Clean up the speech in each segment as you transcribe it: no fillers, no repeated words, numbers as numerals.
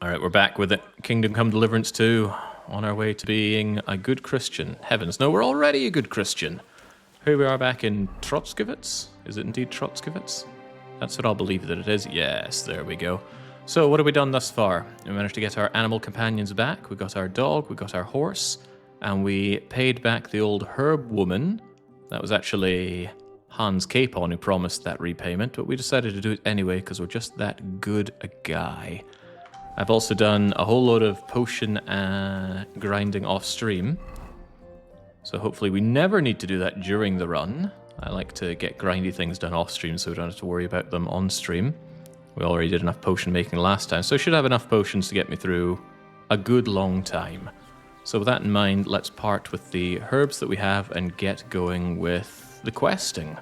Alright, we're back with it. Kingdom Come Deliverance 2. On our way to being a good Christian. Heavens, no, we're already a good Christian. Here we are back in Trotskovitz. Is it indeed Trotskovitz? That's what I'll believe that it is. Yes, there we go. So, what have we done thus far? We managed to get our animal companions back. We got our dog, we got our horse, and we paid back the old herb woman. That was actually Hans Capon who promised that repayment, but we decided to do it anyway because we're just that good a guy. I've also done a whole load of potion grinding off stream. So hopefully we never need to do that during the run. I like to get grindy things done off stream so we don't have to worry about them on stream. We already did enough potion making last time, so I should have enough potions to get me through a good long time. So with that in mind, let's part with the herbs that we have and get going with the questing.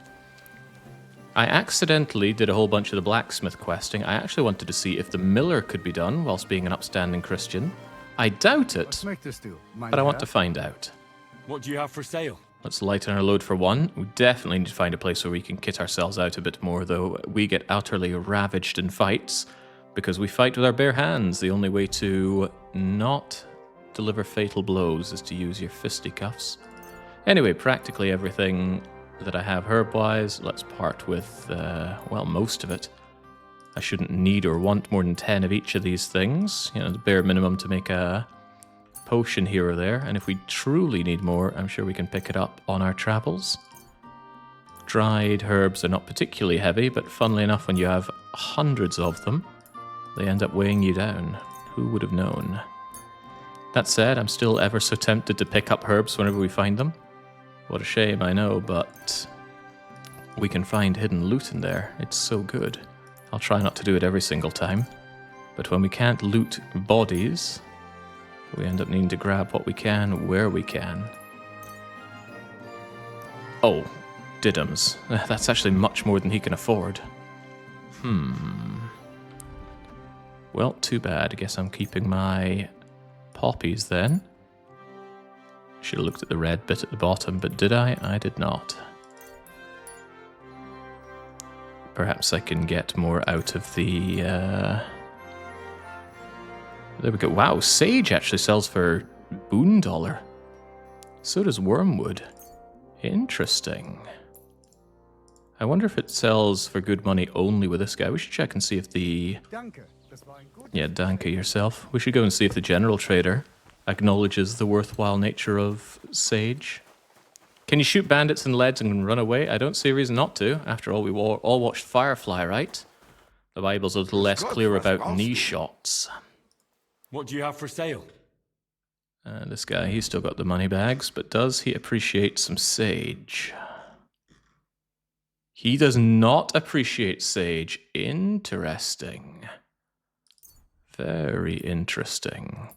I accidentally did a whole bunch of the blacksmith questing. I actually wanted to see if the miller could be done whilst being an upstanding Christian. I doubt it, but I want to find out. What do you have for sale? Let's lighten our load for one. We definitely need to find a place where we can kit ourselves out a bit more, though. We get utterly ravaged in fights because we fight with our bare hands. The only way to not deliver fatal blows is to use your fisticuffs. Anyway, practically everything that I have herb-wise, let's part with, well, most of it. I shouldn't need or want more than 10 of each of these things. You know, the bare minimum to make a potion here or there. And if we truly need more, I'm sure we can pick it up on our travels. Dried herbs are not particularly heavy, but funnily enough, when you have hundreds of them, they end up weighing you down. Who would have known? That said, I'm still ever so tempted to pick up herbs whenever we find them. What a shame, I know, but we can find hidden loot in there. It's so good. I'll try not to do it every single time. But when we can't loot bodies, we end up needing to grab what we can, where we can. Oh, diddums. That's actually much more than he can afford. Well, too bad. I guess I'm keeping my poppies then. Should have looked at the red bit at the bottom, but did I? I did not. Perhaps I can get more out of the... There we go. Wow, sage actually sells for $1. So does wormwood. Interesting. I wonder if it sells for good money only with this guy. We should check and see if the... Yeah, danke yourself. We should go and see if the general trader acknowledges the worthwhile nature of sage. Can you shoot bandits and leads and run away? I don't see a reason not to. After all, we all watched Firefly, right? The Bible's a little less clear about knee shots. What do you have for sale? This guy, he's still got the money bags, but does he appreciate some sage? He does not appreciate sage. Interesting. Very interesting.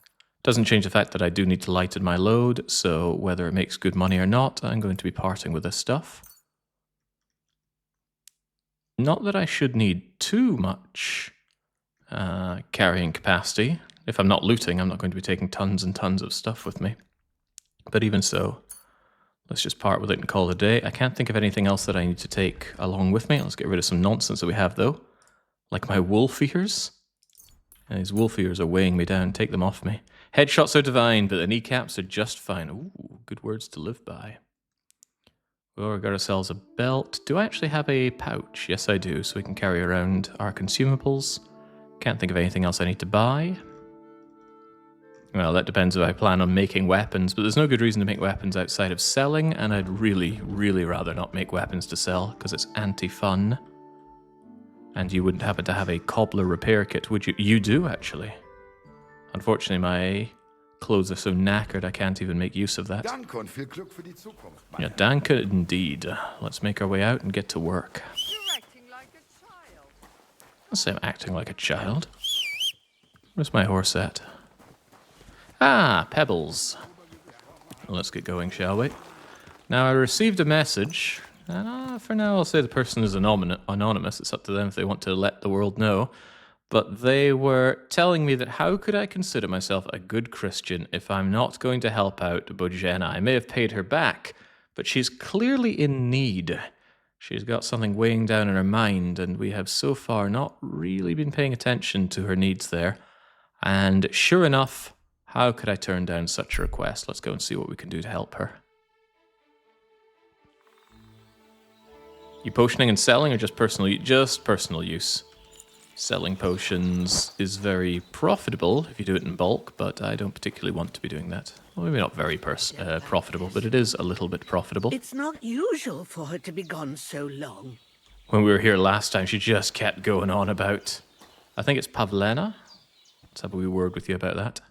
Doesn't change the fact that I do need to lighten my load, so whether it makes good money or not, I'm going to be parting with this stuff. Not that I should need too much carrying capacity. If I'm not looting, I'm not going to be taking tons and tons of stuff with me. But even so, let's just part with it and call it a day. I can't think of anything else that I need to take along with me. Let's get rid of some nonsense that we have, though. Like my wolf ears. And these wolf ears are weighing me down. Take them off me. Headshots are divine, but the kneecaps are just fine. Ooh, good words to live by. We got ourselves a belt. Do I actually have a pouch? Yes, I do, so we can carry around our consumables. Can't think of anything else I need to buy. Well, that depends if I plan on making weapons, but there's no good reason to make weapons outside of selling, and I'd really, really rather not make weapons to sell, because it's anti-fun. And you wouldn't happen to have a cobbler repair kit, would you? You do, actually. Unfortunately, my clothes are so knackered I can't even make use of that. Yeah, danke indeed. Let's make our way out and get to work. You're acting like a child. I'll say I'm acting like a child. Where's my horse at? Ah, Pebbles. Well, let's get going, shall we? Now, I received a message, and for now I'll say the person is anonymous. It's up to them if they want to let the world know. But they were telling me that how could I consider myself a good Christian if I'm not going to help out Bojena? I may have paid her back, but she's clearly in need. She's got something weighing down in her mind, and we have so far not really been paying attention to her needs there. And sure enough, how could I turn down such a request? Let's go and see what we can do to help her. You potioning and selling or just personal use? Just personal use. Selling potions is very profitable if you do it in bulk, but I don't particularly want to be doing that. Well, maybe not very profitable, but it is a little bit profitable. It's not usual for her to be gone so long. When we were here last time, she just kept going on about... I think it's Pavlena. Let's have a wee word with you about that.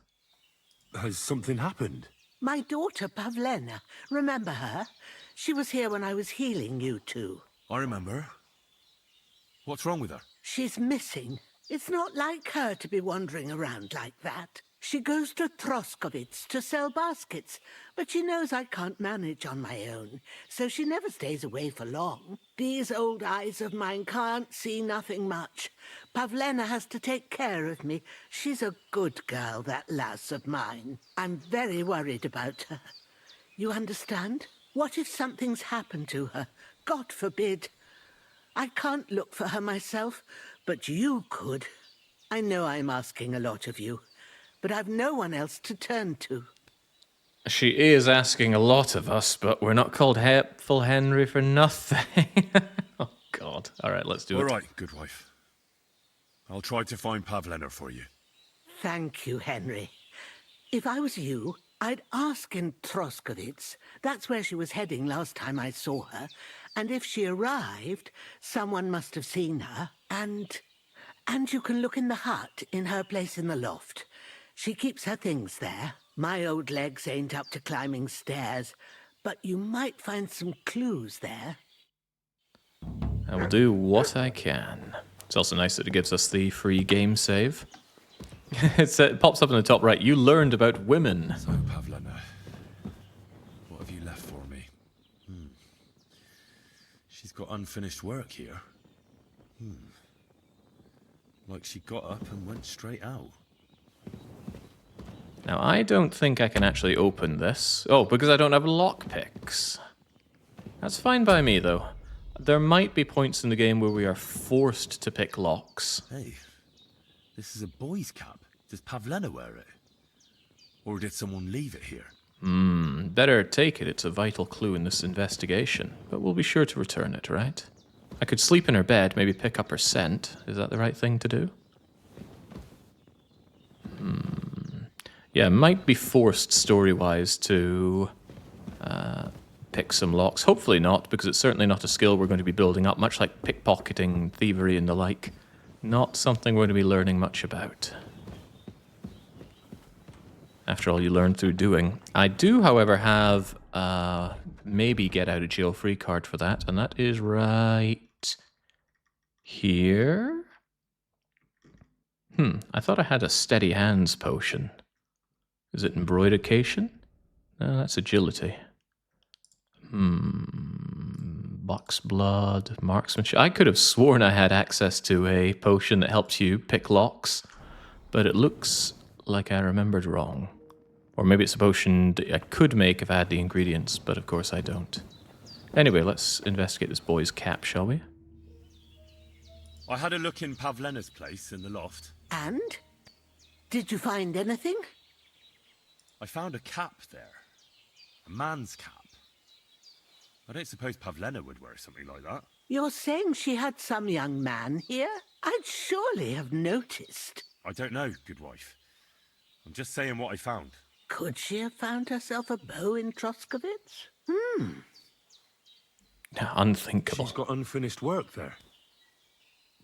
Has something happened? My daughter, Pavlena. Remember her? She was here when I was healing you two. I remember. What's wrong with her? She's missing. It's not like her to be wandering around like that. She goes to Troskovitz to sell baskets, but she knows I can't manage on my own, so she never stays away for long. These old eyes of mine can't see nothing much. Pavlena has to take care of me. She's a good girl, that lass of mine. I'm very worried about her. You understand? What if something's happened to her? God forbid. I can't look for her myself, but you could. I know I'm asking a lot of you, but I've no one else to turn to. She is asking a lot of us, but we're not called Helpful Henry for nothing. Oh, God. All right, let's do it. All right, good wife. I'll try to find Pavlena for you. Thank you, Henry. If I was you, I'd ask in Troskovitz. That's where she was heading last time I saw her. And if she arrived, someone must have seen her. And you can look in the hut in her place in the loft. She keeps her things there. My old legs ain't up to climbing stairs, but you might find some clues there. I will do what I can. It's also nice that it gives us the free game save. It pops up in the top right. You learned about women. So, Pavlena, what have you left for me? She's got unfinished work here. Like she got up and went straight out. Now, I don't think I can actually open this. Oh, because I don't have lockpicks. That's fine by me, though. There might be points in the game where we are forced to pick locks. Hey, this is a boy's cap. Does Pavlena wear it? Or did someone leave it here? Better take it. It's a vital clue in this investigation. But we'll be sure to return it, right? I could sleep in her bed, maybe pick up her scent. Is that the right thing to do? Yeah, might be forced story-wise to pick some locks. Hopefully not, because it's certainly not a skill we're going to be building up, much like pickpocketing, thievery, and the like. Not something we're going to be learning much about. After all, you learn through doing. I do, however, have maybe get out of jail free card for that, and that is right here. I thought I had a steady hands potion. Is it embroideration? No, that's agility. Buck's blood, marksmanship. I could have sworn I had access to a potion that helps you pick locks, but it looks like I remembered wrong. Or maybe it's a potion that I could make if I had the ingredients, but of course I don't. Anyway, let's investigate this boy's cap, shall we? I had a look in Pavlena's place in the loft. And? Did you find anything? I found a cap there. A man's cap. I don't suppose Pavlena would wear something like that. You're saying she had some young man here? I'd surely have noticed. I don't know, good wife. I'm just saying what I found. Could she have found herself a beau in Troskovitz? Unthinkable. She's got unfinished work there.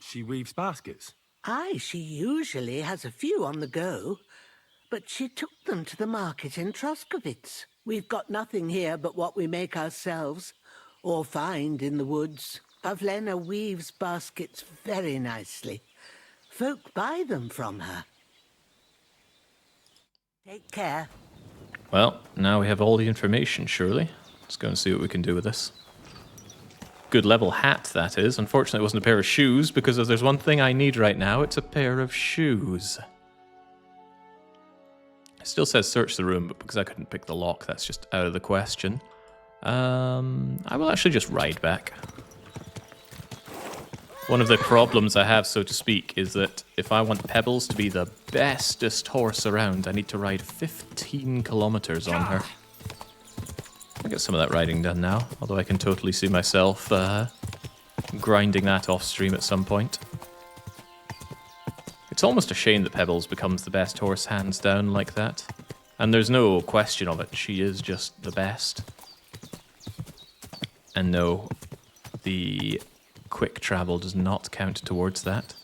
She weaves baskets. Aye, she usually has a few on the go, but she took them to the market in Troskovitz. We've got nothing here but what we make ourselves, or find in the woods. Pavlena weaves baskets very nicely. Folk buy them from her. Take care. Well, now we have all the information, surely. Let's go and see what we can do with this. Good level hat, that is. Unfortunately, it wasn't a pair of shoes, because if there's one thing I need right now, it's a pair of shoes. It still says search the room, but because I couldn't pick the lock, that's just out of the question. I will actually just ride back. One of the problems I have, so to speak, is that if I want Pebbles to be the bestest horse around, I need to ride 15 kilometers on her. I'll get some of that riding done now, although I can totally see myself grinding that off stream at some point. It's almost a shame that Pebbles becomes the best horse hands down like that. And there's no question of it, she is just the best. And no, the quick travel does not count towards that.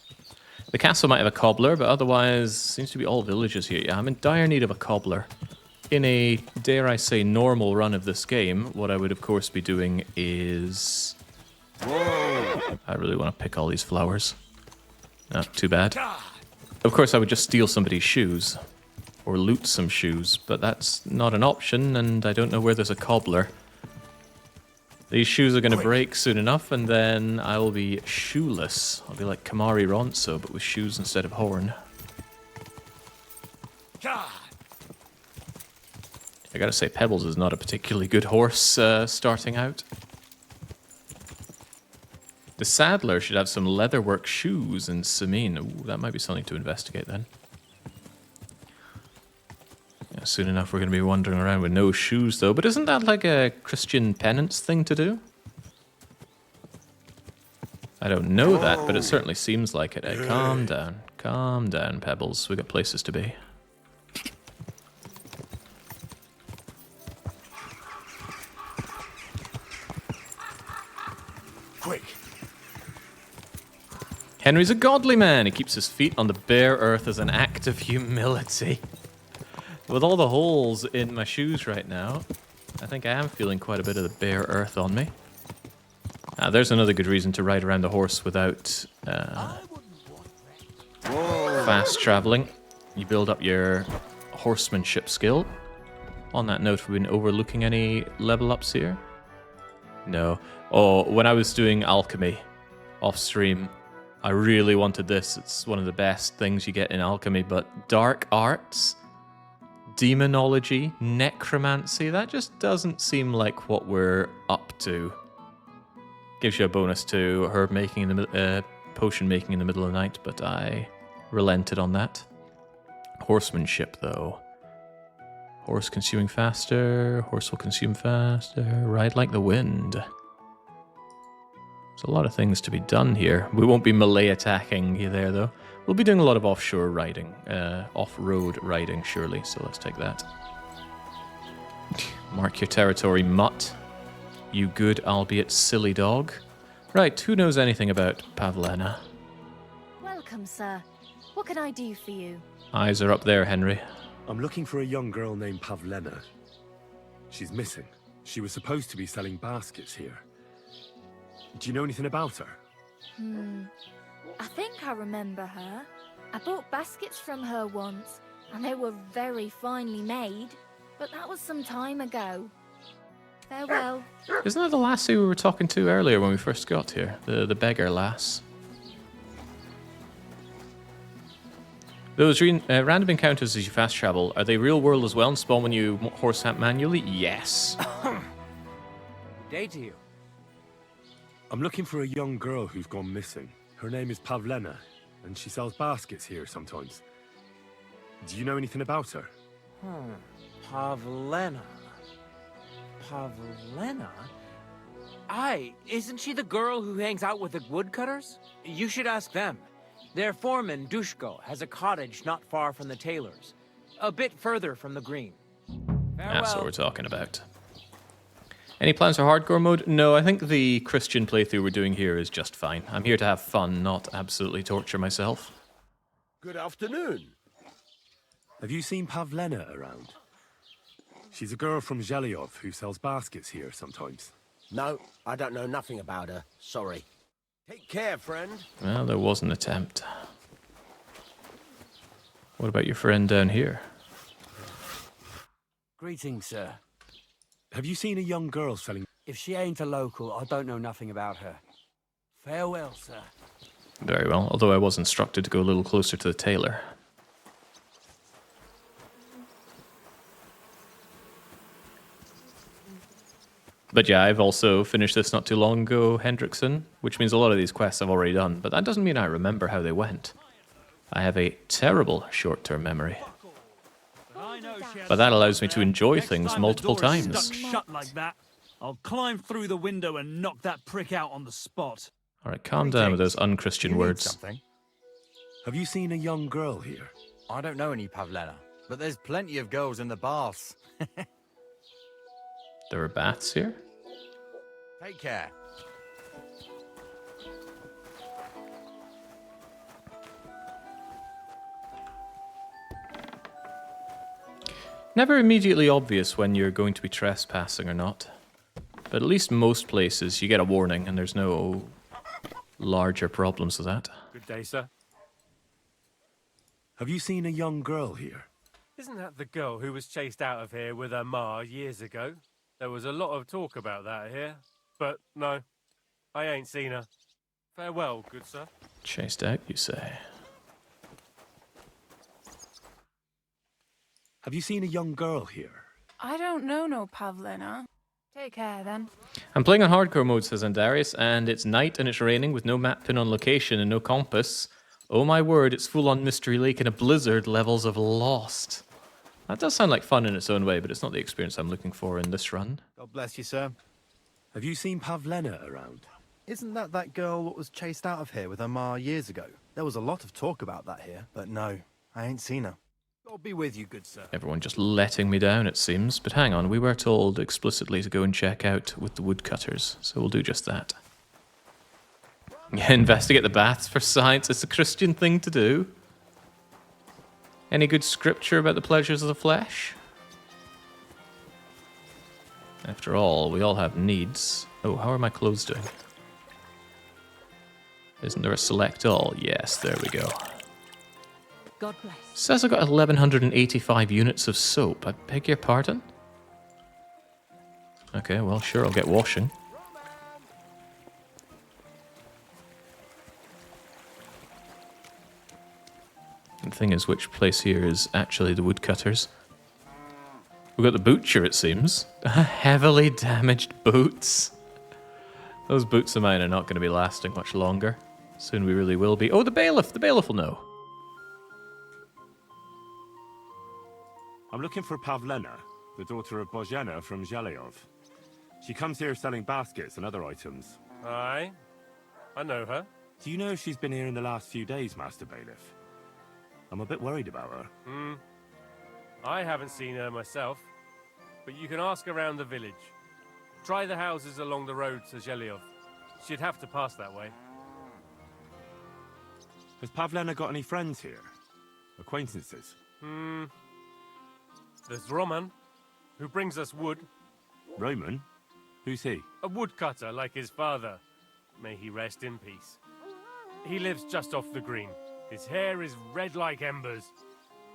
The castle might have a cobbler, but otherwise seems to be all villages here. Yeah, I'm in dire need of a cobbler. In a, dare I say, normal run of this game, what I would of course be doing is... Whoa. I really want to pick all these flowers. Not too bad. Of course I would just steal somebody's shoes. Or loot some shoes, but that's not an option, and I don't know where there's a cobbler. These shoes are going to break soon enough, and then I will be shoeless. I'll be like Kamari Ronso, but with shoes instead of horn. I gotta say, Pebbles is not a particularly good horse starting out. The saddler should have some leatherwork shoes in Samine. Ooh, that might be something to investigate then. Yeah, soon enough we're going to be wandering around with no shoes though. But isn't that like a Christian penance thing to do? I don't know that, but it certainly seems like it. Hey, calm down, Pebbles. We got places to be. Quick! Henry's a godly man. He keeps his feet on the bare earth as an act of humility. With all the holes in my shoes right now, I think I am feeling quite a bit of the bare earth on me. There's another good reason to ride around the horse without fast traveling. You build up your horsemanship skill. On that note, have we been overlooking any level ups here? No. Oh, when I was doing alchemy off stream, I really wanted this. It's one of the best things you get in alchemy, but dark arts, demonology, necromancy, that just doesn't seem like what we're up to. Gives you a bonus to herb making in the potion making in the middle of the night, but I relented on that. Horsemanship, though. Horse consuming faster. Horse will consume faster. Ride like the wind. There's a lot of things to be done here. We won't be melee attacking you there, though. We'll be doing a lot of offshore riding, off-road riding, surely. So let's take that. Mark your territory, mutt. You good, albeit silly dog. Right, who knows anything about Pavlena? Welcome, sir. What can I do for you? Eyes are up there, Henry. I'm looking for a young girl named Pavlena. She's missing. She was supposed to be selling baskets here. Do you know anything about her? I think I remember her. I bought baskets from her once, and they were very finely made, but that was some time ago. Farewell. Isn't that the lassie we were talking to earlier when we first got here? The beggar lass. Those random encounters as you fast travel, are they real world as well and spawn when you horse hunt manually? Yes. Day to you. I'm looking for a young girl who's gone missing. Her name is Pavlena, and she sells baskets here sometimes. Do you know anything about her? Pavlena. Pavlena? Aye, isn't she the girl who hangs out with the woodcutters? You should ask them. Their foreman, Dushko, has a cottage not far from the tailor's. A bit further from the green. That's what we're talking about. Any plans for hardcore mode? No, I think the Christian playthrough we're doing here is just fine. I'm here to have fun, not absolutely torture myself. Good afternoon. Have you seen Pavlena around? She's a girl from Zhelyov who sells baskets here sometimes. No, I don't know nothing about her. Sorry. Take care, friend. Well, there was an attempt. What about your friend down here? Greetings, sir. Have you seen a young girl selling... If she ain't a local, I don't know nothing about her. Farewell, sir. Very well, although I was instructed to go a little closer to the tailor. But yeah, I've also finished this not too long ago, Hendrickson, which means a lot of these quests I've already done, but that doesn't mean I remember how they went. I have a terrible short-term memory. But that allows me to enjoy things multiple times. Shut like that. I'll climb through the window and knock that prick out on the spot. Alright, calm down with those unchristian words. Something? Have you seen a young girl here? I don't know any Pavlena, but there's plenty of girls in the baths. There are baths here? Take care. Never immediately obvious when you're going to be trespassing or not. But at least most places you get a warning and there's no larger problems with that. Good day, sir. Have you seen a young girl here? Isn't that the girl who was chased out of here with her ma years ago? There was a lot of talk about that here. But no, I ain't seen her. Farewell, good sir. Chased out, you say? Have you seen a young girl here? I don't know no Pavlena. Take care then. I'm playing on hardcore mode, says Andarius, and it's night and it's raining with no map pin on location and no compass. Oh my word, it's full on Mystery Lake in a blizzard levels of Lost. That does sound like fun in its own way, but it's not the experience I'm looking for in this run. God bless you, sir. Have you seen Pavlena around? Isn't that girl that was chased out of here with her ma years ago? There was a lot of talk about that here, but no, I ain't seen her. God be with you, good sir. Everyone just letting me down, it seems. But hang on, we were told explicitly to go and check out with the woodcutters, so we'll do just that. Yeah, investigate the baths for science. It's a Christian thing to do. Any good scripture about the pleasures of the flesh? After all, we all have needs. Oh, how are my clothes doing? Isn't there a select all? Yes, there we go. God bless. Says I got 1,185 units of soap. I beg your pardon? Okay, well, sure, I'll get washing. The thing is, which place here is actually the woodcutters? We've got the butcher, it seems. Heavily damaged boots. Those boots of mine are not going to be lasting much longer. Soon we really will be. Oh, the bailiff! The bailiff will know. I'm looking for Pavlena, the daughter of Bozhena from Zhelyov. She comes here selling baskets and other items. Aye, I know her. Do you know if she's been here in the last few days, Master Bailiff? I'm a bit worried about her. I haven't seen her myself, but you can ask around the village. Try the houses along the road to Zhelyov. She'd have to pass that way. Has Pavlena got any friends here? Acquaintances? There's Roman, who brings us wood. Roman? Who's he? A woodcutter like his father. May he rest in peace. He lives just off the green. His hair is red like embers.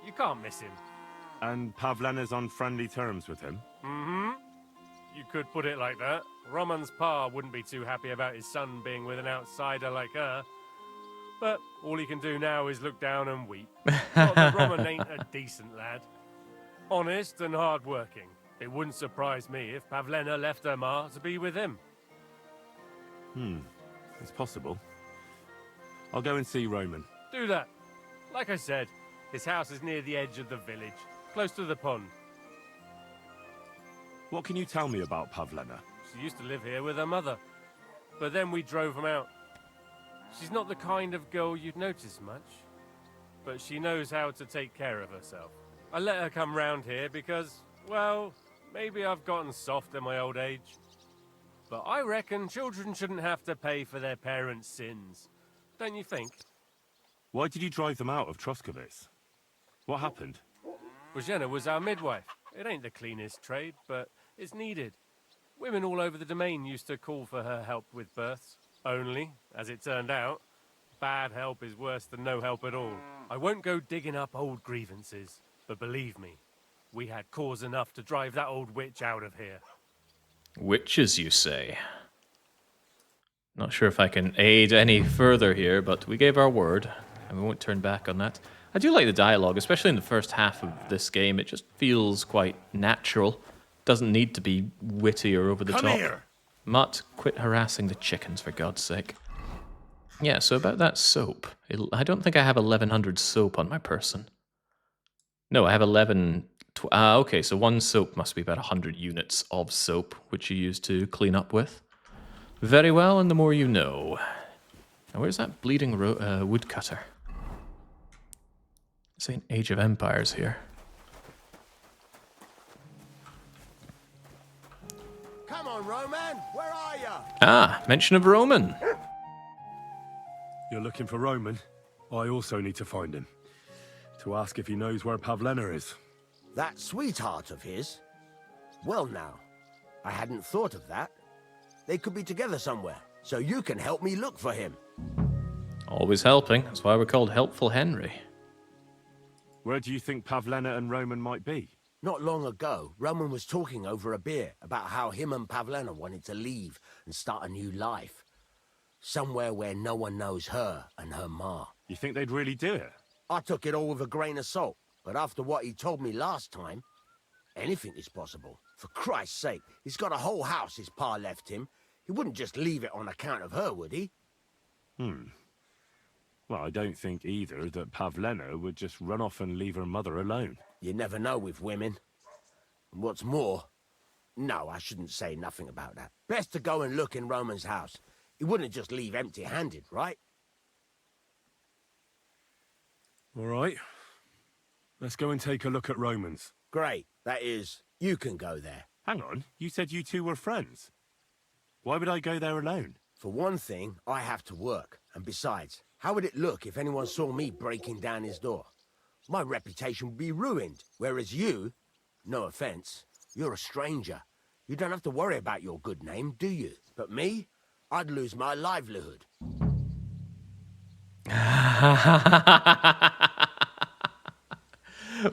You can't miss him. And Pavlena's on friendly terms with him? You could put it like that. Roman's pa wouldn't be too happy about his son being with an outsider like her. But all he can do now is look down and weep. Not that Roman ain't a decent lad. Honest and hard-working. It wouldn't surprise me if Pavlena left her ma to be with him. It's possible. I'll go and see Roman. Do that. Like I said, his house is near the edge of the village, close to the pond. What can you tell me about Pavlena? She used to live here with her mother, but then we drove them out. She's not the kind of girl you'd notice much, but she knows how to take care of herself. I let her come round here because, well, maybe I've gotten soft in my old age. But I reckon children shouldn't have to pay for their parents' sins. Don't you think? Why did you drive them out of Troskovitz? What happened? Bozhena was our midwife. It ain't the cleanest trade, but it's needed. Women all over the domain used to call for her help with births. Only, as it turned out, bad help is worse than no help at all. I won't go digging up old grievances, but believe me, we had cause enough to drive that old witch out of here. Witches, you say? Not sure if I can aid any further here, but we gave our word, and we won't turn back on that. I do like the dialogue, especially in the first half of this game. It just feels quite natural. Doesn't need to be witty or over the Come top. here. Mutt, quit harassing the chickens, for God's sake. Yeah, so about that soap. I don't think I have 1100 soap on my person. No, I have 11... okay, so one soap must be about 100 units of soap, which you use to clean up with. Very well, and the more you know. Now, where's that bleeding woodcutter? This ain't Age of Empires here. Come on, Roman. Where are you? Ah, mention of Roman. You're looking for Roman? I also need to find him. To ask if he knows where Pavlena is. That sweetheart of his? Well now, I hadn't thought of that. They could be together somewhere, so you can help me look for him. Always helping. That's why we're called Helpful Henry. Where do you think Pavlena and Roman might be? Not long ago, Roman was talking over a beer about how him and Pavlena wanted to leave and start a new life. Somewhere where no one knows her and her ma. You think they'd really do it? I took it all with a grain of salt, but after what he told me last time, anything is possible. For Christ's sake, he's got a whole house his pa left him. He wouldn't just leave it on account of her, would he? Well, I don't think either that Pavlena would just run off and leave her mother alone. You never know with women. And what's more... No, I shouldn't say nothing about that. Best to go and look in Roman's house. He wouldn't just leave empty-handed, right? All right. Let's go and take a look at Roman's. Great. That is, you can go there. Hang on, you said you two were friends. Why would I go there alone? For one thing, I have to work. And besides, how would it look if anyone saw me breaking down his door? My reputation would be ruined. Whereas you, no offense, you're a stranger. You don't have to worry about your good name, do you? But me, I'd lose my livelihood.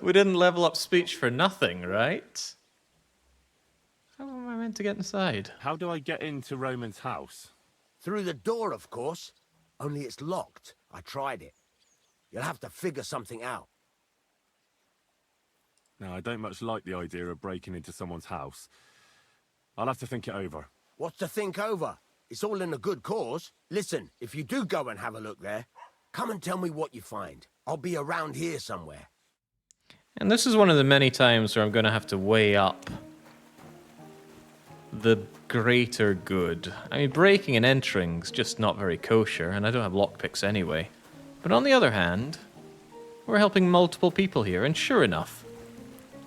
We didn't level up speech for nothing, right? How am I meant to get inside? How do I get into Roman's house? Through the door, of course. Only it's locked. I tried it. You'll have to figure something out. Now, I don't much like the idea of breaking into someone's house. I'll have to think it over. What's to think over? It's all in a good cause. Listen, if you do go and have a look there, come and tell me what you find. I'll be around here somewhere. And this is one of the many times where I'm going to have to weigh up the greater good. I mean, breaking and entering's just not very kosher, and I don't have lockpicks anyway. But on the other hand, we're helping multiple people here, and sure enough,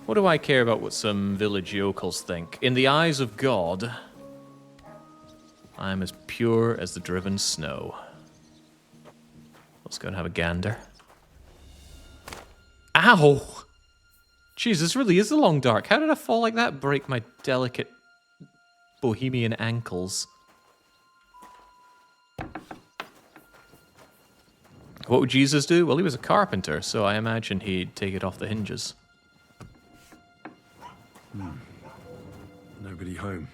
what do I care about what some village yokels think? In the eyes of God, I am as pure as the driven snow. Let's go and have a gander. Ow! Jeez, this really is the long dark. How did a fall like that break my delicate bohemian ankles? What would Jesus do? Well, he was a carpenter, so I imagine he'd take it off the hinges. Nobody home.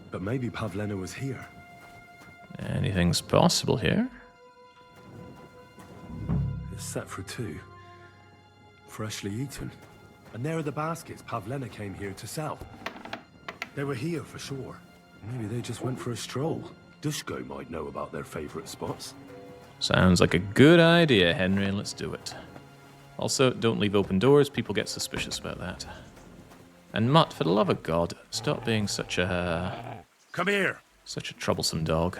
But maybe Pavlena was here. Anything's possible here. It's set for two. Freshly eaten. And there are the baskets Pavlena came here to sell. They were here for sure. Maybe they just went for a stroll. Dushko might know about their favorite spots. Sounds like a good idea, Henry, and let's do it. Also, don't leave open doors. People get suspicious about that. And Mutt, for the love of God, stop being such a... Come here! Such a troublesome dog.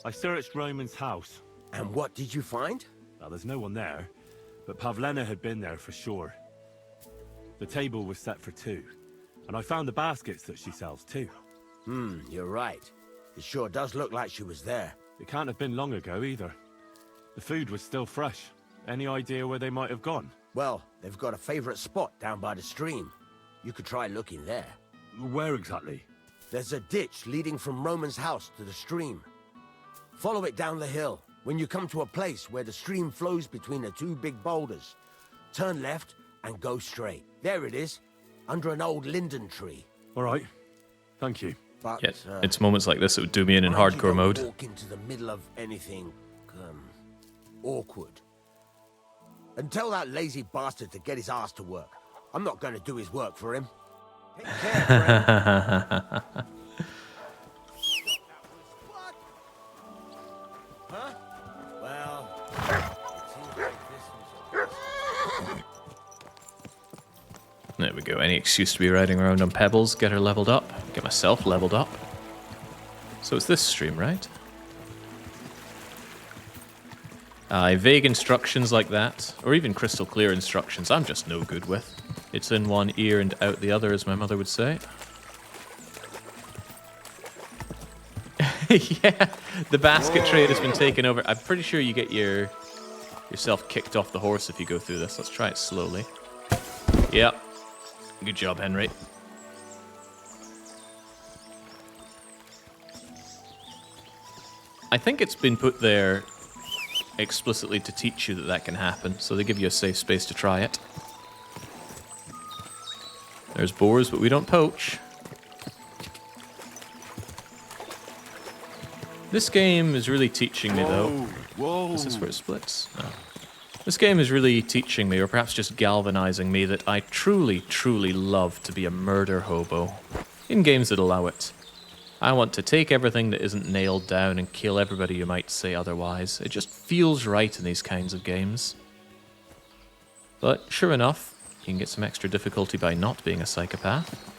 I searched Roman's house. And what did you find? Well, there's no one there, but Pavlena had been there for sure. The table was set for two, and I found the baskets that she sells too. You're right. It sure does look like she was there. It can't have been long ago either. The food was still fresh. Any idea where they might have gone? Well, they've got a favorite spot down by the stream. You could try looking there. Where exactly? There's a ditch leading from Roman's house to the stream. Follow it down the hill. When you come to a place where the stream flows between the two big boulders, turn left and go straight. There it is, under an old linden tree. All right. Thank you. but Yeah, it's moments like this that would do me in mind you hardcore don't mode. walk into the middle of anything awkward. And tell that lazy bastard to get his ass to work. I'm not going to do his work for him. Take care, friend. Huh? Well, it seems like this was There we go. Any excuse to be riding around on pebbles, get her leveled up, get myself leveled up. So it's this stream, right? Vague instructions like that, or even crystal clear instructions, I'm just no good with. It's in one ear and out the other, as my mother would say. Yeah, the basket trade has been taken over. I'm pretty sure you get yourself kicked off the horse if you go through this. Let's try it slowly. Yep. Good job, Henry. I think it's been put there explicitly to teach you that that can happen, so they give you a safe space to try it. There's boars, but we don't poach. This game is really teaching me, though. Whoa. Is this where it splits? No. This game is really teaching me, or perhaps just galvanizing me, that I truly, truly love to be a murder hobo. In games that allow it. I want to take everything that isn't nailed down and kill everybody who might say otherwise. It just feels right in these kinds of games. But sure enough, you can get some extra difficulty by not being a psychopath.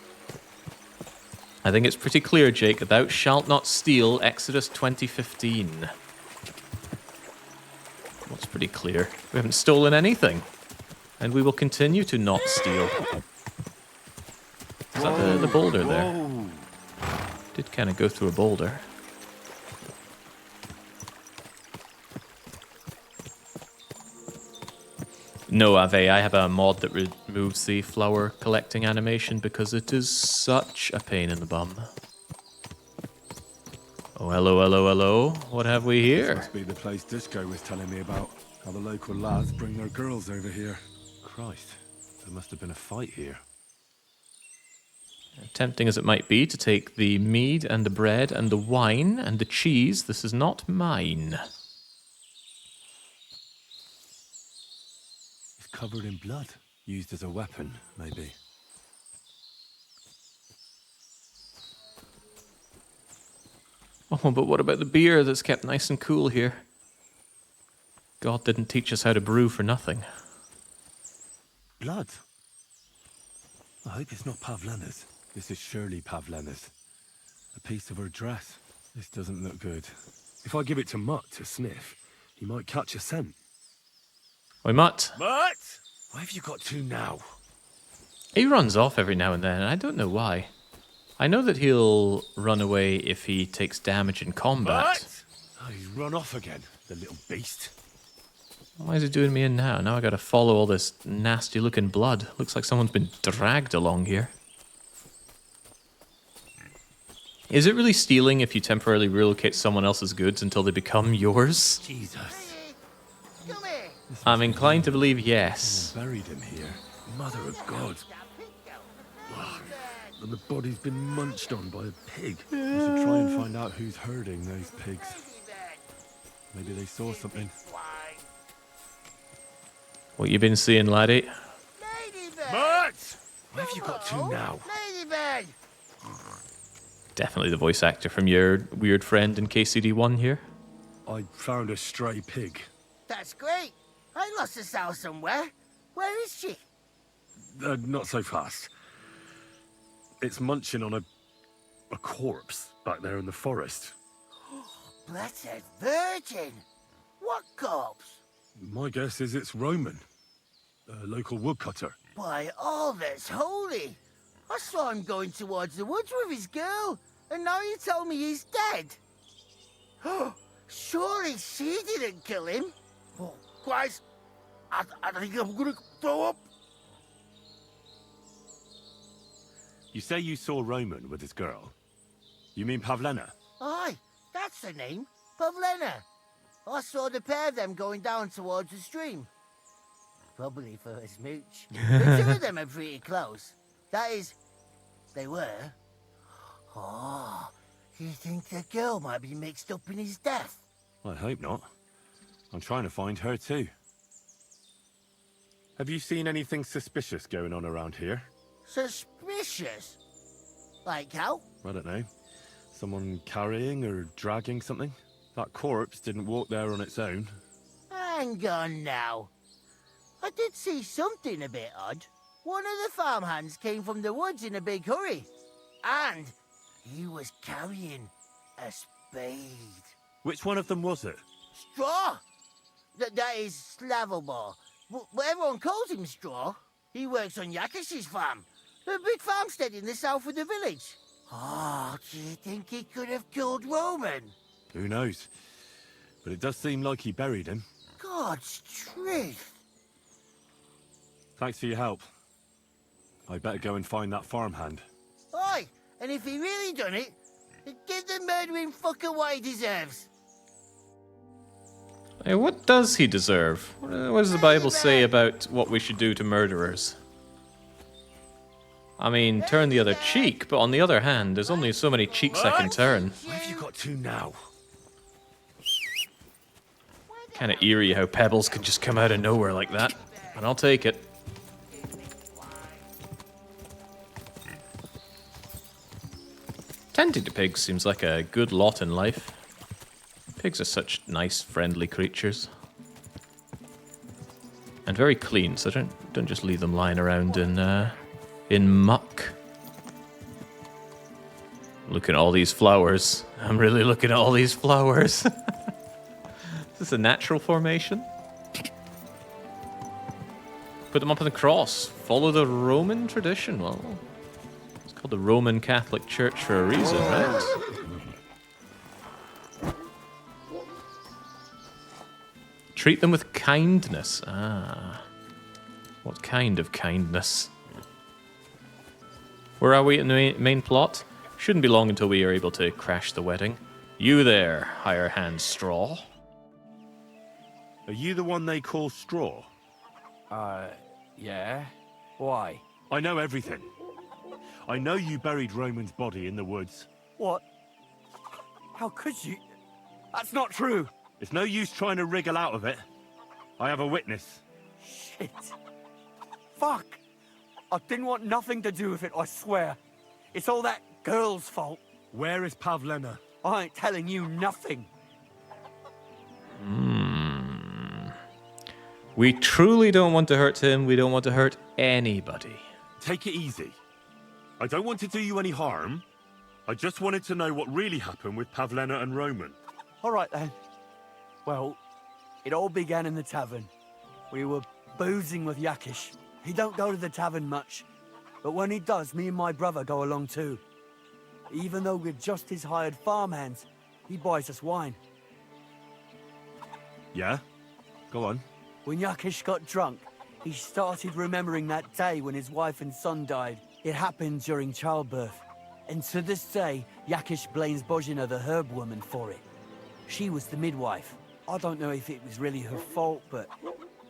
I think it's pretty clear, Jake, that thou shalt not steal, Exodus 20:15. What's pretty clear? We haven't stolen anything. And we will continue to not steal. Is that the boulder there? Did kind of go through a boulder. No, Ave, I have a mod that removes the flower collecting animation because it is such a pain in the bum. Oh, hello, hello, hello. What have we here? This must be the place Disco was telling me about. How the local lads bring their girls over here. Christ, there must have been a fight here. Tempting as it might be to take the mead and the bread and the wine and the cheese, this is not mine. It's covered in blood. Used as a weapon, maybe. Oh, but what about the beer that's kept nice and cool here? God didn't teach us how to brew for nothing. Blood? I hope it's not Pavlena's. This is surely Pavlena's. A piece of her dress. This doesn't look good. If I give it to Mutt to sniff, he might catch a scent. Oi, Mutt. Mutt! Why have you got to now? He runs off every now and then, and I don't know why. I know that he'll run away if he takes damage in combat. Mutt! Oh, he's run off again, the little beast. Why is he doing me in now? Now I gotta follow all this nasty looking blood. Looks like someone's been dragged along here. Is it really stealing if you temporarily relocate someone else's goods until they become yours? Jesus. I'm inclined to believe yes. Buried him here. Mother of God. And the body's been munched on by a pig. We should try and find out who's herding those pigs. Maybe they saw something. What you been seeing, laddie? Mutt! Where have you got to now? Definitely the voice actor from your weird friend in KCD1 here. I found a stray pig. That's great. I lost a sow somewhere. Where is she? Not so fast. It's munching on a corpse back there in the forest. Blessed Virgin! What corpse? My guess is it's Roman, a local woodcutter. By all that's holy! I saw him going towards the woods with his girl, and now you tell me he's dead. Surely she didn't kill him. Oh, Christ! I think I'm gonna throw up. You say you saw Roman with his girl? You mean Pavlena? Aye, that's the name. Pavlena. I saw the pair of them going down towards the stream. Probably for a smooch. The two of them are pretty close. That is, they were. Oh, you think the girl might be mixed up in his death? I hope not. I'm trying to find her too. Have you seen anything suspicious going on around here? Suspicious? Like how? I don't know. Someone carrying or dragging something? That corpse didn't walk there on its own. Hang on now. I did see something a bit odd. One of the farmhands came from the woods in a big hurry. And he was carrying a spade. Which one of them was it? Straw! That is Slavobor. But everyone calls him Straw. He works on Yakish's farm. A big farmstead in the south of the village. Oh, do you think he could have killed Roman? Who knows? But it does seem like he buried him. God's truth. Thanks for your help. I better go and find that farmhand. Oi, and if he really done it, give the murdering fucker what he deserves. Hey, what does he deserve? What does the Bible say about what we should do to murderers? I mean, turn the other cheek, but on the other hand, there's only so many cheeks I can turn. Where have you got to now? Kind of eerie how pebbles could just come out of nowhere like that, but I'll take it. Tending to pigs seems like a good lot in life. Pigs are such nice, friendly creatures. And very clean, so don't just leave them lying around in muck. Looking at all these flowers. I'm really looking at all these flowers. Is this a natural formation? Put them up on the cross. Follow the Roman tradition. Well, it's called the Roman Catholic Church for a reason, right? Treat them with kindness. Ah. What kind of kindness? Where are we in the main plot? Shouldn't be long until we are able to crash the wedding. You there, higher hand Straw. Are you the one they call Straw? Yeah? Why? I know everything. I know you buried Roman's body in the woods. What? How could you? That's not true. It's no use trying to wriggle out of it. I have a witness. Shit. Fuck. I didn't want nothing to do with it, I swear. It's all that girl's fault. Where is Pavlena? I ain't telling you nothing. We truly don't want to hurt him. We don't want to hurt anybody. Take it easy. I don't want to do you any harm. I just wanted to know what really happened with Pavlena and Roman. All right, then. Well, it all began in the tavern. We were boozing with Yakish. He don't go to the tavern much, but when he does, me and my brother go along too. Even though we're just his hired farmhands, he buys us wine. Yeah? Go on. When Yakish got drunk, he started remembering that day when his wife and son died. It happened during childbirth. And to this day, Yakish blames Bozhina, the herb woman, for it. She was the midwife. I don't know if it was really her fault, but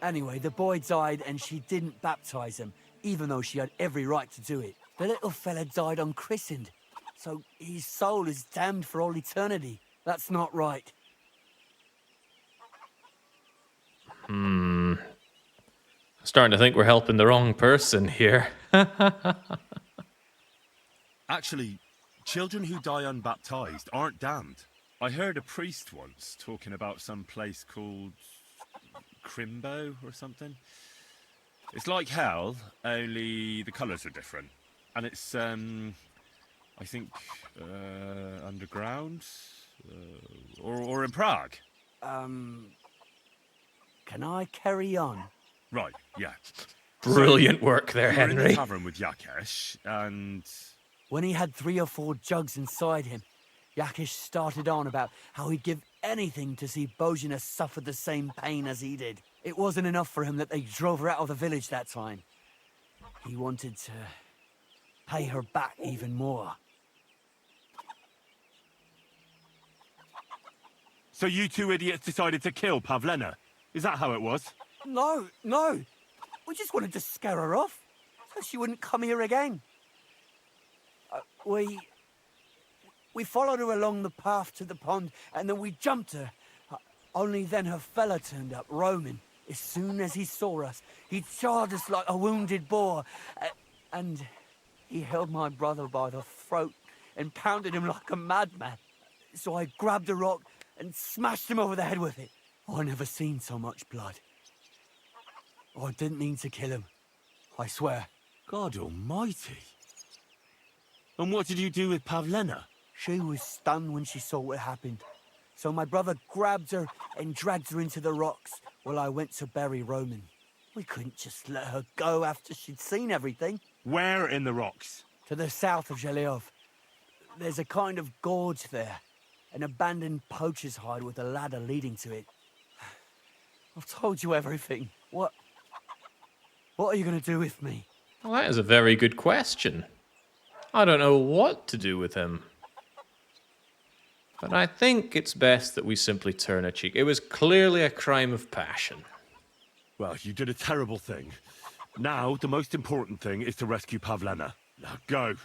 anyway, the boy died and she didn't baptize him, even though she had every right to do it. The little fella died unchristened, so his soul is damned for all eternity. That's not right. Starting to think we're helping the wrong person here. Actually, children who die unbaptized aren't damned. I heard a priest once talking about some place called Crimbo or something. It's like hell, only the colours are different. And it's, I think, underground? Or in Prague. Can I carry on? Right, yeah. Brilliant work there, we were in the Henry. tavern with Yakesh, and... When he had 3 or 4 jugs inside him, Yakish started on about how he'd give anything to see Bozhina suffer the same pain as he did. It wasn't enough for him that they drove her out of the village that time. He wanted to pay her back even more. So you two idiots decided to kill Pavlena? Is that how it was? No, no. We just wanted to scare her off, so she wouldn't come here again. We followed her along the path to the pond, and then we jumped her. Only then her fella turned up, Roman. As soon as he saw us, he charged us like a wounded boar. And he held my brother by the throat and pounded him like a madman. So I grabbed a rock and smashed him over the head with it. I never seen so much blood. I didn't mean to kill him. I swear. God almighty. And what did you do with Pavlena? She was stunned when she saw what happened. So my brother grabbed her and dragged her into the rocks while I went to bury Roman. We couldn't just let her go after she'd seen everything. Where in the rocks? To the south of Zhelyov. There's a kind of gorge there. An abandoned poacher's hide with a ladder leading to it. I've told you everything. What are you going to do with me? Well, that is a very good question. I don't know what to do with him. But I think it's best that we simply turn a cheek. It was clearly a crime of passion. Well, you did a terrible thing. Now, the most important thing is to rescue Pavlena. Now, go.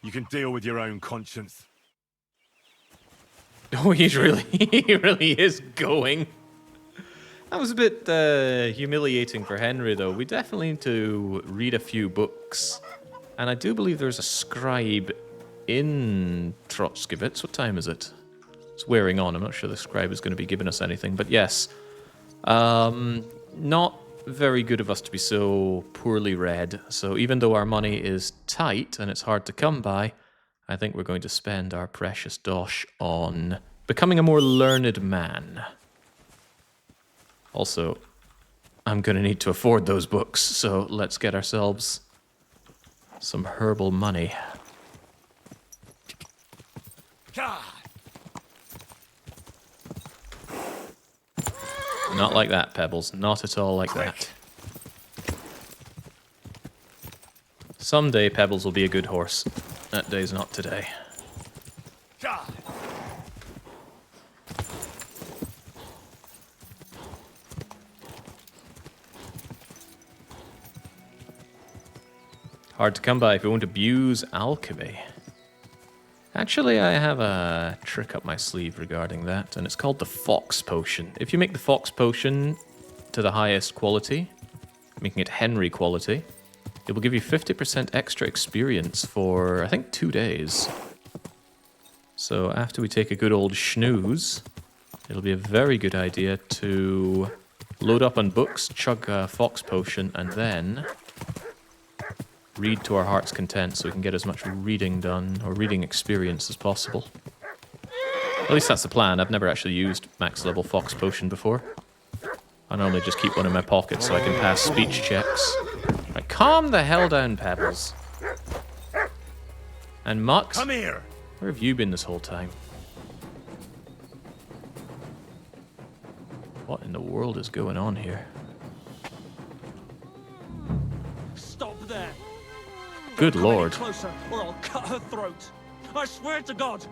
You can deal with your own conscience. Oh, he really is going. That was a bit humiliating for Henry, though. We definitely need to read a few books. And I do believe there's a scribe in Trotskivets. What time is it? It's wearing on. I'm not sure the scribe is going to be giving us anything. But yes, not very good of us to be so poorly read. So even though our money is tight and it's hard to come by, I think we're going to spend our precious dosh on becoming a more learned man. Also, I'm going to need to afford those books, so let's get ourselves some herbal money. Not like that, Pebbles. Not at all like that. Someday Pebbles will be a good horse. That day's not today. Hard to come by if you won't abuse alchemy. Actually, I have a trick up my sleeve regarding that, and it's called the Fox Potion. If you make the Fox Potion to the highest quality, making it Henry quality, it will give you 50% extra experience for, I think, 2 days. So after we take a good old snooze, it'll be a very good idea to load up on books, chug a Fox Potion, and then read to our heart's content so we can get as much reading done, or reading experience as possible. At least that's the plan. I've never actually used max level Fox Potion before. I normally just keep one in my pocket so I can pass speech checks. Right, calm the hell down, Pebbles. And Mux, come here. Where have you been this whole time? What in the world is going on here? Stop there. Good lord. Closer, or I'll cut her throat. I swear to God.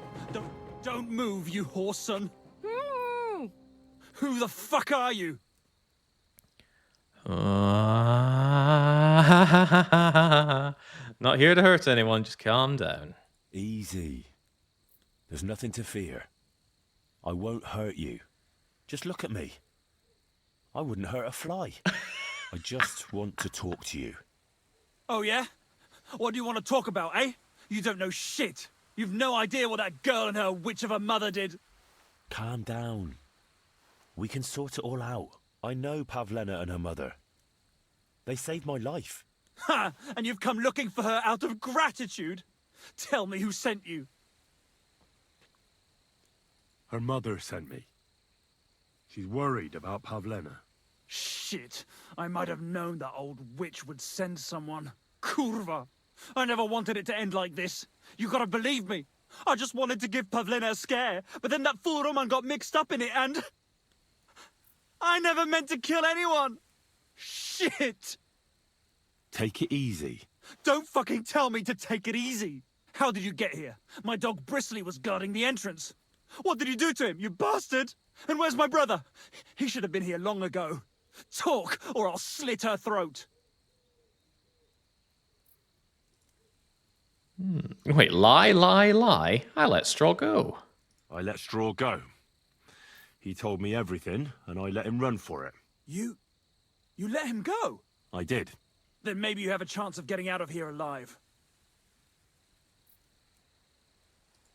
Don't move, you horse son. Who the fuck are you? Not here to hurt anyone, just calm down. Easy. There's nothing to fear. I won't hurt you. Just look at me. I wouldn't hurt a fly. I just want to talk to you. Oh, yeah? What do you want to talk about, eh? You don't know shit. You've no idea what that girl and her witch of a mother did. Calm down. We can sort it all out. I know Pavlena and her mother. They saved my life. Ha! And you've come looking for her out of gratitude? Tell me who sent you. Her mother sent me. She's worried about Pavlena. Shit. I might have known that old witch would send someone. Kurva. I never wanted it to end like this. You gotta believe me. I just wanted to give Pavlena a scare, but then that fool Roman got mixed up in it and... I never meant to kill anyone. Shit. Take it easy. Don't fucking tell me to take it easy. How did you get here? My dog Bristly was guarding the entrance. What did you do to him, you bastard? And where's my brother? He should have been here long ago. Talk, or I'll slit her throat. Wait, lie. I let Straw go. I let Straw go. He told me everything, and I let him run for it. You let him go? I did. Then maybe you have a chance of getting out of here alive.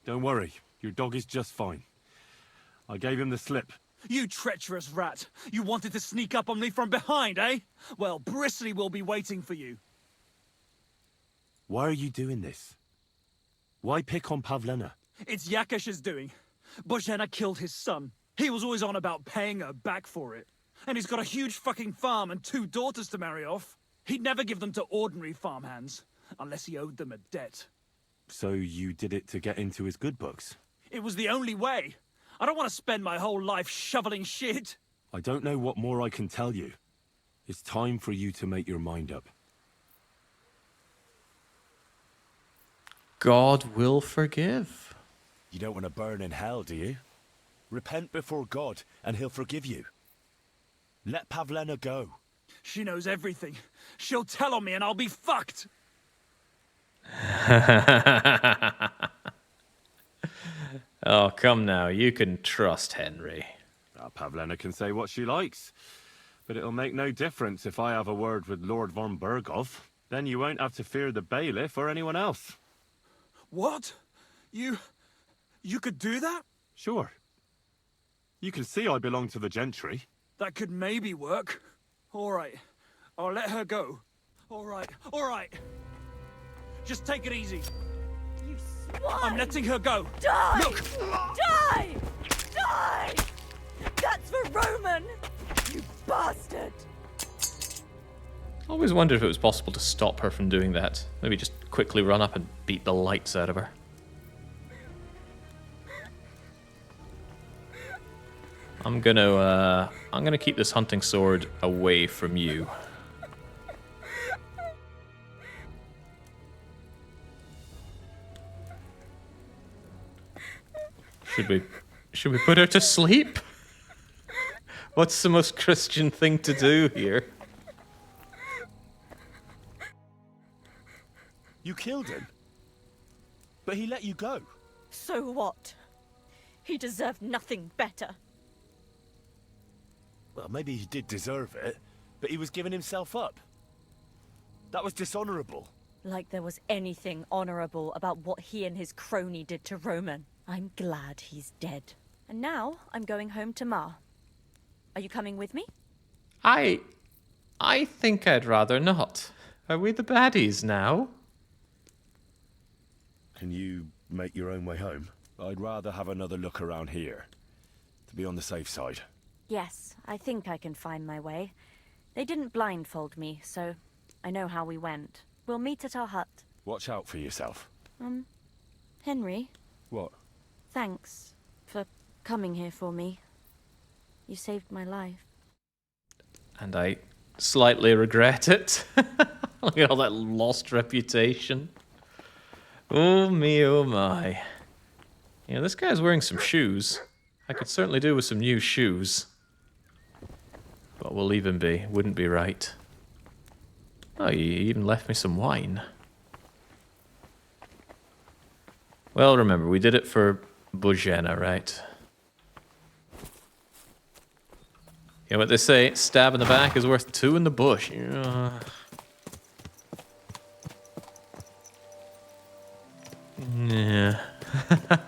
Don't worry, your dog is just fine. I gave him the slip. You treacherous rat! You wanted to sneak up on me from behind, eh? Well, Bristly will be waiting for you. Why are you doing this? Why pick on Pavlena? It's Yakish's doing. Bozhena killed his son. He was always on about paying her back for it. And he's got a huge fucking farm and 2 daughters to marry off. He'd never give them to ordinary farmhands, unless he owed them a debt. So you did it to get into his good books? It was the only way. I don't want to spend my whole life shoveling shit. I don't know what more I can tell you. It's time for you to make your mind up. God will forgive. You don't want to burn in hell, do you? Repent before God, and he'll forgive you. Let Pavlena go. She knows everything. She'll tell on me and I'll be fucked. Oh, come now. You can trust Henry. Pavlena can say what she likes. But it'll make no difference if I have a word with Lord von Berghoff. Then you won't have to fear the bailiff or anyone else. What? You could do that? Sure. You can see I belong to the gentry. That could maybe work. All right. I'll let her go. All right. Just take it easy. You swine! I'm letting her go. Die! Look! Die! Die! That's for Roman! You bastard! I always wondered if it was possible to stop her from doing that. Maybe just quickly run up and beat the lights out of her. I'm gonna keep this hunting sword away from you. Should we put her to sleep? What's the most Christian thing to do here? You killed him. But he let you go. So what? He deserved nothing better. Well, maybe he did deserve it, but he was giving himself up. That was dishonorable. Like there was anything honorable about what he and his crony did to Roman. I'm glad he's dead. And now I'm going home to Ma. Are you coming with me? I think I'd rather not. Are we the baddies now? Can you make your own way home? I'd rather have another look around here, to be on the safe side. Yes, I think I can find my way. They didn't blindfold me, so I know how we went. We'll meet at our hut. Watch out for yourself. Henry, What? thanks for coming here for me. You saved my life. And I slightly regret it. Look at all that lost reputation. Oh me, oh my. You know, this guy's wearing some shoes. I could certainly do with some new shoes. But we'll leave him be. Wouldn't be right. Oh, he even left me some wine. Well, remember, we did it for Bozhena, right? You know what they say? Stab in the back is worth 2 in the bush. Yeah.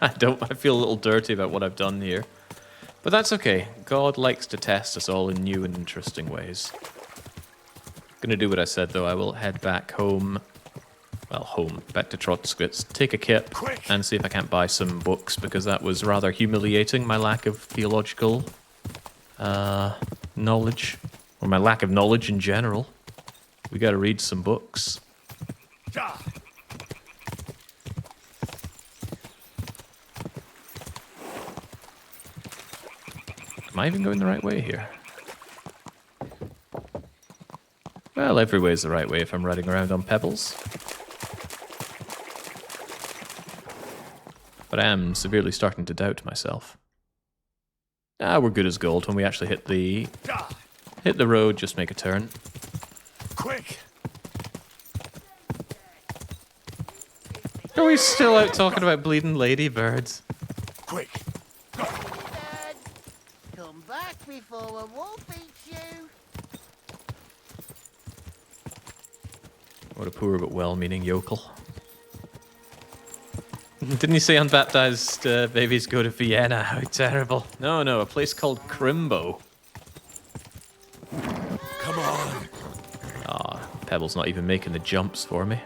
I feel a little dirty about what I've done here. But that's okay. God likes to test us all in new and interesting ways. Gonna do what I said though. I will head back home. Well, back to Trotskwitz, take a kip, and see if I can't buy some books, because that was rather humiliating, my lack of theological knowledge, or my lack of knowledge in general. We gotta read some books. Am I even going the right way here? Well, every way's the right way if I'm riding around on pebbles. But I am severely starting to doubt myself. We're good as gold when we actually hit the road, just make a turn. Quick! Are we still out talking about bleeding ladybirds? Quick! Come back before a wolf eats you. What a poor but well-meaning yokel. Didn't he say unbaptized babies go to Vienna? How terrible. No, no, a place called Crimbo. Come on! Ah, Pebble's not even making the jumps for me.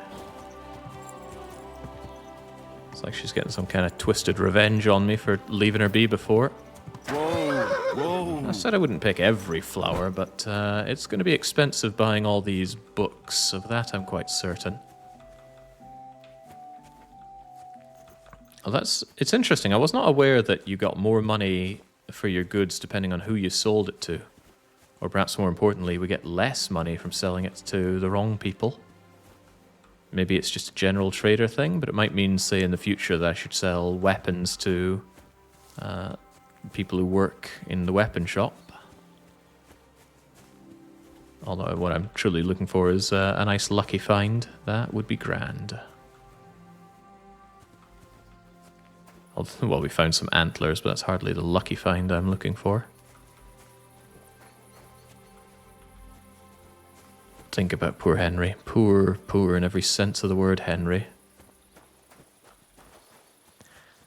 It's like she's getting some kind of twisted revenge on me for leaving her be before. Whoa, whoa. I said I wouldn't pick every flower, but it's going to be expensive buying all these books. Of that I'm quite certain. Well, it's interesting. I was not aware that you got more money for your goods depending on who you sold it to. Or perhaps more importantly, we get less money from selling it to the wrong people. Maybe it's just a general trader thing, but it might mean, say, in the future that I should sell weapons to people who work in the weapon shop. Although what I'm truly looking for is a nice lucky find. That would be grand. Well, we found some antlers, but that's hardly the lucky find I'm looking for. Think about poor Henry. Poor, poor in every sense of the word, Henry.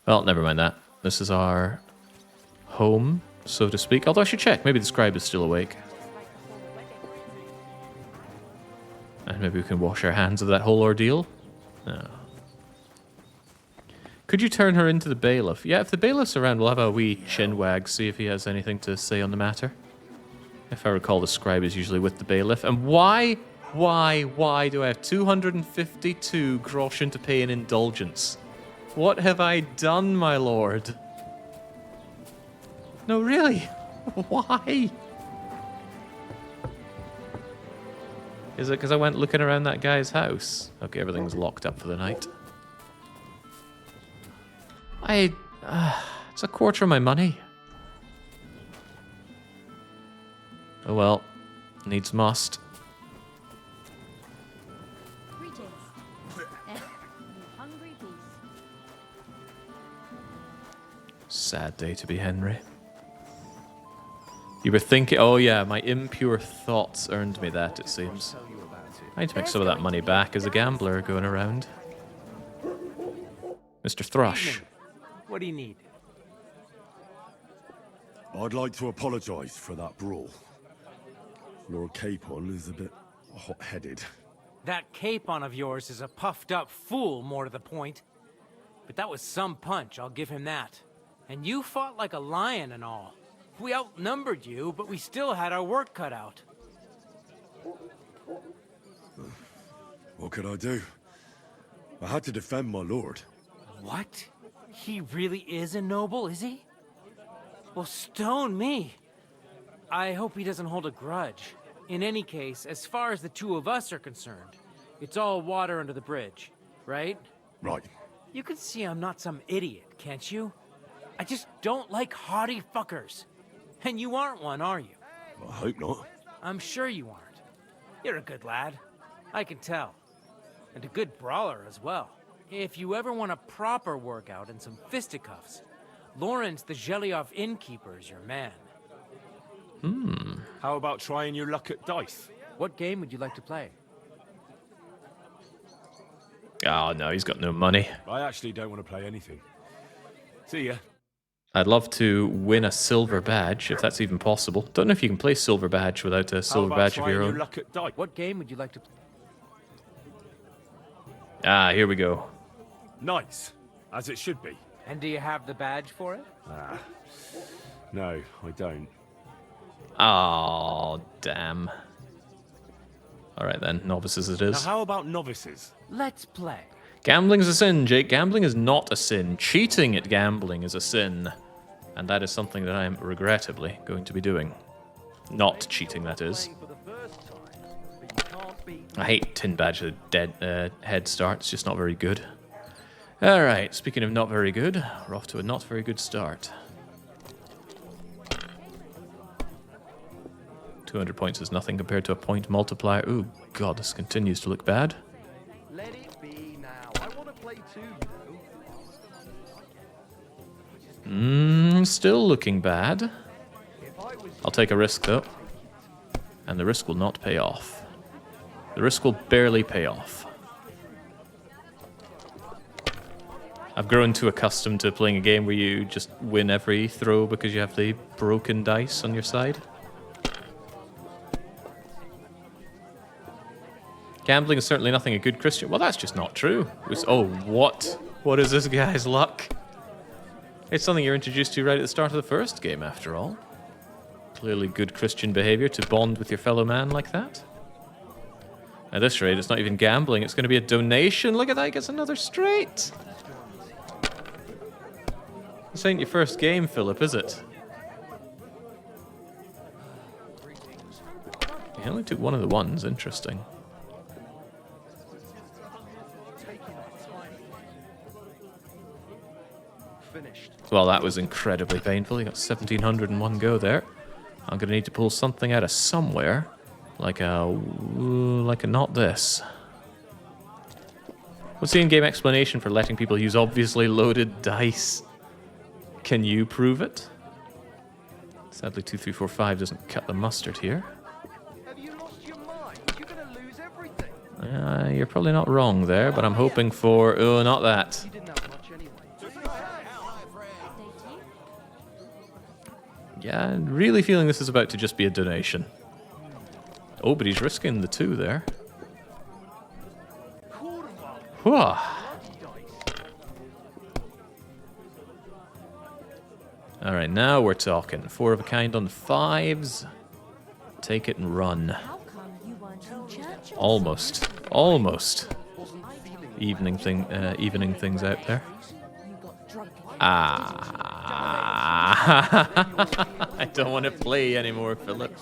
Well, never mind that. This is our home, so to speak. Although I should check. Maybe the scribe is still awake. And maybe we can wash our hands of that whole ordeal. No. Could you turn her into the bailiff? Yeah, if the bailiff's around, we'll have a wee chin wag, see if he has anything to say on the matter. If I recall, the scribe is usually with the bailiff. And why do I have 252 groschen to pay in indulgence? What have I done, my lord? No, really? Why? Is it because I went looking around that guy's house? Okay, everything's locked up for the night. It's a quarter of my money. Oh well, needs must. Greetings. Hungry beast. Sad day to be Henry. You were thinking, oh yeah, my impure thoughts earned me that, it seems. I need to make some of that money back as a gambler going around. Mr. Thrush. What do you need? I'd like to apologise for that brawl. Lord Capon is a bit hot-headed. That capon of yours is a puffed-up fool, more to the point. But that was some punch, I'll give him that. And you fought like a lion and all. We outnumbered you, but we still had our work cut out. What could I do? I had to defend my lord. What? He really is a noble, is he? Well, stone me. I hope he doesn't hold a grudge. In any case, as far as the two of us are concerned, it's all water under the bridge, right? Right. You can see I'm not some idiot, can't you? I just don't like haughty fuckers. And you aren't one, are you? I hope not. I'm sure you aren't. You're a good lad. I can tell. And a good brawler as well. If you ever want a proper workout and some fisticuffs, Lawrence the Zhelyov innkeeper is your man. How about trying your luck at dice? What game would you like to play? Oh no, he's got no money. I actually don't want to play anything. See ya. I'd love to win a silver badge, if that's even possible. Don't know if you can play silver badge without a silver badge of your own. Luck at dice? What game would you like to play? Ah, here we go. Nice. As it should be. And do you have the badge for it? No, I don't. Oh, damn. Alright then, novices it Now is. how about novices? Let's play. Gambling's a sin, Jake. Gambling is not a sin. Cheating at gambling is a sin. And that is something that I am regrettably going to be doing. Not cheating, that is. I hate Tin Badge with a dead head start. It's just not very good. Alright, speaking of not very good, we're off to a not very good start. 200 points is nothing compared to a point multiplier. Ooh, God, this continues to look bad. Let it be now. I want to play too, you know. Still looking bad. I'll take a risk, though. And the risk will not pay off. The risk will barely pay off. I've grown too accustomed to playing a game where you just win every throw because you have the broken dice on your side. Gambling is certainly nothing a good Christian... Well, that's just not true. Oh, what? What is this guy's luck? It's something you're introduced to right at the start of the first game, after all. Clearly good Christian behavior to bond with your fellow man like that. At this rate, it's not even gambling. It's going to be a donation. Look at that. He gets another straight. This ain't your first game, Philip, is it? He only took one of the ones. Interesting. Well, that was incredibly painful. He got 1,700 in one go there. I'm going to need to pull something out of somewhere. Like a not this. What's the in-game explanation for letting people use obviously loaded dice? Can you prove it? Sadly, 2, 3, 4, 5 doesn't cut the mustard here. Have you lost your mind? You're going to lose everything. You're probably not wrong there, but I'm hoping for... Oh, not that. You didn't have much anyway. Yeah, really feeling this is about to just be a donation. Oh, but he's risking the 2 there. Whew. Alright, now we're talking. 4 of a kind on the 5s. Take it and run. Almost. Almost. Evening things out there. I don't want to play anymore, Philip.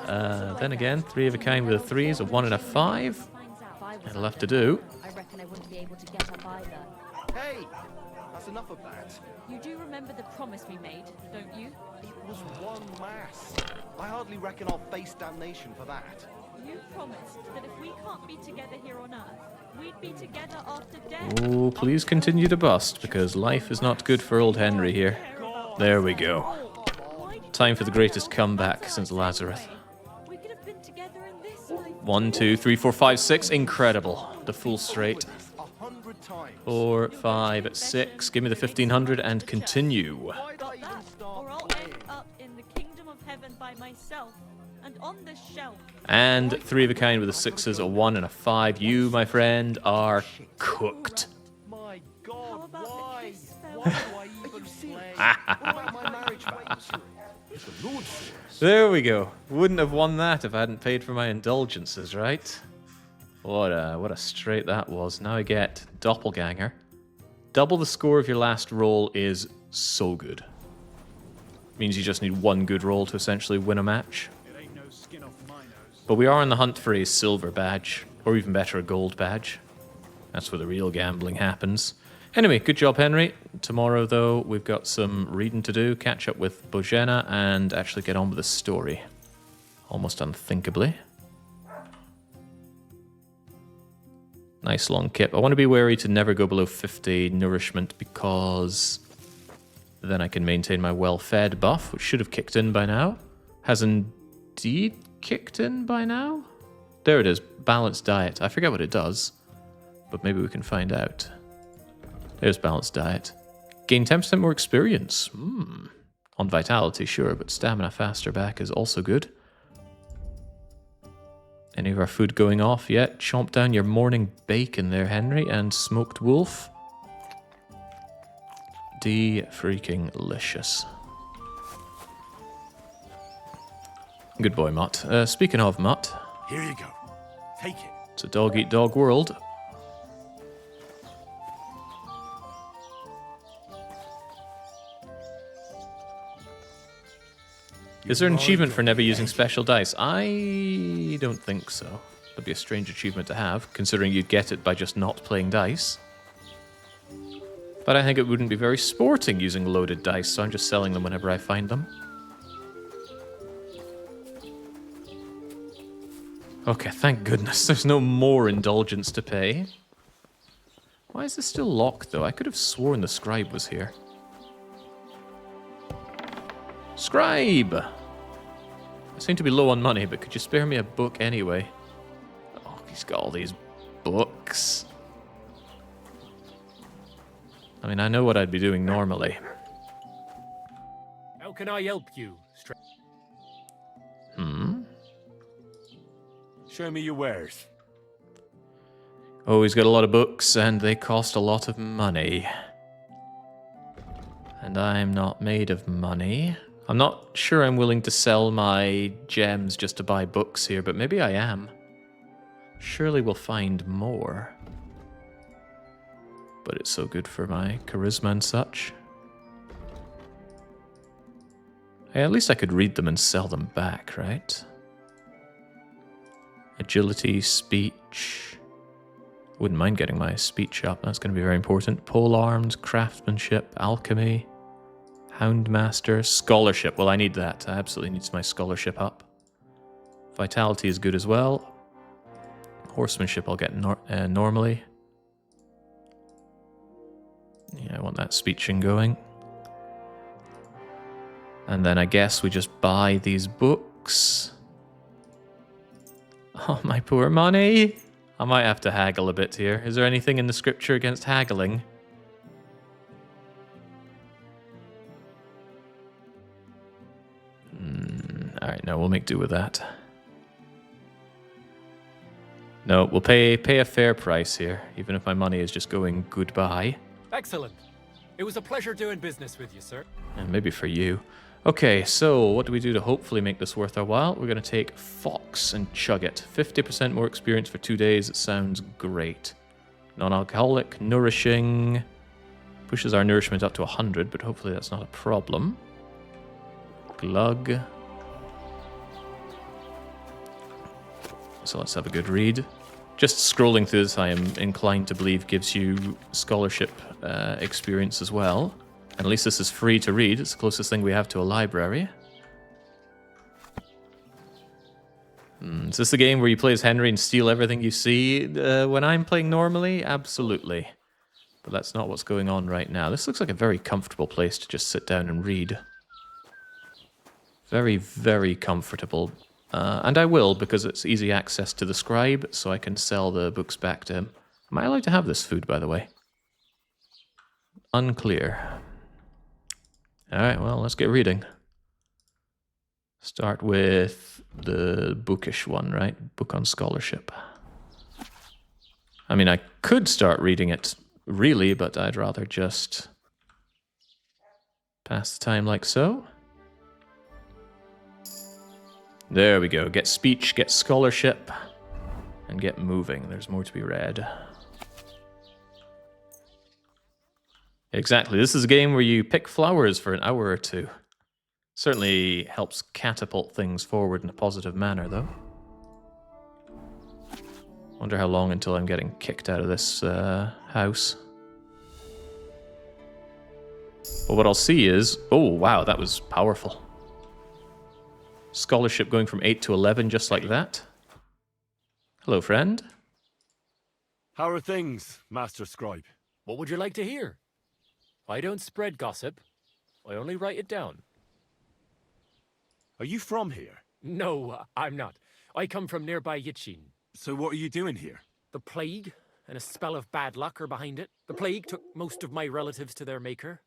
Then again, 3 of a kind with a 3s, a 1 and a 5. It'll have to do. I reckon I wouldn't be able to get up either. Hey, that's enough of that. You do remember the promise we made, don't you? It was one mass. I hardly reckon I'll face damnation for that. You promised that if we can't be together here on Earth, we'd be together after death. Oh, please continue to bust, because life is not good for old Henry here. There we go. Time for the greatest comeback since Lazarus. 1, 2, 3, 4, 5, 6. Incredible. The full straight. 4, 5, 6. Give me the 1,500 and continue. Or I'll end up in the kingdom of heaven by myself, and on this shelf. And 3 of a kind with the 6s, a 1 and a 5. You, my friend, are cooked. My God, why? Why do I even play? What about my marriage vows? If the Lord says. There we go. Wouldn't have won that if I hadn't paid for my indulgences, right? What a straight that was. Now I get Doppelganger. Double the score of your last roll is so good. Means you just need 1 good roll to essentially win a match. But we are on the hunt for a silver badge, or even better, a gold badge. That's where the real gambling happens. Anyway, good job, Henry. Tomorrow, though, we've got some reading to do, catch up with Bojena, and actually get on with the story. Almost unthinkably. Nice long kip. I want to be wary to never go below 50 nourishment, because then I can maintain my well-fed buff, which should have kicked in by now. Has indeed kicked in by now? There it is, balanced diet. I forget what it does, but maybe we can find out. There's balanced diet. Gain 10% more experience. On vitality, sure, but stamina faster back is also good. Any of our food going off yet? Chomp down your morning bacon there, Henry, and smoked wolf. Freaking-licious. Good boy, Mutt. Speaking of Mutt. Here you go. Take it. It's a dog-eat-dog world. Is there an achievement for never using special dice? I don't think so. That'd be a strange achievement to have, considering you'd get it by just not playing dice. But I think it wouldn't be very sporting using loaded dice, so I'm just selling them whenever I find them. Okay, thank goodness there's no more indulgence to pay. Why is this still locked, though? I could have sworn the scribe was here. Scribe! I seem to be low on money, but could you spare me a book anyway? Oh, he's got all these books. I mean, I know what I'd be doing normally. How can I help you? Show me your wares. Oh, he's got a lot of books, and they cost a lot of money. And I'm not made of money. I'm not sure I'm willing to sell my gems just to buy books here, but maybe I am. Surely we'll find more. But it's so good for my charisma and such. Hey, at least I could read them and sell them back, right? Agility, speech. Wouldn't mind getting my speech up. That's going to be very important. Pole arms, craftsmanship, alchemy, houndmaster, scholarship. Well, I need that. I absolutely need my scholarship up. Vitality is good as well. Horsemanship I'll get normally. Yeah, I want that speeching going. And then I guess we just buy these books. Oh, my poor money. I might have to haggle a bit here. Is there anything in the scripture against haggling? Alright, no, we'll make do with that. No, we'll pay a fair price here, even if my money is just going goodbye. Excellent. It was a pleasure doing business with you, sir. And maybe for you. Okay, so what do we do to hopefully make this worth our while? We're going to take Fox and chug it. 50% more experience for 2 days. It sounds great. Non-alcoholic, nourishing. Pushes our nourishment up to 100, but hopefully that's not a problem. Glug. So let's have a good read. Just scrolling through this, I am inclined to believe gives you scholarship experience as well. And at least this is free to read. It's the closest thing we have to a library. Is this the game where you play as Henry and steal everything you see when I'm playing normally? Absolutely. But that's not what's going on right now. This looks like a very comfortable place to just sit down and read. Very, very comfortable. And I will, because it's easy access to the scribe, so I can sell the books back to him. Am I allowed to have this food, by the way? Unclear. Alright, well, let's get reading. Start with the bookish one, right? Book on scholarship. I mean, I could start reading it, really, but I'd rather just pass the time like so. There we go. Get speech, get scholarship, and get moving. There's more to be read. Exactly. This is a game where you pick flowers for an hour or two. Certainly helps catapult things forward in a positive manner, though. Wonder how long until I'm getting kicked out of this house. But what I'll see is... Oh, wow, that was powerful. Scholarship going from 8 to 11, just like that. Hello, friend. How are things, Master Scribe? What would you like to hear? I don't spread gossip. I only write it down. Are you from here? No, I'm not. I come from nearby Yitchin. So what are you doing here? The plague and a spell of bad luck are behind it. The plague took most of my relatives to their maker,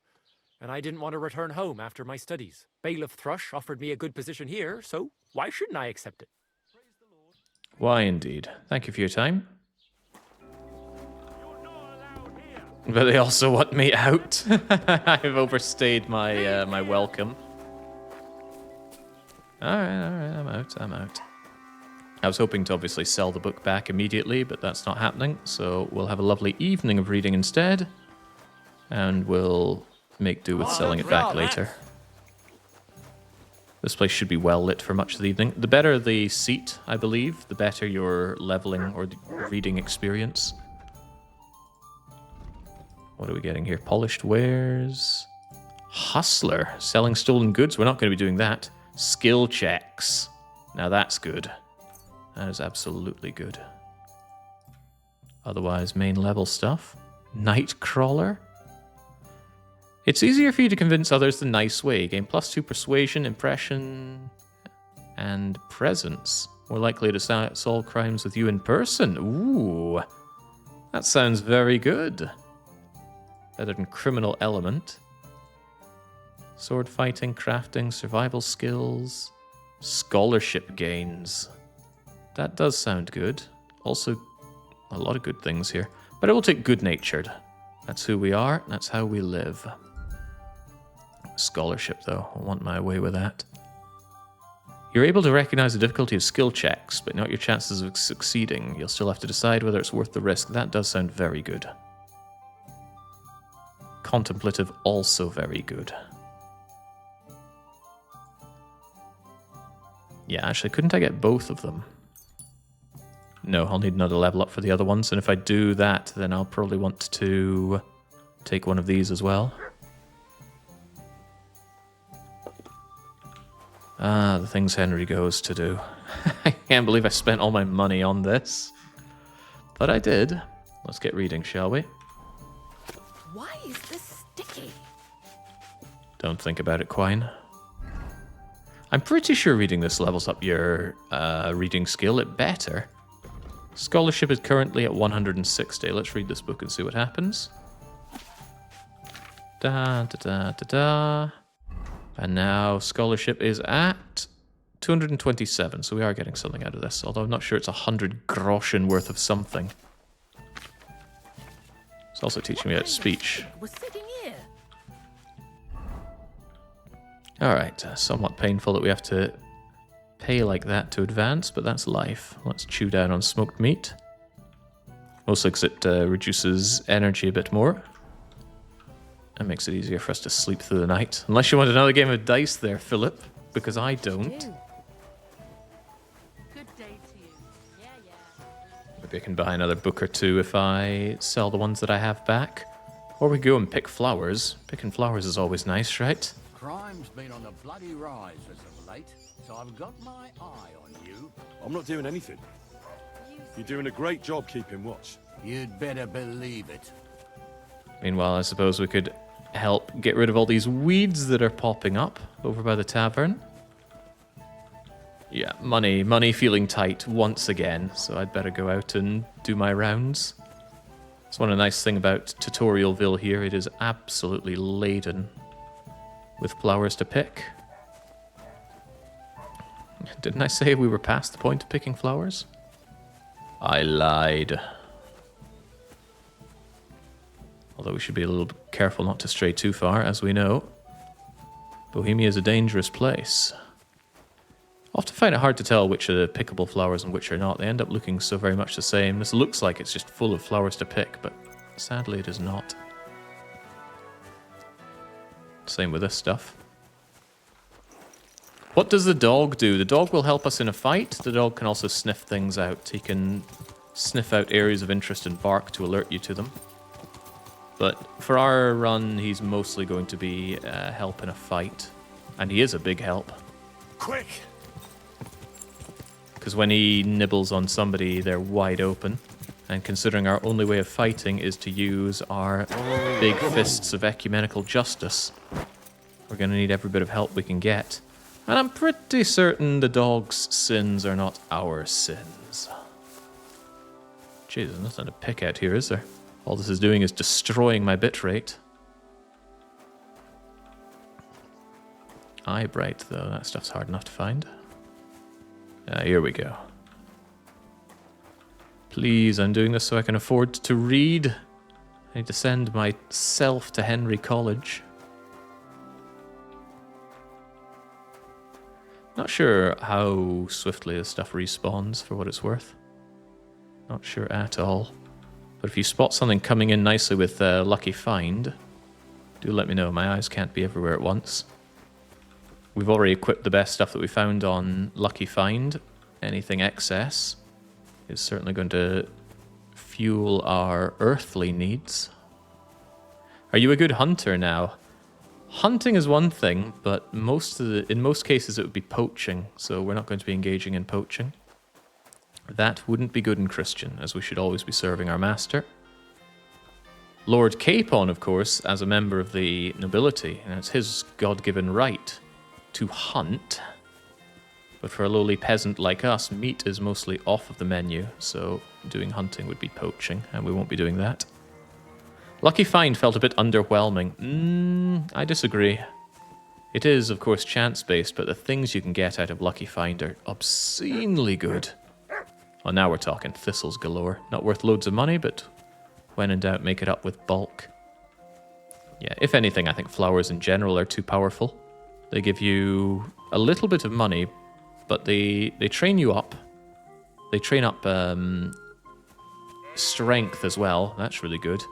and I didn't want to return home after my studies. Bailiff Thrush offered me a good position here, so why shouldn't I accept it? Why indeed. Thank you for your time. But they also want me out. I've overstayed my my welcome. Alright, I'm out. I was hoping to obviously sell the book back immediately, but that's not happening, so we'll have a lovely evening of reading instead, and we'll make do with selling it back later. This place should be well lit for much of the evening. The better the seat, I believe, the better your leveling or reading experience. What are we getting here? Polished wares. Hustler. Selling stolen goods. We're not going to be doing that. Skill checks. Now that's good. That is absolutely good. Otherwise, main level stuff. Nightcrawler. It's easier for you to convince others the nice way. Gain +2 persuasion, impression, and presence. More likely to solve crimes with you in person. Ooh. That sounds very good. Better than criminal element. Sword fighting, crafting, survival skills, scholarship gains. That does sound good. Also, a lot of good things here. But I will take good-natured. That's who we are. That's how we live. Scholarship, though. I want my way with that. You're able to recognize the difficulty of skill checks, but not your chances of succeeding. You'll still have to decide whether it's worth the risk. That does sound very good. Contemplative, also very good. Yeah, actually, couldn't I get both of them? No, I'll need another level up for the other ones, and if I do that, then I'll probably want to take one of these as well. Ah, the things Henry goes to do. I can't believe I spent all my money on this. But I did. Let's get reading, shall we? Why is this sticky? Don't think about it, Quine. I'm pretty sure reading this levels up your reading skill. It better. Scholarship is currently at 160. Let's read this book and see what happens. Da da da da da. And now scholarship is at 227, so we are getting something out of this. Although I'm not sure it's 100 groschen worth of something. It's also teaching me about speech. We're sitting here. Alright, somewhat painful that we have to pay like that to advance, but that's life. Let's chew down on smoked meat. Mostly because it reduces energy a bit more. That makes it easier for us to sleep through the night. Unless you want another game of dice there, Philip, because I don't. Good day to you. Yeah, yeah. Maybe I can buy another book or two if I sell the ones that I have back. Or we go and pick flowers. Picking flowers is always nice, right? Crime's been on the bloody rise as of late, so I've got my eye on you. I'm not doing anything. You're doing a great job keeping watch. You'd better believe it. Meanwhile, I suppose we could help get rid of all these weeds that are popping up over by the tavern. Yeah, money feeling tight once again, so I'd better go out and do my rounds. It's one of the nice things about Tutorialville here. It is absolutely laden with flowers to pick. Didn't I say we were past the point of picking flowers? I lied. Although we should be a little careful not to stray too far, as we know. Bohemia is a dangerous place. I often find it hard to tell which are the pickable flowers and which are not. They end up looking so very much the same. This looks like it's just full of flowers to pick, but sadly it is not. Same with this stuff. What does the dog do? The dog will help us in a fight. The dog can also sniff things out. He can sniff out areas of interest and bark to alert you to them. But for our run, he's mostly going to be help in a fight. And he is a big help. Quick! Because when he nibbles on somebody, they're wide open. And considering our only way of fighting is to use our big fists of ecumenical justice, we're going to need every bit of help we can get. And I'm pretty certain the dog's sins are not our sins. Jeez, there's nothing to pick out here, is there? All this is doing is destroying my bitrate. Eyebright, though, that stuff's hard enough to find. Here we go. Please, I'm doing this so I can afford to read. I need to send myself to Henry College. Not sure how swiftly this stuff respawns, for what it's worth. Not sure at all. But if you spot something coming in nicely with Lucky Find, do let me know. My eyes can't be everywhere at once. We've already equipped the best stuff that we found on Lucky Find. Anything excess is certainly going to fuel our earthly needs. Are you a good hunter now? Hunting is one thing, but in most cases it would be poaching, so we're not going to be engaging in poaching. That wouldn't be good and Christian, as we should always be serving our master. Lord Capon, of course, as a member of the nobility, and it's his God-given right to hunt. But for a lowly peasant like us, meat is mostly off of the menu, so doing hunting would be poaching, and we won't be doing that. Lucky Find felt a bit underwhelming. I disagree. It is, of course, chance-based, but the things you can get out of Lucky Find are obscenely good. Oh, now we're talking thistles galore. Not worth loads of money, but when in doubt, make it up with bulk. Yeah, if anything, I think flowers in general are too powerful. They give you a little bit of money, but they train you up. They train up strength as well. That's really good.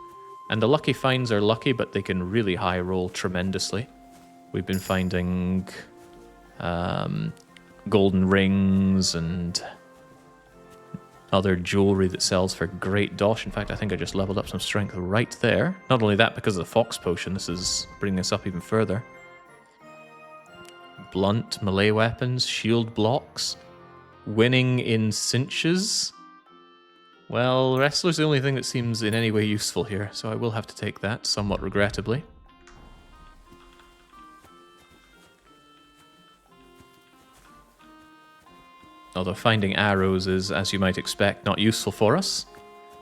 And the Lucky Finds are lucky, but they can really high roll tremendously. We've been finding golden rings and other jewelry that sells for great dosh. In fact, I think I just leveled up some strength right there. Not only that, because of the fox potion, this is bringing us up even further. Blunt melee weapons, shield blocks, winning in cinches. Well, wrestler's the only thing that seems in any way useful here, so I will have to take that, somewhat regrettably. Although finding arrows is, as you might expect, not useful for us.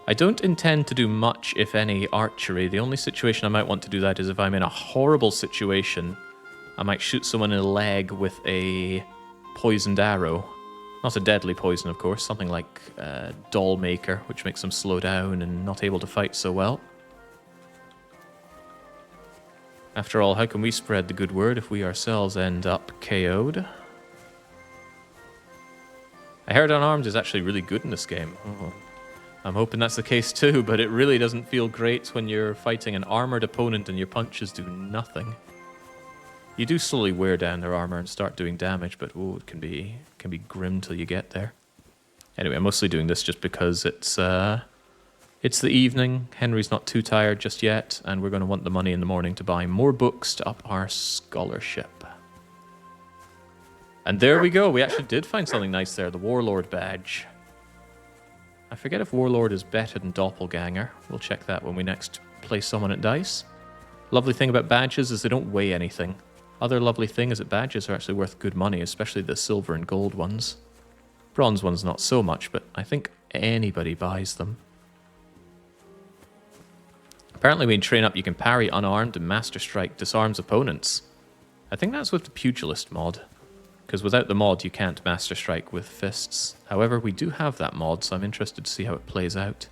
I don't intend to do much, if any, archery. The only situation I might want to do that is if I'm in a horrible situation. I might shoot someone in the leg with a poisoned arrow. Not a deadly poison, of course. Something like Doll Maker, which makes them slow down and not able to fight so well. After all, how can we spread the good word if we ourselves end up KO'd? I heard Unarmed is actually really good in this game. Oh, I'm hoping that's the case too, but it really doesn't feel great when you're fighting an armored opponent and your punches do nothing. You do slowly wear down their armor and start doing damage, but it can be grim till you get there. Anyway, I'm mostly doing this just because it's the evening. Henry's not too tired just yet, and we're going to want the money in the morning to buy more books to up our scholarship. And there we go. We actually did find something nice there, the Warlord badge. I forget if Warlord is better than Doppelganger. We'll check that when we next play someone at dice. Lovely thing about badges is they don't weigh anything. Other lovely thing is that badges are actually worth good money, especially the silver and gold ones. Bronze ones not so much, but I think anybody buys them. Apparently when you train up, you can parry unarmed and Master Strike disarms opponents. I think that's with the Pugilist mod. Because without the mod, you can't Master Strike with fists. However, we do have that mod, so I'm interested to see how it plays out.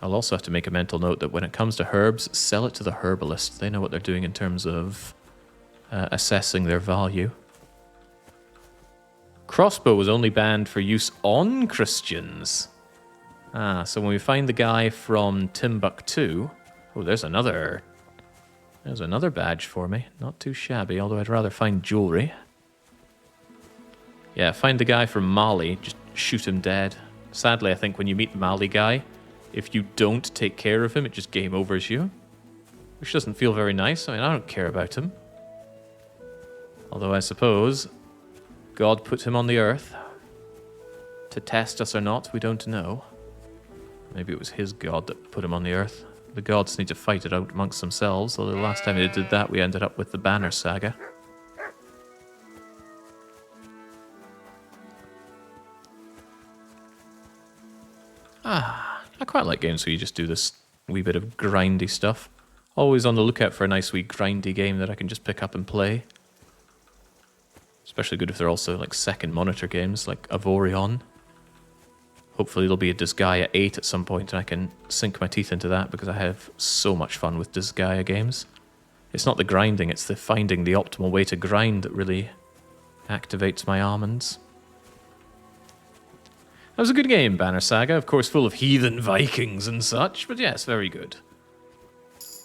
I'll also have to make a mental note that when it comes to herbs, sell it to the herbalist. They know what they're doing in terms of assessing their value. Crossbow was only banned for use on Christians. Ah, so when we find the guy from Timbuktu... Oh, there's another badge for me. Not too shabby, although I'd rather find jewelry. Yeah, find the guy from Mali, just shoot him dead. Sadly, I think when you meet the Mali guy, if you don't take care of him, it just game overs you. Which doesn't feel very nice. I mean, I don't care about him. Although I suppose God put him on the earth. To test us or not, we don't know. Maybe it was his God that put him on the earth. The gods need to fight it out amongst themselves, although the last time they did that, we ended up with the Banner Saga. I quite like games where you just do this wee bit of grindy stuff. Always on the lookout for a nice wee grindy game that I can just pick up and play. Especially good if they're also like second monitor games, like Avorion. Hopefully there'll be a Disgaea 8 at some point and I can sink my teeth into that because I have so much fun with Disgaea games. It's not the grinding, it's the finding the optimal way to grind that really activates my almonds. That was a good game, Banner Saga. Of course, full of heathen Vikings and such, but yes, very good.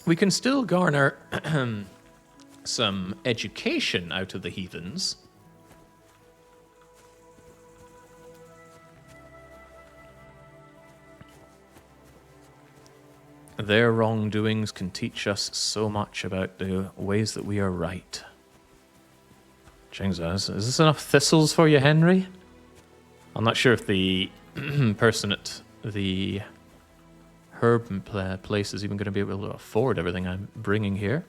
We can still garner some education out of the heathens. Their wrongdoings can teach us so much about the ways that we are right. Is this enough thistles for you, Henry? I'm not sure if the person at the herb place is even going to be able to afford everything I'm bringing here.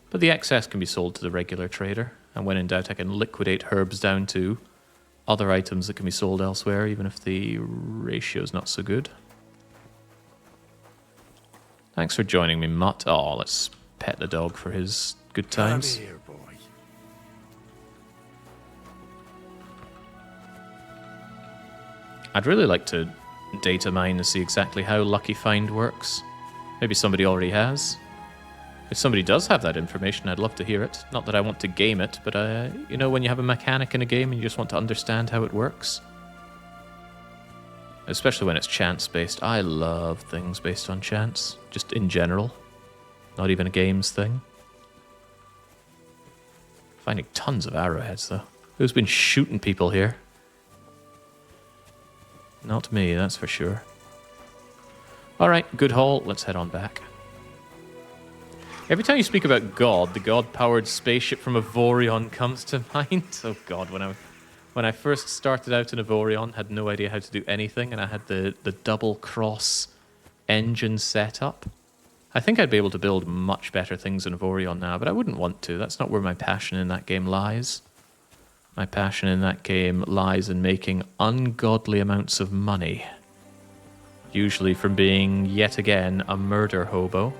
But the excess can be sold to the regular trader. And when in doubt, I can liquidate herbs down to other items that can be sold elsewhere, even if the ratio is not so good. Thanks for joining me, Mutt. Oh, let's pet the dog for his good times. Come here, boy. I'd really like to data mine to see exactly how Lucky Find works. Maybe somebody already has. If somebody does have that information, I'd love to hear it. Not that I want to game it, but you know when you have a mechanic in a game and you just want to understand how it works? Especially when it's chance-based. I love things based on chance, just in general. Not even a games thing. Finding tons of arrowheads, though. Who's been shooting people here? Not me, that's for sure. Alright, good haul. Let's head on back. Every time you speak about God, the God-powered spaceship from Avorion comes to mind. Oh god, when I first started out in Avorion, had no idea how to do anything, and I had the double-cross engine set up. I think I'd be able to build much better things in Avorion now, but I wouldn't want to. That's not where my passion in that game lies. My passion in that game lies in making ungodly amounts of money. Usually from being, yet again, a murder hobo.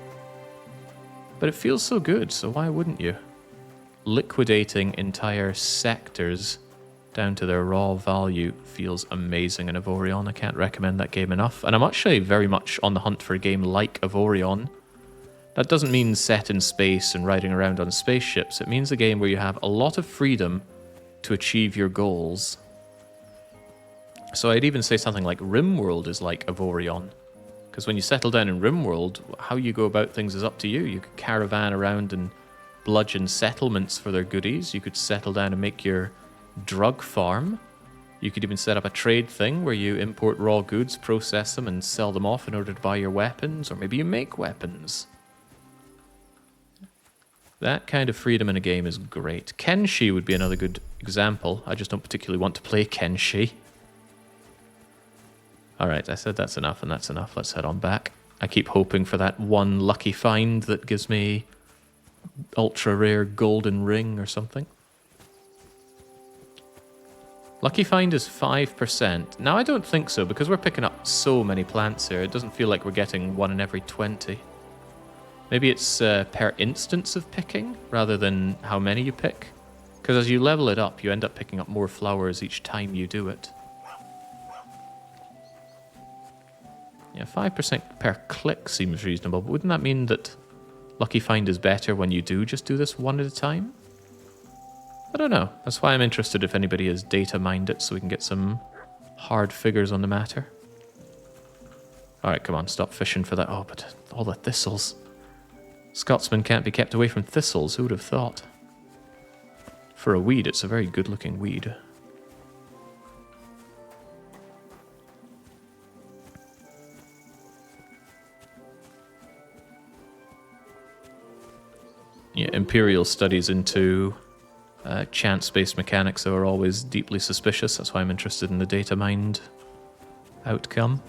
But it feels so good, so why wouldn't you? Liquidating entire sectors down to their raw value feels amazing in Avorion. I can't recommend that game enough. And I'm actually very much on the hunt for a game like Avorion. That doesn't mean set in space and riding around on spaceships. It means a game where you have a lot of freedom to achieve your goals. So I'd even say something like RimWorld is like Avorion. Because when you settle down in RimWorld, how you go about things is up to you. You could caravan around and bludgeon settlements for their goodies. You could settle down and make your drug farm. You could even set up a trade thing where you import raw goods, process them, and sell them off in order to buy your weapons. Or maybe you make weapons. That kind of freedom in a game is great. Kenshi would be another good example. I just don't particularly want to play Kenshi. Alright, I said that's enough, and that's enough. Let's head on back. I keep hoping for that one lucky find that gives me ultra rare golden ring or something. Lucky find is 5%. Now I don't think so, because we're picking up so many plants here. It doesn't feel like we're getting 1 in every 20. Maybe it's per instance of picking, rather than how many you pick. Because as you level it up, you end up picking up more flowers each time you do it. Yeah, 5% per click seems reasonable, but wouldn't that mean that Lucky Find is better when you do just do this one at a time? I don't know. That's why I'm interested if anybody has data mined it so we can get some hard figures on the matter. Alright, come on, stop fishing for that. Oh, but all the thistles. Scotsmen can't be kept away from thistles, who would have thought? For a weed, it's a very good-looking weed. Yeah, Imperial studies into chance-based mechanics are always deeply suspicious. That's why I'm interested in the data mined outcome.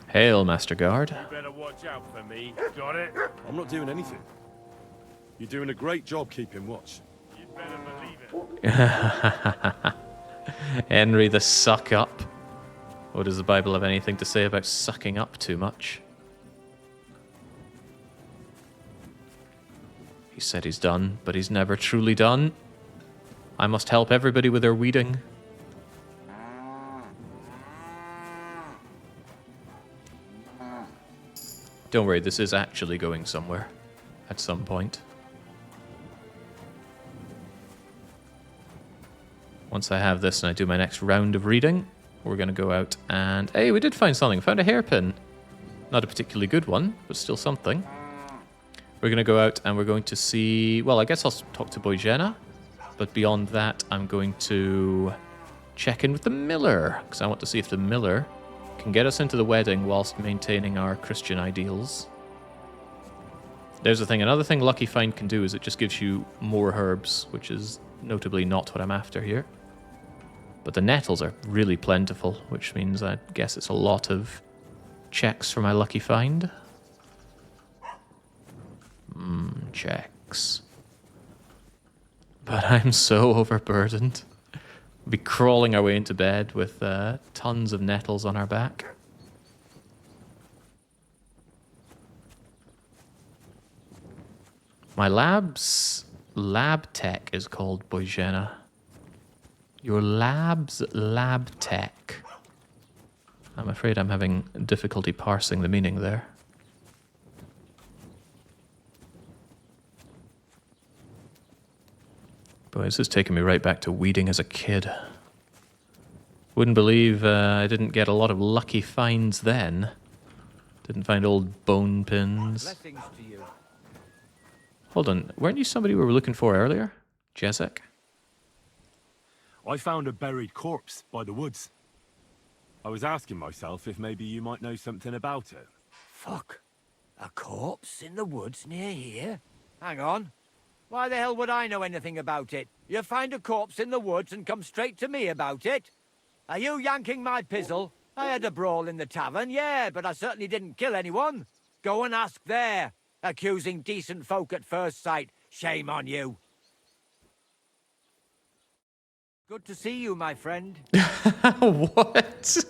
Hail, Master Guard. You better watch out for me. Got it? I'm not doing anything. You're doing a great job keeping watch. You'd better believe it. Henry the suck up. Or does the Bible have anything to say about sucking up too much? He said he's done, but he's never truly done. I must help everybody with their weeding. Don't worry, this is actually going somewhere at some point. Once I have this and I do my next round of reading, we're going to go out and... Hey, we did find something. Found a hairpin. Not a particularly good one, but still something. We're going to go out and we're going to see... Well, I guess I'll talk to Boyjena. But beyond that, I'm going to check in with the miller. Because I want to see if the miller can get us into the wedding whilst maintaining our Christian ideals. There's the thing. Another thing Lucky Find can do is it just gives you more herbs, which is notably not what I'm after here. But the nettles are really plentiful, which means I guess it's a lot of checks for my lucky find. Checks. But I'm so overburdened. We'll be crawling our way into bed with tons of nettles on our back. My lab's lab tech is called Bojena. Your lab's lab tech. I'm afraid I'm having difficulty parsing the meaning there. Boy, this is taking me right back to weeding as a kid. Wouldn't believe I didn't get a lot of lucky finds then. Didn't find old bone pins. Blessings to you. Hold on, weren't you somebody we were looking for earlier? Jezek? I found a buried corpse by the woods. I was asking myself if maybe you might know something about it. Fuck. A corpse in the woods near here? Hang on. Why the hell would I know anything about it? You find a corpse in the woods and come straight to me about it? Are you yanking my pizzle? I had a brawl in the tavern, yeah, but I certainly didn't kill anyone. Go and ask there. Accusing decent folk at first sight. Shame on you. Good to see you, my friend. What?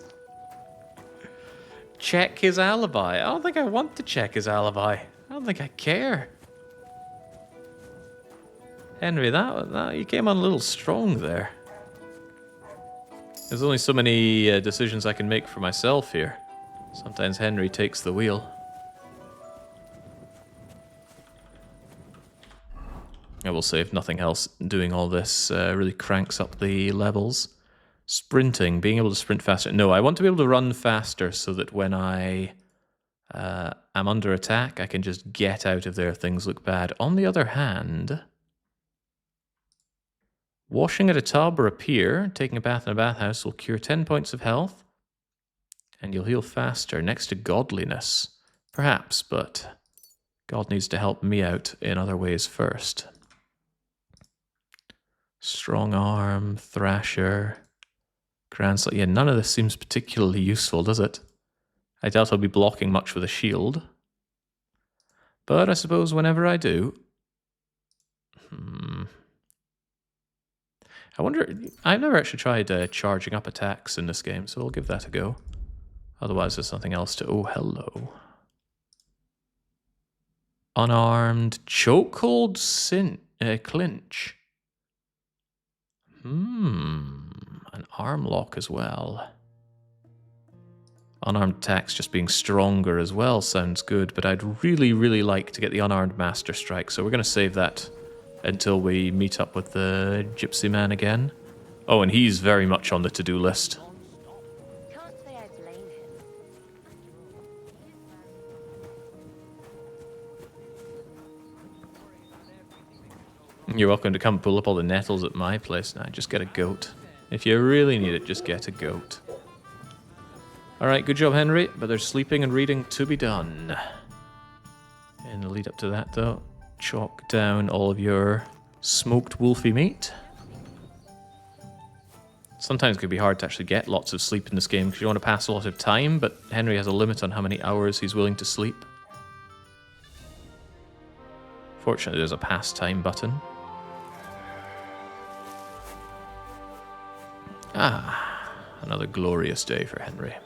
Check his alibi? I don't think I want to check his alibi. I don't think I care. Henry, that you came on a little strong there. There's only so many decisions I can make for myself here. Sometimes Henry takes the wheel. I will say, if nothing else, doing all this really cranks up the levels. Sprinting, being able to sprint faster. No, I want to be able to run faster so that when I am under attack, I can just get out of there if things look bad. On the other hand, washing at a tub or a pier, taking a bath in a bathhouse will cure 10 points of health, and you'll heal faster, next to godliness. Perhaps, but God needs to help me out in other ways first. Strong arm, thrasher, grand sleight. Yeah, none of this seems particularly useful, does it? I doubt I'll be blocking much with a shield. But I suppose whenever I do... I wonder... I've never actually tried charging up attacks in this game, so I'll give that a go. Otherwise, there's nothing else to... Oh, hello. Unarmed chokehold clinch. An arm lock as well. Unarmed attacks just being stronger as well sounds good, but I'd really, really like to get the unarmed master strike, so we're going to save that until we meet up with the gypsy man again. Oh, and he's very much on the to-do list. You're welcome to come pull up all the nettles at my place now. Just get a goat. If you really need it, just get a goat. Alright, good job, Henry, but there's sleeping and reading to be done. In the lead up to that, though, chalk down all of your smoked wolfy meat. Sometimes it can be hard to actually get lots of sleep in this game because you want to pass a lot of time, but Henry has a limit on how many hours he's willing to sleep. Fortunately, there's a pastime button. Another glorious day for Henry.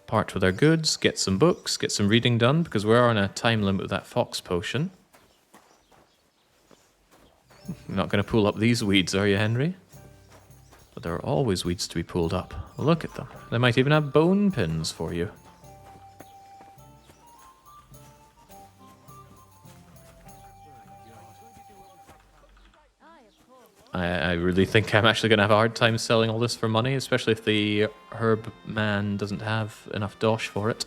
Part with our goods, get some books, get some reading done, because we are on a time limit with that fox potion. You're not going to pull up these weeds, are you, Henry? But there are always weeds to be pulled up. Look at them. They might even have bone pins for you. I really think I'm actually going to have a hard time selling all this for money, especially if the herb man doesn't have enough dosh for it.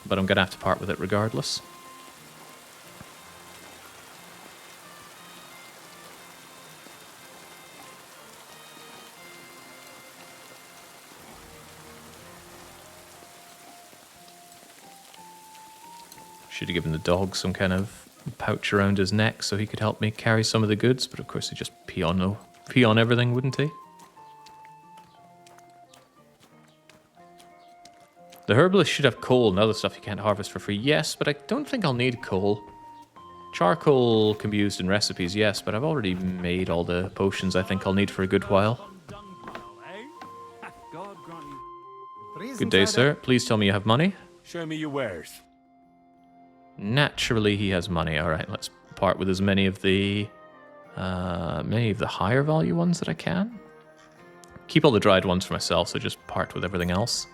But I'm going to have to part with it regardless. Should have given the dog some kind of pouch around his neck so he could help me carry some of the goods, but of course he'd just pee on everything, wouldn't he? The herbalist should have coal and other stuff you can't harvest for free. Yes, but I don't think I'll need coal. Charcoal can be used in recipes, yes, but I've already made all the potions I think I'll need for a good while. Good day, sir. Please tell me you have money. Show me your wares. Naturally, he has money. All right, let's part with as many of the higher value ones that I can. Keep all the dried ones for myself, so just part with everything else.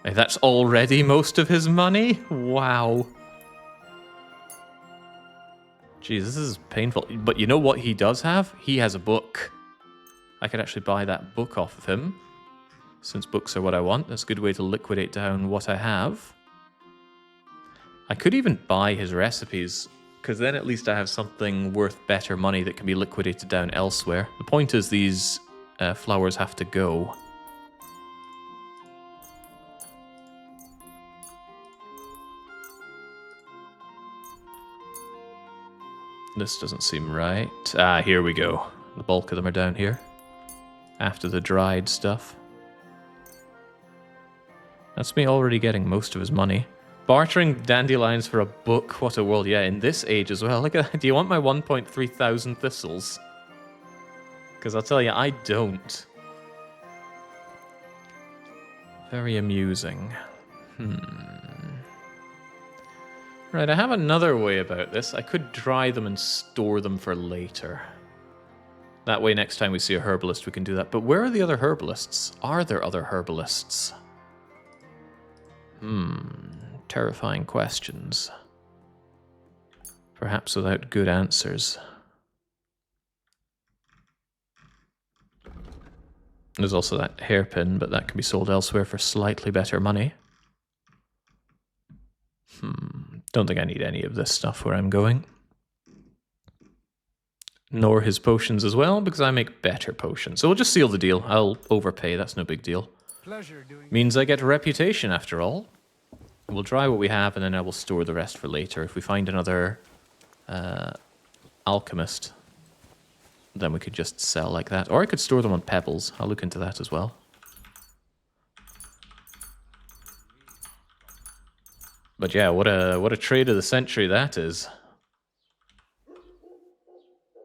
Hey, that's already most of his money? Wow. Jeez, this is painful. But you know what he does have? He has a book. I could actually buy that book off of him, since books are what I want. That's a good way to liquidate down what I have. I could even buy his recipes, because then at least I have something worth better money that can be liquidated down elsewhere. The point is these flowers have to go. This doesn't seem right. Ah, here we go. The bulk of them are down here. After the dried stuff. That's me already getting most of his money. Bartering dandelions for a book. What a world. Yeah, in this age as well. Look at that. Do you want my 1.3 thousand thistles? Because I'll tell you, I don't. Very amusing. Right, I have another way about this. I could dry them and store them for later. That way, next time we see a herbalist, we can do that. But where are the other herbalists? Are there other herbalists? Terrifying questions. Perhaps without good answers. There's also that hairpin, but that can be sold elsewhere for slightly better money. Don't think I need any of this stuff where I'm going. Nor his potions as well, because I make better potions. So we'll just seal the deal. I'll overpay, that's no big deal. Means I get a reputation after all. We'll dry what we have, and then I will store the rest for later. If we find another alchemist, then we could just sell like that. Or I could store them on pebbles. I'll look into that as well. But yeah, what a trade of the century that is.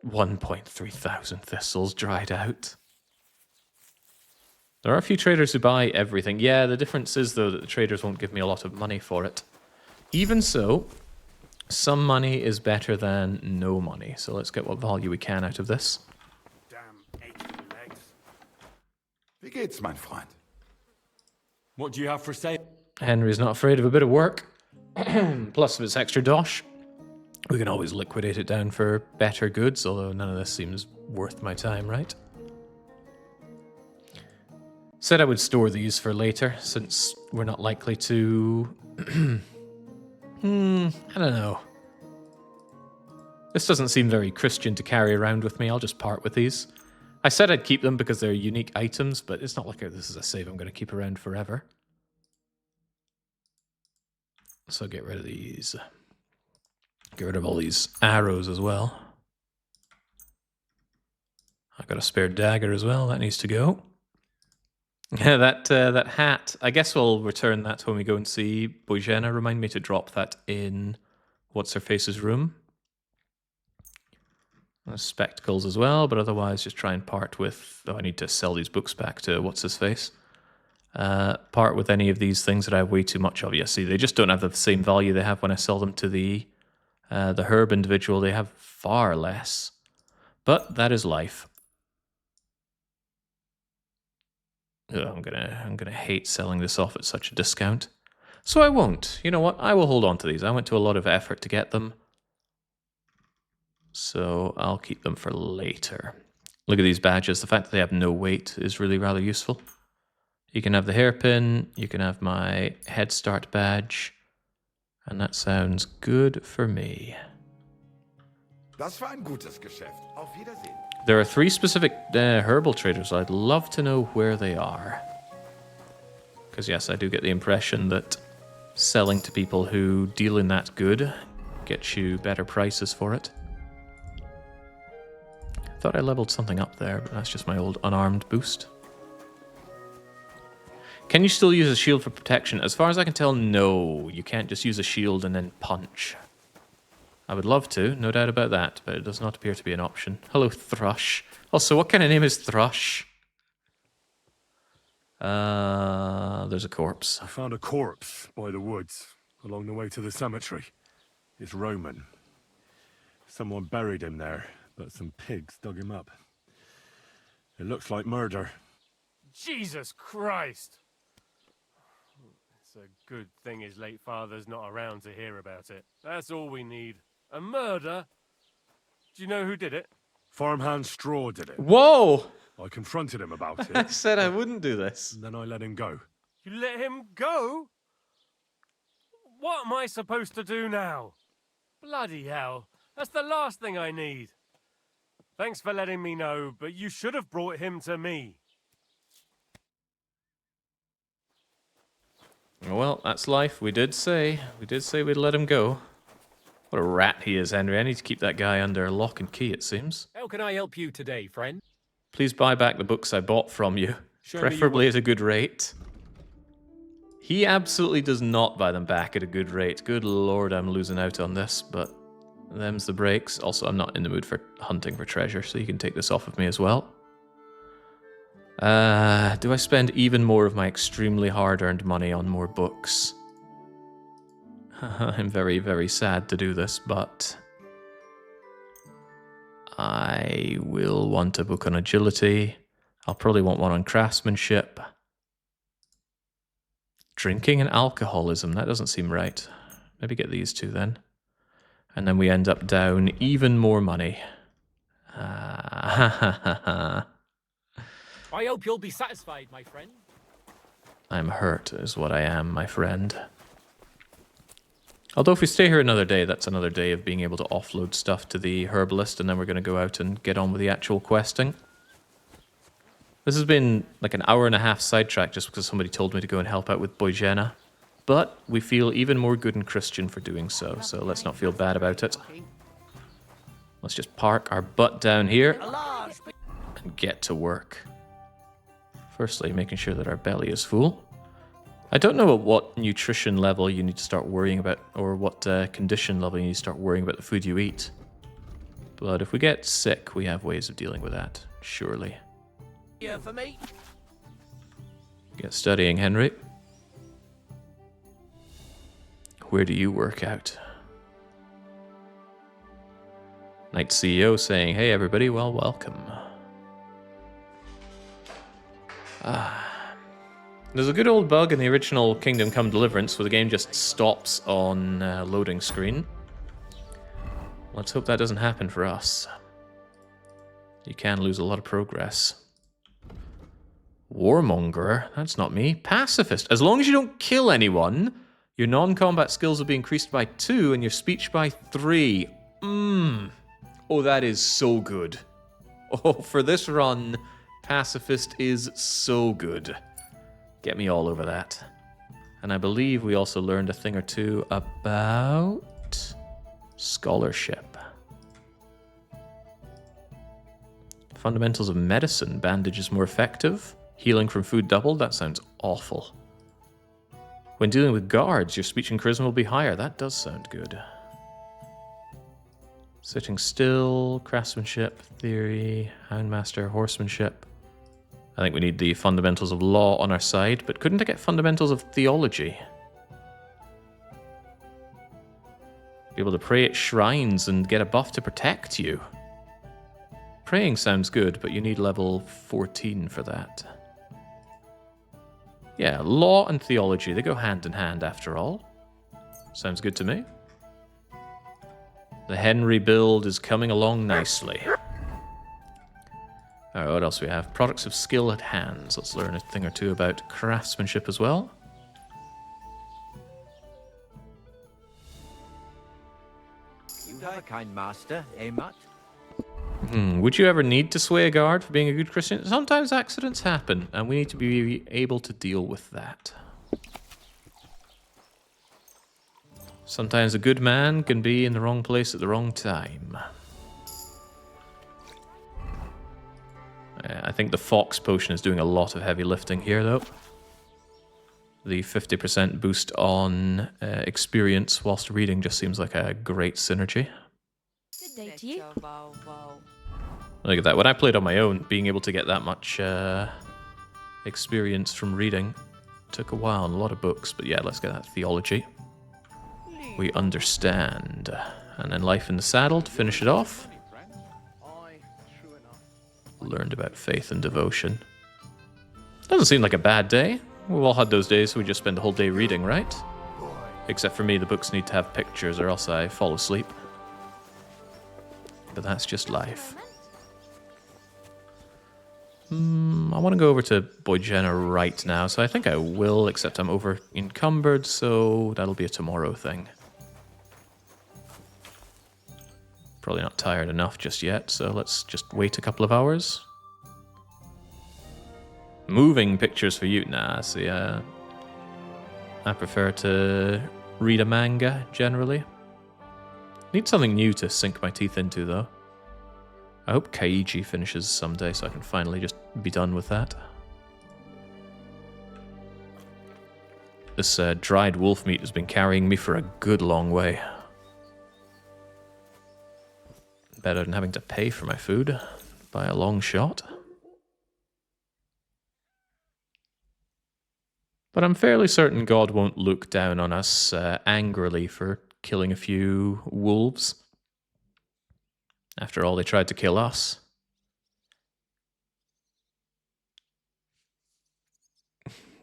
1.3 thousand thistles dried out. There are a few traders who buy everything. Yeah, the difference is, though, that the traders won't give me a lot of money for it. Even so, some money is better than no money. So let's get what value we can out of this. Damn aching legs. Wie geht's, mein Freund? What do you have for sale? Henry's not afraid of a bit of work. Plus, if it's extra dosh, we can always liquidate it down for better goods, although none of this seems worth my time, right? Said I would store these for later, since we're not likely to... I don't know. This doesn't seem very Christian to carry around with me. I'll just part with these. I said I'd keep them because they're unique items, but it's not like this is a save I'm going to keep around forever. So get rid of these. Get rid of all these arrows as well. I've got a spare dagger as well. That needs to go. Yeah, that hat. I guess we'll return that when we go and see Bojena. Remind me to drop that in What's-Her-Face's room. There's spectacles as well, but otherwise just try and part with... Oh, I need to sell these books back to What's-His-Face. Part with any of these things that I have way too much of. Yeah, see, they just don't have the same value they have when I sell them to the herb individual. They have far less. But that is life. Oh, I'm gonna hate selling this off at such a discount. So I won't. You know what? I will hold on to these. I went to a lot of effort to get them. So I'll keep them for later. Look at these badges. The fact that they have no weight is really rather useful. You can have the hairpin, you can have my Head Start badge, and that sounds good for me. Das war ein gutes Geschäft. Auf Wiedersehen. There are 3 specific herbal traders. I'd love to know where they are. Because yes, I do get the impression that selling to people who deal in that good get you better prices for it. Thought I leveled something up there, but that's just my old unarmed boost. Can you still use a shield for protection? As far as I can tell, no. You can't just use a shield and then punch. I would love to, no doubt about that, but it does not appear to be an option. Hello, Thrush. Also, what kind of name is Thrush? There's a corpse. I found a corpse by the woods, along the way to the cemetery. It's Roman. Someone buried him there, but some pigs dug him up. It looks like murder. Jesus Christ! It's a good thing his late father's not around to hear about it. That's all we need. A murder? Do you know who did it? Farmhand Straw did it. Whoa! I confronted him about it. I said I wouldn't do this. Then I let him go. You let him go? What am I supposed to do now? Bloody hell. That's the last thing I need. Thanks for letting me know, but you should have brought him to me. Well, that's life. We did say we'd let him go. What a rat he is, Henry. I need to keep that guy under lock and key, it seems. How can I help you today, friend? Please buy back the books I bought from you. Preferably at a good rate. He absolutely does not buy them back at a good rate. Good lord, I'm losing out on this, but them's the breaks. Also, I'm not in the mood for hunting for treasure, so you can take this off of me as well. Do I spend even more of my extremely hard-earned money on more books? I'm very, very sad to do this, but I will want a book on agility. I'll probably want one on craftsmanship. Drinking and alcoholism, that doesn't seem right. Maybe get these two then. And then we end up down even more money. I hope you'll be satisfied, my friend. I'm hurt, is what I am, my friend. Although if we stay here another day, that's another day of being able to offload stuff to the herbalist, and then we're going to go out and get on with the actual questing. This has been like an hour and a half sidetrack just because somebody told me to go and help out with Bojena. But we feel even more good and Christian for doing so let's not feel bad about it. Let's just park our butt down here and get to work. Firstly, making sure that our belly is full. I don't know at what nutrition level you need to start worrying about, or what condition level you need to start worrying about the food you eat. But if we get sick, we have ways of dealing with that, surely. Yeah, for me. Get studying, Henry. Where do you work out? Night CEO saying, hey everybody, well, welcome. There's a good old bug in the original Kingdom Come Deliverance where the game just stops on loading screen. Let's hope that doesn't happen for us. You can lose a lot of progress. Warmonger? That's not me. Pacifist. As long as you don't kill anyone, your non-combat skills will be increased by 2 and your speech by 3. Oh, that is so good. Oh, for this run, Pacifist is so good. Get me all over that. And I believe we also learned a thing or two about scholarship. Fundamentals of medicine. Bandage is more effective. Healing from food doubled. That sounds awful. When dealing with guards, your speech and charisma will be higher. That does sound good. Sitting still, craftsmanship, theory, houndmaster, horsemanship. I think we need the fundamentals of law on our side, but couldn't I get fundamentals of theology? Be able to pray at shrines and get a buff to protect you. Praying sounds good, but you need level 14 for that. Yeah, law and theology, they go hand in hand after all. Sounds good to me. The Henry build is coming along nicely. Alright, what else we have? Products of skill at hands. Let's learn a thing or two about craftsmanship as well. You have a kind master, eh, Matt? Would you ever need to sway a guard for being a good Christian? Sometimes accidents happen, and we need to be able to deal with that. Sometimes a good man can be in the wrong place at the wrong time. I think the Fox potion is doing a lot of heavy lifting here, though. The 50% boost on experience whilst reading just seems like a great synergy. Good day to you. Look at that. When I played on my own, being able to get that much experience from reading took a while and a lot of books. But yeah, let's get that theology. We understand. And then life in the saddle to finish it off. Learned about faith and devotion. Doesn't seem like a bad day. We've all had those days we just spend the whole day reading, right? Except for me, the books need to have pictures or else I fall asleep. But that's just life. I want to go over to Boyjena right now, so I think I will, except I'm over encumbered, so that'll be a tomorrow thing. Probably not tired enough just yet, so let's just wait a couple of hours. Moving pictures for you? Nah, see, I prefer to read a manga, generally. Need something new to sink my teeth into, though. I hope Kaiji finishes someday so I can finally just be done with that. This dried wolf meat has been carrying me for a good long way. Better than having to pay for my food by a long shot. But I'm fairly certain God won't look down on us angrily for killing a few wolves. After all, they tried to kill us.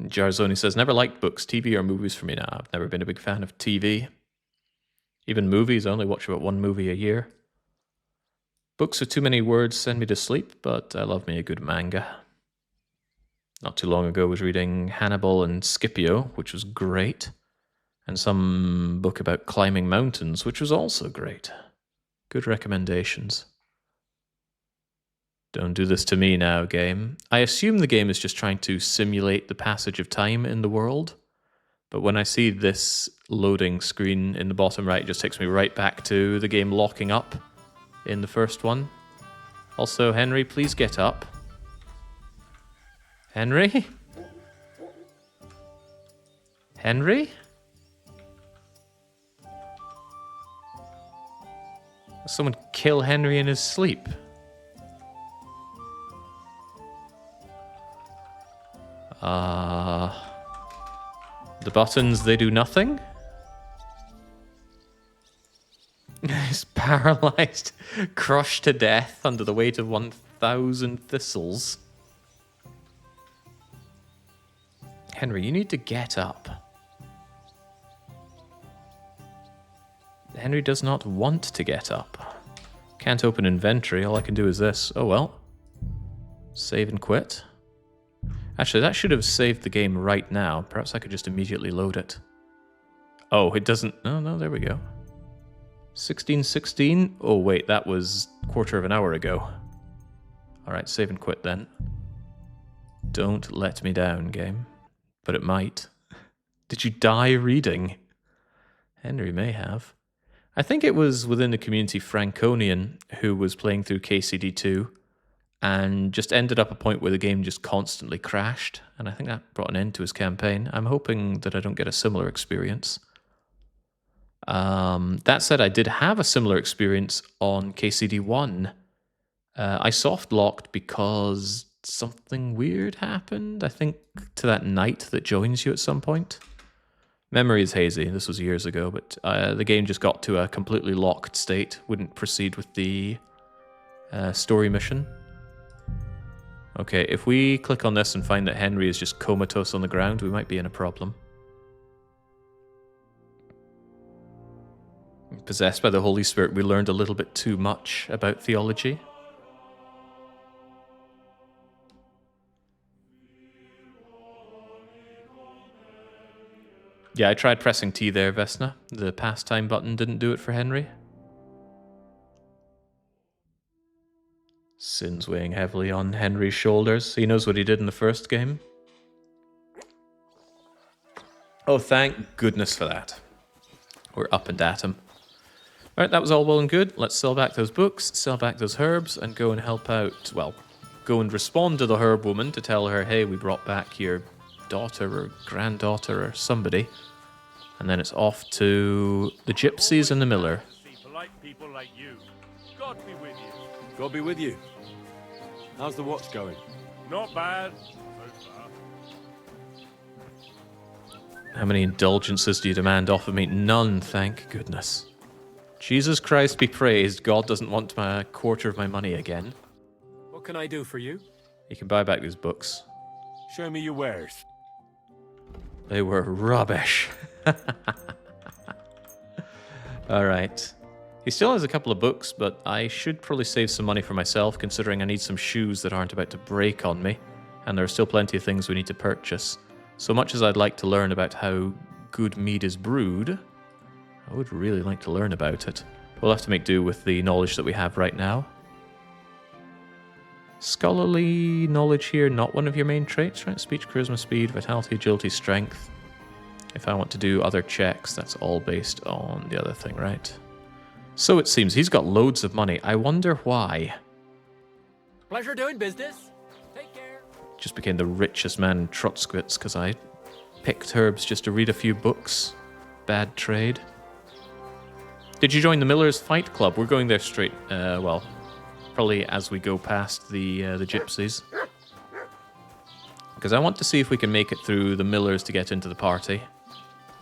Jarzoni says, never liked books, TV or movies for me now. I've never been a big fan of TV. Even movies, I only watch about one movie a year. Books with too many words send me to sleep, but I love me a good manga. Not too long ago I was reading Hannibal and Scipio, which was great. And some book about climbing mountains, which was also great. Good recommendations. Don't do this to me now, game. I assume the game is just trying to simulate the passage of time in the world. But when I see this loading screen in the bottom right, it just takes me right back to the game locking up in the first one. Also, Henry, please get up. Henry? Henry? Someone kill Henry in his sleep. The buttons, they do nothing? He's paralyzed, crushed to death under the weight of 1,000 thistles. Henry, you need to get up. Henry does not want to get up. Can't open inventory, all I can do is this. Oh well. Save and quit. Actually, that should have saved the game right now. Perhaps I could just immediately load it. Oh, it doesn't... No, there we go. 16:16? Oh wait, that was a quarter of an hour ago. Alright, save and quit then. Don't let me down, game. But it might. Did you die reading? Henry may have. I think it was within the community Franconian who was playing through KCD2 and just ended up a point where the game just constantly crashed, and I think that brought an end to his campaign. I'm hoping that I don't get a similar experience. That said, I did have a similar experience on KCD1. I soft-locked because something weird happened, I think, to that knight that joins you at some point. Memory is hazy, this was years ago, but the game just got to a completely locked state, wouldn't proceed with the story mission. Okay, if we click on this and find that Henry is just comatose on the ground, we might be in a problem. Possessed by the Holy Spirit, we learned a little bit too much about theology. Yeah, I tried pressing T there, Vesna. The pastime button didn't do it for Henry. Sin's weighing heavily on Henry's shoulders. He knows what he did in the first game. Oh, thank goodness for that. we're up and at 'em. Alright, that was all well and good. Let's sell back those books, sell back those herbs, and go and help out, well, go and respond to the herb woman to tell her, hey, we brought back your daughter or granddaughter or somebody. And then it's off to the gypsies and the miller. See polite people like you. God be with you. God be with you. How's the watch going? Not bad, so far. How many indulgences do you demand off of me? None, thank goodness. Jesus Christ be praised, God doesn't want a quarter of my money again. What can I do for you? You can buy back these books. Show me your wares. They were rubbish. Alright. He still has a couple of books, but I should probably save some money for myself, considering I need some shoes that aren't about to break on me. And there are still plenty of things we need to purchase. So much as I'd like to learn about how good mead is brewed, I would really like to learn about it. We'll have to make do with the knowledge that we have right now. Scholarly knowledge here, not one of your main traits, right? Speech, charisma, speed, vitality, agility, strength. If I want to do other checks, that's all based on the other thing, right? So it seems he's got loads of money. I wonder why. Pleasure doing business. Take care. Just became the richest man in Trotskwitz because I picked herbs just to read a few books. Bad trade. Did you join the Miller's Fight Club? We're going there straight, well, probably as we go past the gypsies. Because I want to see if we can make it through the Millers to get into the party.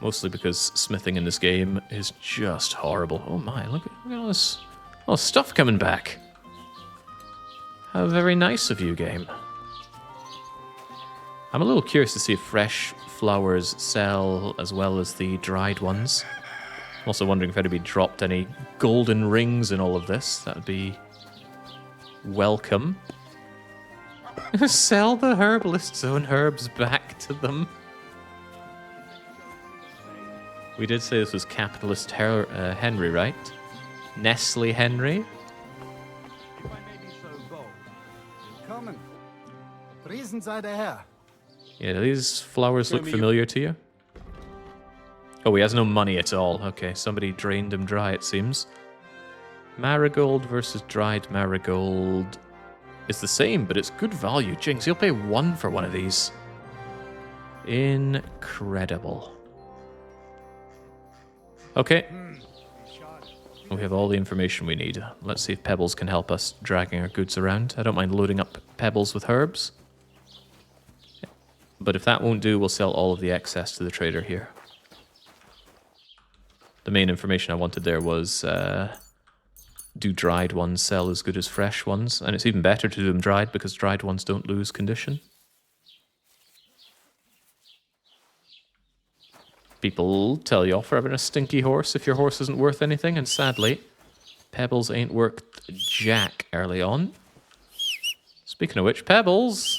Mostly because smithing in this game is just horrible. Oh my, look at all this stuff coming back. How very nice of you, game. I'm a little curious to see if fresh flowers sell as well as the dried ones. I'm also wondering if anybody dropped any golden rings in all of this. That would be welcome. Sell the herbalist's own herbs back to them. We did say this was capitalist Henry, right? Nestle Henry? If I may be so bold. Willkommen. Riesen sei der Herr. Yeah, do these flowers look familiar to you? Oh, he has no money at all. Okay, somebody drained him dry, it seems. Marigold versus dried marigold is the same, but it's good value. Jinx, you'll pay 1 for one of these. Incredible. Okay. We have all the information we need. Let's see if Pebbles can help us dragging our goods around. I don't mind loading up Pebbles with herbs. But if that won't do, we'll sell all of the excess to the trader here. The main information I wanted there was, do dried ones sell as good as fresh ones? And it's even better to do them dried because dried ones don't lose condition. People tell you off for having a stinky horse if your horse isn't worth anything, and sadly, Pebbles ain't worked jack early on. Speaking of which, Pebbles!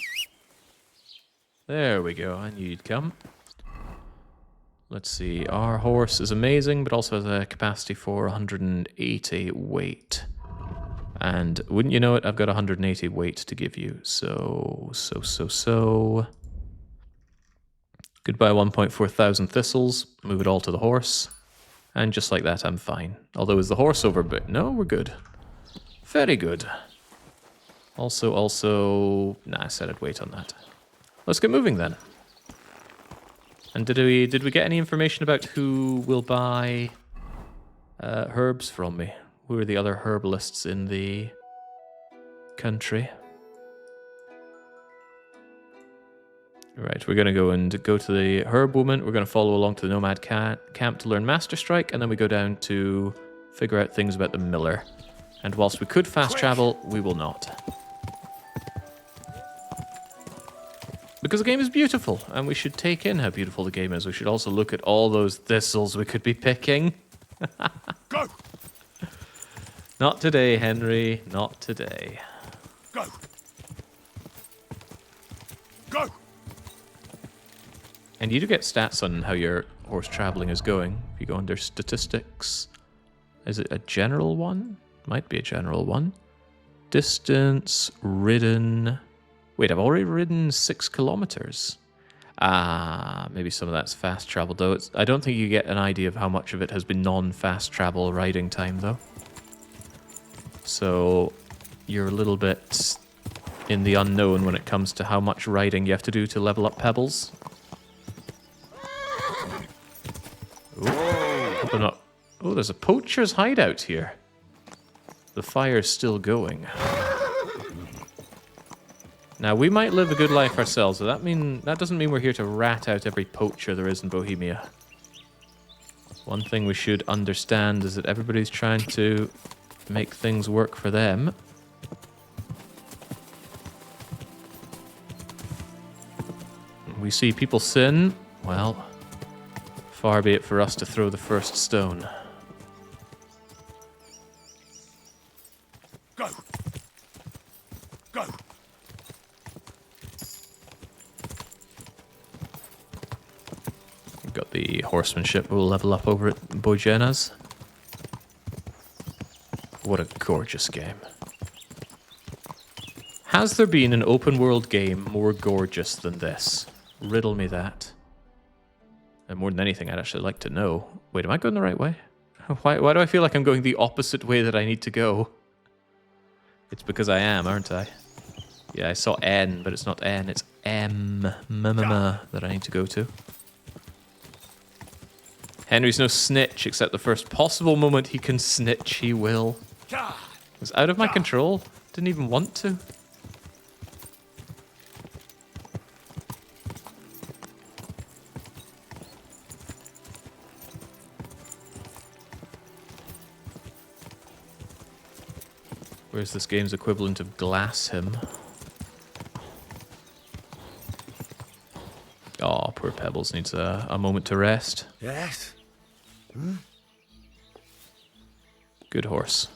There we go, I knew you'd come. Let's see, our horse is amazing, but also has a capacity for 180 weight. And wouldn't you know it, I've got 180 weight to give you. So. Goodbye 1.4 thousand thistles, move it all to the horse. And just like that, I'm fine. Although, is the horse overbit? No, we're good. Very good. Also, nah, I said I'd wait on that. Let's get moving then. And did we get any information about who will buy herbs from me? Who are the other herbalists in the country? Right, we're going to go to the herb woman. We're going to follow along to the nomad camp to learn Master Strike, and then we go down to figure out things about the miller. And whilst we could fast travel, we will not. Because the game is beautiful, and we should take in how beautiful the game is. We should also look at all those thistles we could be picking. Go! Not today, Henry. Not today. Go! Go! And you do get stats on how your horse traveling is going. If you go under statistics, is it a general one? Might be a general one. Distance ridden. Wait, I've already ridden 6 kilometers. Maybe some of that's fast travel, though. I don't think you get an idea of how much of it has been non-fast travel riding time, though. So you're a little bit in the unknown when it comes to how much riding you have to do to level up pebbles. Open up. Oh, there's a poacher's hideout here. The fire's still going. Now, we might live a good life ourselves, but that doesn't mean we're here to rat out every poacher there is in Bohemia. One thing we should understand is that everybody's trying to make things work for them. We see people sin, well, far be it for us to throw the first stone. Go! Go! We've got the horsemanship we'll level up over at Bojena's. What a gorgeous game. Has there been an open world game more gorgeous than this? Riddle me that. And more than anything, I'd actually like to know. Wait, am I going the right way? Why do I feel like I'm going the opposite way that I need to go? It's because I am, aren't I? Yeah, I saw N, but it's not N, it's M. That I need to go to. Henry's no snitch, except the first possible moment he can snitch, he will. It was out of my control. Didn't even want to. Where's this game's equivalent of glass him? Oh, poor Pebbles needs a moment to rest. Yes? Good horse.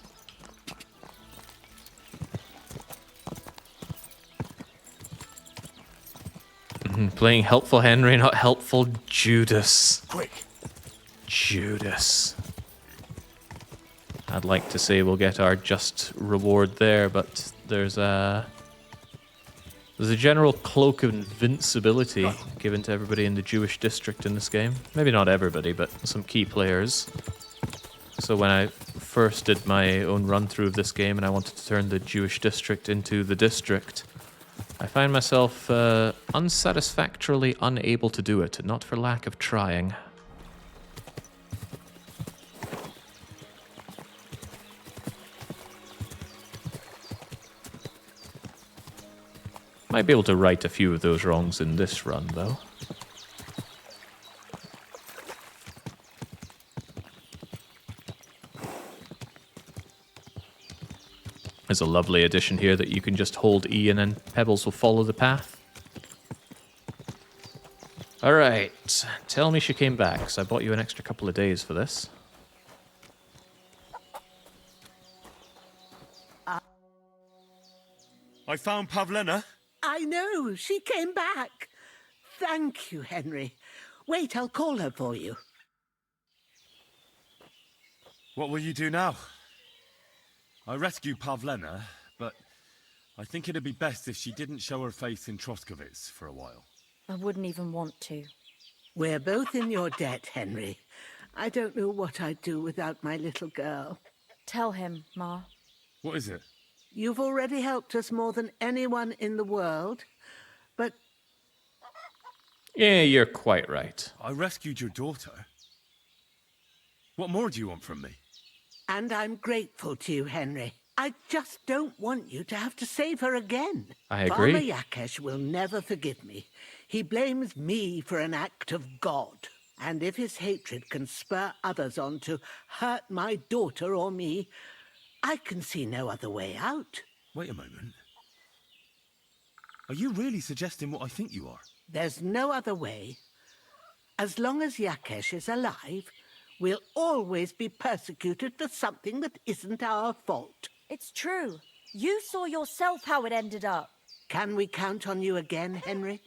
Playing helpful Henry, not helpful Judas. Quick! Judas. I'd like to say we'll get our just reward there, but there's a general cloak of invincibility given to everybody in the Jewish district in this game. Maybe not everybody, but some key players. So when I first did my own run-through of this game and I wanted to turn the Jewish district into the district, I find myself unsatisfactorily unable to do it, not for lack of trying. Might be able to right a few of those wrongs in this run, though. There's a lovely addition here that you can just hold E and then Pebbles will follow the path. Alright, tell me she came back, so I bought you an extra couple of days for this. I found Pavlena. I know, she came back. Thank you, Henry. Wait, I'll call her for you. What will you do now? I rescued Pavlena, but I think it'd be best if she didn't show her face in Troskovitz for a while. I wouldn't even want to. We're both in your debt, Henry. I don't know what I'd do without my little girl. Tell him, Ma. What is it? You've already helped us more than anyone in the world, but... Yeah, you're quite right. I rescued your daughter. What more do you want from me? And I'm grateful to you, Henry. I just don't want you to have to save her again. I agree. Farmer Yakesh will never forgive me. He blames me for an act of God. And if his hatred can spur others on to hurt my daughter or me, I can see no other way out. Wait a moment. Are you really suggesting what I think you are? There's no other way. As long as Yakesh is alive, we'll always be persecuted for something that isn't our fault. It's true. You saw yourself how it ended up. Can we count on you again, Henry?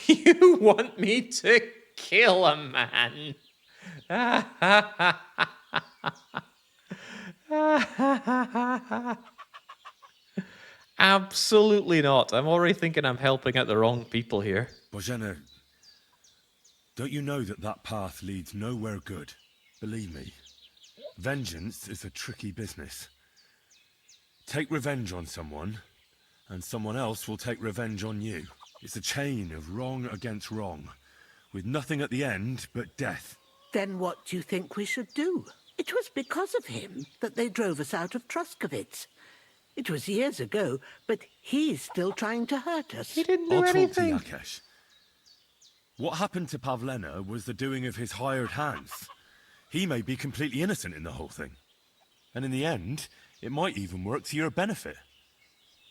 You want me to kill a man? Absolutely not. I'm already thinking I'm helping out the wrong people here. Bojena, Don't you know that that path leads nowhere good? Believe me, vengeance is a tricky business. Take revenge on someone, and someone else will take revenge on you. It's a chain of wrong against wrong, with nothing at the end but death. Then what do you think we should do? It was because of him that they drove us out of Troskovitz. It was years ago, but he's still trying to hurt us. He didn't I'll talk to Yakesh. What happened to Pavlena was the doing of his hired hands. He may be completely innocent in the whole thing. And in the end, it might even work to your benefit.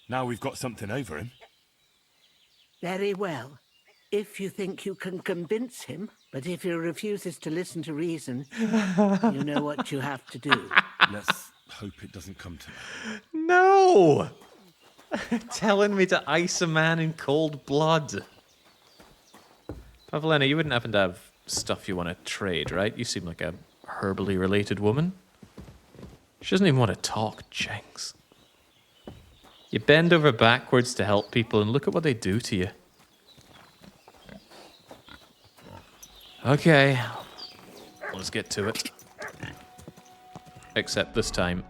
Now we've got something over him. Very well. If you think you can convince him, but if he refuses to listen to reason, you know what you have to do. Let's hope it doesn't come to that. No! Telling me to ice a man in cold blood. Pavlena, you wouldn't happen to have stuff you want to trade, right? You seem like a herbally related woman. She doesn't even want to talk, Jenks. You bend over backwards to help people, and look at what they do to you. Okay, let's get to it. Except this time,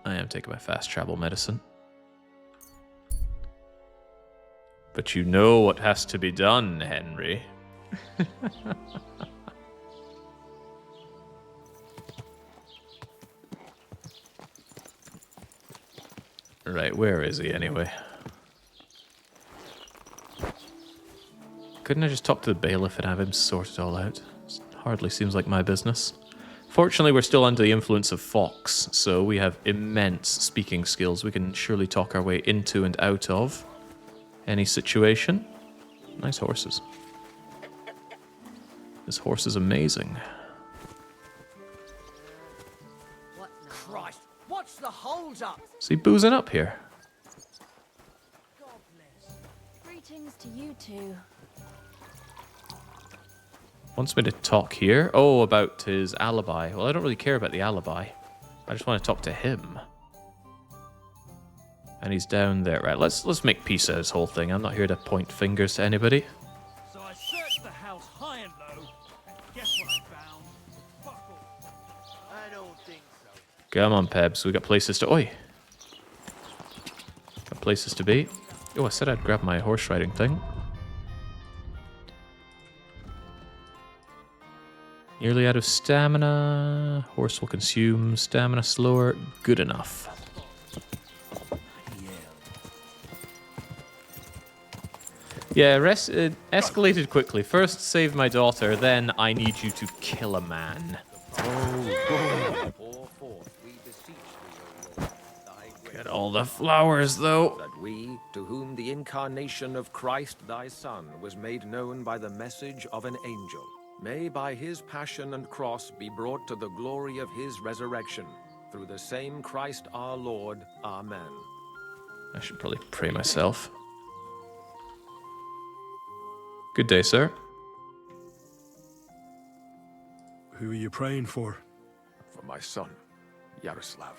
I am taking my fast travel medicine. But you know what has to be done, Henry. Right, where is he anyway? Couldn't I just talk to the bailiff and have him sort it all out? Hardly seems like my business. Fortunately, we're still under the influence of Fox, so we have immense speaking skills. We can surely talk our way into and out of any situation. Nice horses. This horse is amazing. Christ, what's the holds up? Is he boozing up here? Greetings to you two. Wants me to talk here? Oh, about his alibi. Well, I don't really care about the alibi. I just want to talk to him. And he's down there. Right, let's make peace out of this whole thing. I'm not here to point fingers to anybody. So I searched the house high and low, and guess what I found? Buckle. I don't think so. Come on, Pebs. We got places to... Oi! Got places to be. Oh, I said I'd grab my horse riding thing. Nearly out of stamina. Horse will consume stamina slower. Good enough. Yeah, escalated quickly. First, save my daughter, then I need you to kill a man. Get all the flowers, though. That we, to whom the incarnation of Christ thy Son was made known by the message of an angel, may by his passion and cross be brought to the glory of his resurrection. Through the same Christ our Lord. Amen. I should probably pray myself. Good day, sir. Who are you praying for? For my son, Yaroslav.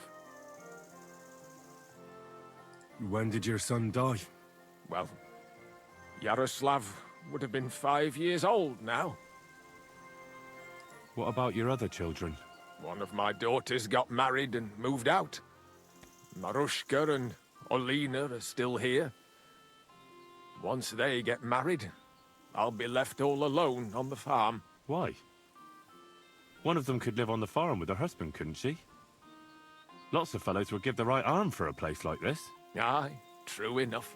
When did your son die? Well, Yaroslav would have been 5 years old now. What about your other children? One of my daughters got married and moved out. Marushka and Olina are still here. Once they get married, I'll be left all alone on the farm. Why? One of them could live on the farm with her husband, couldn't she? Lots of fellows would give the right arm for a place like this. Aye, true enough.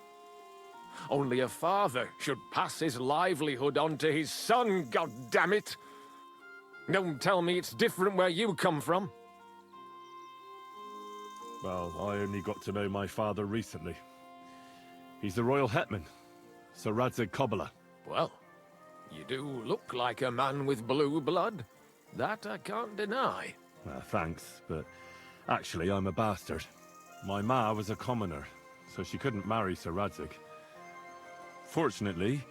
Only a father should pass his livelihood on to his son, goddammit! Don't tell me it's different where you come from. Well, I only got to know my father recently. He's the royal hetman, Sir Radzig Kobyla. Well, you do look like a man with blue blood. That I can't deny. Thanks, but actually I'm a bastard. My ma was a commoner, so she couldn't marry Sir Radzig. Fortunately,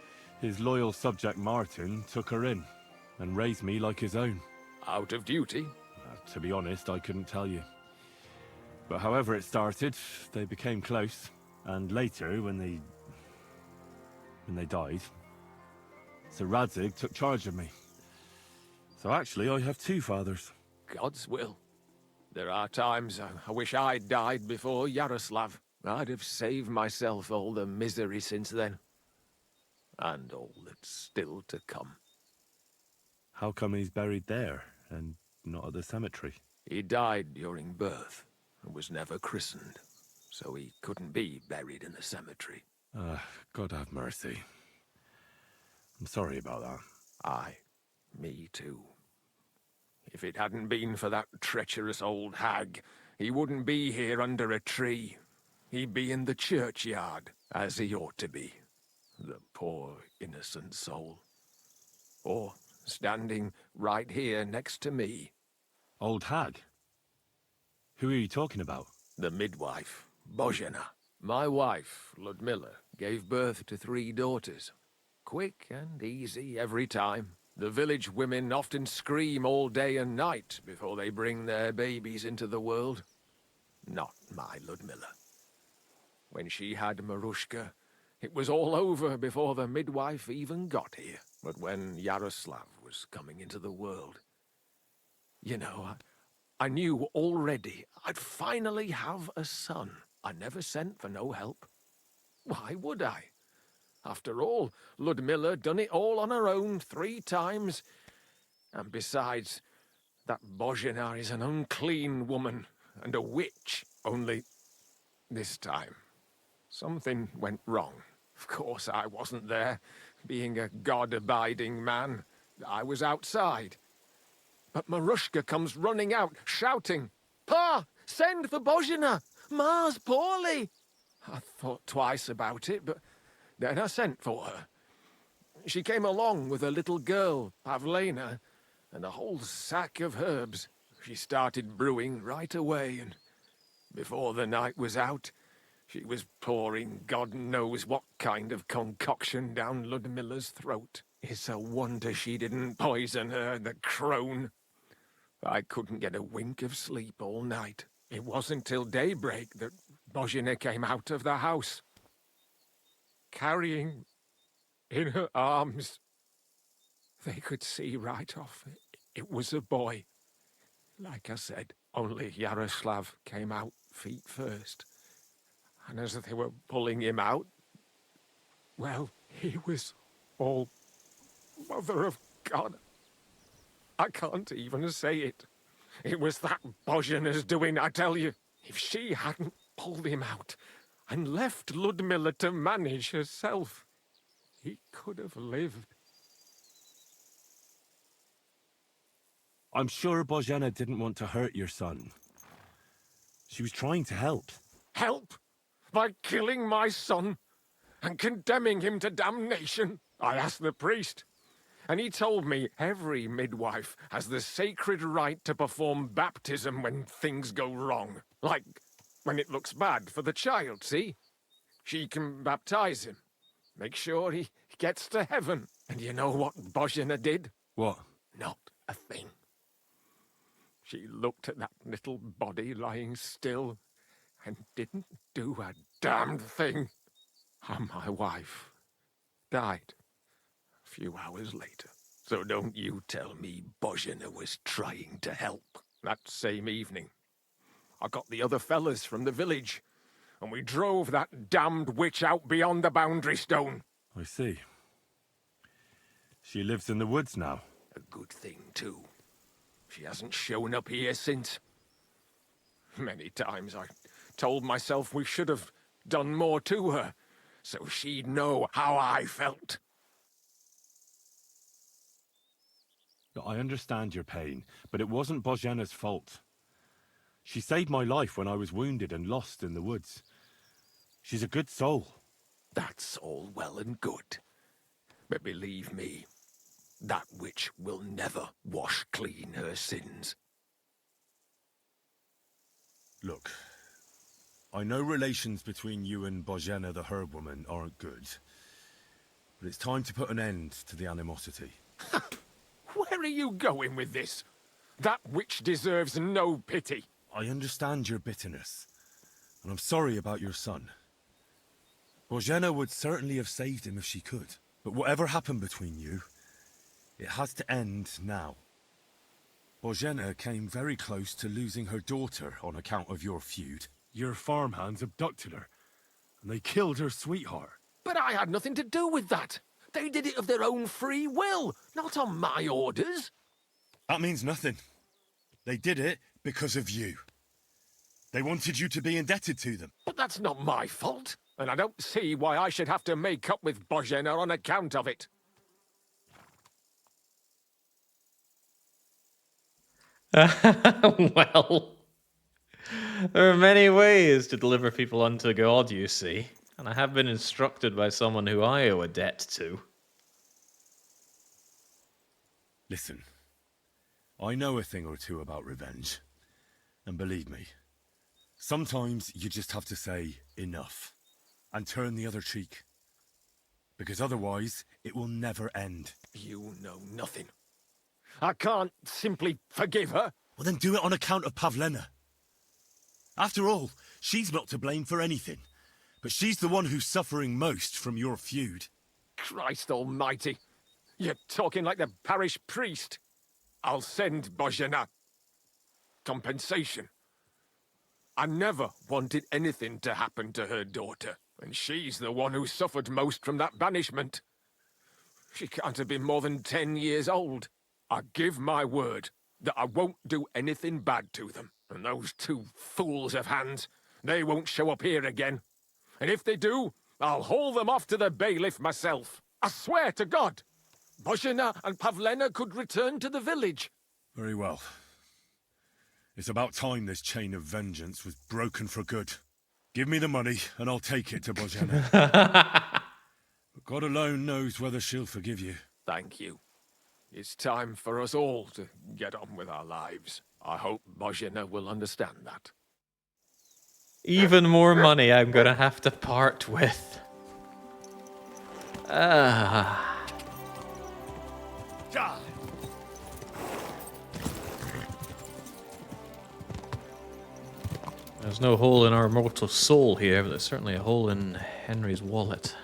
his loyal subject Martin took her in and raised me like his own. Out of duty? To be honest, I couldn't tell you. But however it started, they became close, and later, when they died, So Radzig took charge of me. So actually, I have two fathers. God's will. There are times I wish I'd died before Yaroslav. I'd have saved myself all the misery since then. And all that's still to come. How come he's buried there, and not at the cemetery? He died during birth, and was never christened. So he couldn't be buried in the cemetery. God have mercy. I'm sorry about that. Aye, me too. If it hadn't been for that treacherous old hag, he wouldn't be here under a tree. He'd be in the churchyard, as he ought to be. The poor, innocent soul. Or standing right here next to me. Old hag? Who are you talking about? The midwife, Bozhena. My wife, Ludmilla, gave birth to 3 daughters. Quick and easy every time. The village women often scream all day and night before they bring their babies into the world. Not my Ludmilla. When she had Marushka, it was all over before the midwife even got here. But when Yaroslav was coming into the world, you know, I knew already I'd finally have a son. I never sent for no help. Why would I? After all, Ludmilla done it all on her own 3 times. And besides, that Bozhena is an unclean woman and a witch. Only this time, something went wrong. Of course, I wasn't there. Being a God-abiding man, I was outside. But Marushka comes running out, shouting, "Pa! Send for Bozhena! Ma's poorly!" I thought twice about it, but then I sent for her. She came along with a little girl, Pavlena, and a whole sack of herbs. She started brewing right away, and before the night was out, she was pouring God knows what kind of concoction down Ludmilla's throat. It's a wonder she didn't poison her, the crone. I couldn't get a wink of sleep all night. It wasn't till daybreak that Bozhena came out of the house, carrying in her arms. They could see right off it was a boy. Like I said, only Yaroslav came out feet first. And as they were pulling him out, well, he was all Mother of God. I can't even say it. It was that Bozhena's doing, I tell you. If she hadn't pulled him out and left Ludmilla to manage herself, he could have lived. I'm sure Bozhena didn't want to hurt your son. She was trying to help. Help? By killing my son and condemning him to damnation? I asked the priest, and he told me every midwife has the sacred right to perform baptism when things go wrong. Like when it looks bad for the child, see? She can baptize him, make sure he gets to heaven. And you know what Bozhena did? What? Not a thing. She looked at that little body lying still and didn't do a damned thing. And my wife died a few hours later. So don't you tell me Bozhena was trying to help. That same evening, I got the other fellas from the village, and we drove that damned witch out beyond the boundary stone. I see. She lives in the woods now. A good thing, too. She hasn't shown up here since. Many times I told myself we should have done more to her, so she'd know how I felt. I understand your pain, but it wasn't Bozhena's fault. She saved my life when I was wounded and lost in the woods. She's a good soul. That's all well and good. But believe me, that witch will never wash clean her sins. Look, I know relations between you and Bozhena the herb woman aren't good, but it's time to put an end to the animosity. Where are you going with this? That witch deserves no pity. I understand your bitterness, and I'm sorry about your son. Bozhena would certainly have saved him if she could. But whatever happened between you, it has to end now. Bozhena came very close to losing her daughter on account of your feud. Your farmhands abducted her, and they killed her sweetheart. But I had nothing to do with that. They did it of their own free will, not on my orders. That means nothing. They did it because of you. They wanted you to be indebted to them. But that's not my fault, and I don't see why I should have to make up with Bozhena on account of it. Well, there are many ways to deliver people unto God, you see, and I have been instructed by someone who I owe a debt to. Listen, I know a thing or two about revenge, and believe me, sometimes you just have to say enough and turn the other cheek, because otherwise it will never end. You know nothing. I can't simply forgive her. Well, then do it on account of Pavlena. After all, she's not to blame for anything, but she's the one who's suffering most from your feud. Christ almighty. You're talking like the parish priest. I'll send Bozhena. Compensation. I never wanted anything to happen to her daughter, and she's the one who suffered most from that banishment. She can't have been more than 10 years old. I give my word that I won't do anything bad to them. And those two fools of hands, they won't show up here again. And if they do, I'll haul them off to the bailiff myself. I swear to God. Bozhena and Pavlena could return to the village. Very well. It's about time this chain of vengeance was broken for good. Give me the money, and I'll take it to Bozhena. But God alone knows whether she'll forgive you. Thank you. It's time for us all to get on with our lives. I hope Bozhena will understand that. Even more money I'm gonna have to part with. There's no hole in our mortal soul here, but there's certainly a hole in Henry's wallet.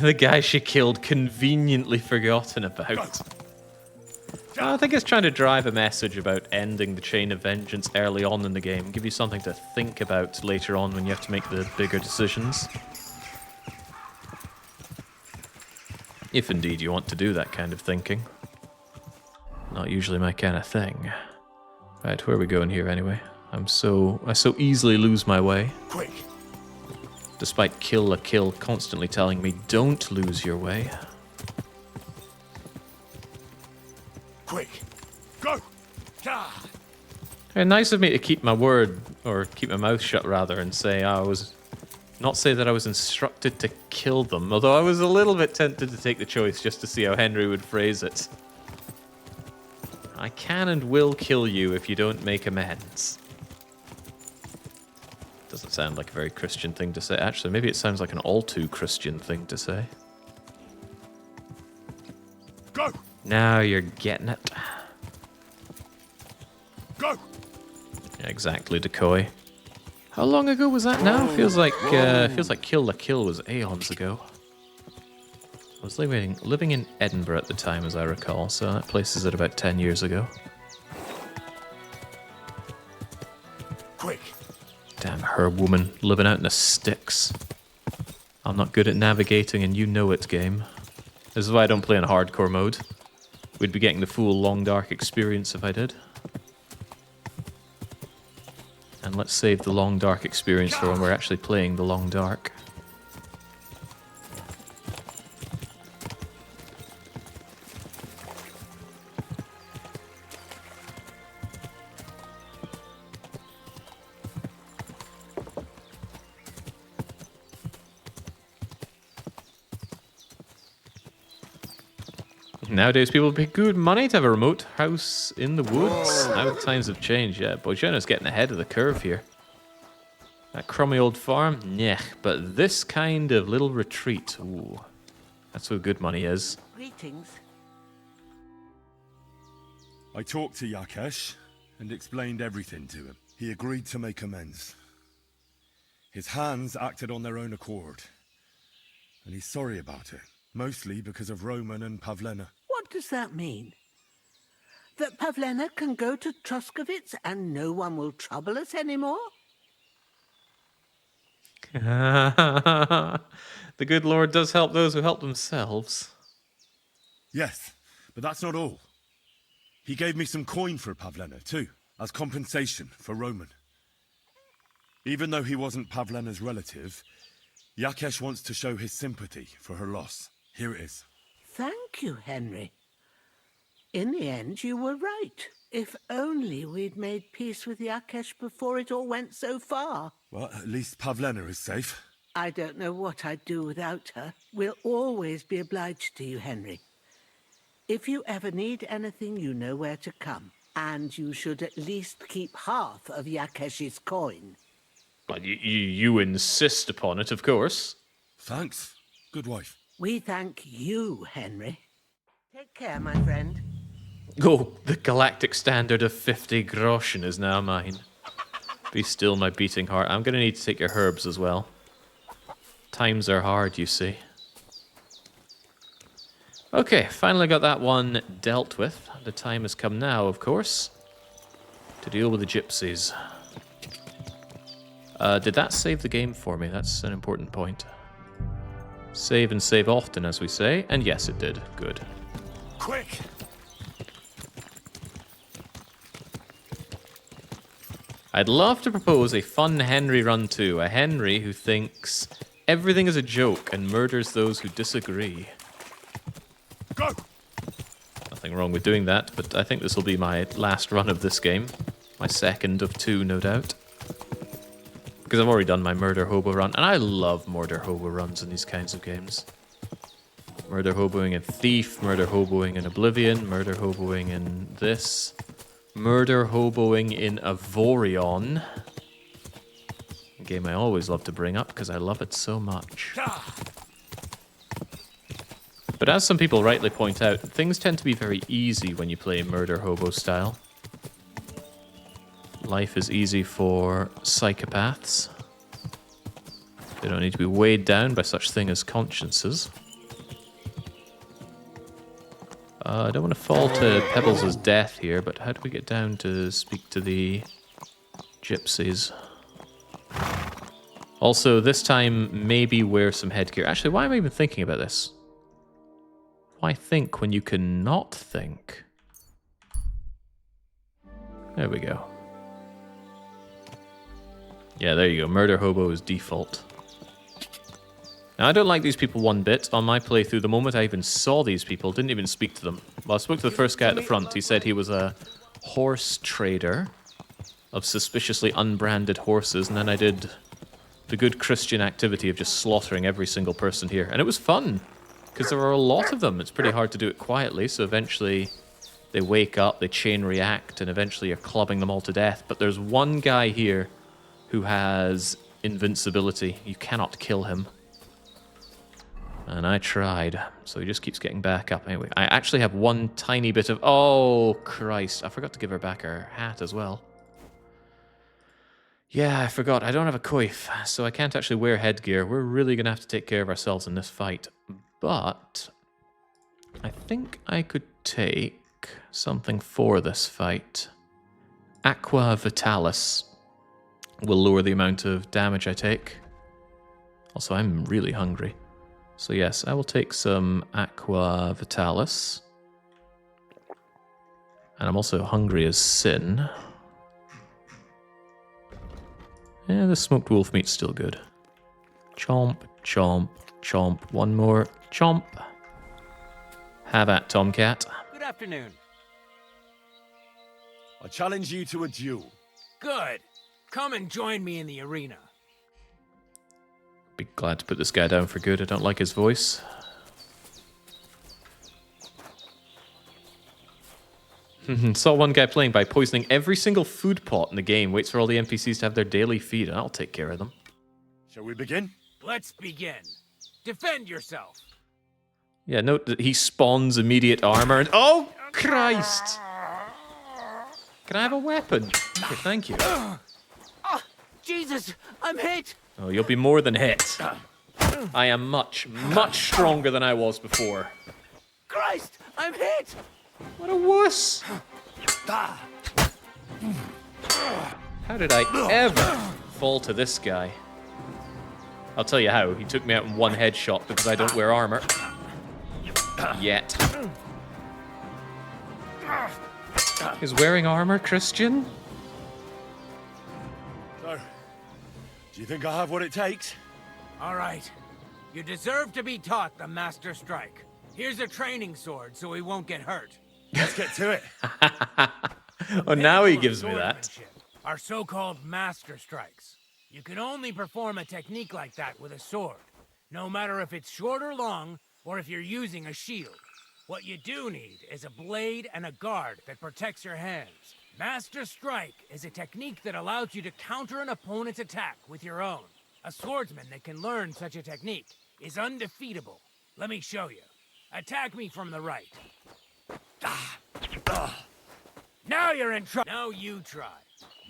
The guy she killed conveniently forgotten about. I think it's trying to drive a message about ending the chain of vengeance early on in the game, give you something to think about later on when you have to make the bigger decisions. If indeed you want to do that kind of thinking. Not usually my kind of thing. Right, where are we going here anyway? I so easily lose my way. Quick! Despite Kill la Kill constantly telling me, don't lose your way. Quick! Go! Very nice of me to keep my word, or keep my mouth shut rather, and say not say that I was instructed to kill them, although I was a little bit tempted to take the choice just to see how Henry would phrase it. I can and will kill you if you don't make amends. Doesn't sound like a very Christian thing to say. Actually, maybe it sounds like an all too Christian thing to say. Go! Now you're getting it. Go! Yeah, exactly, decoy. How long ago was that now? Feels like Kill la Kill was aeons ago. I was living in Edinburgh at the time, as I recall, so that place is at about 10 years ago. Quick! Damn herb woman, living out in the sticks. I'm not good at navigating, and you know it, game. This is why I don't play in hardcore mode. We'd be getting the full Long Dark experience if I did. And let's save the Long Dark experience for when we're actually playing the Long Dark. Nowadays, people pay good money to have a remote house in the woods. Now the times have changed, yeah. Bozhena's getting ahead of the curve here. That crummy old farm? Nah, but this kind of little retreat, ooh. That's where good money is. Greetings. I talked to Yakesh and explained everything to him. He agreed to make amends. His hands acted on their own accord. and he's sorry about it. Mostly because of Roman and Pavlena. What does that mean? That Pavlena can go to Troskovitz and no one will trouble us anymore? The good Lord does help those who help themselves. Yes, but that's not all. He gave me some coin for Pavlena, too, as compensation for Roman. Even though he wasn't Pavlena's relative, Yakesh wants to show his sympathy for her loss. Here it is. Thank you, Henry. In the end, you were right. If only we'd made peace with Yakesh before it all went so far. Well, at least Pavlena is safe. I don't know what I'd do without her. We'll always be obliged to you, Henry. If you ever need anything, you know where to come. And you should at least keep half of Yakesh's coin. Well, you insist upon it, of course. Thanks, good wife. We thank you, Henry. Take care, my friend. Oh, the galactic standard of 50 groschen is now mine. Be still, my beating heart. I'm going to need to take your herbs as well. Times are hard, you see. Okay, finally got that one dealt with. The time has come now, of course, to deal with the gypsies. Did that save the game for me? That's an important point. Save and save often, as we say. And yes, it did. Good. Quick! I'd love to propose a fun Henry run too. A Henry who thinks everything is a joke and murders those who disagree. Go! Nothing wrong with doing that, but I think this will be my last run of this game. My second of two, no doubt. Because I've already done my Murder Hobo run, and I love Murder Hobo runs in these kinds of games. Murder Hoboing in Thief, Murder Hoboing in Oblivion, Murder Hoboing in this, Murder Hoboing in Avorion. A game I always love to bring up because I love it so much. But as some people rightly point out, things tend to be very easy when you play Murder Hobo style. Life is easy for psychopaths. They don't need to be weighed down by such thing as consciences. I don't want to fall to Pebbles' death here, but how do we get down to speak to the gypsies? Also, this time, maybe wear some headgear. Actually, why am I even thinking about this? Why think when you can not think? There we go. Yeah, there you go. Murder Hobo is default. Now, I don't like these people one bit. On my playthrough, the moment I even saw these people, didn't even speak to them. Well, I spoke to the first guy at the front. He said he was a horse trader of suspiciously unbranded horses, and then I did the good Christian activity of just slaughtering every single person here. And it was fun, because there are a lot of them. It's pretty hard to do it quietly, so eventually they wake up, they chain react, and eventually you're clubbing them all to death. But there's one guy here who has invincibility. You cannot kill him. And I tried, so he just keeps getting back up. Anyway, I actually have one tiny bit of... Oh, Christ. I forgot to give her back her hat as well. Yeah, I forgot. I don't have a coif, so I can't actually wear headgear. We're really going to have to take care of ourselves in this fight. But I think I could take something for this fight. Aqua Vitalis will lower the amount of damage I take. Also, I'm really hungry. So yes, I will take some Aqua Vitalis. And I'm also hungry as sin. Yeah, the smoked wolf meat's still good. Chomp, chomp, chomp. One more. Chomp. Have at, Tomcat. Good afternoon. I challenge you to a duel. Good. Come and join me in the arena. Be glad to put this guy down for good. I don't like his voice. Saw one guy playing by poisoning every single food pot in the game. Waits for all the NPCs to have their daily feed, and I'll take care of them. Shall we begin? Let's begin. Defend yourself. Yeah, note that he spawns immediate armor and... Oh, Christ! Can I have a weapon? Okay, thank you. Oh, Jesus, I'm hit. Oh, you'll be more than hit. I am much, much stronger than I was before. Christ! I'm hit! What a wuss! How did I ever fall to this guy? I'll tell you how. He took me out in one headshot because I don't wear armor. Yet. Is wearing armor Christian? So, do you think I have what it takes? All right. You deserve to be taught the Master Strike. Here's a training sword so he won't get hurt. Let's get to it. Oh, now he gives me that. Are so-called Master Strikes. You can only perform a technique like that with a sword, no matter if it's short or long, or if you're using a shield. What you do need is a blade and a guard that protects your hands. Master Strike is a technique that allows you to counter an opponent's attack with your own. A swordsman that can learn such a technique is undefeatable. Let me show you. Attack me from the right. Now you're in trouble. Now you try.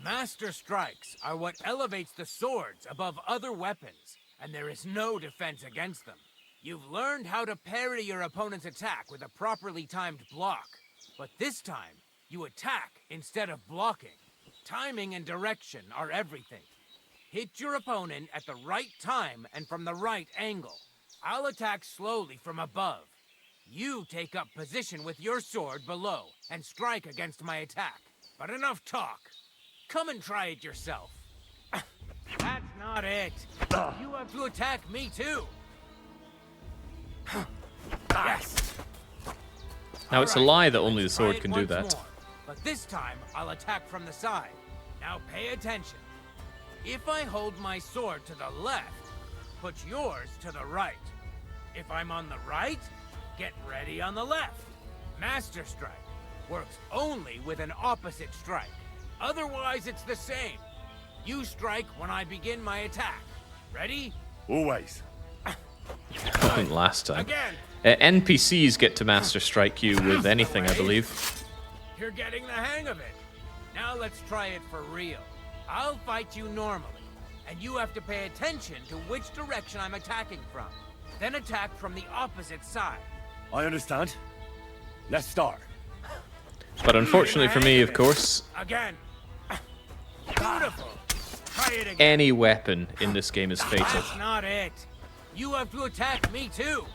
Master Strikes are what elevates the swords above other weapons, and there is no defense against them. You've learned how to parry your opponent's attack with a properly timed block, but this time, you attack instead of blocking. Timing and direction are everything. Hit your opponent at the right time and from the right angle. I'll attack slowly from above. You take up position with your sword below and strike against my attack. But enough talk. Come and try it yourself. That's not it. You have to attack me too. Yes. Now it's a lie that only the sword can do that. More, but this time I'll attack from the side. Now pay attention. If I hold my sword to the left, put yours to the right. If I'm on the right, get ready on the left. Master Strike works only with an opposite strike. Otherwise, it's the same. You strike when I begin my attack. Ready? Always. Happened last time. Again. NPCs get to Master Strike you with anything, I believe. You're getting the hang of it. Now let's try it for real. I'll fight you normally, and you have to pay attention to which direction I'm attacking from. Then attack from the opposite side. I understand. Let's start. But unfortunately for me, of course, Again. Beautiful. Try it again. any weapon in this game is fatal. That's not it. You have to attack me too.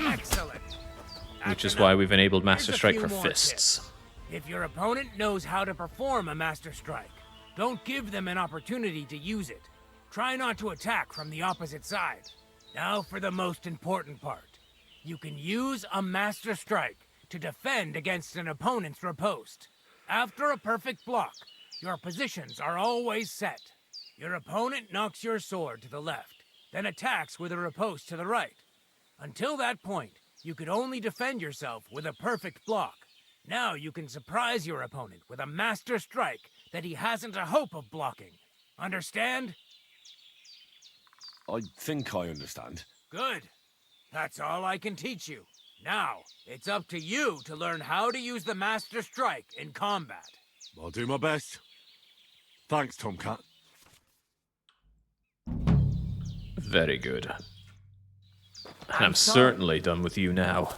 Excellent. Which is why we've enabled Here's Master a Strike few for more fists. tips. If your opponent knows how to perform a Master Strike, don't give them an opportunity to use it. Try not to attack from the opposite side. Now for the most important part. You can use a Master Strike to defend against an opponent's riposte. After a perfect block, your positions are always set. Your opponent knocks your sword to the left, then attacks with a riposte to the right. Until that point, you could only defend yourself with a perfect block. Now you can surprise your opponent with a Master Strike that he hasn't a hope of blocking. Understand? I think I understand. Good. That's all I can teach you. Now, it's up to you to learn how to use the Master Strike in combat. I'll do my best. Thanks, Tomcat. Very good. And I'm certainly done with you now.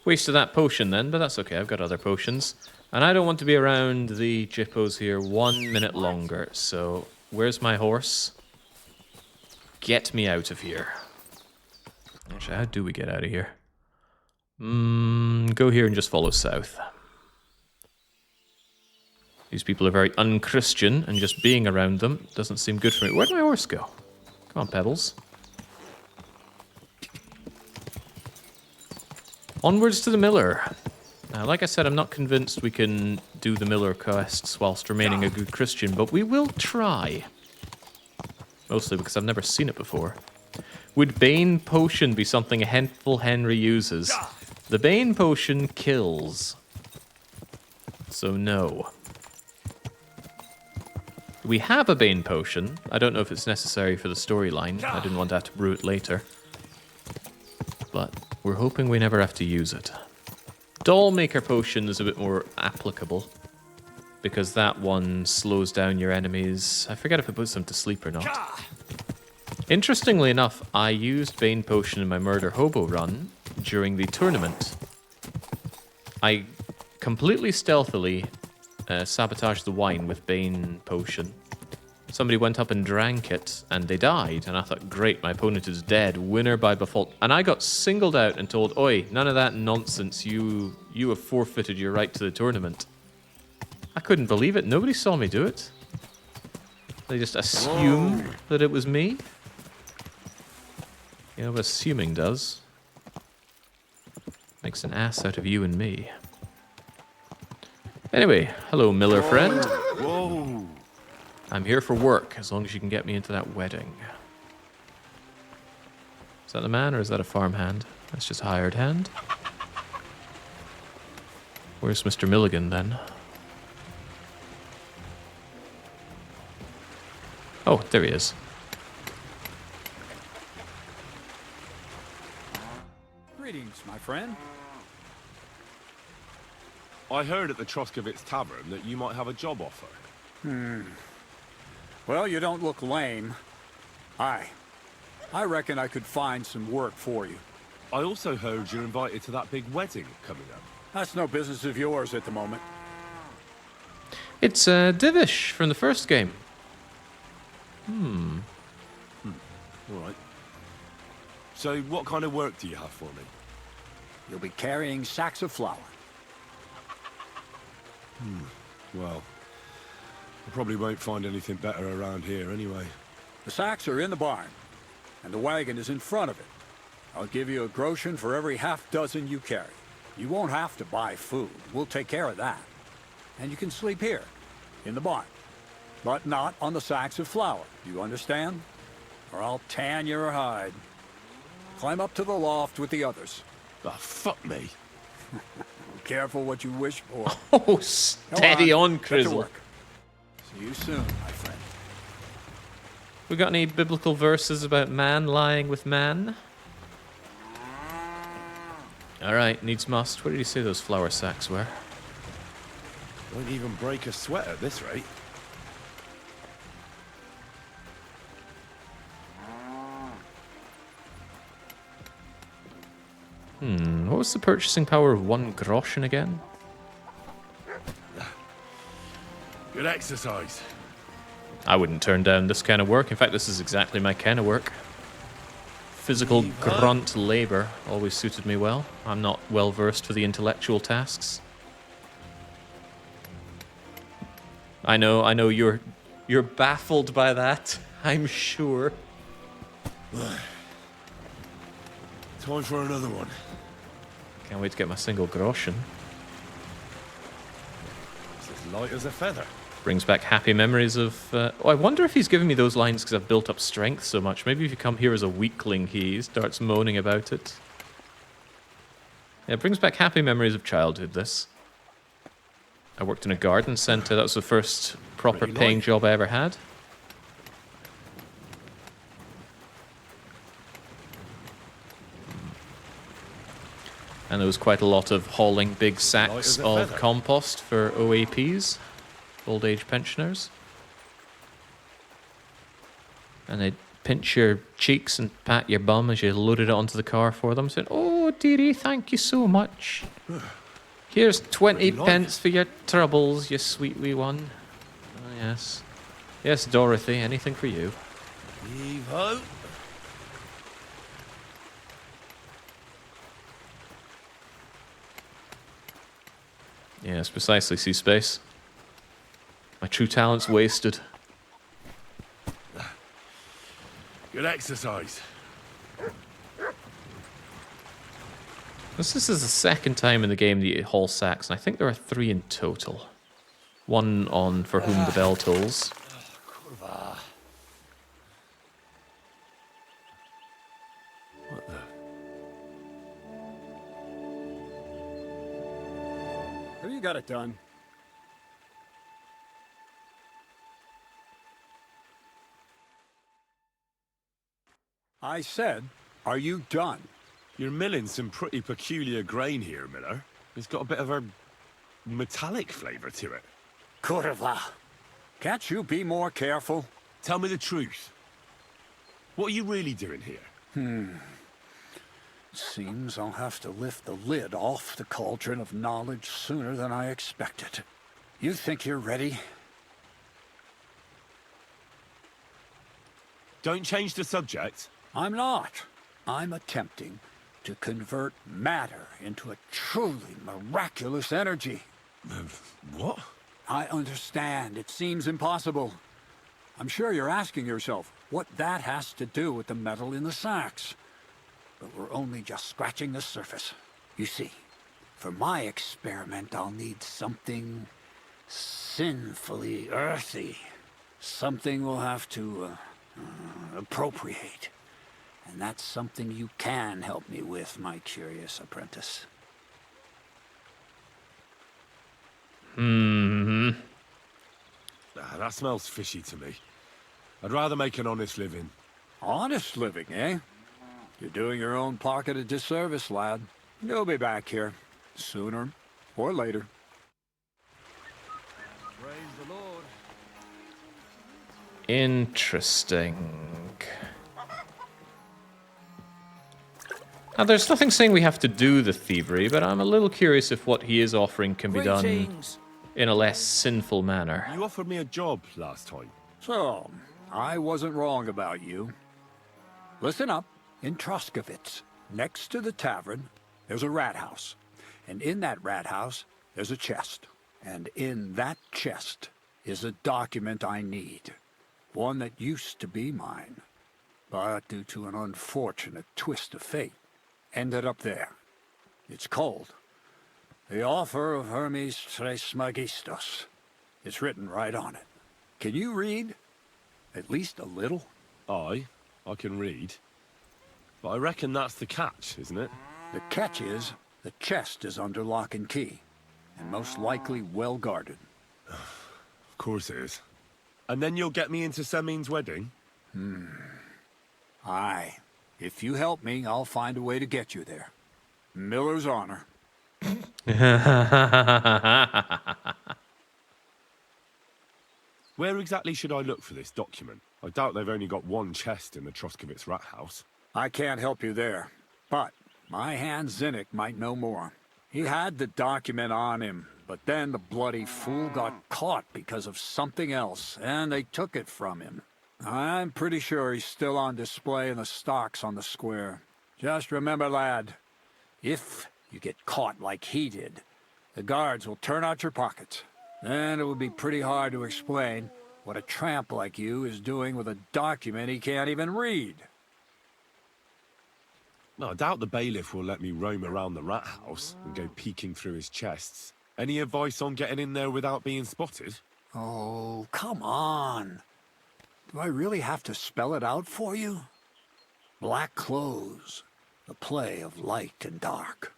Wasted that potion then, but that's okay. I've got other potions. And I don't want to be around the Jippos here 1 minute longer. So, where's my horse? Get me out of here. Actually, how do we get out of here? Go here and just follow south. These people are very unchristian, and just being around them doesn't seem good for me. Where'd my horse go? Come on, Pebbles. Onwards to the Miller. Now, like I said, I'm not convinced we can do the Miller quests whilst remaining a good Christian, but we will try. Mostly because I've never seen it before. Would Bane Potion be something Henful Henry uses? The Bane Potion kills. So no. We have a Bane Potion. I don't know if it's necessary for the storyline. I didn't want to have to brew it later. But we're hoping we never have to use it. Doll Maker Potion is a bit more applicable. because that one slows down your enemies. I forget if it puts them to sleep or not. Interestingly enough, I used Bane Potion in my Murder Hobo run during the tournament. I completely stealthily sabotaged the wine with Bane Potion. Somebody went up and drank it, and they died. And I thought, great, my opponent is dead. Winner by default. And I got singled out and told, oi, none of that nonsense. You have forfeited your right to the tournament. I couldn't believe it. Nobody saw me do it. They just assumed that it was me. You know what assuming does? Makes an ass out of you and me. Anyway, hello, Miller friend. Whoa! I'm here for work, as long as you can get me into that wedding. Is that a man or is that a farmhand? That's just a hired hand. Where's Mr. Milligan then? Oh, there he is. Greetings, my friend. I heard at the Troskovitz Tavern that you might have a job offer. Well, you don't look lame. I reckon I could find some work for you. I also heard you're invited to that big wedding coming up. That's no business of yours at the moment. It's Divish from the first game. All right. So what kind of work do you have for me? You'll be carrying sacks of flour. Well, I probably won't find anything better around here anyway. The sacks are in the barn, and the wagon is in front of it. I'll give you a groschen for every half dozen you carry. You won't have to buy food. We'll take care of that. And you can sleep here, in the barn. But not on the sacks of flour. You understand? Or I'll tan your hide. Climb up to the loft with the others. Fuck me. Careful what you wish for. Oh, steady on, get to Crizzle. work. See you soon, my friend. We got any biblical verses about man lying with man? Alright, needs must. What did he say those flour sacks were? Won't even break a sweat at this rate. What was the purchasing power of 1 groschen again? Good exercise. I wouldn't turn down this kind of work. In fact, this is exactly my kind of work. Physical grunt labor always suited me well. I'm not well versed for the intellectual tasks. I know you're baffled by that, I'm sure. Time for another one. Can't wait to get my single groschen. It's as light as a feather. Brings back happy memories of... I wonder if he's giving me those lines because I've built up strength so much. Maybe if you come here as a weakling, he starts moaning about it. Yeah, it brings back happy memories of childhood, this. I worked in a garden centre. That was the first proper paying job I ever had. And there was quite a lot of hauling big sacks of compost for OAPs, old age pensioners. And they'd pinch your cheeks and pat your bum as you loaded it onto the car for them, saying, "Oh, dearie, thank you so much. Here's 20 pence for your troubles, you sweet wee one." Oh, yes. Yes, Dorothy, anything for you. Heave ho. Yes, precisely, C-Space. My true talent's wasted. Good exercise. This is the second time in the game that you haul sacks, and I think there are 3 in total. One on For Whom the Bell Tolls. What the? Have you got it done? I said, are you done? You're milling some pretty peculiar grain here, Miller. It's got a bit of a metallic flavour to it. Kurva. Can't you be more careful? Tell me the truth. What are you really doing here? Seems I'll have to lift the lid off the cauldron of knowledge sooner than I expected. You think you're ready? Don't change the subject. I'm not. I'm attempting to convert matter into a truly miraculous energy. What? I understand. It seems impossible. I'm sure you're asking yourself what that has to do with the metal in the sacks. But we're only just scratching the surface. You see, for my experiment, I'll need something sinfully earthy. Something we'll have to appropriate. And that's something you can help me with, my curious apprentice. That smells fishy to me. I'd rather make an honest living. Honest living, eh? You're doing your own pocket a disservice, lad. You'll be back here, sooner or later. Praise the Lord. Interesting. Now, there's nothing saying we have to do the thievery, but I'm a little curious if what he is offering can be done in a less sinful manner. You offered me a job last time. So, I wasn't wrong about you. Listen up. In Troskovitz, next to the tavern, there's a rat house. And in that rat house, there's a chest. And in that chest is a document I need. One that used to be mine. But due to an unfortunate twist of fate, ended up there. It's called The Offer of Hermes Trismegistos. It's written right on it. Can you read? At least a little? I can read. But I reckon that's the catch, isn't it? The catch is, the chest is under lock and key, and most likely well guarded. Of course it is. And then you'll get me into Semin's wedding? Aye. If you help me, I'll find a way to get you there. Miller's honor. Where exactly should I look for this document? I doubt they've only got one chest in the Troskovitz rat house. I can't help you there, but my hand Zinnik might know more. He had the document on him, but then the bloody fool got caught because of something else, and they took it from him. I'm pretty sure he's still on display in the stocks on the square. Just remember, lad, if you get caught like he did, the guards will turn out your pockets. Then it would be pretty hard to explain what a tramp like you is doing with a document he can't even read. No, I doubt the bailiff will let me roam around the rat house and go peeking through his chests. Any advice on getting in there without being spotted? Oh, come on. Do I really have to spell it out for you? Black clothes, the play of light and dark.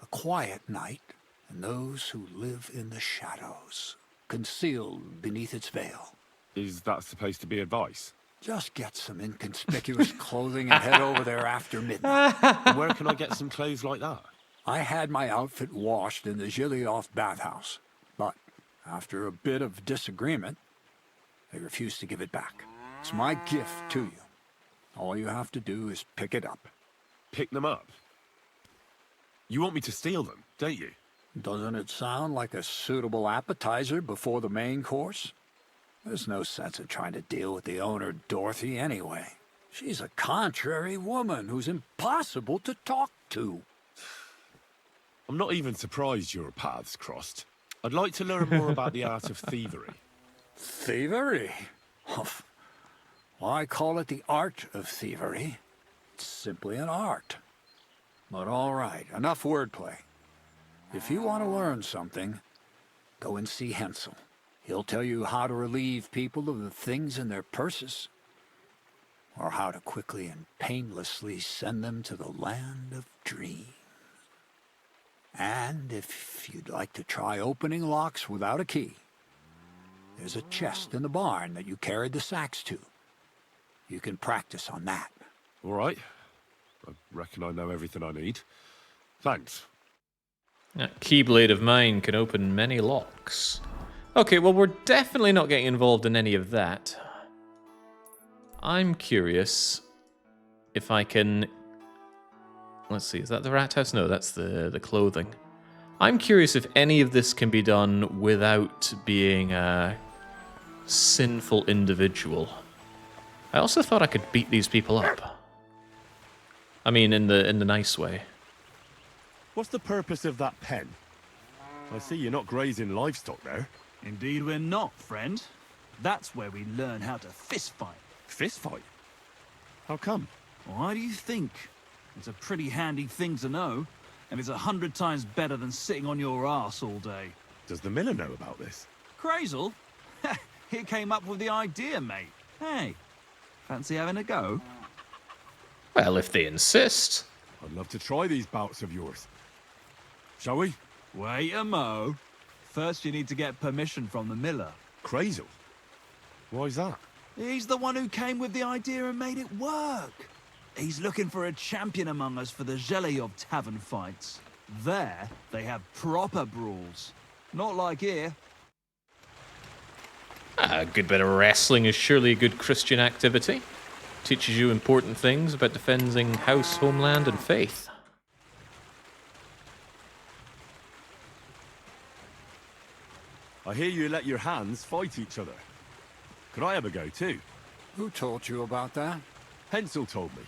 A quiet night, and those who live in the shadows, concealed beneath its veil. Is that supposed to be advice? Just get some inconspicuous clothing and head over there after midnight. And where can I get some clothes like that? I had my outfit washed in the Gilioff bathhouse, but after a bit of disagreement, they refused to give it back. It's my gift to you. All you have to do is pick it up. Pick them up? You want me to steal them, don't you? Doesn't it sound like a suitable appetizer before the main course? There's no sense in trying to deal with the owner, Dorothy, anyway. She's a contrary woman who's impossible to talk to. I'm not even surprised your paths crossed. I'd like to learn more about the art of thievery. Thievery? Why call it the art of thievery? It's simply an art. But all right, enough wordplay. If you want to learn something, go and see Hensel. He'll tell you how to relieve people of the things in their purses, or how to quickly and painlessly send them to the land of dreams. And if you'd like to try opening locks without a key, there's a chest in the barn that you carried the sacks to. You can practice on that. All right. I reckon I know everything I need. Thanks. That keyblade of mine can open many locks. Okay, well, we're definitely not getting involved in any of that. I'm curious if I can... Let's see, is that the rat house? No, that's the clothing. I'm curious if any of this can be done without being a sinful individual. I also thought I could beat these people up. I mean, in the nice way. What's the purpose of that pen? I see you're not grazing livestock there. Indeed we're not, friend. That's where we learn how to fist fight. Fist fight? How come? Why do you think? It's a pretty handy thing to know, and it's 100 times better than sitting on your ass all day. Does the miller know about this? Crazel? He came up with the idea, mate. Hey, fancy having a go? Well, if they insist. I'd love to try these bouts of yours. Shall we? Wait a mo. First you need to get permission from the miller. Crazel? Why's that? He's the one who came with the idea and made it work. He's looking for a champion among us for the Zheleyov tavern fights. There, they have proper brawls. Not like here. A good bit of wrestling is surely a good Christian activity. Teaches you important things about defending house, homeland, and faith. I hear you let your hands fight each other. Could I have a go too? Who told you about that? Hensel told me.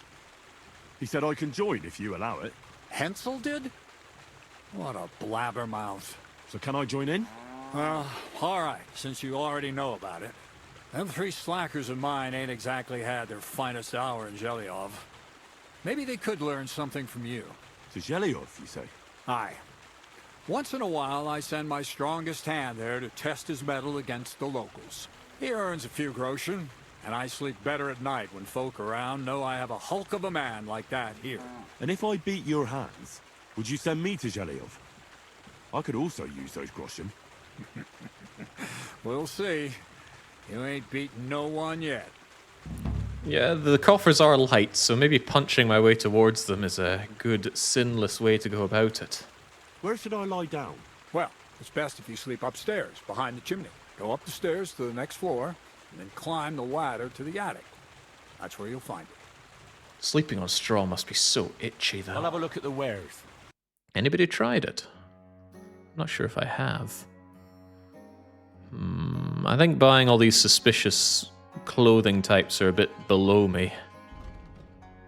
He said I can join if you allow it. Hensel did? What a blabbermouth. So can I join in? Well, all right, since you already know about it. Them three slackers of mine ain't exactly had their finest hour in Zheleyov. Maybe they could learn something from you. To Zheleyov, you say? Aye. Once in a while, I send my strongest hand there to test his mettle against the locals. He earns a few groschen, and I sleep better at night when folk around know I have a hulk of a man like that here. And if I beat your hands, would you send me to Zheleyov? I could also use those groschen. We'll see. You ain't beaten no one yet. Yeah, the coffers are light, so maybe punching my way towards them is a good, sinless way to go about it. Where should I lie down? Well, it's best if you sleep upstairs, behind the chimney. Go up the stairs to the next floor, and then climb the ladder to the attic. That's where you'll find it. Sleeping on straw must be so itchy, though. I'll have a look at the wares. Anybody tried it? Not sure if I have. I think buying all these suspicious clothing types are a bit below me.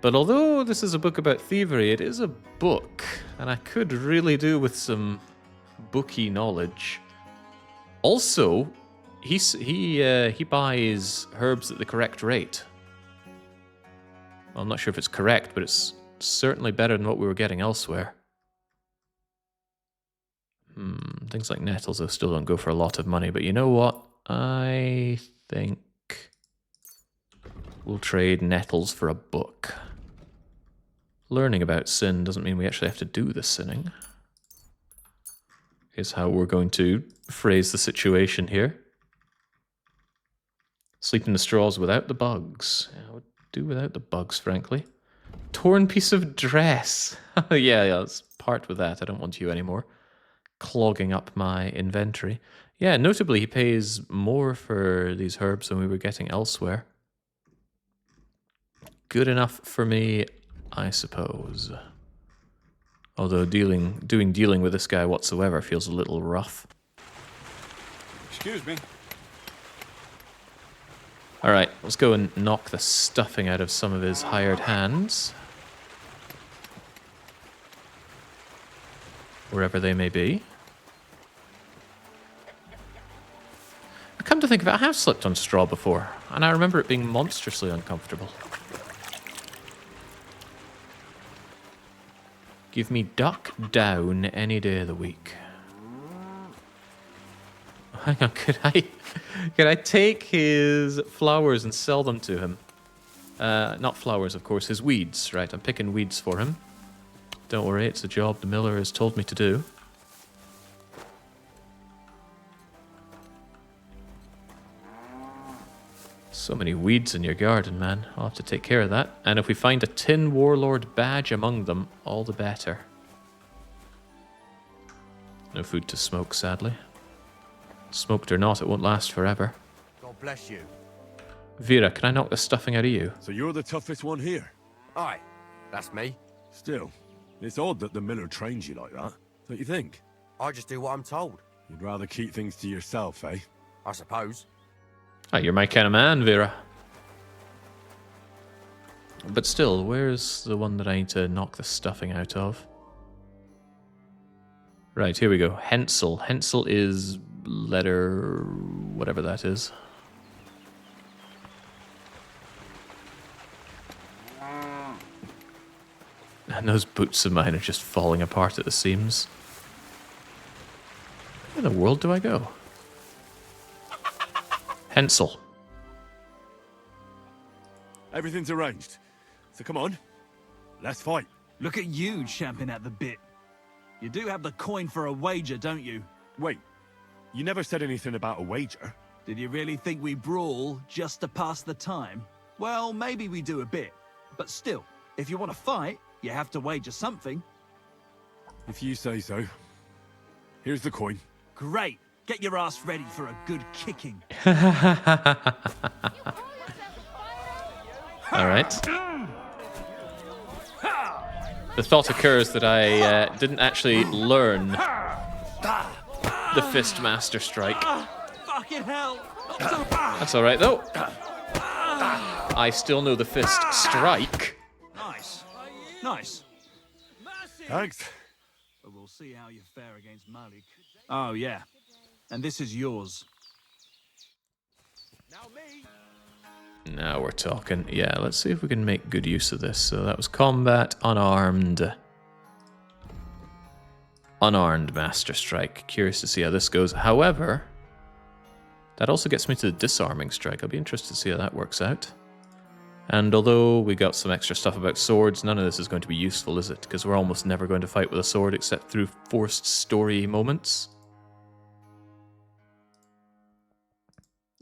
But although this is a book about thievery, it is a book, and I could really do with some booky knowledge. Also, he buys herbs at the correct rate. Well, I'm not sure if it's correct, but it's certainly better than what we were getting elsewhere. Things like nettles, though, still don't go for a lot of money, but you know what? I think we'll trade nettles for a book. Learning about sin doesn't mean we actually have to do the sinning. Is how we're going to phrase the situation here. Sleep in the straws without the bugs. I would do without the bugs, frankly. Torn piece of dress. yeah, let's part with that. I don't want you anymore. Clogging up my inventory. Yeah, notably, he pays more for these herbs than we were getting elsewhere. Good enough for me, I suppose. Although dealing with this guy whatsoever feels a little rough. Excuse me. Alright, let's go and knock the stuffing out of some of his hired hands. Wherever they may be. Come to think of it, I have slept on straw before, and I remember it being monstrously uncomfortable. Give me duck down any day of the week. Hang on, could I take his flowers and sell them to him? Not flowers, of course, his weeds, right? I'm picking weeds for him. Don't worry, it's a job the miller has told me to do. So many weeds in your garden, man. I'll have to take care of that. And if we find a tin warlord badge among them, all the better. No food to smoke, sadly. Smoked or not, it won't last forever. God bless you. Vera, can I knock the stuffing out of you? So you're the toughest one here? Aye, that's me. Still, it's odd that the miller trains you like that, don't you think? I just do what I'm told. You'd rather keep things to yourself, eh? I suppose. Ah, you're my kind of man, Vera. But still, where's the one that I need to knock the stuffing out of? Right, here we go. Hensel. Hensel is letter... whatever that is. And those boots of mine are just falling apart at the seams. Where in the world do I go? Hensel. Everything's arranged. So come on, let's fight. Look at you champing at the bit. You do have the coin for a wager, don't you? Wait, you never said anything about a wager. Did you really think we brawl just to pass the time? Well, maybe we do a bit. But still, if you want to fight, you have to wager something. If you say so. Here's the coin. Great. Get your ass ready for a good kicking. Alright. The thought occurs that I didn't actually learn the Fist Master Strike. Fucking hell! That's alright though. I still know the Fist Strike. Nice. Nice. Thanks. But we'll see how you fare against Malik. Oh, yeah. And this is yours. Now we're talking. Yeah, let's see if we can make good use of this. So that was combat, unarmed. Unarmed Master Strike. Curious to see how this goes. However, that also gets me to the Disarming Strike. I'll be interested to see how that works out. And although we got some extra stuff about swords, none of this is going to be useful, is it? Because we're almost never going to fight with a sword except through forced story moments.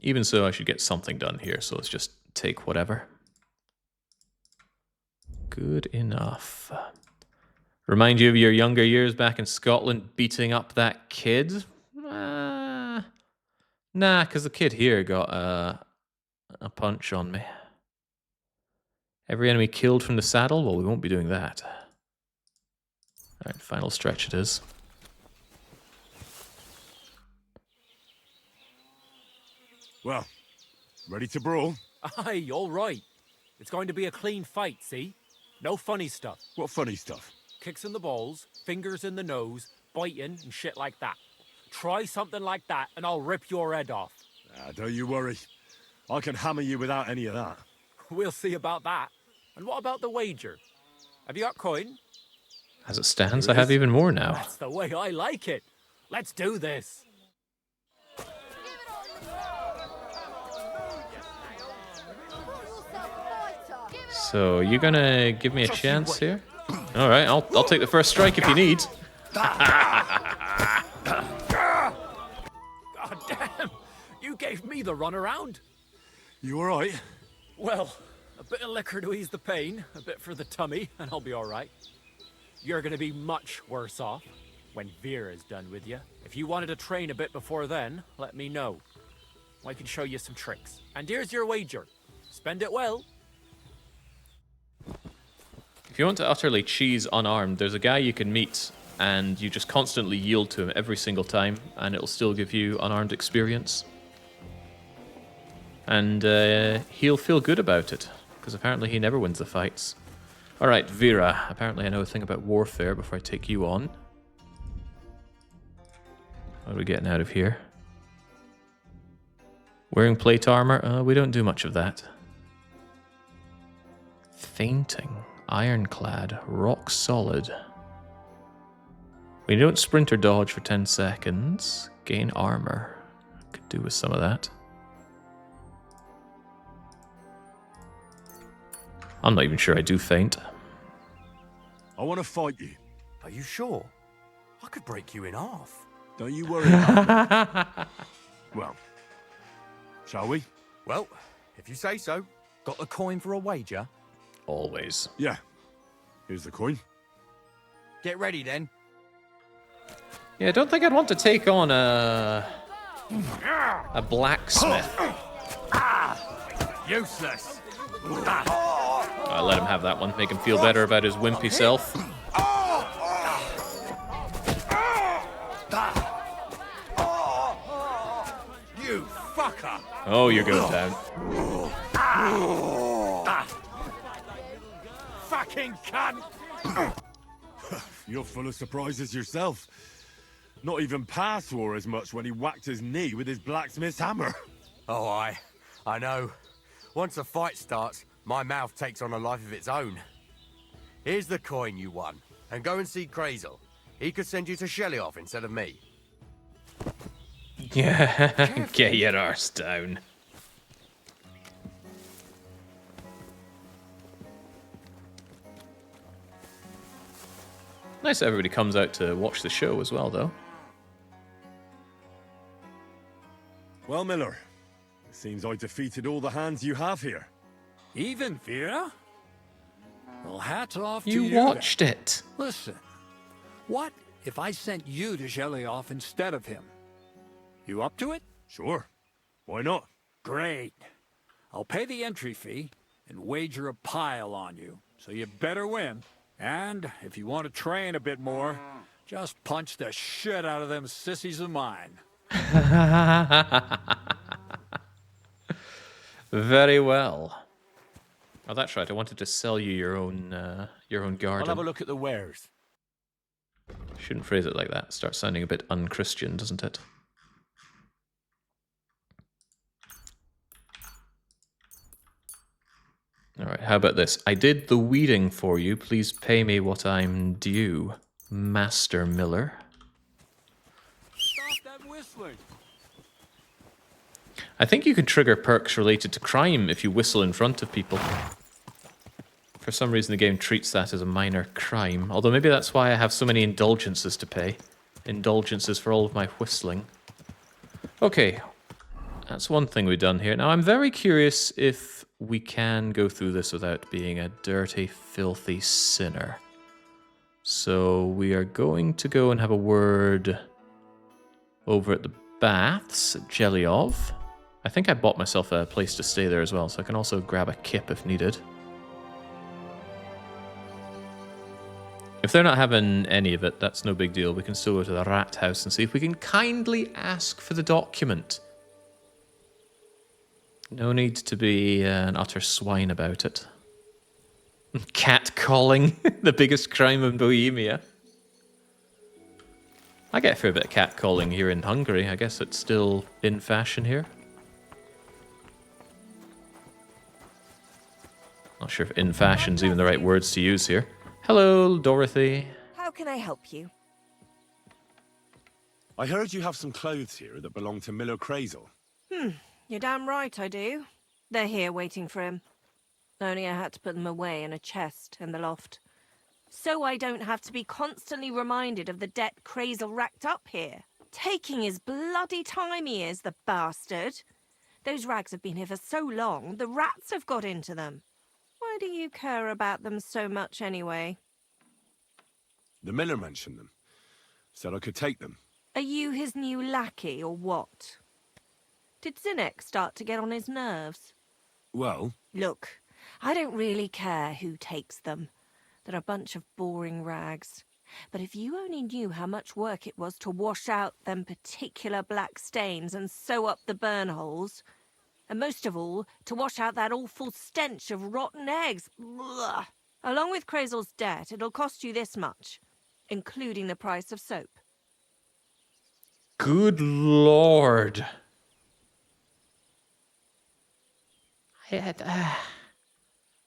Even so, I should get something done here, so let's just take whatever. Good enough. Remind you of your younger years back in Scotland beating up that kid? Nah, because the kid here got a punch on me. Every enemy killed from the saddle? Well, we won't be doing that. Alright, final stretch it is. Well, ready to brawl? Aye, all right. It's going to be a clean fight, see? No funny stuff. What funny stuff? Kicks in the balls, fingers in the nose, biting and shit like that. Try something like that and I'll rip your head off. Don't you worry. I can hammer you without any of that. We'll see about that. And what about the wager? Have you got coin? As it stands, I have even more now. That's the way I like it. Let's do this. So, you gonna give me a chance here? Alright, I'll take the first strike if you need. God damn! You gave me the runaround. You alright? Well, a bit of liquor to ease the pain, a bit for the tummy, and I'll be alright. You're gonna be much worse off when Vera's done with you. If you wanted to train a bit before then, let me know. I can show you some tricks. And here's your wager. Spend it well. If you want to utterly cheese unarmed, there's a guy you can meet, and you just constantly yield to him every single time, and it'll still give you unarmed experience. And he'll feel good about it, because apparently he never wins the fights. Alright, Vera. Apparently I know a thing about warfare before I take you on. What are we getting out of here? Wearing plate armor? We don't do much of that. Fainting. Ironclad. Rock solid. We don't sprint or dodge for 10 seconds. Gain armor. Could do with some of that. I'm not even sure I do faint. I want to fight you. Are you sure? I could break you in half. Don't you worry about me. Well, shall we? Well, if you say so. Got the coin for a wager? Always. Yeah. Here's the coin. Get ready then. Yeah, I don't think I'd want to take on a A blacksmith. Useless. I let him have that one. Make him feel better about his wimpy self. You fucker! Oh, you're going down. Fucking cunt! You're full of surprises yourself. Not even Pa swore as much when he whacked his knee with his blacksmith's hammer. Oh, I know. Once a fight starts, my mouth takes on a life of its own. Here's the coin you won, and go and see Crazel. He could send you to Shelioff instead of me. Yeah, get your arse down. Nice that everybody comes out to watch the show as well, though. Well, Miller, it seems I defeated all the hands you have here. Even Vera? Well, hats off to You you. watched it. Listen, what if I sent you to Shelioff instead of him? You up to it? Sure. Why not? Great. I'll pay the entry fee and wager a pile on you, so you better win. And if you want to train a bit more, just punch the shit out of them sissies of mine. Very well. Oh, that's right. I wanted to sell you your own garden. I'll have a look at the wares. Shouldn't phrase it like that. Starts sounding a bit unchristian, doesn't it? All right, how about this? I did the weeding for you. Please pay me what I'm due, Master Miller. Stop that whistling. I think you can trigger perks related to crime if you whistle in front of people. For some reason, the game treats that as a minor crime. Although maybe that's why I have so many indulgences to pay. Indulgences for all of my whistling. Okay, that's one thing we've done here. Now, I'm very curious if we can go through this without being a dirty, filthy sinner. So we are going to go and have a word over at the baths at Jeliov. I think I bought myself a place to stay there as well, so I can also grab a kip if needed. If they're not having any of it, that's no big deal. We can still go to the rat house and see if we can kindly ask for the document. No need to be an utter swine about it. Catcalling, the biggest crime in Bohemia. I get a fair bit of catcalling here in Hungary. I guess it's still in fashion here. Not sure if in fashion's even the right words to use here. Hello, Dorothy. How can I help you? I heard you have some clothes here that belong to Miller Crazel. You're damn right I do. They're here waiting for him. Only I had to put them away in a chest in the loft. So I don't have to be constantly reminded of the debt Crazel racked up here. Taking his bloody time he is, the bastard. Those rags have been here for so long, the rats have got into them. Why do you care about them so much anyway? The Miller mentioned them. Said I could take them. Are you his new lackey or what? Did Zinnek start to get on his nerves? Well, Look, I don't really care who takes them. They're a bunch of boring rags. But if you only knew how much work it was to wash out them particular black stains and sew up the burn holes, and most of all, to wash out that awful stench of rotten eggs, blah. Along with Crazel's debt, it'll cost you this much, including the price of soap. Good Lord.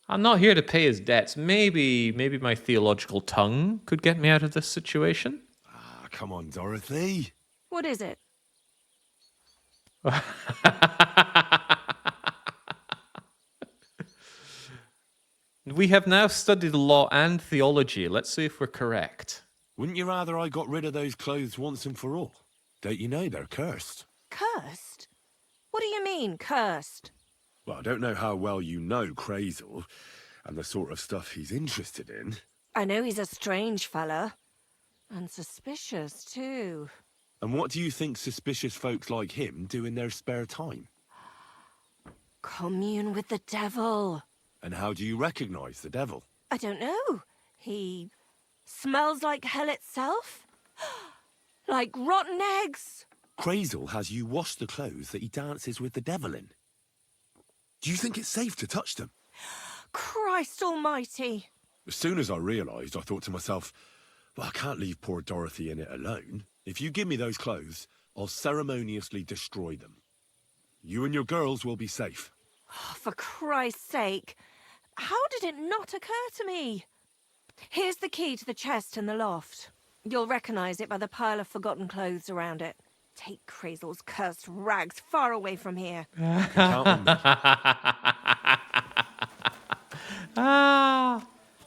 I'm not here to pay his debts. Maybe my theological tongue could get me out of this situation. Ah, come on, Dorothy. What is it? We have now studied law and theology. Let's see if we're correct. Wouldn't you rather I got rid of those clothes once and for all? Don't you know they're cursed? Cursed? What do you mean, cursed? Well, I don't know how well you know Crazel and the sort of stuff he's interested in. I know he's a strange fella. And suspicious, too. And what do you think suspicious folks like him do in their spare time? Commune with the devil. And how do you recognize the devil? I don't know. He smells like hell itself. Like rotten eggs. Crazel has you wash the clothes that he dances with the devil in. Do you think it's safe to touch them? Christ almighty. As soon as I realised, I thought to myself, well, I can't leave poor Dorothy in it alone. If you give me those clothes, I'll ceremoniously destroy them. You and your girls will be safe. Oh, for Christ's sake. How did it not occur to me? Here's the key to the chest in the loft. You'll recognise it by the pile of forgotten clothes around it. Take Crazel's cursed rags far away from here.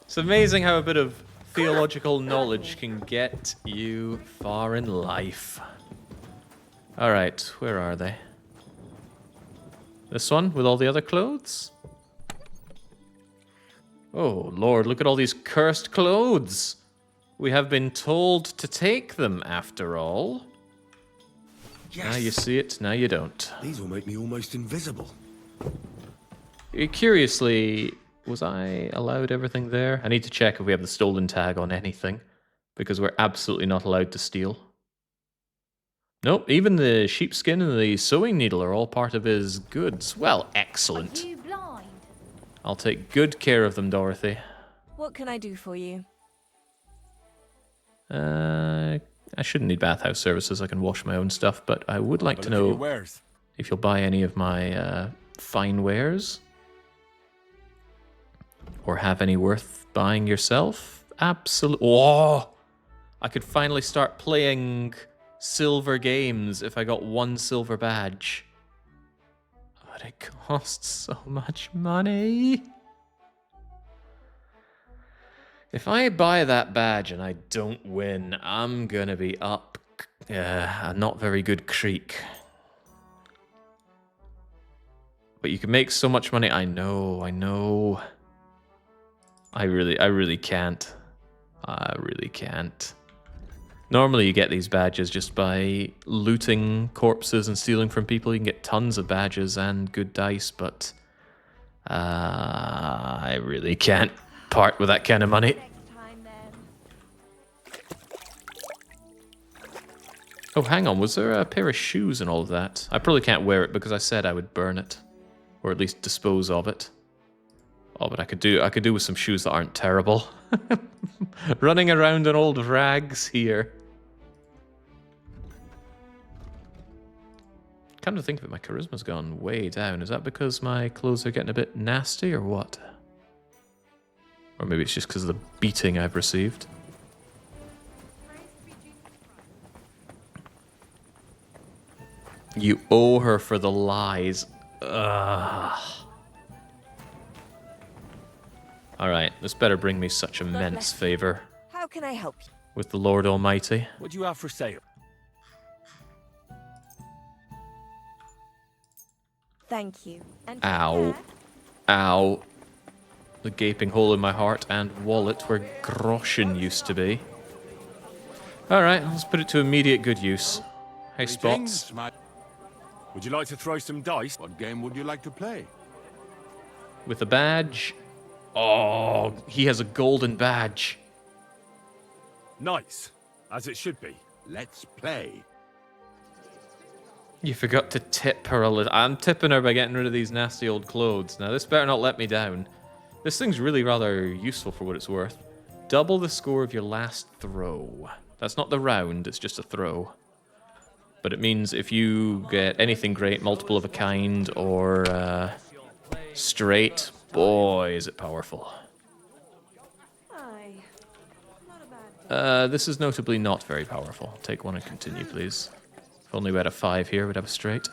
It's amazing how a bit of theological knowledge can get you far in life. Alright, where are they? This one with all the other clothes? Oh, Lord, look at all these cursed clothes. We have been told to take them, after all. Yes. Now you see it, now you don't. These will make me almost invisible. Curiously, was I allowed everything there? I need to check if we have the stolen tag on anything, because we're absolutely not allowed to steal. Nope, even the sheepskin and the sewing needle are all part of his goods. Well, excellent. Are you blind? I'll take good care of them, Dorothy. What can I do for you? I shouldn't need bathhouse services. I can wash my own stuff, but I would like to know if you'll buy any of my fine wares. Or have any worth buying yourself? Absolutely. Oh! I could finally start playing silver games if I got one silver badge. But it costs so much money. If I buy that badge and I don't win, I'm gonna be up a not very good creek. But you can make so much money. I know. I really can't. I really can't. Normally you get these badges just by looting corpses and stealing from people. You can get tons of badges and good dice, but I really can't part with that kind of money. Oh, hang on. Was there a pair of shoes and all of that? I probably can't wear it because I said I would burn it, or at least dispose of it. Oh, but I could do with some shoes that aren't terrible. Running around in old rags here. Come to think of it, my charisma's gone way down. Is that because my clothes are getting a bit nasty or what? Or maybe it's just because of the beating I've received. You owe her for the lies. Ugh. Alright, this better bring me such immense favor. How can I help you? With the Lord Almighty. What do you have for sale? Thank you. And Ow. Ow. The gaping hole in my heart and wallet where groschen used to be. Alright, let's put it to immediate good use. Hey, Spots. Would you like to throw some dice? What game would you like to play? With a badge. Oh, he has a golden badge. Nice. As it should be. Let's play. You forgot to tip her a little. I'm tipping her by getting rid of these nasty old clothes. Now, this better not let me down. This thing's really rather useful for what it's worth. Double the score of your last throw. That's not the round, it's just a throw. But it means if you get anything great, multiple of a kind, or straight, boy, is it powerful. This is notably not very powerful. Take one and continue, please. If only we had a 5 here, we'd have a straight.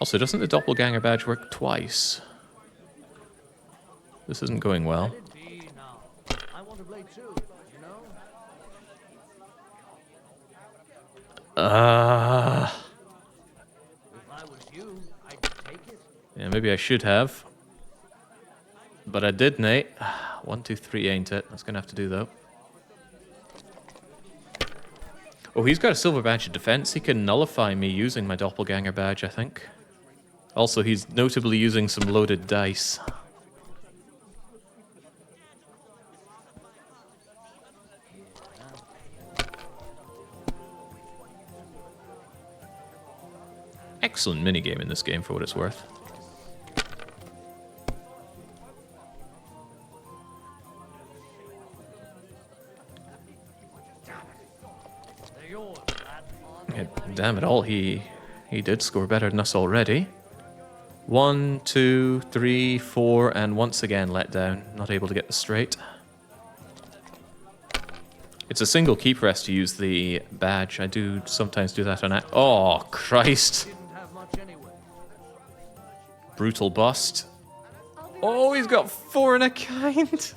Also, doesn't the doppelganger badge work twice? This isn't going well. Yeah, maybe I should have. But I did, Nate. 1, 2, 3 ain't it. That's gonna have to do, though. Oh, he's got a silver badge of defense. He can nullify me using my doppelganger badge, I think. Also, he's notably using some loaded dice. Excellent minigame in this game for what it's worth. Yeah, damn it all, he did score better than us already. 1, 2, 3, 4, and once again let down. Not able to get this straight. It's a single key press to use the badge. I do sometimes do that on oh, Christ. Brutal bust. Oh, he's got 4 and a kind.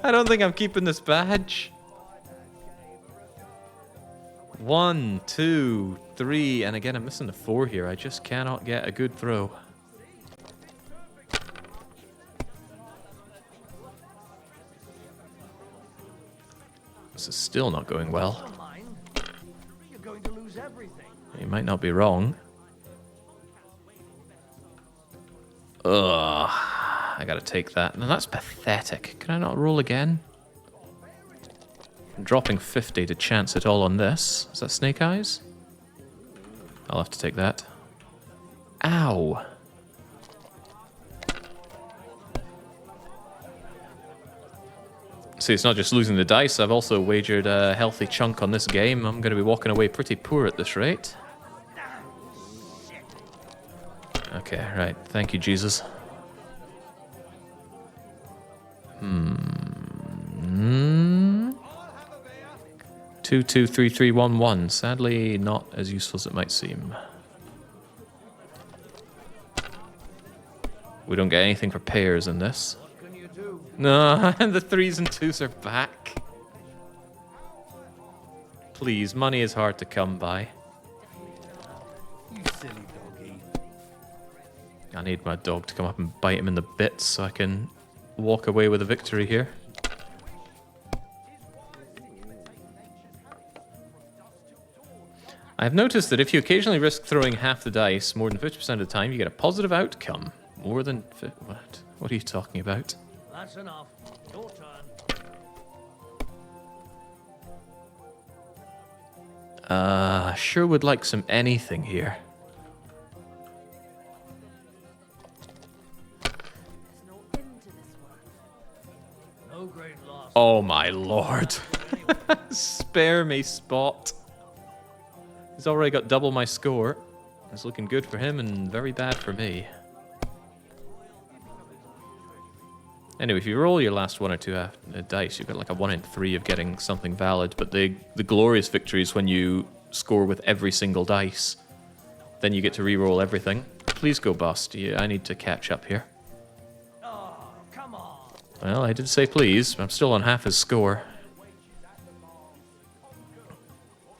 I don't think I'm keeping this badge. 1, 2, 3, and again I'm missing the 4 here. I just cannot get a good throw. This is still not going well. You might not be wrong. Ugh, I gotta take that. Now that's pathetic. Can I not roll again? I'm dropping 50 to chance it all on this. Is that Snake Eyes? I'll have to take that. Ow! See, it's not just losing the dice, I've also wagered a healthy chunk on this game. I'm going to be walking away pretty poor at this rate. Okay, right. Thank you, Jesus. 2, 2, 3, 3, 1, 1. Sadly, not as useful as it might seem. We don't get anything for pairs in this. No, the 3s and 2s are back. Please, money is hard to come by. You silly doggy. I need my dog to come up and bite him in the bits so I can walk away with a victory here. I've noticed that if you occasionally risk throwing half the dice more than 50% of the time, you get a positive outcome. More than... What? What are you talking about? That's enough. Your turn. Sure would like some anything here. No great loss. Oh my lord. Spare me, Spot. He's already got double my score. It's looking good for him and very bad for me. Anyway, if you roll your last 1 or 2 dice, you've got like a 1 in 3 of getting something valid. But the glorious victory is when you score with every single dice. Then you get to re-roll everything. Please go bust. Yeah, I need to catch up here. Oh, come on. Well, I did say please. I'm still on half his score.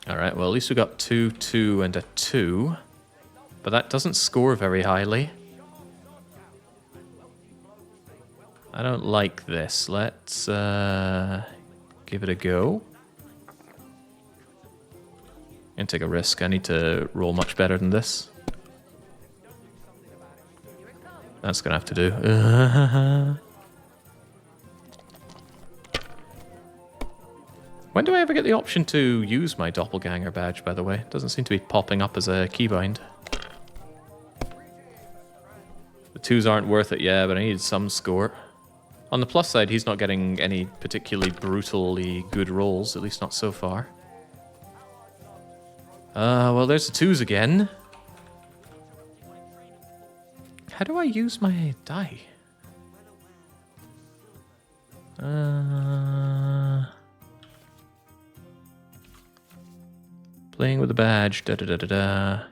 Alright, well at least we got 2, 2, and a 2. But that doesn't score very highly. I don't like this. Let's give it a go. And take a risk. I need to roll much better than this. That's gonna have to do. When do I ever get the option to use my doppelganger badge, by the way? It doesn't seem to be popping up as a keybind. The 2s aren't worth it, yeah, but I needed some score. On the plus side, he's not getting any particularly brutally good rolls, at least not so far. Well, there's the 2s again. How do I use my die? Playing with the badge, da-da-da-da-da.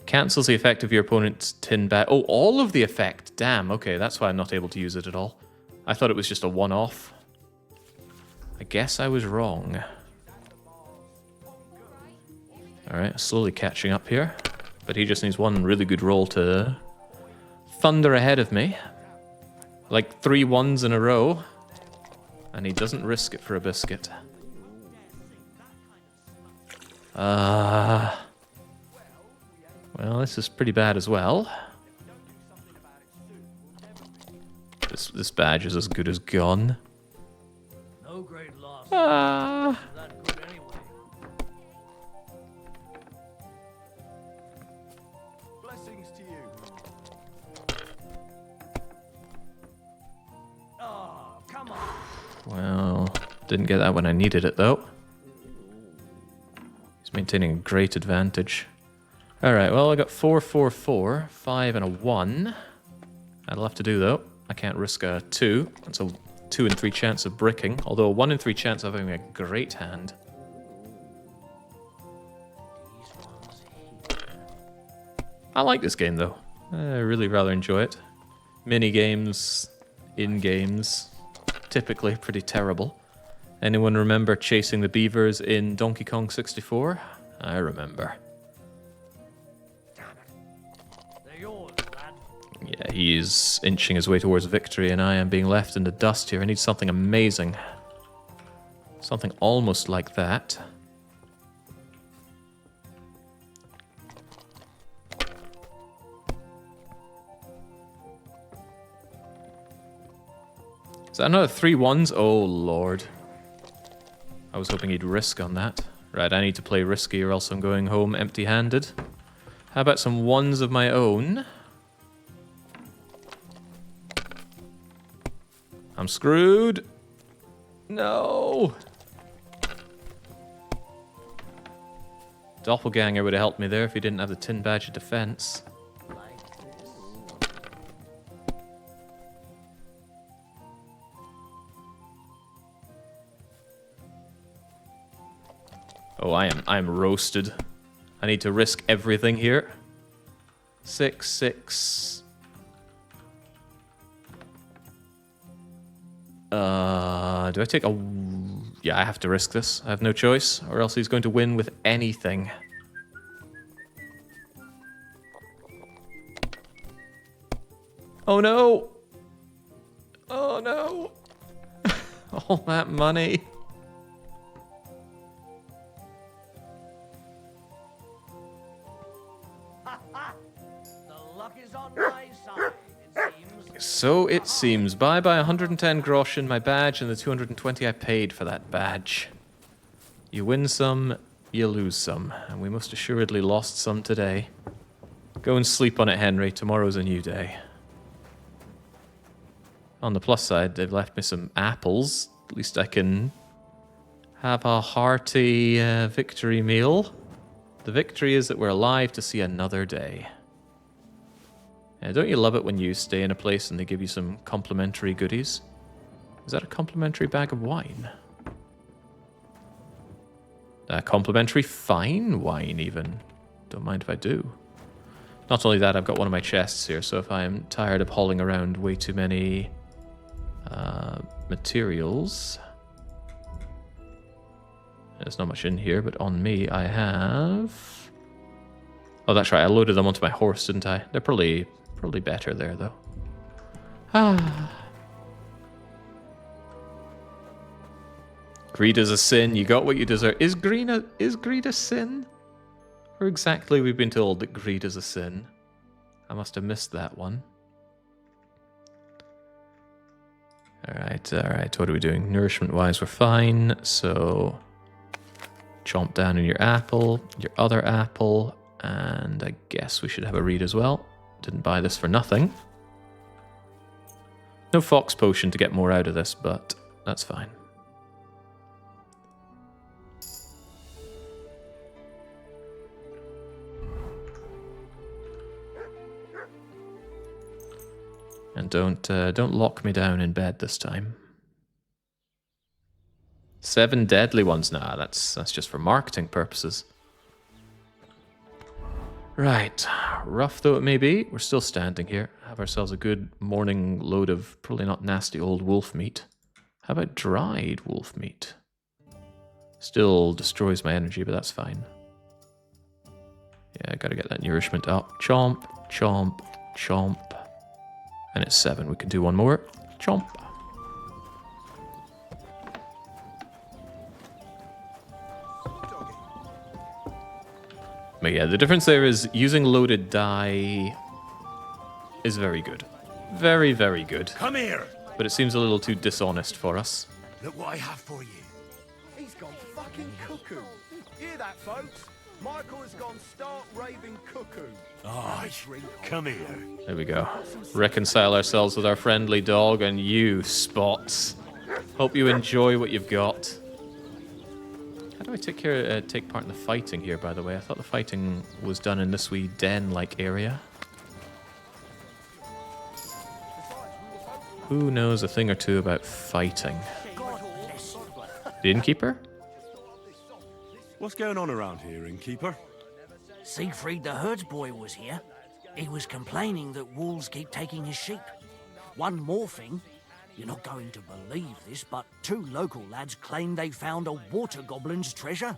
Cancels the effect of your opponent's tin badge. Oh, all of the effect. Damn, okay, that's why I'm not able to use it at all. I thought it was just a one-off. I guess I was wrong. Alright, slowly catching up here. But he just needs one really good roll to thunder ahead of me. Like 3 1s in a row. And he doesn't risk it for a biscuit. Well, this is pretty bad as well. This badge is as good as gone. No great loss. Ah. That good anyway. Blessings to you. Oh, come on. Well, didn't get that when I needed it, though. He's maintaining a great advantage. Alright, well, I got 4, 4, 4, 5, and a 1. That'll have to do, though. I can't risk a 2. That's a 2 in 3 chance of bricking, although a 1 in 3 chance of having a great hand. I like this game, though. I really rather enjoy it. Mini games, in games, typically pretty terrible. Anyone remember chasing the beavers in Donkey Kong 64? I remember. They're yours, lad. Yeah, he is inching his way towards victory, and I am being left in the dust here. I need something amazing. Something almost like that. Is that another 3 1s? Oh, Lord. I was hoping he'd risk on that. Right, I need to play risky or else I'm going home empty-handed. How about some 1s of my own? I'm screwed. No. Doppelganger would have helped me there if he didn't have the tin badge of defense. Oh, I am roasted. I need to risk everything here. 6, 6. Do I take a... Yeah, I have to risk this. I have no choice, or else he's going to win with anything. Oh no! Oh no! All that money. The luck is on my side, it seems. So it seems. Bye-bye 110 groschen, my badge, and the 220 I paid for that badge. You win some, you lose some, and we most assuredly lost some today. Go and sleep on it, Henry. Tomorrow's a new day. On the plus side, they've left me some apples. At least I can have a hearty victory meal. The victory is that we're alive to see another day. Don't you love it when you stay in a place and they give you some complimentary goodies? Is that a complimentary bag of wine? A complimentary fine wine, even. Don't mind if I do. Not only that, I've got one of my chests here, so if I am tired of hauling around way too many materials... There's not much in here, but on me I have... Oh, that's right, I loaded them onto my horse, didn't I? They're probably better there, though. Greed is a sin. You got what you deserve. Is greed a sin? Or exactly we've been told that greed is a sin? I must have missed that one. Alright. What are we doing? Nourishment-wise, we're fine. So, chomp down on your apple, your other apple, and I guess we should have a read as well. Didn't buy this for nothing. No fox potion to get more out of this, but that's fine. And don't lock me down in bed this time. 7 deadly ones. Nah, that's just for marketing purposes. Right, rough though it may be, we're still standing here. Have ourselves a good morning load of probably not nasty old wolf meat. How about dried wolf meat? Still destroys my energy, but that's fine. Yeah, I gotta get that nourishment up. Chomp, chomp, chomp. And it's 7, we can do one more. Chomp. But yeah, the difference there is using loaded die is very good. Very, very good. Come here! But it seems a little too dishonest for us. Look what I have for you. He's gone fucking cuckoo. Hear that, folks? Michael has gone stark raving cuckoo. Aye, come here. There we go. Reconcile ourselves with our friendly dog and you, Spots. Hope you enjoy what you've got. How do I take part in the fighting here, by the way? I thought the fighting was done in this wee den-like area. Who knows a thing or two about fighting? The innkeeper? What's going on around here, innkeeper? Siegfried the herdsboy was here. He was complaining that wolves keep taking his sheep. One more thing. You're not going to believe this, but 2 local lads claim they found a water goblin's treasure.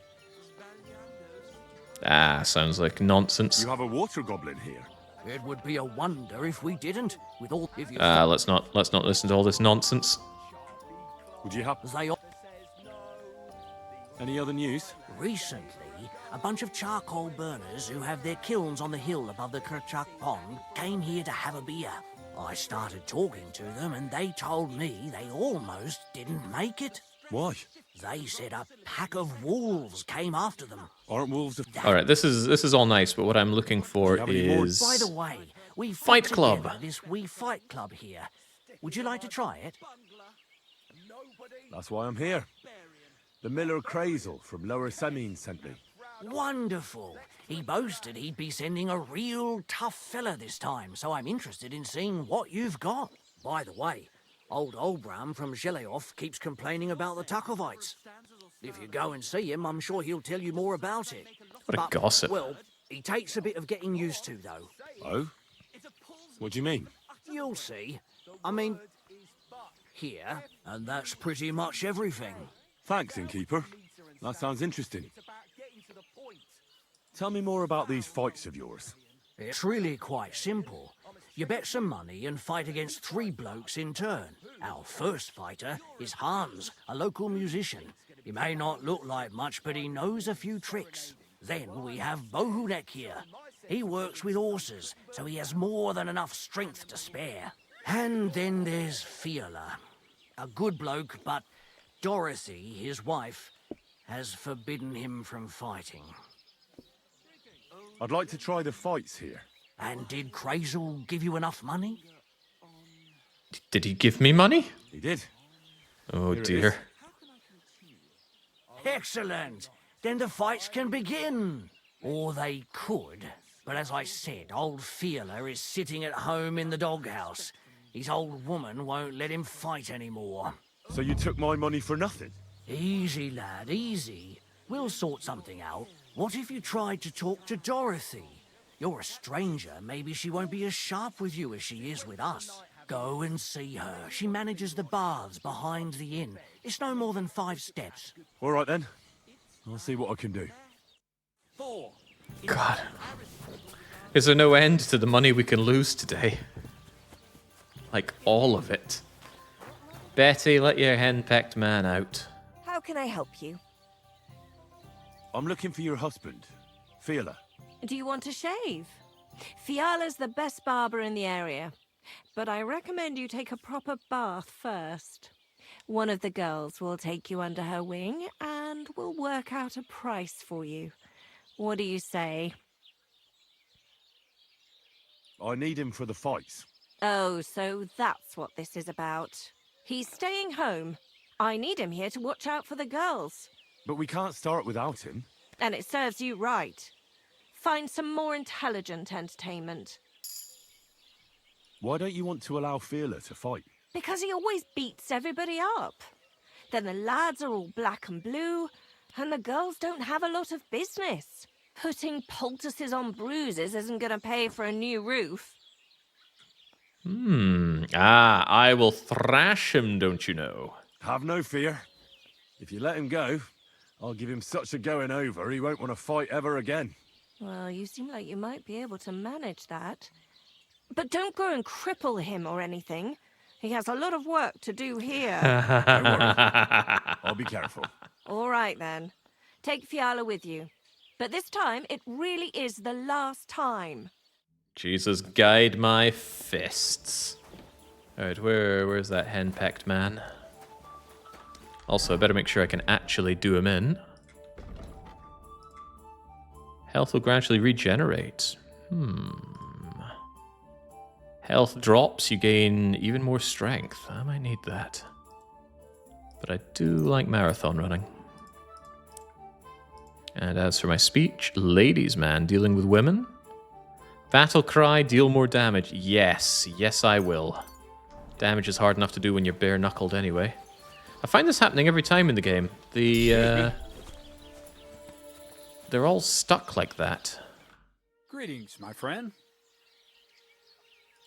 Ah, sounds like nonsense. You have a water goblin here. It would be a wonder if we didn't. With all, if you Let's not listen to all this nonsense. Would you have they all... Any other news? Recently, a bunch of charcoal burners who have their kilns on the hill above the Kerchak Pond came here to have a beer. I started talking to them and they told me they almost didn't make it. Why? They said a pack of wolves came after them. Aren't wolves... All right, this is all nice, but what I'm looking for is... By the way, we Fight Club. This wee fight club here. Would you like to try it? That's why I'm here. The Miller Crazel from Lower Semine sent me. Wonderful. He boasted he'd be sending a real tough fella this time, so I'm interested in seeing what you've got. By the way, old Olbram from Zheleov keeps complaining about the Takovites. If you go and see him, I'm sure he'll tell you more about it. What a gossip. Well, he takes a bit of getting used to, though. Oh? What do you mean? You'll see. I mean, here, and that's pretty much everything. Thanks, innkeeper. That sounds interesting. Tell me more about these fights of yours. It's really quite simple. You bet some money and fight against 3 blokes in turn. Our first fighter is Hans, a local musician. He may not look like much, but he knows a few tricks. Then we have Bohunek here. He works with horses, so he has more than enough strength to spare. And then there's Fiala. A good bloke, but Dorothy, his wife, has forbidden him from fighting. I'd like to try the fights here. And did Crazel give you enough money? Did he give me money? He did. Oh Here it dear. is. Excellent. Then the fights can begin. Or they could. But as I said, old Fiala is sitting at home in the doghouse. His old woman won't let him fight anymore. So you took my money for nothing? Easy, lad, easy. We'll sort something out. What if you tried to talk to Dorothy? You're a stranger. Maybe she won't be as sharp with you as she is with us. Go and see her. She manages the baths behind the inn. It's no more than 5 steps. All right, then. I'll see what I can do. God. Is there no end to the money we can lose today? Like, all of it. Betty, let your henpecked man out. How can I help you? I'm looking for your husband, Fiala. Do you want to shave? Fiala's the best barber in the area, but I recommend you take a proper bath first. One of the girls will take you under her wing and will work out a price for you. What do you say? I need him for the fights. Oh, so that's what this is about. He's staying home. I need him here to watch out for the girls. But we can't start without him. And it serves you right. Find some more intelligent entertainment. Why don't you want to allow Fiala to fight? Because he always beats everybody up. Then the lads are all black and blue, and the girls don't have a lot of business. Putting poultices on bruises isn't going to pay for a new roof. I will thrash him, don't you know? Have no fear. If you let him go, I'll give him such a going over he won't want to fight ever again. Well, you seem like you might be able to manage that. But don't go and cripple him or anything. He has a lot of work to do here. Don't worry. I'll be careful. All right, then. Take Fiala with you. But this time, it really is the last time. Jesus, guide my fists. Alright, where's that henpecked man? Also, I better make sure I can actually do him in. Health will gradually regenerate. Health drops, you gain even more strength. I might need that. But I do like marathon running. And as for my speech, ladies man, dealing with women. Battle cry, deal more damage. Yes, yes I will. Damage is hard enough to do when you're bare-knuckled anyway. I find this happening every time in the game. They're all stuck like that. Greetings, my friend.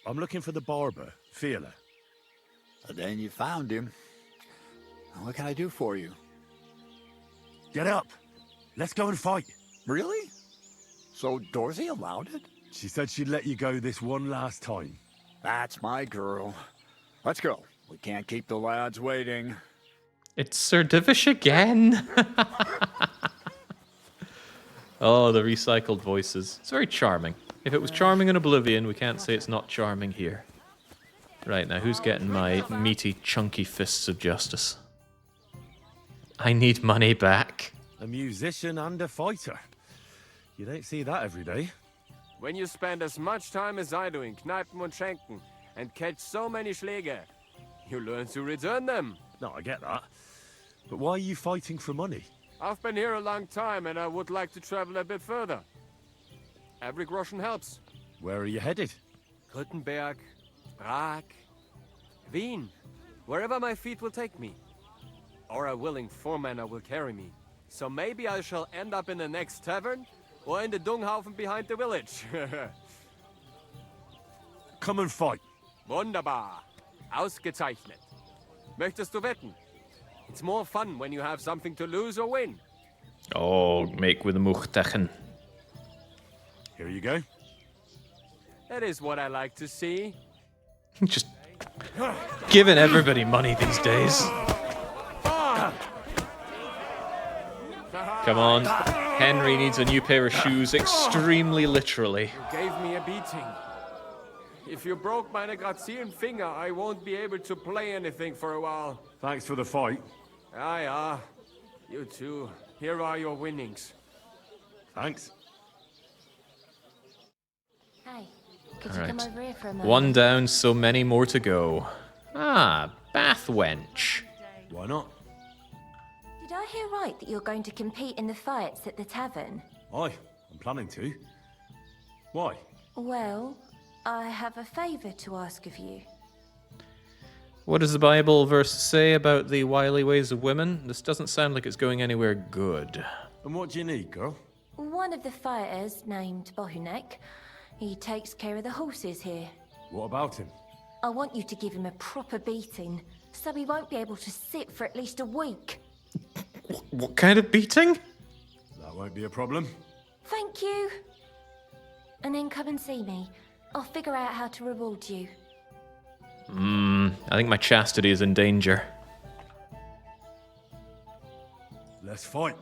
I'm looking for the barber, Feeler. Then you found him. What can I do for you? Get up. Let's go and fight. Really? So Dorothy allowed it? She said she'd let you go this one last time. That's my girl. Let's go. We can't keep the lads waiting. It's Sir Divish again. Oh, the recycled voices. It's very charming. If it was charming in Oblivion, we can't say it's not charming here. Right, now who's getting my meaty, chunky fists of justice? I need money back. A musician and a fighter. You don't see that every day. When you spend as much time as I do in Kneipen und Schenken and catch so many Schläge, you learn to return them. No, I get that. But why are you fighting for money? I've been here a long time and I would like to travel a bit further. Every groschen helps. Where are you headed? Gutenberg, Prag, Wien, wherever my feet will take me. Or a willing foreman will carry me. So maybe I shall end up in the next tavern or in the Dunghaufen behind the village. Come and fight. Wunderbar. Ausgezeichnet. Möchtest du wetten? It's more fun when you have something to lose or win. Oh, make with the muchtechen. Here you go. That is what I like to see. Just giving everybody money these days. Come on. Henry needs a new pair of shoes, extremely literally. You gave me a beating. If you broke meine grazilen Finger, I won't be able to play anything for a while. Thanks for the fight. Yeah. You too. Here are your winnings. Thanks. Hey, could you come over here for a moment? One down, so many more to go. Ah, bath wench. Why not? Did I hear right that you're going to compete in the fights at the tavern? Aye, I'm planning to. Why? Well, I have a favour to ask of you. What does the Bible verse say about the wily ways of women? This doesn't sound like it's going anywhere good. And what do you need, girl? One of the fighters, named Bohunek, he takes care of the horses here. What about him? I want you to give him a proper beating, so he won't be able to sit for at least a week. What kind of beating? That won't be a problem. Thank you. And then come and see me. I'll figure out how to reward you. I think my chastity is in danger. Let's fight.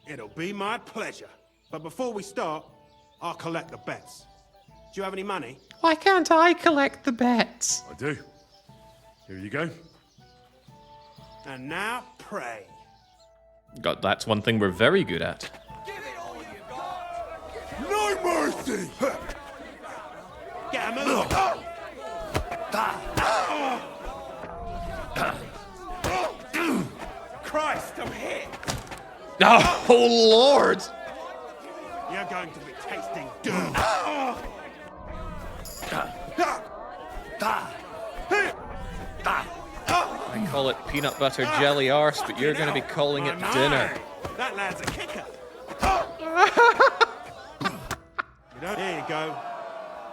It'll be my pleasure. But before we start, I'll collect the bets. Do you have any money? Why can't I collect the bets? I do. Here you go. And now pray. God, that's one thing we're very good at. No mercy! Get a move! Christ, I'm hit! Oh, Lord! You're going to be tasting doom. I call it peanut butter jelly arse, but you're going to be calling it dinner. That lad's a kicker. There you go.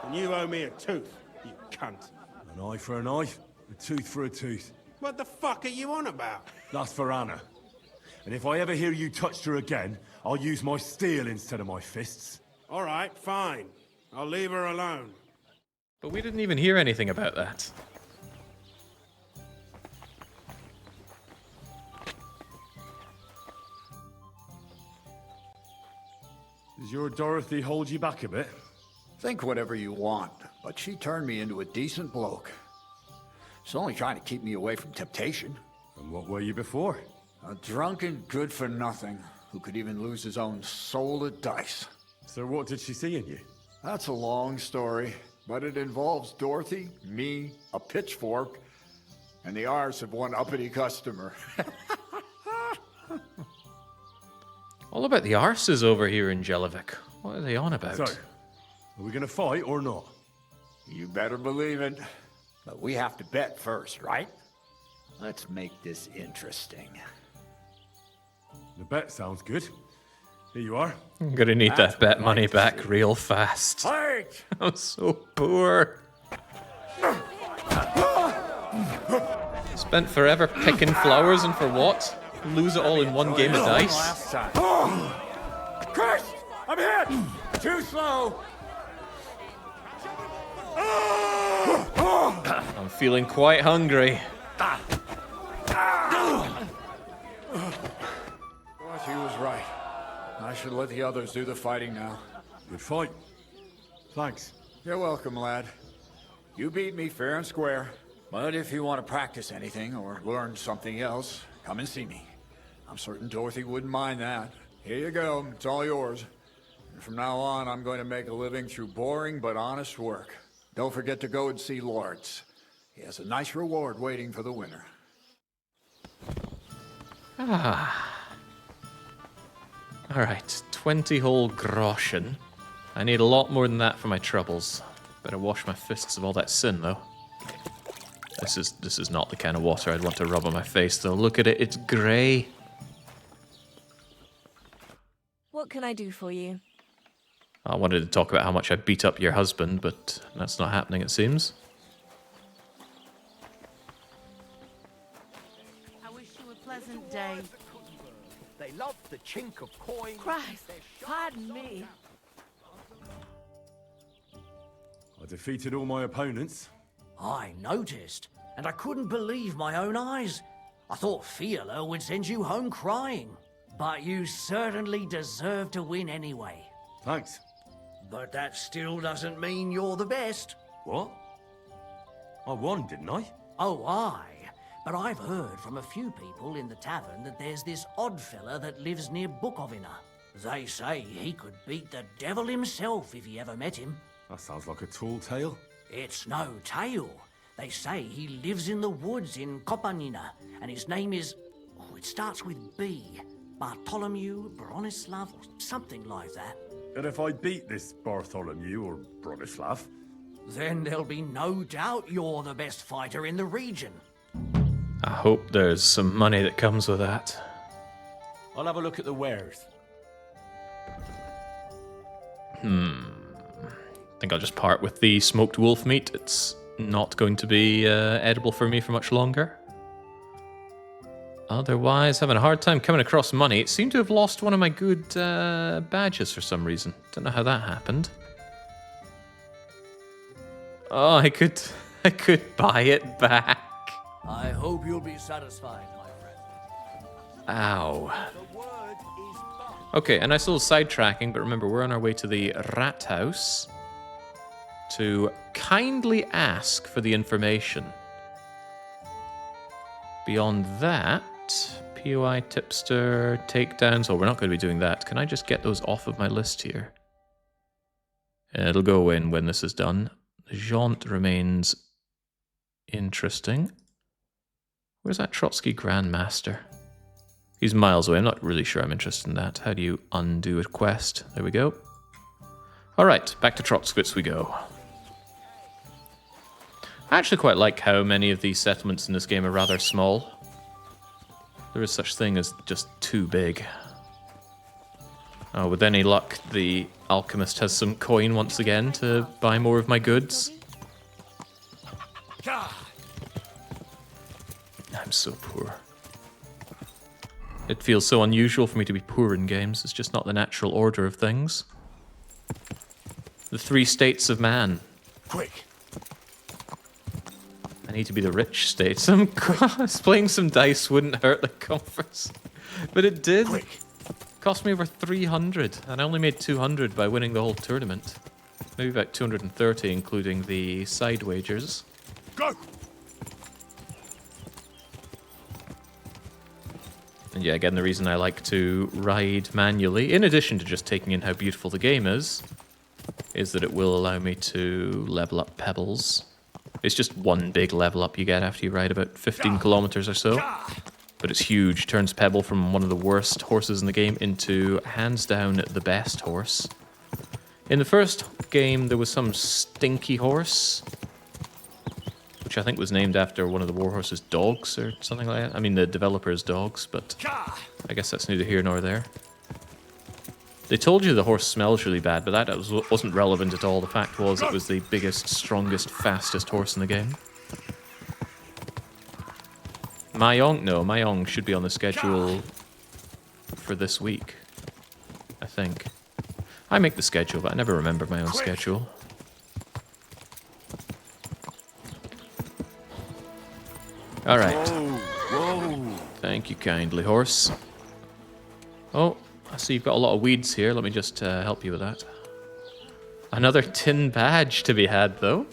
And you owe me a tooth, you cunt. An eye for an eye, a tooth for a tooth. What the fuck are you on about? That's for Anna. And if I ever hear you touched her again, I'll use my steel instead of my fists. All right, fine. I'll leave her alone. But we didn't even hear anything about that. Does your Dorothy hold you back a bit? Think whatever you want, but she turned me into a decent bloke. She's only trying to keep me away from temptation. And what were you before? A drunken good-for-nothing who could even lose his own soul at dice. So what did she see in you? That's a long story, but it involves Dorothy, me, a pitchfork, and the arse of one uppity customer. All about the arses over here in Jelinek. What are they on about? So, are we gonna fight or not? You better believe it. But we have to bet first, right? Let's make this interesting. The bet sounds good. Here you are. I'm gonna need that bet money back real fast. Fight! I'm so poor. Spent forever picking flowers, and for what? Lose it all in one game of dice? Chris! I'm hit! Too slow! I'm feeling quite hungry. Dorothy was right. I should let the others do the fighting now. Good fight. Thanks. You're welcome, lad. You beat me fair and square. But if you want to practice anything or learn something else, come and see me. I'm certain Dorothy wouldn't mind that. Here you go. It's all yours. And from now on, I'm going to make a living through boring but honest work. Don't forget to go and see Lawrence. He has a nice reward waiting for the winner. Alright, 20 whole groschen. I need a lot more than that for my troubles. Better wash my fists of all that sin, though. This is not the kind of water I'd want to rub on my face, though. Look at it, it's grey. What can I do for you? I wanted to talk about how much I beat up your husband, but that's not happening, it seems. I wish you a pleasant day. They love the chink of coin. Christ, pardon me. I defeated all my opponents. I noticed, and I couldn't believe my own eyes. I thought Fiala would send you home crying. But you certainly deserve to win anyway. Thanks. But that still doesn't mean you're the best. What? I won, didn't I? Oh, aye. But I've heard from a few people in the tavern that there's this odd fella that lives near Bukovina. They say he could beat the devil himself if he ever met him. That sounds like a tall tale. It's no tale. They say he lives in the woods in Kopanina, and his name is... Oh, it starts with B. Bartholomew, Bronislav, or something like that. And if I beat this Bartholomew or Bronislav? Then there'll be no doubt you're the best fighter in the region. I hope there's some money that comes with that. I'll have a look at the wares. I think I'll just part with the smoked wolf meat. It's not going to be edible for me for much longer. Otherwise, having a hard time coming across money. It seemed to have lost one of my good badges for some reason. Don't know how that happened. Oh, I could buy it back. I hope you'll be satisfied, my friend. Ow. Okay, a nice little sidetracking, but remember, we're on our way to the rat house to kindly ask for the information. Beyond that, POI, tipster, takedowns. Oh, we're not going to be doing that. Can I just get those off of my list here? It'll go in when this is done. The jaunt remains interesting. Where's that Trotsky Grandmaster? He's miles away. I'm not really sure I'm interested in that. How do you undo a quest? There we go. All right, back to Trotskowitz we go. I actually quite like how many of these settlements in this game are rather small. There is such thing as just too big. Oh, with any luck, the alchemist has some coin once again to buy more of my goods. I'm so poor. It feels so unusual for me to be poor in games. It's just not the natural order of things. The three states of man. Quick! I need to be the rich state. Playing some dice wouldn't hurt the comforts. But it did. Quick! Cost me over 300, and I only made 200 by winning the whole tournament. Maybe about 230, including the side wagers. Go! And yeah, again, the reason I like to ride manually, in addition to just taking in how beautiful the game is that it will allow me to level up pebbles. It's just one big level up you get after you ride about 15 kilometers or so. But it's huge. Turns Pebble from one of the worst horses in the game into, hands down, the best horse. In the first game, there was some stinky horse, which I think was named after one of the Warhorse's dogs or something like that. I mean, the developer's dogs, but I guess that's neither here nor there. They told you the horse smells really bad, but that wasn't relevant at all. The fact was it was the biggest, strongest, fastest horse in the game. Mayong should be on the schedule for this week, I think. I make the schedule, but I never remember my own schedule. Alright. Thank you kindly, horse. Oh, I see you've got a lot of weeds here. Let me just help you with that. Another tin badge to be had, though.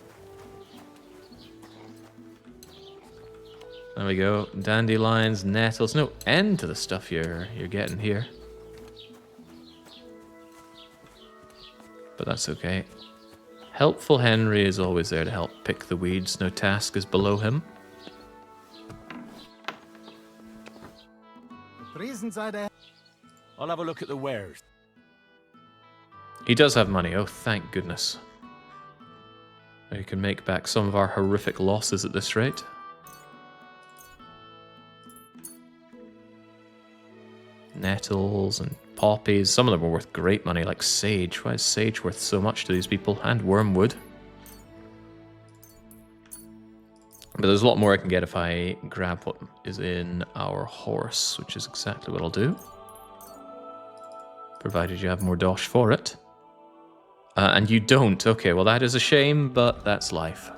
There we go. Dandelions, nettles. No end to the stuff you're getting here. But that's okay. Helpful Henry is always there to help pick the weeds. No task is below him. I'll have a look at the wares. He does have money. Oh, thank goodness. We can make back some of our horrific losses at this rate. Nettles and poppies. Some of them are worth great money, like sage. Why is sage worth so much to these people? And wormwood. But there's a lot more I can get if I grab what is in our horse, which is exactly what I'll do. Provided you have more dosh for it. And you don't. Okay, well that is a shame, but that's life.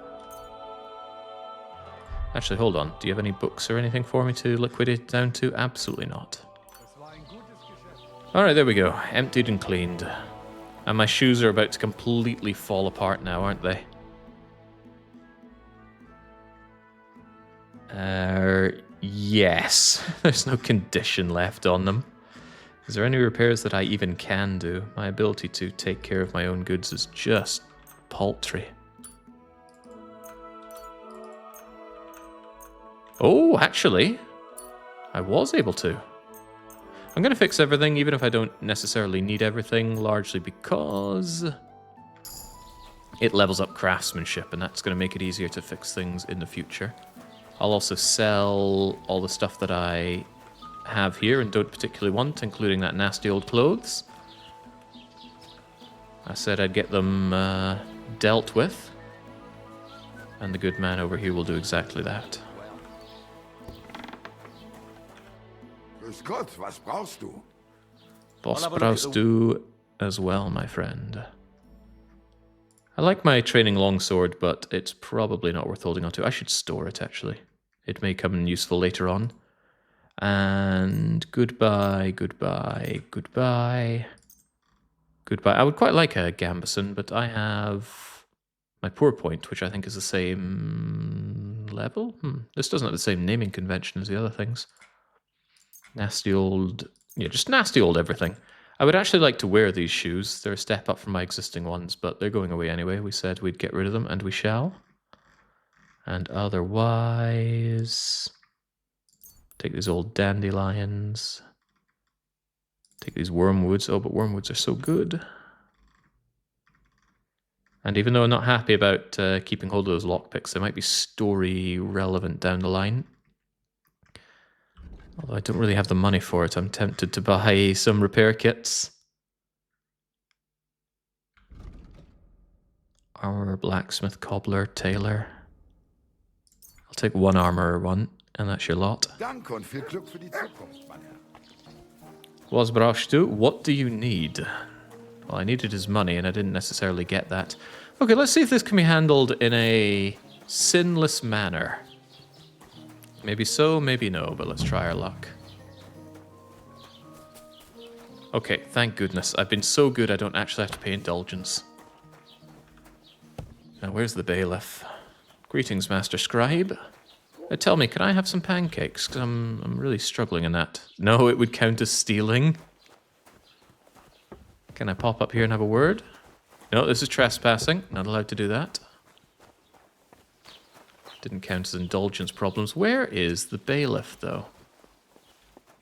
Actually, hold on. Do you have any books or anything for me to liquidate down to? Absolutely not. Alright, there we go. Emptied and cleaned. And my shoes are about to completely fall apart now, aren't they? Yes. There's no condition left on them. Is there any repairs that I even can do? My ability to take care of my own goods is just paltry. Oh, actually, I was able to. I'm going to fix everything, even if I don't necessarily need everything, largely because it levels up craftsmanship, and that's going to make it easier to fix things in the future. I'll also sell all the stuff that I have here and don't particularly want, including that nasty old clothes. I said I'd get them dealt with, and the good man over here will do exactly that. Grüß Gott, was brauchst du? Was brauchst du as well, my friend? I like my training longsword, but it's probably not worth holding on to. I should store it, actually. It may come in useful later on. And goodbye, goodbye, goodbye. Goodbye. I would quite like a gambeson, but I have my poor point, which I think is the same level. This doesn't have the same naming convention as the other things. Nasty old... yeah, just nasty old everything. I would actually like to wear these shoes. They're a step up from my existing ones, but they're going away anyway. We said we'd get rid of them, and we shall. And otherwise... take these old dandelions. Take these wormwoods. Oh, but wormwoods are so good. And even though I'm not happy about keeping hold of those lockpicks, they might be story relevant down the line. Although I don't really have the money for it, I'm tempted to buy some repair kits. Armor, blacksmith, cobbler, tailor. I'll take one armor one, and that's your lot. Danke und viel Glück für die Zukunft, mein Herr. Was brauchst du? What do you need? Well, I needed his money, and I didn't necessarily get that. Okay, let's see if this can be handled in a sinless manner. Maybe so, maybe no, but let's try our luck. Okay, thank goodness. I've been so good I don't actually have to pay indulgence. Now, where's the bailiff? Greetings, Master Scribe. Tell me, can I have some pancakes? Because I'm really struggling in that. No, it would count as stealing. Can I pop up here and have a word? No, this is trespassing. Not allowed to do that. Didn't count as indulgence problems. Where is the bailiff, though?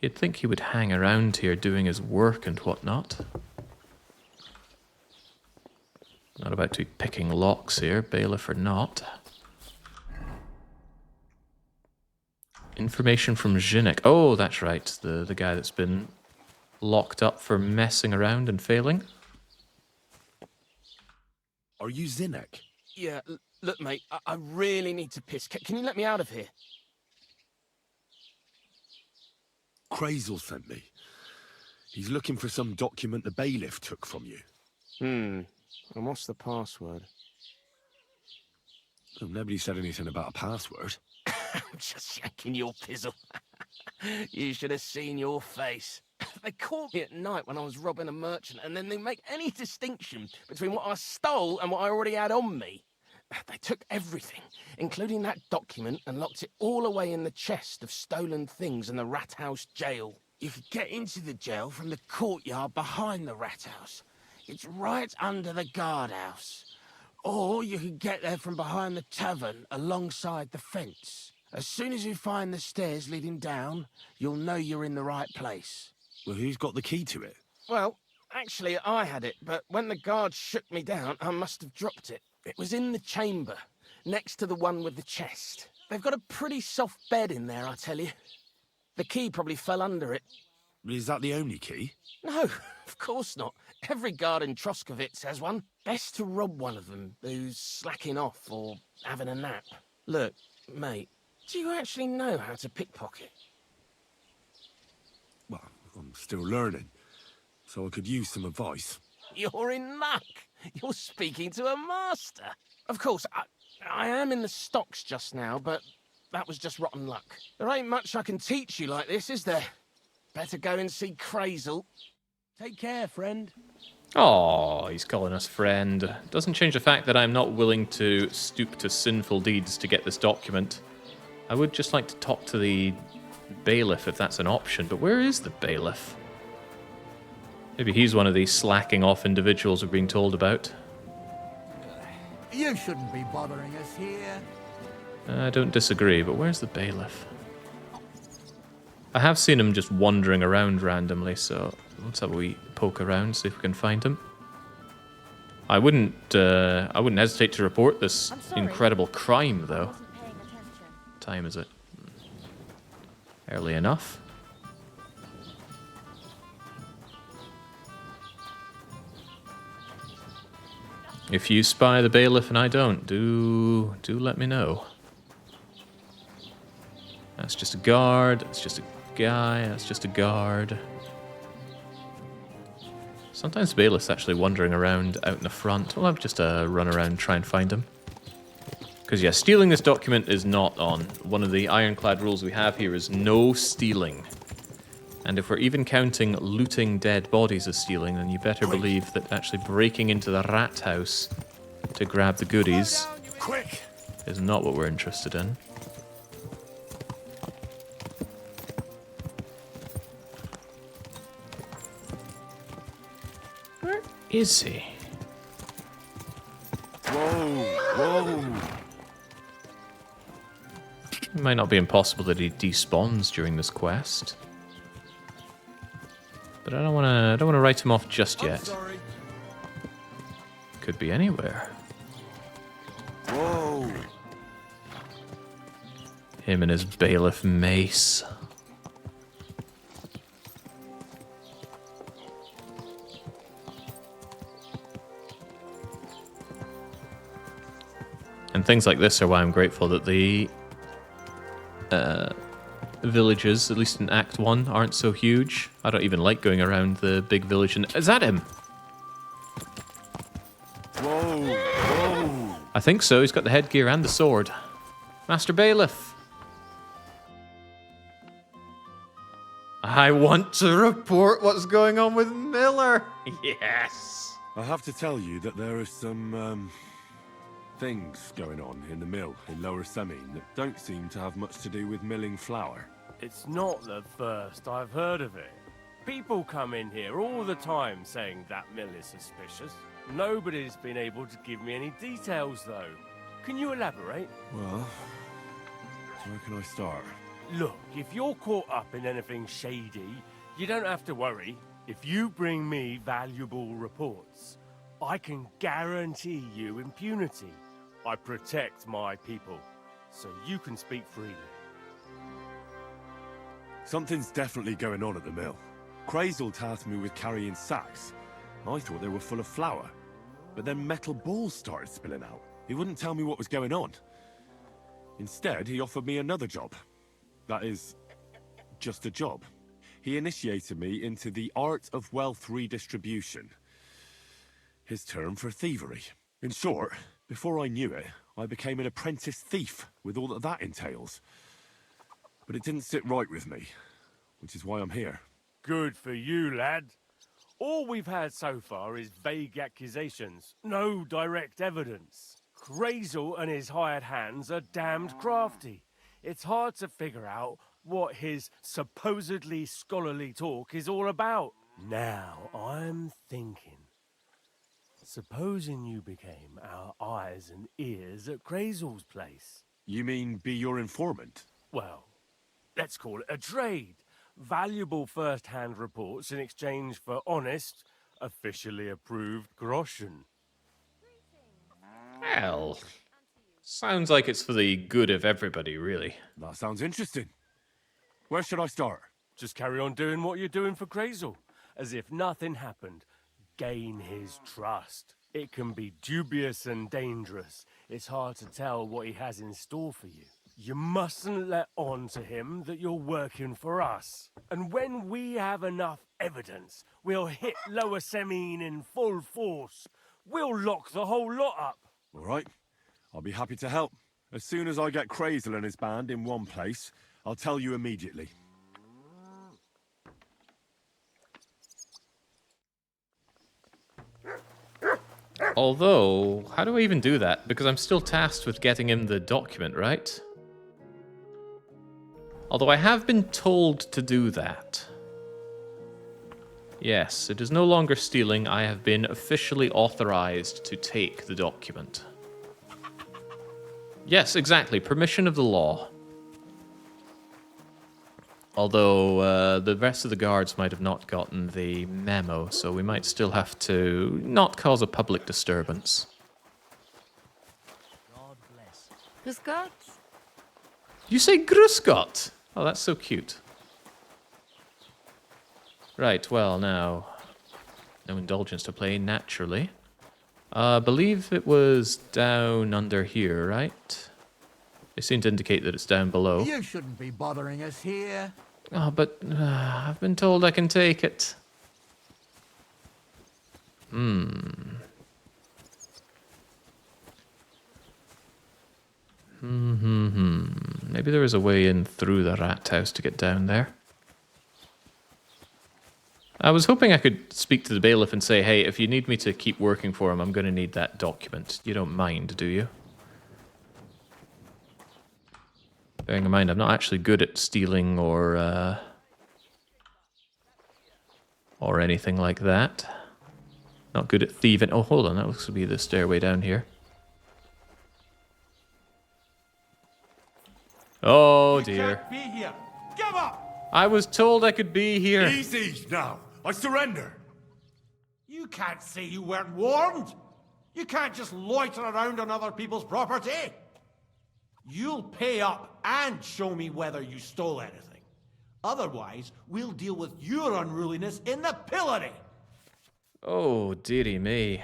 You'd think he would hang around here doing his work and whatnot. Not about to be picking locks here, bailiff or not. Information from Zinnik. Oh, that's right. The guy that's been locked up for messing around and failing. Are you Zinnik? Yeah, look, mate, I really need to piss. Can you let me out of here? Crazel sent me. He's looking for some document the bailiff took from you. And what's the password? Well, nobody said anything about a password. I'm just yanking your pizzle. You should have seen your face. They caught me at night when I was robbing a merchant, and then they make any distinction between what I stole and what I already had on me. They took everything, including that document, and locked it all away in the chest of stolen things in the rat house jail. You could get into the jail from the courtyard behind the rat house. It's right under the guardhouse. Or you could get there from behind the tavern alongside the fence. As soon as you find the stairs leading down, you'll know you're in the right place. Well, who's got the key to it? Well, actually, I had it, but when the guards shook me down, I must have dropped it. It was in the chamber, next to the one with the chest. They've got a pretty soft bed in there, I tell you. The key probably fell under it. Is that the only key? No, of course not. Every guard in Troskovitz has one. Best to rob one of them who's slacking off or having a nap. Look, mate, do you actually know how to pickpocket? Well, I'm still learning, so I could use some advice. You're in luck. You're speaking to a master. Of course, I am in the stocks just now, but that was just rotten luck. There ain't much I can teach you like this, is there? Better go and see Crazel. Take care, friend. Oh, he's calling us friend. Doesn't change the fact that I'm not willing to stoop to sinful deeds to get this document. I would just like to talk to the bailiff if that's an option, but where is the bailiff? Maybe he's one of these slacking off individuals we're being told about. You shouldn't be bothering us here. I don't disagree, but where's the bailiff? I have seen him just wandering around randomly, so let's have a wee poke around, see if we can find him. I wouldn't hesitate to report this incredible crime, though. What time is it? Early enough. If you spy the bailiff and I don't, do let me know. That's just a guard, that's just a guy, that's just a guard. Sometimes the bailiff's actually wandering around out in the front. We'll have just a run around and try and find him. Because yeah, stealing this document is not on. One of the ironclad rules we have here is no stealing. And if we're even counting looting dead bodies as stealing, then you better believe that actually breaking into the rat house to grab the goodies is not what we're interested in. Where is he? Whoa. It might not be impossible that he despawns during this quest. But I don't want to write him off just yet. Could be anywhere. Whoa. Him and his bailiff mace. And things like this are why I'm grateful that the villages, at least in Act 1, aren't so huge. I don't even like going around the big village. And is that him? Whoa. I think so. He's got the headgear and the sword. Master Bailiff. I want to report what's going on with Miller. Yes. I have to tell you that there are some, things going on in the mill in Lower Semine that don't seem to have much to do with milling flour. It's not the first I've heard of it. People come in here all the time saying that mill is suspicious. Nobody's been able to give me any details, though. Can you elaborate? Well, where can I start? Look, if you're caught up in anything shady, you don't have to worry. If you bring me valuable reports, I can guarantee you impunity. I protect my people, so you can speak freely. Something's definitely going on at the mill. Crazel tasked me with carrying sacks. I thought they were full of flour, but then metal balls started spilling out. He wouldn't tell me what was going on. Instead, he offered me another job. That is, just a job. He initiated me into the art of wealth redistribution. His term for thievery. In short, before I knew it, I became an apprentice thief with all that that entails. But it didn't sit right with me, which is why I'm here. Good for you, lad. All we've had so far is vague accusations, no direct evidence. Crazel and his hired hands are damned crafty. It's hard to figure out what his supposedly scholarly talk is all about. Now, I'm thinking. Supposing you became our eyes and ears at Crazel's place. You mean be your informant? Well, let's call it a trade. Valuable first-hand reports in exchange for honest, officially approved groschen. Well, sounds like it's for the good of everybody, really. That sounds interesting. Where should I start? Just carry on doing what you're doing for Crazel, as if nothing happened. Gain his trust. It can be dubious and dangerous. It's hard to tell what he has in store for you. You mustn't let on to him that you're working for us. And when we have enough evidence, we'll hit Lower Semine in full force. We'll lock the whole lot up. All right. I'll be happy to help. As soon as I get Crazel and his band in one place, I'll tell you immediately. Although, how do I even do that? Because I'm still tasked with getting him the document, right? Although I have been told to do that. Yes, it is no longer stealing. I have been officially authorized to take the document. Yes, exactly. Permission of the law. Although the rest of the guards might have not gotten the memo, so we might still have to not cause a public disturbance. God bless. Grüß Gott. You say Grüß Gott? Oh, that's so cute. Right, well, now, no indulgence to play, naturally. I believe it was down under here, right? They seem to indicate that it's down below. You shouldn't be bothering us here. Oh, but I've been told I can take it. Maybe there is a way in through the rat house to get down there. I was hoping I could speak to the bailiff and say, hey, if you need me to keep working for him, I'm going to need that document. You don't mind, do you? Bearing in mind, I'm not actually good at stealing or anything like that. Not good at thieving. Oh, hold on, that looks to be the stairway down here. Oh, dear. Can't be here. Give up! I was told I could be here. Easy now. I surrender. You can't say you weren't warned. You can't just loiter around on other people's property. You'll pay up and show me whether you stole anything. Otherwise, we'll deal with your unruliness in the pillory. Oh, dearie me.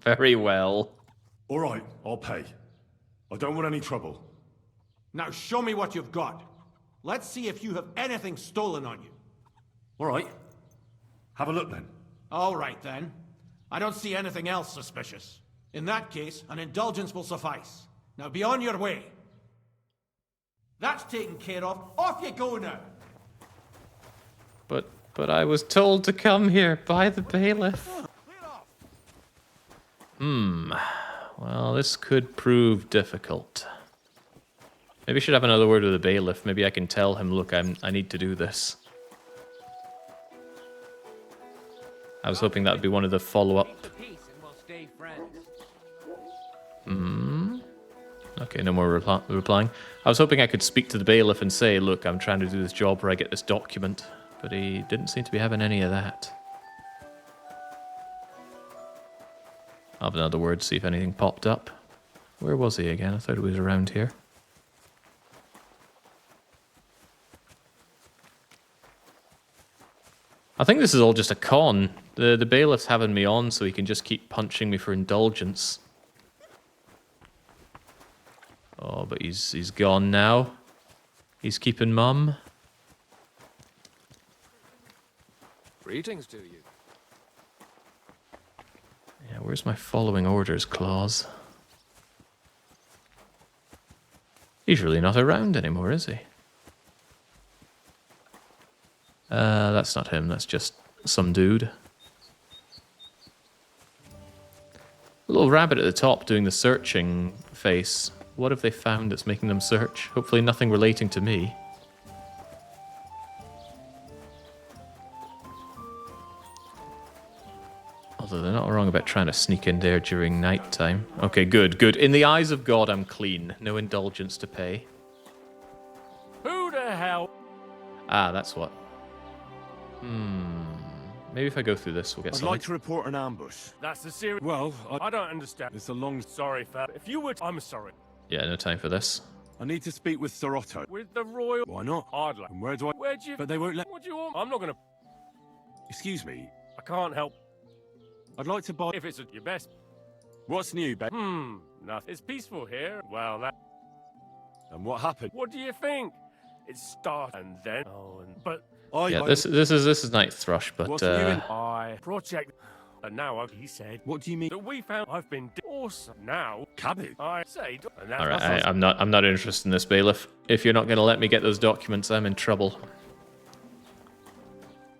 Very well. All right, I'll pay. I don't want any trouble. Now show me what you've got. Let's see if you have anything stolen on you. All right. Have a look then. All right then. I don't see anything else suspicious. In that case, an indulgence will suffice. Now be on your way. That's taken care of. Off you go now. But I was told to come here by the bailiff. Well, this could prove difficult. Maybe I should have another word with the bailiff. Maybe I can tell him, look, I need to do this. I was hoping that would be one of the follow-up. Okay, no more replying. I was hoping I could speak to the bailiff and say, look, I'm trying to do this job where I get this document. But he didn't seem to be having any of that. I'll have another word, see if anything popped up. Where was he again? I thought he was around here. I think this is all just a con. The bailiff's having me on so he can just keep punching me for indulgence. Oh, but he's gone now. He's keeping mum. Greetings to you. Yeah, where's my following orders clause? He's really not around anymore, is he? That's not him, that's just some dude. A little rabbit at the top doing the searching face. What have they found that's making them search? Hopefully nothing relating to me. Although they're not wrong about trying to sneak in there during night time. Okay, good, good. In the eyes of God, I'm clean. No indulgence to pay. Who the hell? Ah, that's what. Maybe if I go through this, we'll get I'd something. like to report an ambush. That's a serious... Well, I don't understand. It's a long... Sorry, fella. If you would... I'm sorry. Yeah, no time for this. I need to speak with Sir Otto. With the royal... Why not? Hardly. And where do I... Where'd you... But they won't let... What do you want? I'm not gonna... Excuse me. I can't help. I'd like to buy... If it's your best... What's new, babe? Nothing. It's peaceful here. Well, that... And what happened? What do you think? It started and then... Oh, and... But... Yeah, this is Night Thrush, but What's new in... I... Project... And now he said... What do you mean? That we found... I've been... Awesome. Now... Cabbage? I say... And that's alright, I'm not interested in this, bailiff. If you're not going to let me get those documents, I'm in trouble.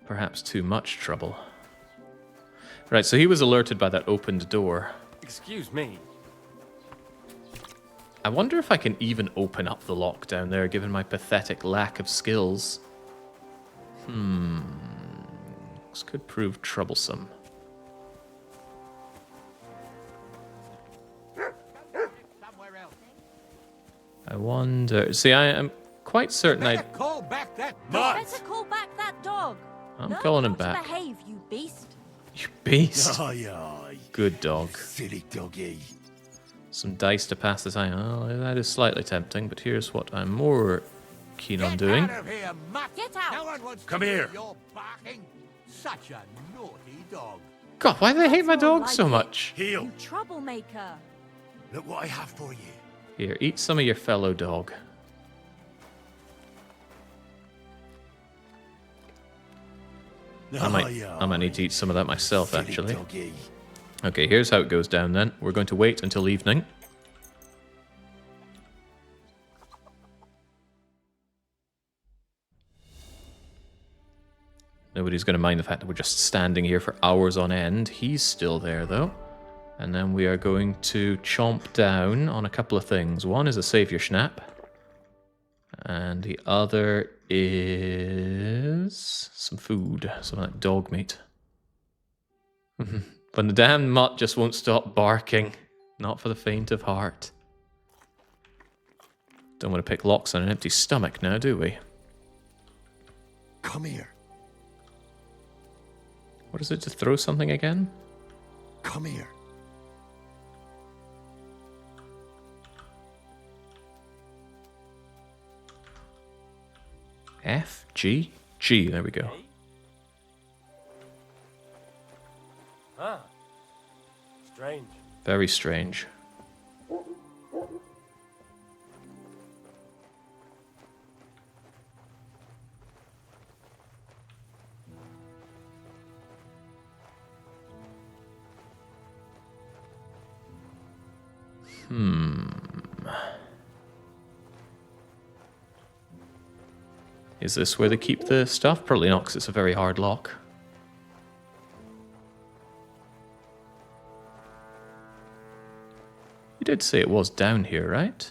Perhaps too much trouble. Right, so he was alerted by that opened door. Excuse me. I wonder if I can even open up the lock down there, given my pathetic lack of skills. This could prove troublesome. I wonder... See, I am quite certain I... Call back that dog. Better call back that dog. I'm calling him back. Behave, you beast. You beast. Aye, aye. Good dog. Silly doggy. Some dice to pass the time. Oh, that is slightly tempting, but here's what I'm more keen on doing. Get out of here, mutt! Get out! No one wants Come to here. hear your barking. Such a naughty dog. God, why do they hate my dog so much? Heel. You troublemaker. Look what I have for you. Here, eat some of your fellow dog. I might need to eat some of that myself, actually. Okay, here's how it goes down then. We're going to wait until evening. Nobody's going to mind the fact that we're just standing here for hours on end. He's still there, though. And then we are going to chomp down on a couple of things. One is a Savior Schnapp. And the other is some food. Some like dog meat. But the damn mutt just won't stop barking. Not for the faint of heart. Don't want to pick locks on an empty stomach now, do we? Come here. What is it, to throw something again? Come here. F, G, G, there we go. Ah. Strange. Very strange. Is this where they keep the stuff? Probably not, because it's a very hard lock. You did say it was down here, right?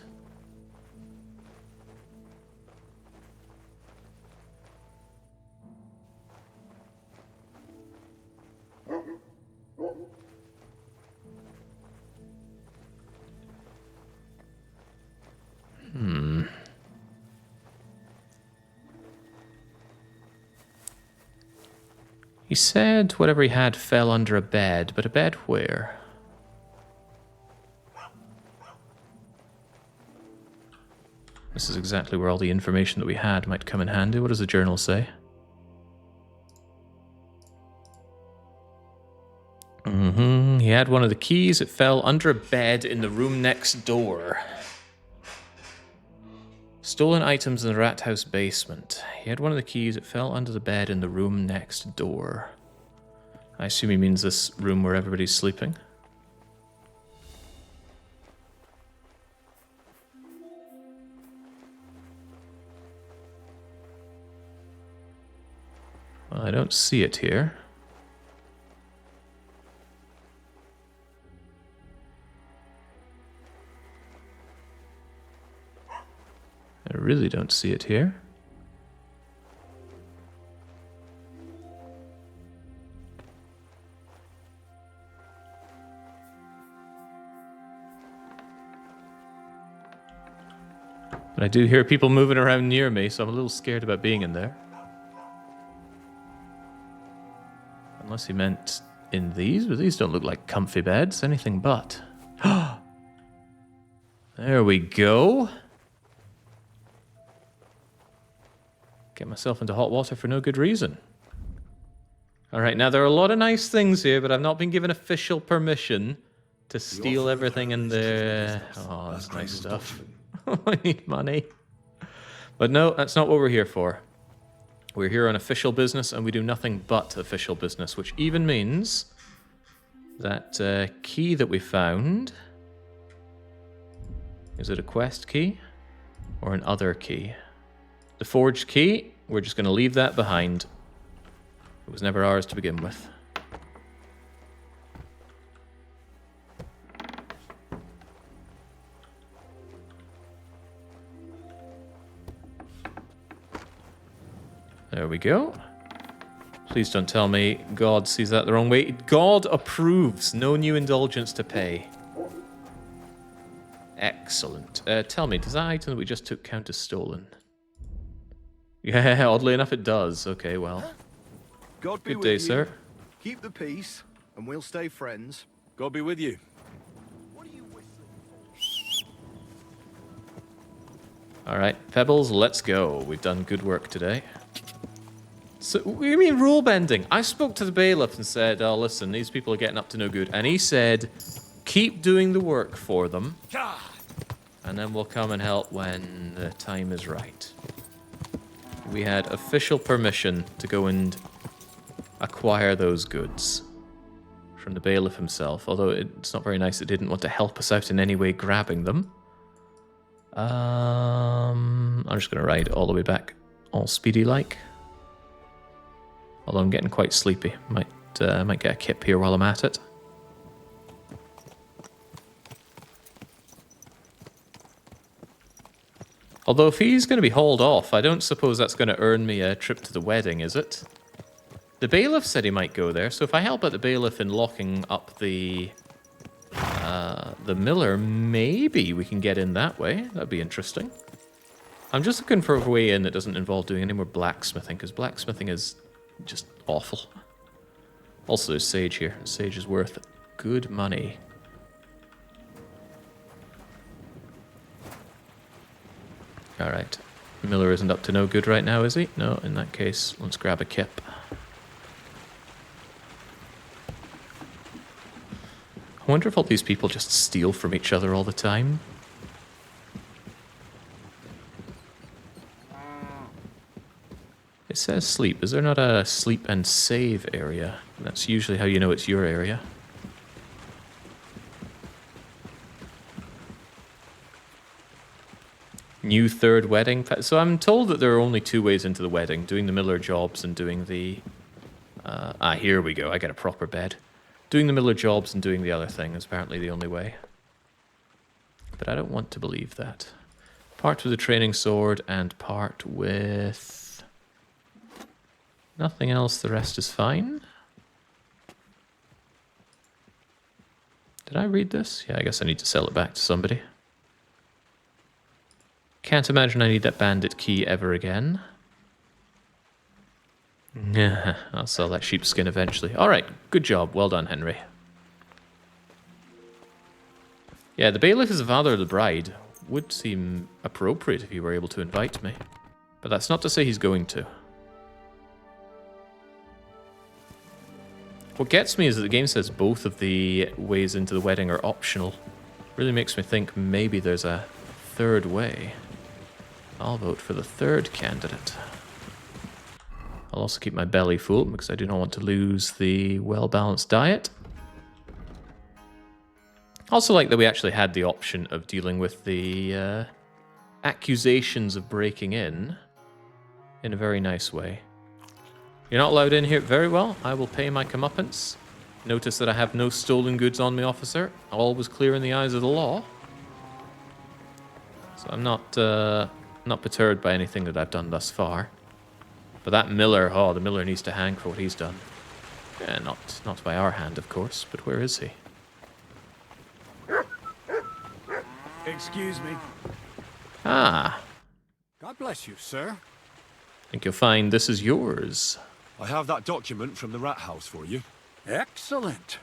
He said whatever he had fell under a bed, but a bed where? This is exactly where all the information that we had might come in handy. What does the journal say? He had one of the keys. It fell under a bed in the room next door. Stolen items in the rat house basement. He had one of the keys. It fell under the bed in the room next door. I assume he means this room where everybody's sleeping. Well, I don't see it here. I really don't see it here. But I do hear people moving around near me, so I'm a little scared about being in there. Unless he meant in these, but these don't look like comfy beds, anything but. There we go. Get myself into hot water for no good reason. Alright, now there are a lot of nice things here, but I've not been given official permission to steal everything in there. Oh, that's nice stuff. I need money. But no, that's not what we're here for. We're here on official business, and we do nothing but official business, which even means that key that we found... Is it a quest key? Or an other key? The forged key, we're just going to leave that behind. It was never ours to begin with. There we go. Please don't tell me God sees that the wrong way. God approves. No new indulgence to pay. Excellent. Tell me, does that item that we just took count as stolen? Yeah, oddly enough it does. Okay, well. God be Good with day, you. sir. Keep the peace, and we'll stay friends. God be with you. Alright, Pebbles, let's go. We've done good work today. So, what do you mean rule bending? I spoke to the bailiff and said, oh, listen, these people are getting up to no good. And he said, keep doing the work for them. And then we'll come and help when the time is right. We had official permission to go and acquire those goods from the bailiff himself, although it's not very nice that he didn't want to help us out in any way grabbing them. I'm just going to ride all the way back, all speedy-like. Although I'm getting quite sleepy. Might get a kip here while I'm at it. Although if he's going to be hauled off, I don't suppose that's going to earn me a trip to the wedding, is it? The bailiff said he might go there, so if I help out the bailiff in locking up the miller, maybe we can get in that way. That'd be interesting. I'm just looking for a way in that doesn't involve doing any more blacksmithing, because blacksmithing is just awful. Also, there's sage here. Sage is worth good money. Alright. Miller isn't up to no good right now, is he? No, in that case, let's grab a kip. I wonder if all these people just steal from each other all the time. It says sleep. Is there not a sleep and save area? That's usually how you know it's your area. New third wedding. So I'm told that there are only 2 ways into the wedding. Doing the miller jobs and doing the... here we go. I get a proper bed. Doing the miller jobs and doing the other thing is apparently the only way. But I don't want to believe that. Part with a training sword and part with... nothing else. The rest is fine. Did I read this? Yeah, I guess I need to sell it back to somebody. Can't imagine I need that bandit key ever again. Yeah, I'll sell that sheepskin eventually. Alright, good job. Well done, Henry. Yeah, the bailiff is the father of the bride. Would seem appropriate if he were able to invite me. But that's not to say he's going to. What gets me is that the game says both of the ways into the wedding are optional. Really makes me think maybe there's a third way. I'll vote for the third candidate. I'll also keep my belly full because I do not want to lose the well-balanced diet. Also like that we actually had the option of dealing with the accusations of breaking in a very nice way. You're not allowed in here. Very well. I will pay my comeuppance. Notice that I have no stolen goods on me, officer. All was clear in the eyes of the law. So I'm not perturbed by anything that I've done thus far. But that miller, oh, the miller needs to hang for what he's done. Yeah, not by our hand, of course, but where is he? Excuse me. Ah. God bless you, sir. I think you'll find this is yours. I have that document from the rat house for you. Excellent.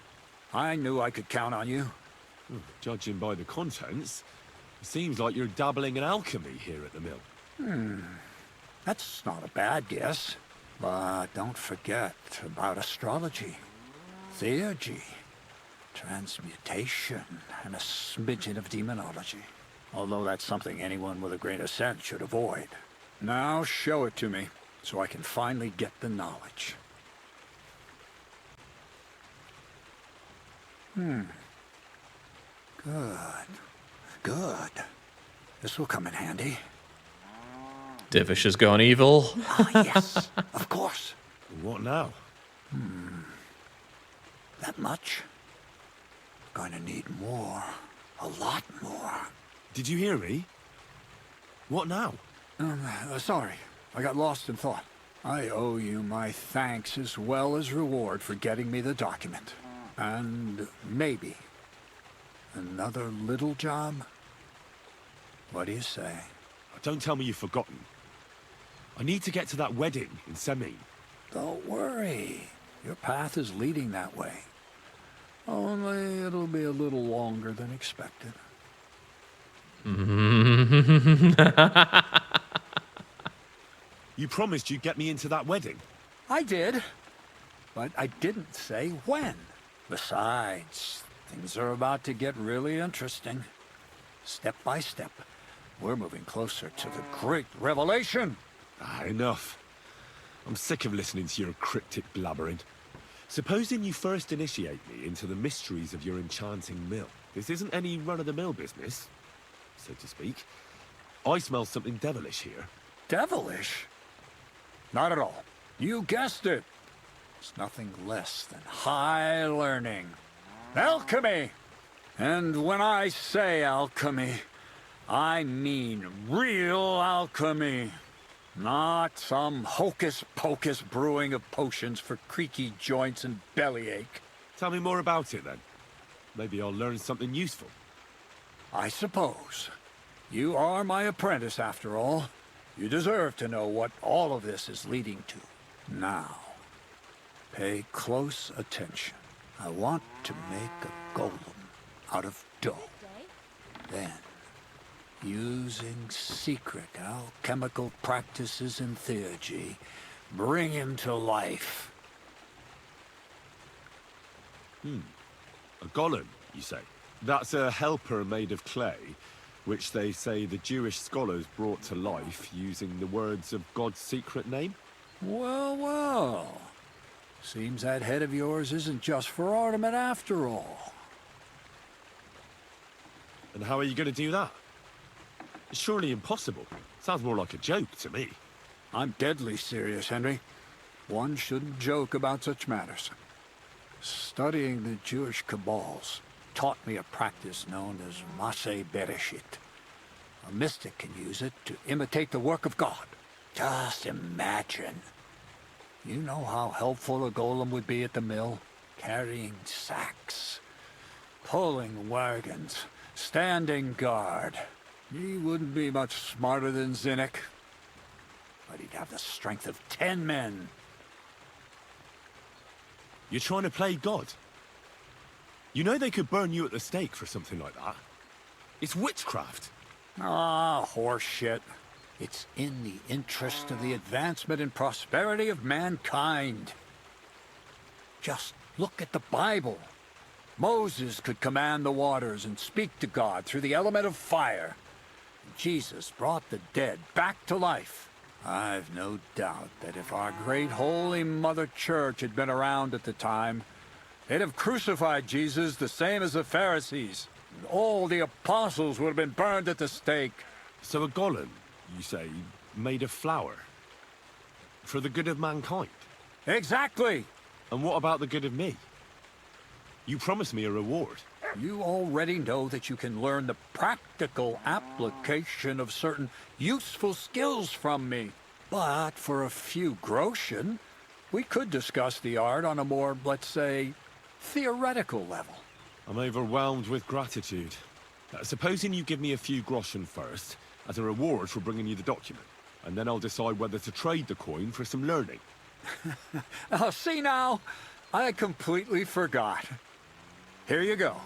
I knew I could count on you. Judging by the contents, it seems like you're dabbling in alchemy here at the mill. That's not a bad guess. But don't forget about astrology, theurgy, transmutation, and a smidgen of demonology. Although that's something anyone with a grain of sense should avoid. Now show it to me, so I can finally get the knowledge. Good. This will come in handy. Divish has gone evil. Yes, of course. What now? That much? Going to need more. A lot more. Did you hear me? What now? Sorry. I got lost in thought. I owe you my thanks as well as reward for getting me the document. And maybe another little job? What do you say? Don't tell me you've forgotten. I need to get to that wedding in Semine. Don't worry. Your path is leading that way. Only it'll be a little longer than expected. You promised you'd get me into that wedding. I did, but I didn't say when. Besides, things are about to get really interesting. Step by step, we're moving closer to the great revelation. Enough. I'm sick of listening to your cryptic blabbering. Supposing you first initiate me into the mysteries of your enchanting mill. This isn't any run-of-the-mill business, so to speak. I smell something devilish here. Devilish? Not at all. You guessed it. It's nothing less than high learning. Alchemy! And when I say alchemy, I mean real alchemy. Not some hocus-pocus brewing of potions for creaky joints and bellyache. Tell me more about it, then. Maybe I'll learn something useful. I suppose. You are my apprentice, after all. You deserve to know what all of this is leading to. Now, pay close attention. I want to make a golem out of dough. Then, using secret alchemical practices and theurgy, bring him to life. A golem, you say? That's a helper made of clay, which they say the Jewish scholars brought to life using the words of God's secret name? Well, well. Seems that head of yours isn't just for ornament after all. And how are you going to do that? Surely impossible. Sounds more like a joke to me. I'm deadly serious, Henry. One shouldn't joke about such matters. Studying the Jewish cabals taught me a practice known as Maseh Bereshit. A mystic can use it to imitate the work of God. Just imagine. You know how helpful a golem would be at the mill? Carrying sacks, pulling wagons, standing guard. He wouldn't be much smarter than Zinnik, but he'd have the strength of 10 men. You're trying to play God? You know they could burn you at the stake for something like that. It's witchcraft. Ah, horseshit. It's in the interest of the advancement and prosperity of mankind. Just look at the Bible. Moses could command the waters and speak to God through the element of fire. Jesus brought the dead back to life. I've no doubt that if our great holy Mother Church had been around at the time, they'd have crucified Jesus the same as the Pharisees. And all the apostles would have been burned at the stake. So a golem, you say, made of flour? For the good of mankind? Exactly! And what about the good of me? You promised me a reward. You already know that you can learn the practical application of certain useful skills from me. But for a few groschen, we could discuss the art on a more, let's say, theoretical level. I'm overwhelmed with gratitude. Supposing you give me a few groschen first, as a reward for bringing you the document, and then I'll decide whether to trade the coin for some learning. Oh, see now? I completely forgot. Here you go.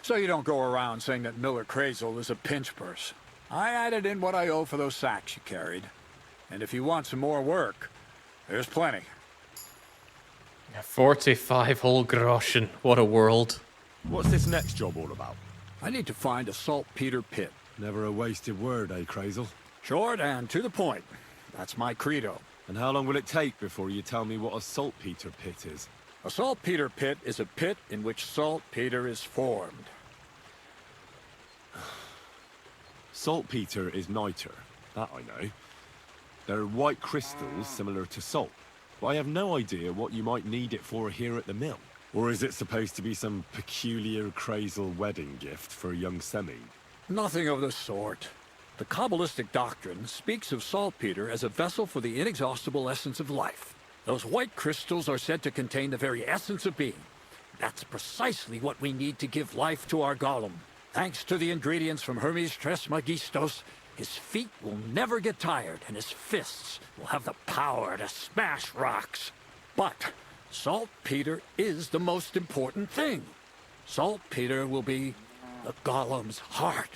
So you don't go around saying that Miller Crazel is a pinch purse. I added in what I owe for those sacks you carried. And if you want some more work, there's plenty. 45 whole groschen. What a world. What's this next job all about? I need to find a saltpeter pit. Never a wasted word, eh, Crazel? Short and to the point. That's my credo. And how long will it take before you tell me what a saltpeter pit is? A saltpeter pit is a pit in which saltpeter is formed. Saltpeter is niter. That I know. They're white crystals similar to salt. But I have no idea what you might need it for here at the mill. Or is it supposed to be some peculiar Crazel wedding gift for a young semi? Nothing of the sort. The Kabbalistic doctrine speaks of saltpeter as a vessel for the inexhaustible essence of life. Those white crystals are said to contain the very essence of being. That's precisely what we need to give life to our golem. Thanks to the ingredients from Hermes Trismegistos, his feet will never get tired, and his fists will have the power to smash rocks. But saltpeter is the most important thing. Saltpeter will be the golem's heart.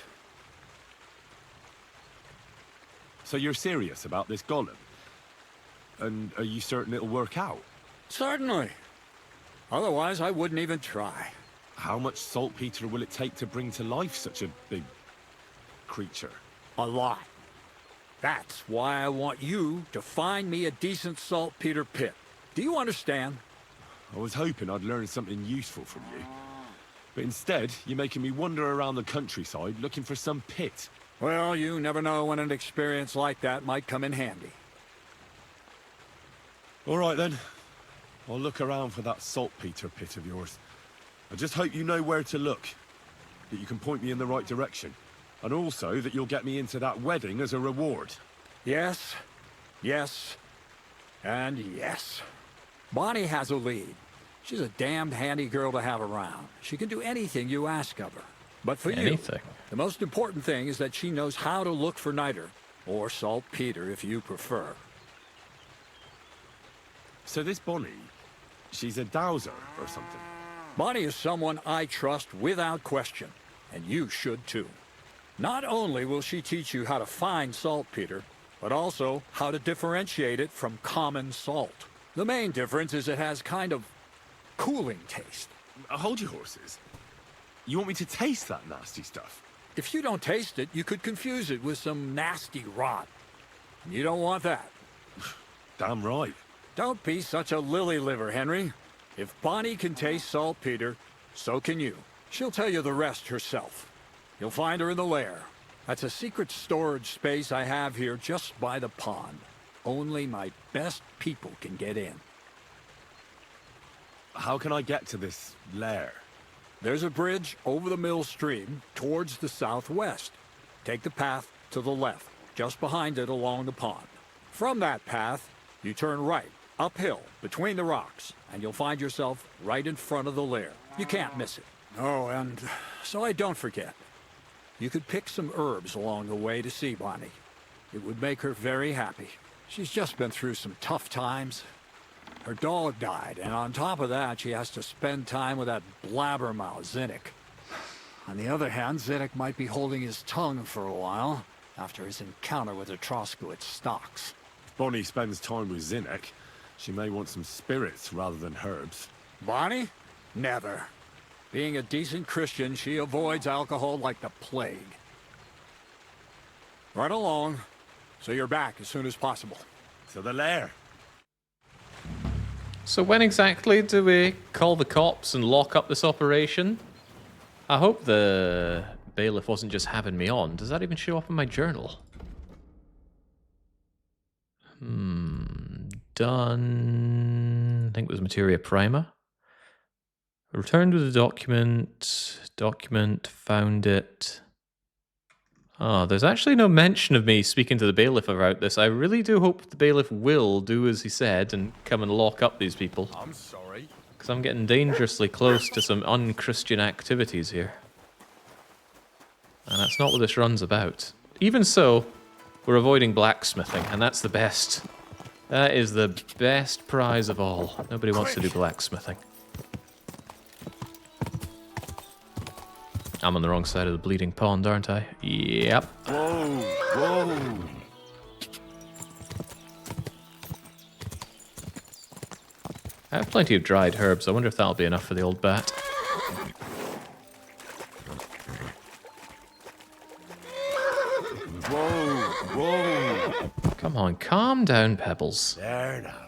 So you're serious about this golem? And are you certain it'll work out? Certainly. Otherwise, I wouldn't even try. How much saltpeter will it take to bring to life such a big creature? A lot. That's why I want you to find me a decent saltpeter pit. Do you understand? I was hoping I'd learn something useful from you. But instead, you're making me wander around the countryside looking for some pit. Well, you never know when an experience like that might come in handy. All right, then. I'll look around for that saltpeter pit of yours. I just hope you know where to look, that you can point me in the right direction, and also that you'll get me into that wedding as a reward. Yes, yes, and yes. Bonnie has a lead. She's a damned handy girl to have around. She can do anything you ask of her. But for you, the most important thing is that she knows how to look for niter, or saltpeter if you prefer. So this Bonnie, she's a dowser or something? Bonnie is someone I trust without question, and you should too. Not only will she teach you how to find saltpeter, but also how to differentiate it from common salt. The main difference is it has kind of cooling taste. Hold your horses. You want me to taste that nasty stuff? If you don't taste it, you could confuse it with some nasty rot. You don't want that. Damn right. Don't be such a lily liver, Henry. If Bonnie can taste saltpeter, so can you. She'll tell you the rest herself. You'll find her in the lair. That's a secret storage space I have here just by the pond. Only my best people can get in. How can I get to this lair? There's a bridge over the mill stream towards the southwest. Take the path to the left, just behind it along the pond. From that path, you turn right, uphill, between the rocks, and you'll find yourself right in front of the lair. You can't miss it. Oh, and so I don't forget. You could pick some herbs along the way to see Bonnie. It would make her very happy. She's just been through some tough times. Her dog died, and on top of that, she has to spend time with that blabbermouth, Zinnik. On the other hand, Zinnik might be holding his tongue for a while, after his encounter with the Troskowitz stocks. If Bonnie spends time with Zinnik, she may want some spirits rather than herbs. Bonnie? Never. Being a decent Christian, she avoids alcohol like the plague. Right along, so you're back as soon as possible. To the lair. So when exactly do we call the cops and lock up this operation? I hope the bailiff wasn't just having me on. Does that even show up in my journal? Done. I think it was Materia Prima. Returned with a document. Document. Found it. Oh, there's actually no mention of me speaking to the bailiff about this. I really do hope the bailiff will do as he said and come and lock up these people. I'm sorry. Because I'm getting dangerously close to some unchristian activities here. And that's not what this run's about. Even so, we're avoiding blacksmithing, and that's the best. That is the best prize of all. Nobody wants to do blacksmithing. I'm on the wrong side of the bleeding pond, aren't I? Yep. Whoa, whoa. I have plenty of dried herbs. I wonder if that'll be enough for the old bat. Whoa, whoa. Come on, calm down, Pebbles. There now.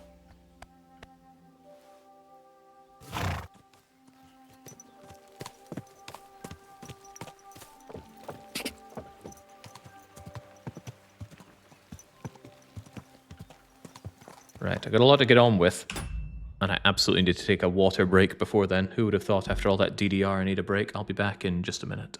Right, I got a lot to get on with. And I absolutely need to take a water break before then. Who would have thought after all that DDR I need a break? I'll be back in just a minute.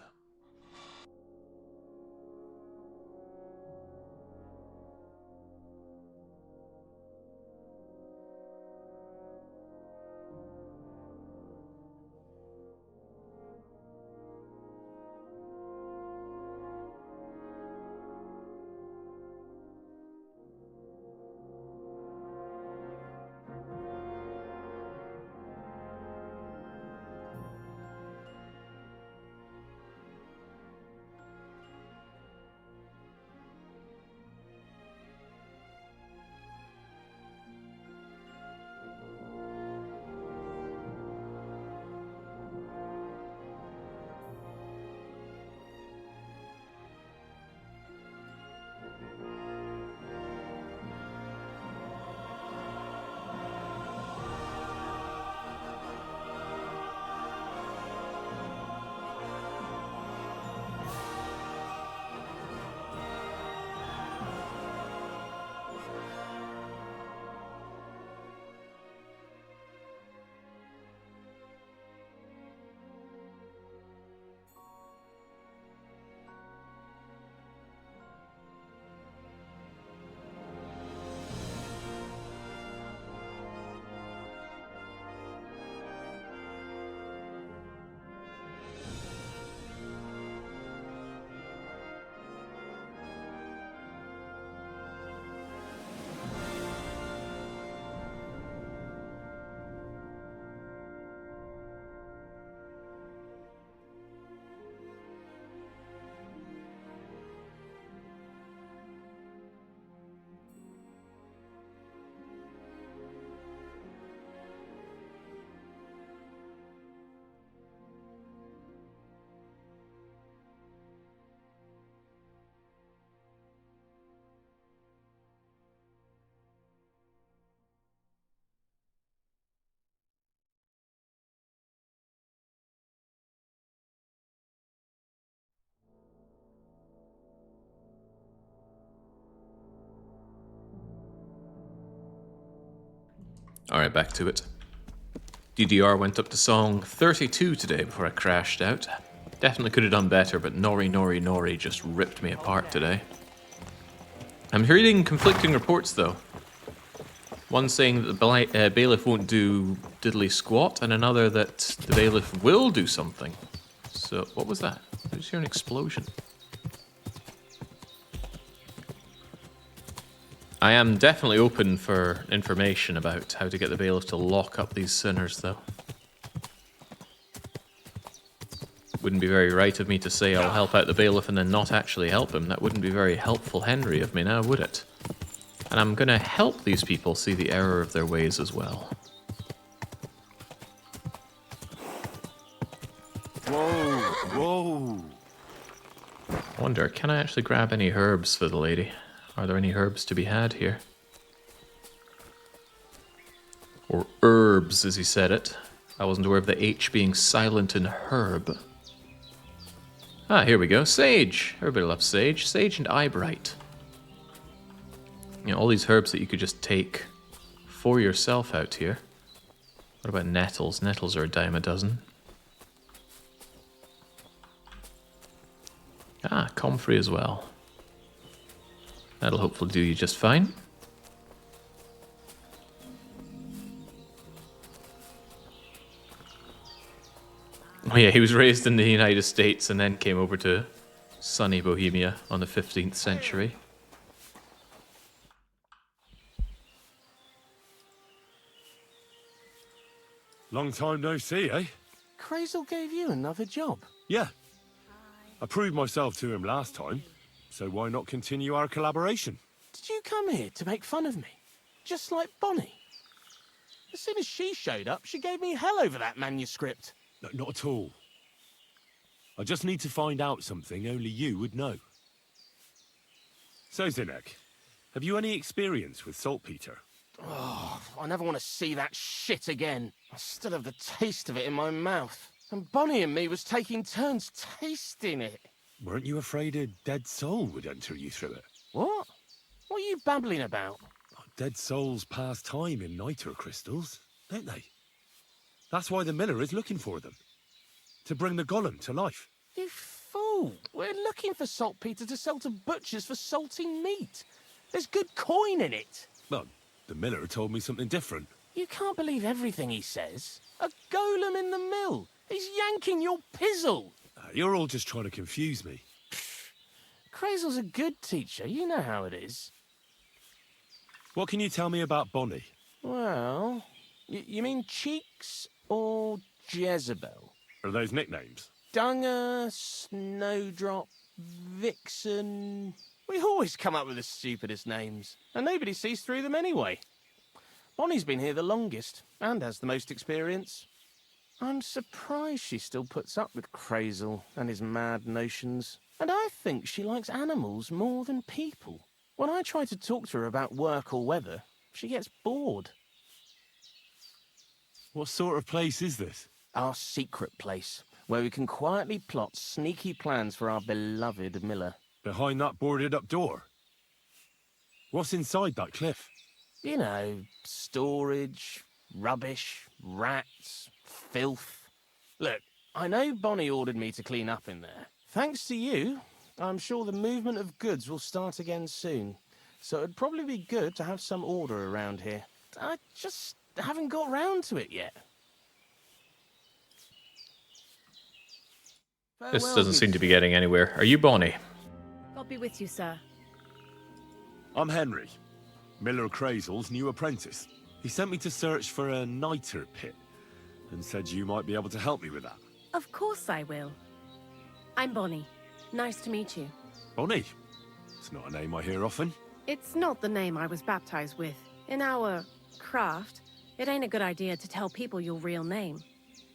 Alright, back to it. DDR went up to song 32 today before I crashed out. Definitely could have done better, but Nori just ripped me apart today. I'm reading conflicting reports though. One saying that the bailiff won't do diddly squat, and another that the bailiff will do something. So, what was that? I just hear an explosion. I am definitely open for information about how to get the bailiff to lock up these sinners, though. Wouldn't be very right of me to say I'll help out the bailiff and then not actually help him. That wouldn't be very helpful Henry of me now, would it? And I'm gonna help these people see the error of their ways as well. Whoa! I wonder, can I actually grab any herbs for the lady? Are there any herbs to be had here? Or herbs, as he said it. I wasn't aware of the H being silent in herb. Ah, here we go. Sage! Everybody loves sage. Sage and eyebright. You know, all these herbs that you could just take for yourself out here. What about nettles? Nettles are a dime a dozen. Ah, comfrey as well. That'll hopefully do you just fine. Oh yeah, he was raised in the United States and then came over to sunny Bohemia on the 15th century. Long time no see, eh? Crazel gave you another job. Yeah. I proved myself to him last time, so why not continue our collaboration? Did you come here to make fun of me? Just like Bonnie? As soon as she showed up, she gave me hell over that manuscript. No, not at all. I just need to find out something only you would know. So, Zinek, have you any experience with saltpeter? Oh, I never want to see that shit again. I still have the taste of it in my mouth. And Bonnie and me was taking turns tasting it. Weren't you afraid a dead soul would enter you through it? What? What are you babbling about? Dead souls pass time in niter crystals, don't they? That's why the miller is looking for them. To bring the golem to life. You fool! We're looking for saltpeter to sell to butchers for salting meat. There's good coin in it. Well, the miller told me something different. You can't believe everything he says. A golem in the mill. He's yanking your pizzle. You're all just trying to confuse me. Crazel's a good teacher. You know how it is. What can you tell me about Bonnie? Well, you mean Cheeks or Jezebel? Are those nicknames? Dunger, Snowdrop, Vixen... We always come up with the stupidest names, and nobody sees through them anyway. Bonnie's been here the longest, and has the most experience. I'm surprised she still puts up with Crazel and his mad notions. And I think she likes animals more than people. When I try to talk to her about work or weather, she gets bored. What sort of place is this? Our secret place, where we can quietly plot sneaky plans for our beloved miller. Behind that boarded-up door? What's inside that cliff? You know, storage, rubbish, rats, filth. Look, I know Bonnie ordered me to clean up in there. Thanks to you, I'm sure the movement of goods will start again soon. So it'd probably be good to have some order around here. I just haven't got round to it yet. This doesn't seem to be getting anywhere. Are you Bonnie? God be with you, sir. I'm Henry, Miller Crazel's new apprentice. He sent me to search for a niter pit and said you might be able to help me with that. Of course I will. I'm Bonnie. Nice to meet you. Bonnie? It's not a name I hear often. It's not the name I was baptized with. In our craft, it ain't a good idea to tell people your real name.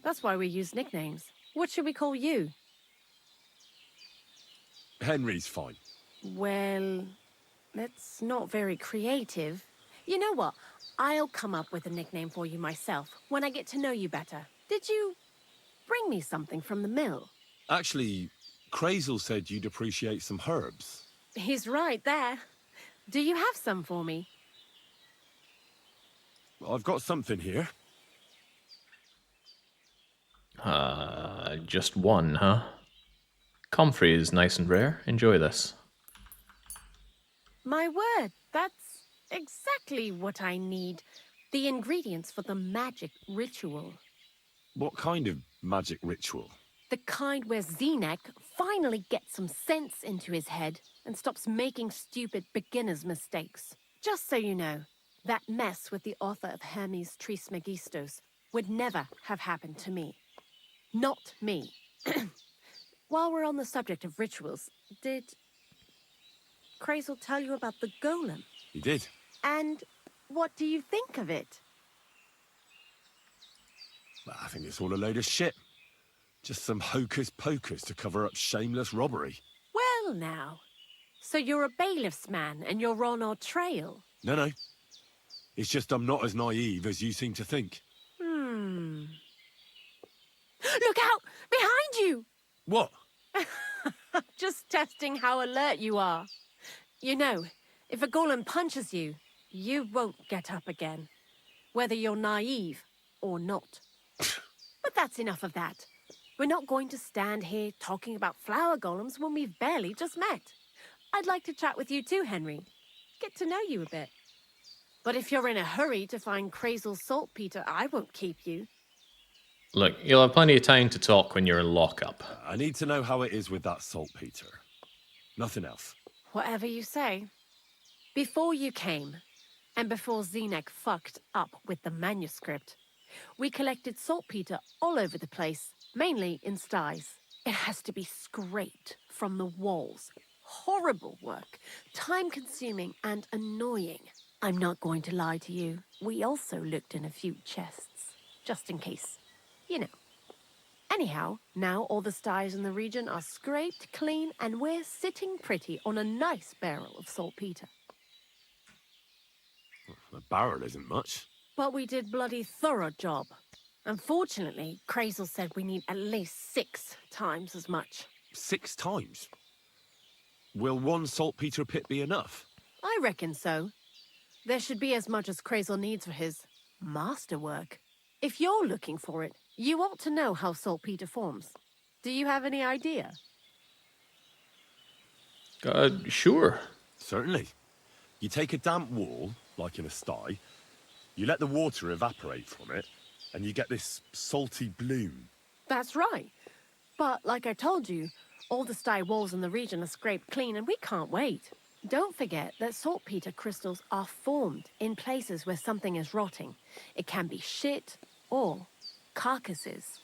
That's why we use nicknames. What should we call you? Henry's fine. Well, that's not very creative. You know what? I'll come up with a nickname for you myself when I get to know you better. Did you bring me something from the mill? Actually, Crazel said you'd appreciate some herbs. He's right there. Do you have some for me? I've got something here. Just one, huh? Comfrey is nice and rare. Enjoy this. My word, that's exactly what I need. The ingredients for the magic ritual. What kind of magic ritual? The kind where Zenek finally gets some sense into his head and stops making stupid beginner's mistakes. Just so you know, that mess with the author of Hermes Trismegistos would never have happened to me. Not me. While we're on the subject of rituals, did Crazel tell you about the golem? He did. And what do you think of it? Well, I think it's all a load of shit. Just some hocus pocus to cover up shameless robbery. Well now, so you're a bailiff's man and you're on our trail? No. It's just I'm not as naive as you seem to think. Look out! Behind you! What? Just testing how alert you are. You know, if a golem punches you, you won't get up again. Whether you're naive or not. But that's enough of that. We're not going to stand here talking about flower golems when we've barely just met. I'd like to chat with you too, Henry. Get to know you a bit. But if you're in a hurry to find Crazel's saltpeter, I won't keep you. Look, you'll have plenty of time to talk when you're in lockup. I need to know how it is with that saltpeter. Nothing else. Whatever you say. Before you came, and before Zenek fucked up with the manuscript, we collected saltpeter all over the place, mainly in sties. It has to be scraped from the walls. Horrible work, time-consuming and annoying. I'm not going to lie to you. We also looked in a few chests, just in case. You know. Anyhow, now all the sties in the region are scraped clean and we're sitting pretty on a nice barrel of saltpeter. A barrel isn't much. But we did bloody thorough job. Unfortunately, Crazel said we need at least 6 times as much. 6 times? Will one saltpeter pit be enough? I reckon so. There should be as much as Crazel needs for his masterwork. If you're looking for it, you ought to know how saltpeter forms. Do you have any idea? Sure. Certainly. You take a damp wall, like in a sty, you let the water evaporate from it, and you get this salty bloom. That's right. But like I told you, all the sty walls in the region are scraped clean and we can't wait. Don't forget that saltpeter crystals are formed in places where something is rotting. It can be shit or carcasses.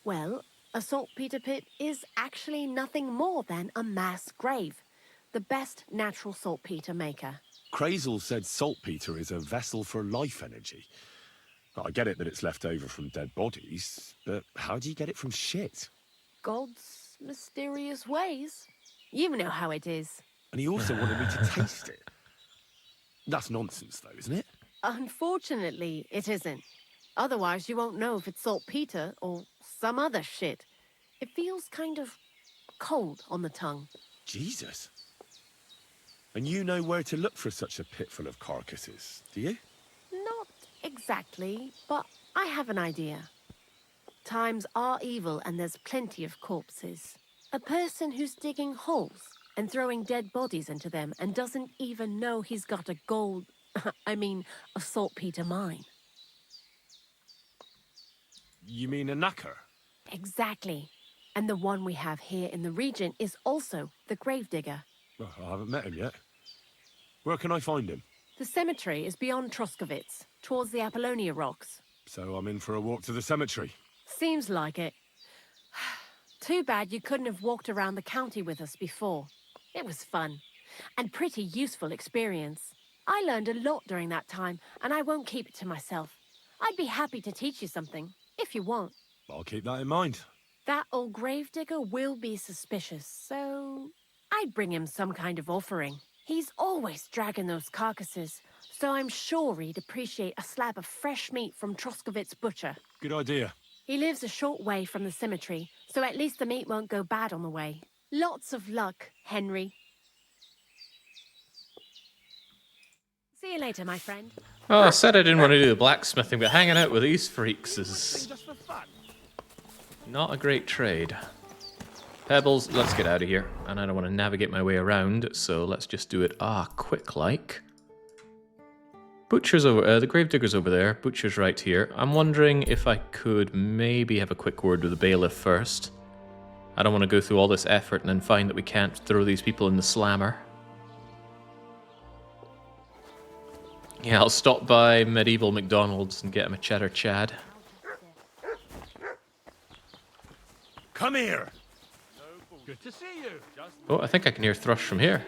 Well, a saltpeter pit is actually nothing more than a mass grave. The best natural saltpeter maker. Crazel said saltpeter is a vessel for life energy. I get it that it's left over from dead bodies, but how do you get it from shit? God's mysterious ways. You know how it is. And he also wanted me to taste it. That's nonsense, though, isn't it? Unfortunately, it isn't. Otherwise, you won't know if it's saltpeter or some other shit. It feels kind of cold on the tongue. Jesus. And you know where to look for such a pit full of carcasses, do you? Not exactly, but I have an idea. Times are evil and there's plenty of corpses. A person who's digging holes and throwing dead bodies into them and doesn't even know he's got a a saltpeter mine. You mean a knacker? Exactly. And the one we have here in the region is also the gravedigger. Well, I haven't met him yet. Where can I find him? The cemetery is beyond Troskovitz, towards the Apollonia rocks. So I'm in for a walk to the cemetery. Seems like it. Too bad you couldn't have walked around the county with us before. It was fun, and pretty useful experience. I learned a lot during that time, and I won't keep it to myself. I'd be happy to teach you something, if you want. I'll keep that in mind. That old gravedigger will be suspicious, so I'd bring him some kind of offering. He's always dragging those carcasses, so I'm sure he'd appreciate a slab of fresh meat from Troskovitz butcher. Good idea. He lives a short way from the cemetery, so at least the meat won't go bad on the way. Lots of luck, Henry. See you you later, my friend. Oh, I said I didn't want to do the blacksmithing, but hanging out with these freaks is not a great trade. Pebbles, let's get out of here. And I don't want to navigate my way around, so let's just do it quick-like. Butcher's over, the gravedigger's over there. Butcher's right here. I'm wondering if I could maybe have a quick word with the bailiff first. I don't want to go through all this effort and then find that we can't throw these people in the slammer. Yeah, I'll stop by Medieval McDonald's and get him a cheddar chad. Come here! Good to see you. Oh, I think I can hear thrush from here.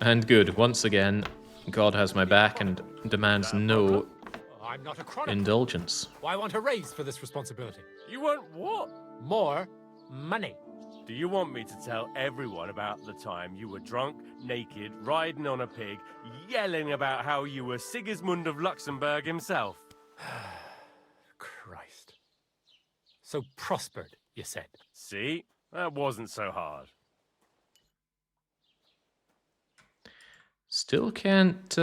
And good, once again, God has my back and demands no I'm not a chronicler. indulgence. I want a raise for this responsibility. You want what? More money. Do you want me to tell everyone about the time you were drunk, naked, riding on a pig, yelling about how you were Sigismund of Luxembourg himself? Christ. So prospered, you said. See? That wasn't so hard. Still can't talk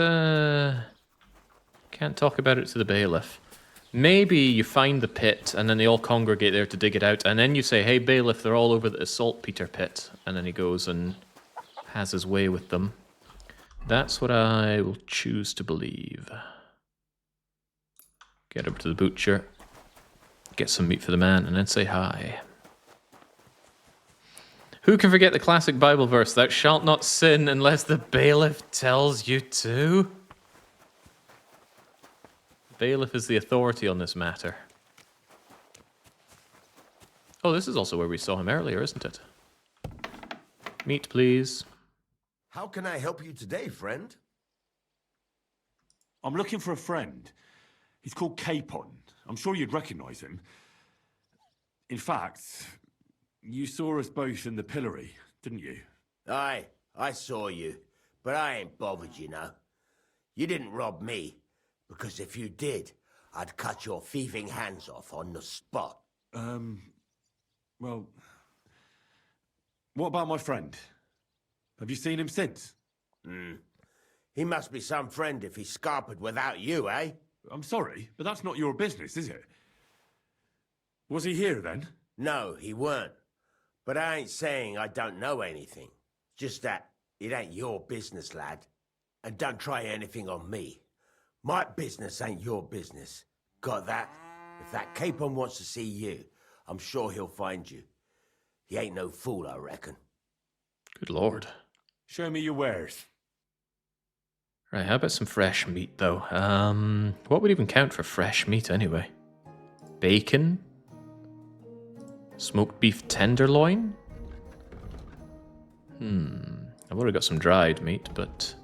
about it to the bailiff. Maybe you find the pit and then they all congregate there to dig it out, and then you say, "Hey bailiff, they're all over the saltpeter pit," and then he goes and has his way with them. That's what I will choose to believe. Get over to the butcher, get some meat for the man, and then say hi. Who can forget the classic Bible verse, "Thou shalt not sin unless the bailiff tells you to"? The bailiff is the authority on this matter. Oh, this is also where we saw him earlier, isn't it? Meat, please. How can I help you today, friend? I'm looking for a friend. He's called Capon. I'm sure you'd recognize him. In fact, you saw us both in the pillory, didn't you? Aye, I saw you, but I ain't bothered, you know. You didn't rob me, because if you did, I'd cut your thieving hands off on the spot. Well, what about my friend? Have you seen him since? He must be some friend if he's scarpered without you, eh? I'm sorry, but that's not your business, is it? Was he here then? No, he weren't. But I ain't saying I don't know anything. Just that it ain't your business, lad. And don't try anything on me. My business ain't your business. Got that? If that Capon wants to see you, I'm sure he'll find you. He ain't no fool, I reckon. Good lord. Show me your wares. Right, how about some fresh meat, though? What would even count for fresh meat, anyway? Bacon? Smoked beef tenderloin? I've already got some dried meat, but...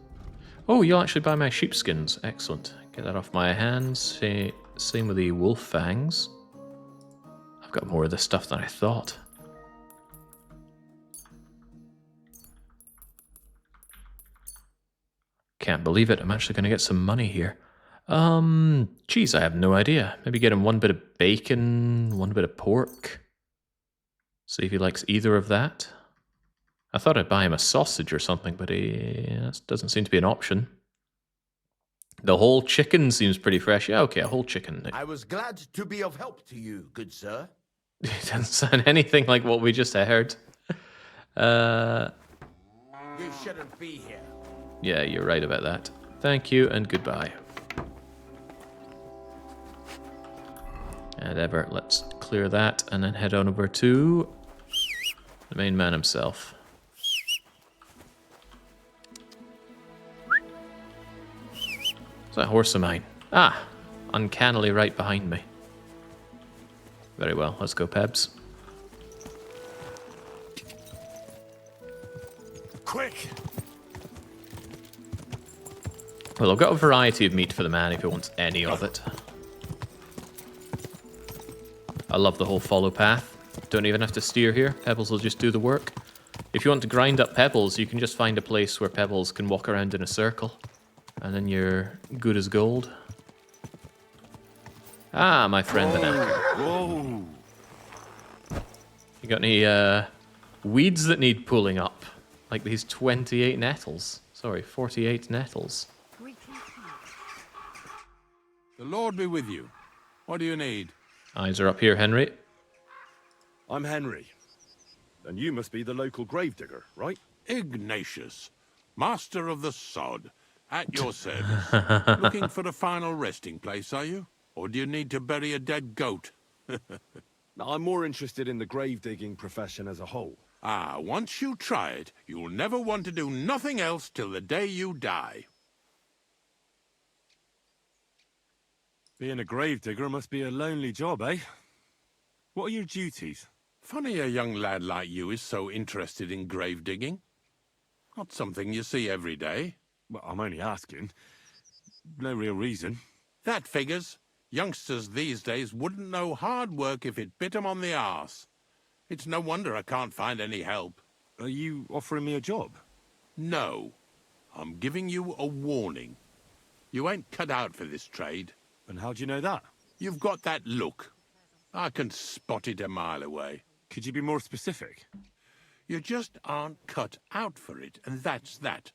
Oh, you'll actually buy my sheepskins. Excellent. Get that off my hands. Same with the wolf fangs. I've got more of this stuff than I thought. Can't believe it. I'm actually going to get some money here. Geez, I have no idea. Maybe get him one bit of bacon, one bit of pork. See if he likes either of that. I thought I'd buy him a sausage or something, but that doesn't seem to be an option. The whole chicken seems pretty fresh. Yeah, okay, a whole chicken. I was glad to be of help to you, good sir. It doesn't sound anything like what we just heard. You shouldn't be here. Yeah, you're right about that. Thank you and goodbye. And Ever, let's clear that and then head on over to the main man himself. Is that horse of mine? Ah, uncannily right behind me. Very well, let's go, Pebs. Quick! Well, I've got a variety of meat for the man if he wants any of it. I love the whole follow path. Don't even have to steer here. Pebbles will just do the work. If you want to grind up Pebbles, you can just find a place where Pebbles can walk around in a circle. And then you're good as gold. Ah, my friend the knacker. Whoa! You got any weeds that need pulling up? Like these 28 nettles. Sorry, 48 nettles. The Lord be with you. What do you need? Eyes are up here, Henry. I'm Henry. And you must be the local gravedigger, right? Ignatius, master of the sod, at your service. Looking for a final resting place, are you? Or do you need to bury a dead goat? I'm more interested in the grave-digging profession as a whole. Ah, once you try it, you'll never want to do nothing else till the day you die. Being a gravedigger must be a lonely job, eh? What are your duties? Funny a young lad like you is so interested in grave digging. Not something you see every day. Well, I'm only asking. No real reason. That figures. Youngsters these days wouldn't know hard work if it bit 'em on the arse. It's no wonder I can't find any help. Are you offering me a job? No. I'm giving you a warning. You ain't cut out for this trade. And how do you know that? You've got that look. I can spot it a mile away. Could you be more specific? You just aren't cut out for it, and that's that.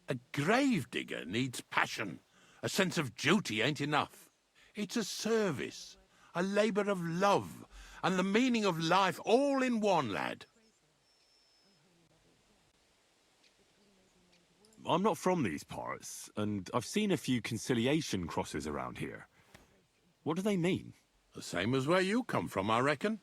A gravedigger needs passion. A sense of duty ain't enough. It's a service, a labour of love, and the meaning of life all in one, lad. I'm not from these parts, and I've seen a few conciliation crosses around here. What do they mean? The same as where you come from, I reckon.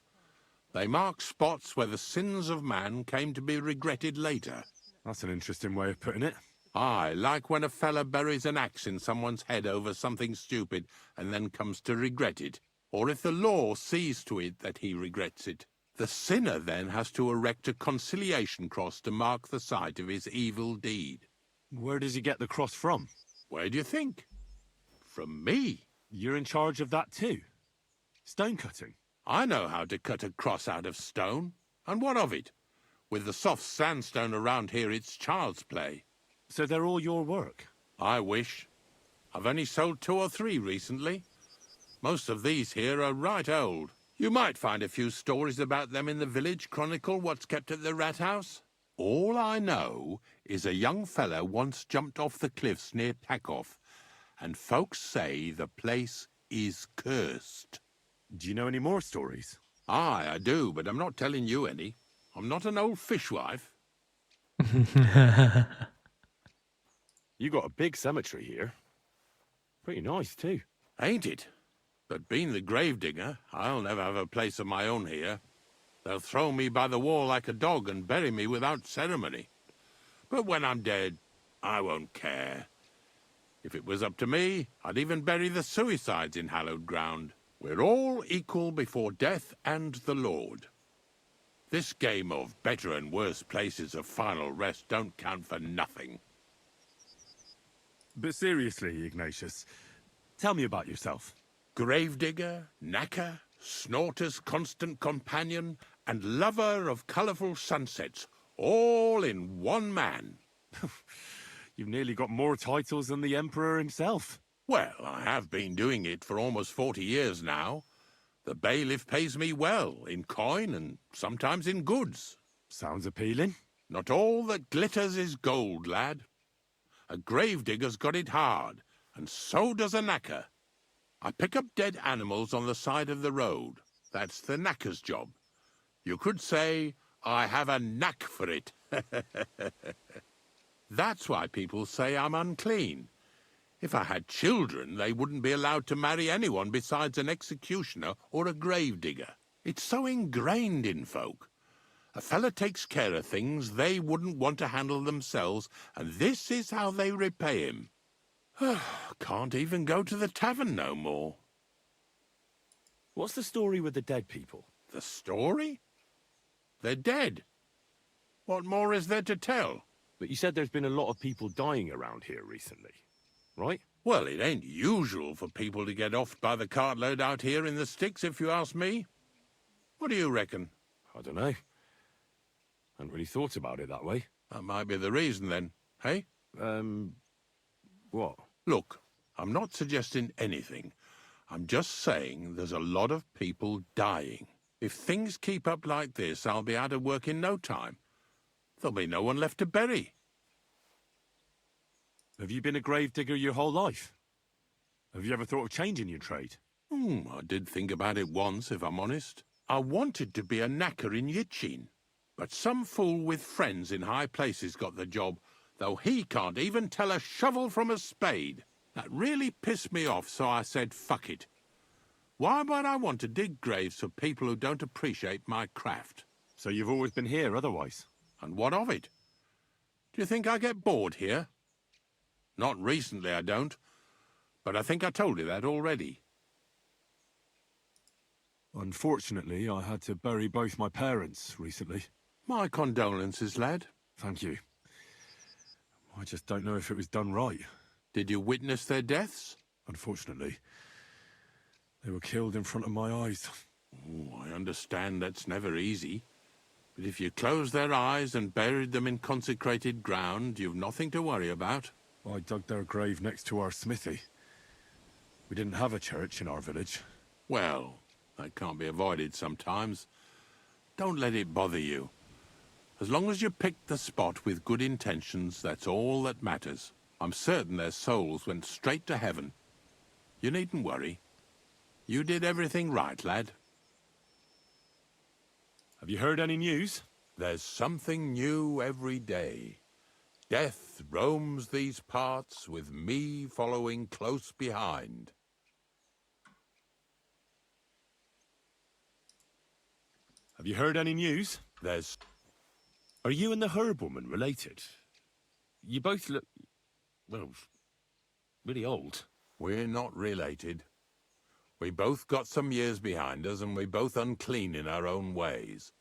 They mark spots where the sins of man came to be regretted later. That's an interesting way of putting it. Aye, like when a fella buries an axe in someone's head over something stupid and then comes to regret it. Or if the law sees to it that he regrets it. The sinner then has to erect a conciliation cross to mark the site of his evil deed. Where does he get the cross from? Where do you think? From me. You're in charge of that too? Stone cutting? I know how to cut a cross out of stone. And what of it? With the soft sandstone around here, it's child's play. So they're all your work? I wish. I've only sold 2 or 3 recently. Most of these here are right old. You might find a few stories about them in the village chronicle what's kept at the rat house. All I know is a young fella once jumped off the cliffs near Takoff, and folks say the place is cursed. Do you know any more stories? Aye, I do, but I'm not telling you any. I'm not an old fishwife. You got a big cemetery here. Pretty nice, too. Ain't it? But being the gravedigger, I'll never have a place of my own here. They'll throw me by the wall like a dog and bury me without ceremony. But when I'm dead, I won't care. If it was up to me, I'd even bury the suicides in hallowed ground. We're all equal before death and the Lord. This game of better and worse places of final rest don't count for nothing. But seriously, Ignatius, tell me about yourself. Gravedigger, knacker, snorter's constant companion, and lover of colourful sunsets, all in one man. You've nearly got more titles than the Emperor himself. Well, I have been doing it for almost 40 years now. The bailiff pays me well, in coin and sometimes in goods. Sounds appealing. Not all that glitters is gold, lad. A gravedigger's got it hard, and so does a knacker. I pick up dead animals on the side of the road. That's the knacker's job. You could say, I have a knack for it. That's why people say I'm unclean. If I had children, they wouldn't be allowed to marry anyone besides an executioner or a gravedigger. It's so ingrained in folk. A fella takes care of things they wouldn't want to handle themselves, and this is how they repay him. Can't even go to the tavern no more. What's the story with the dead people? The story? They're dead. What more is there to tell? But you said there's been a lot of people dying around here recently, right? Well, it ain't usual for people to get offed by the cartload out here in the sticks, if you ask me. What do you reckon? I don't know. Hadn't really thought about it that way. That might be the reason, then, hey? What? Look, I'm not suggesting anything. I'm just saying there's a lot of people dying. If things keep up like this, I'll be out of work in no time. There'll be no one left to bury. Have you been a gravedigger your whole life? Have you ever thought of changing your trade? I did think about it once, if I'm honest. I wanted to be a knacker in Yitchin, but some fool with friends in high places got the job, though he can't even tell a shovel from a spade. That really pissed me off, so I said, fuck it. Why would I want to dig graves for people who don't appreciate my craft? So you've always been here otherwise? And what of it? Do you think I get bored here? Not recently, I don't. But I think I told you that already. Unfortunately, I had to bury both my parents recently. My condolences, lad. Thank you. I just don't know if it was done right. Did you witness their deaths? Unfortunately. They were killed in front of my eyes. Oh, I understand that's never easy. But if you closed their eyes and buried them in consecrated ground, you've nothing to worry about. I dug their grave next to our smithy. We didn't have a church in our village. Well, that can't be avoided sometimes. Don't let it bother you. As long as you picked the spot with good intentions, that's all that matters. I'm certain their souls went straight to heaven. You needn't worry. You did everything right, lad. Have you heard any news? There's something new every day. Death roams these parts, with me following close behind. Have you heard any news? There's... Are you and the herb woman related? You both look... well, really old. We're not related. We both got some years behind us, and we're both unclean in our own ways.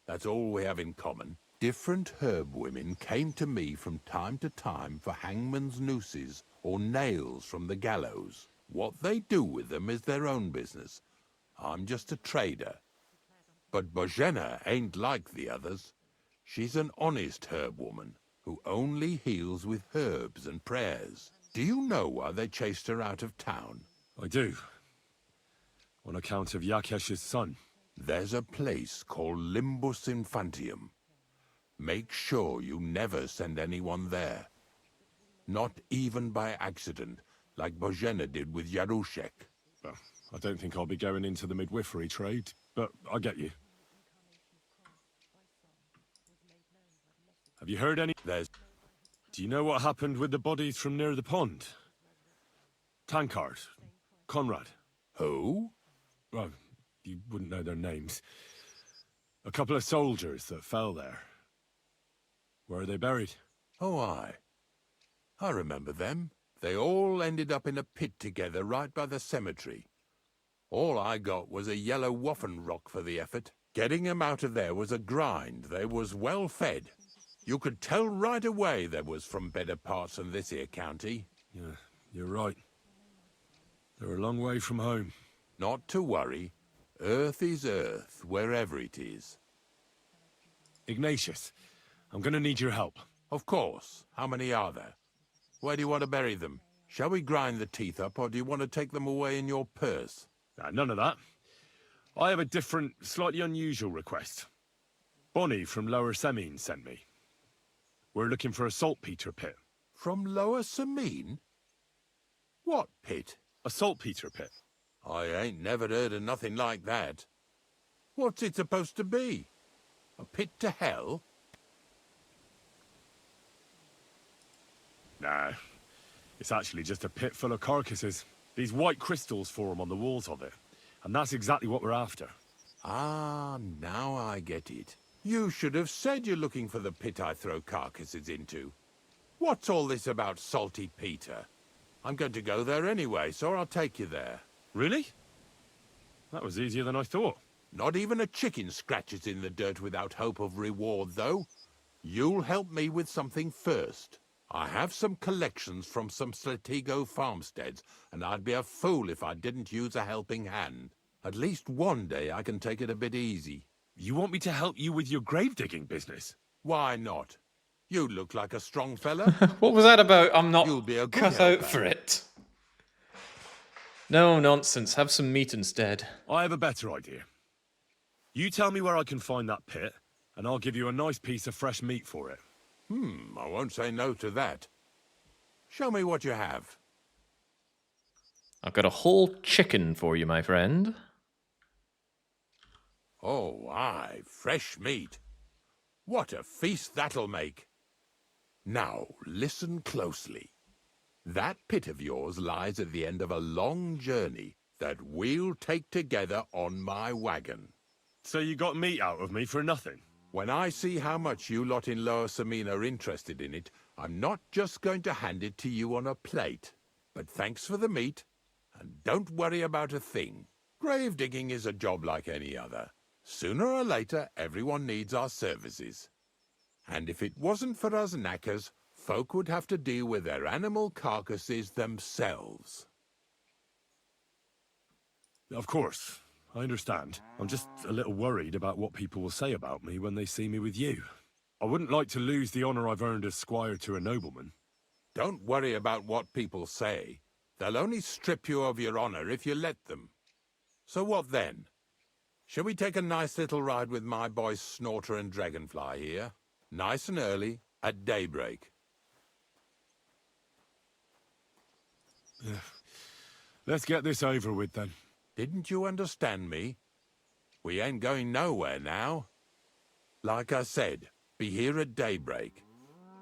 That's all we have in common. Different herb women came to me from time to time for hangman's nooses or nails from the gallows. What they do with them is their own business. I'm just a trader. But Bozhena ain't like the others. She's an honest herb woman who only heals with herbs and prayers. Do you know why they chased her out of town? I do. On account of Yakesh's son. There's a place called Limbus Infantium. Make sure you never send anyone there. Not even by accident, like Bozhena did with Yarushek. Well, I don't think I'll be going into the midwifery trade, but I get you. Have you heard any... Do you know what happened with the bodies from near the pond? Tankard, Conrad. Who? Well, you wouldn't know their names. A couple of soldiers that fell there. Where are they buried? Oh, I remember them. They all ended up in a pit together right by the cemetery. All I got was a yellow waffen rock for the effort. Getting them out of there was a grind. They was well fed. You could tell right away they was from better parts than this here county. Yeah, you're right. They're a long way from home. Not to worry. Earth is earth, wherever it is. Ignatius, I'm gonna need your help. Of course. How many are there? Where do you want to bury them? Shall we grind the teeth up, or do you want to take them away in your purse? None of that. I have a different, slightly unusual request. Bonnie from Lower Semine sent me. We're looking for a saltpeter pit. From Lower Semine? What pit? A saltpeter pit. I ain't never heard of nothing like that. What's it supposed to be? A pit to hell? Nah, it's actually just a pit full of carcasses. These white crystals form on the walls of it, and that's exactly what we're after. Ah, now I get it. You should have said you're looking for the pit I throw carcasses into. What's all this about Salty Peter? I'm going to go there anyway, so I'll take you there. Really? That was easier than I thought. Not even a chicken scratches in the dirt without hope of reward, though. You'll help me with something first. I have some collections from some Sletigo farmsteads, and I'd be a fool if I didn't use a helping hand. At least one day I can take it a bit easy. You want me to help you with your grave-digging business? Why not? You look like a strong fella. What was that about? I'm not You'll be a good cut helper. out for it. No nonsense. Have some meat instead. I have a better idea. You tell me where I can find that pit, and I'll give you a nice piece of fresh meat for it. I won't say no to that. Show me what you have. I've got a whole chicken for you, my friend. Oh, aye, fresh meat. What a feast that'll make. Now, listen closely. That pit of yours lies at the end of a long journey that we'll take together on my wagon. So you got meat out of me for nothing? When I see how much you lot in Lower Samina are interested in it, I'm not just going to hand it to you on a plate. But thanks for the meat, and don't worry about a thing. Grave digging is a job like any other. Sooner or later, everyone needs our services. And if it wasn't for us knackers, folk would have to deal with their animal carcasses themselves. Of course, I understand. I'm just a little worried about what people will say about me when they see me with you. I wouldn't like to lose the honor I've earned as squire to a nobleman. Don't worry about what people say. They'll only strip you of your honor if you let them. So what then? Shall we take a nice little ride with my boys Snorter and Dragonfly here? Nice and early, at daybreak. Let's get this over with then. Didn't you understand me? We ain't going nowhere now. Like I said, be here at daybreak.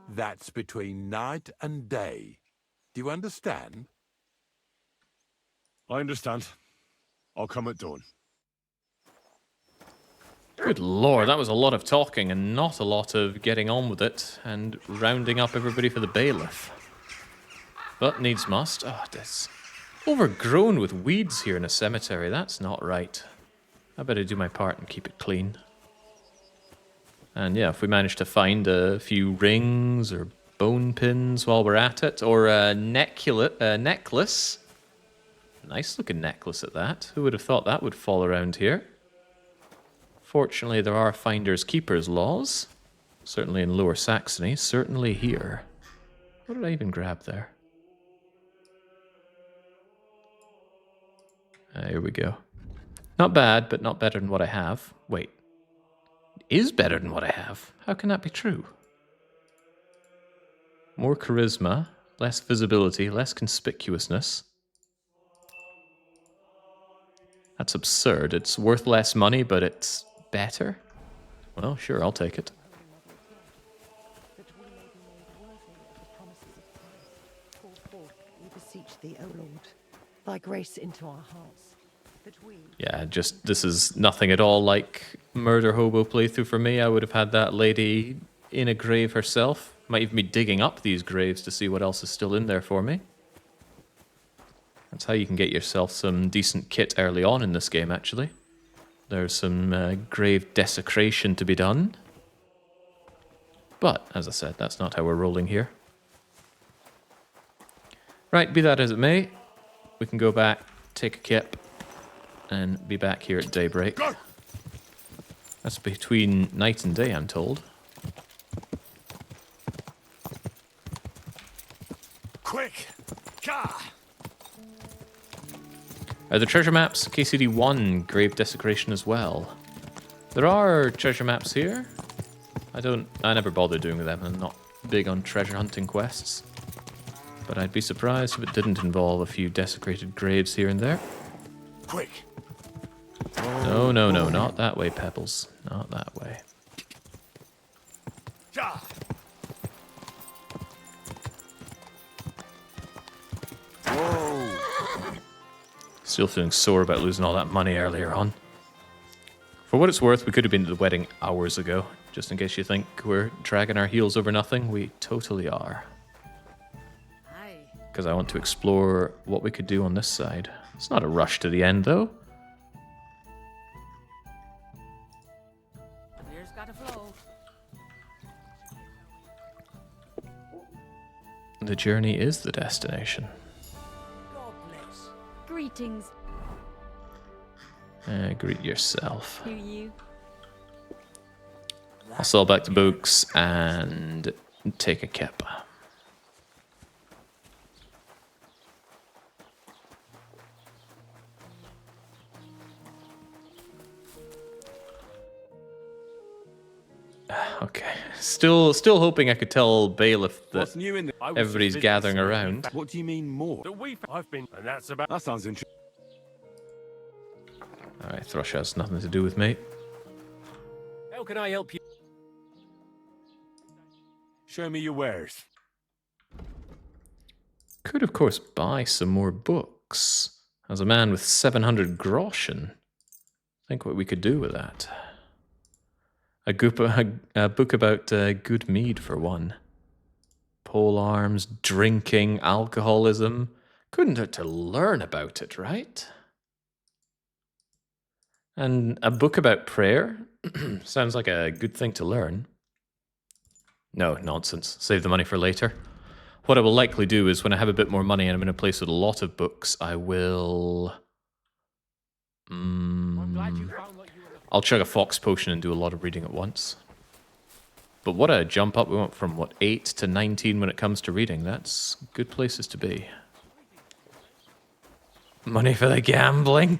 That's between night and day. Do you understand? I understand. I'll come at dawn. Good lord, that was a lot of talking and not a lot of getting on with it and rounding up everybody for the bailiff. But needs must. Oh, this overgrown with weeds here in a cemetery. That's not right. I better do my part and keep it clean. And yeah, if we manage to find a few rings or bone pins while we're at it, or a necklace. Nice looking necklace at that. Who would have thought that would fall around here? Fortunately, there are finders keepers laws. Certainly in Lower Saxony, certainly here. What did I even grab there? Here we go. Not bad, but not better than what I have. Wait. It is better than what I have. How can that be true? More charisma, less visibility, less conspicuousness. That's absurd. It's worth less money, but it's better? Well, sure, I'll take it. We beseech thee, O Lord, thy grace into our hearts. Yeah, just, this is nothing at all like Murder Hobo playthrough for me. I would have had that lady in a grave herself. Might even be digging up these graves to see what else is still in there for me. That's how you can get yourself some decent kit early on in this game, actually. There's some grave desecration to be done. But, as I said, that's not how we're rolling here. Right, be that as it may, we can go back, take a kip, and be back here at daybreak. That's between night and day, I'm told. Quick! Ka! Are there treasure maps? KCD1, grave desecration as well. There are treasure maps here. I never bother doing them. I'm not big on treasure hunting quests. But I'd be surprised if it didn't involve a few desecrated graves here and there. Quick! No, no, no, not that way, Pebbles. Not that way. Ja! Still feeling sore about losing all that money earlier on. For what it's worth, we could have been to the wedding hours ago. Just in case you think we're dragging our heels over nothing, we totally are. Because I want to explore what we could do on this side. It's not a rush to the end, though. Beer's gotta flow. The journey is the destination. Greetings. Greet yourself. To you. I'll sell back the books and take a kip. Okay. Still hoping I could tell Bailiff that What's new in everybody's gathering around. What do you mean more? I've been, and that's about. That sounds interesting. Alright, Thrush has nothing to do with me. How can I help you? Show me your wares. Could, of course, buy some more books. As a man with 700 groschen, think what we could do with that. A book about good mead, for one. Pole arms, drinking, alcoholism. Couldn't hurt to learn about it, right? And a book about prayer? Sounds like a good thing to learn. No, nonsense. Save the money for later. What I will likely do is when I have a bit more money and I'm in a place with a lot of books, I will... I'll chug a fox potion and do a lot of reading at once. But what a jump up. We went from, what, 8 to 19 when it comes to reading. That's good places to be. Money for the gambling?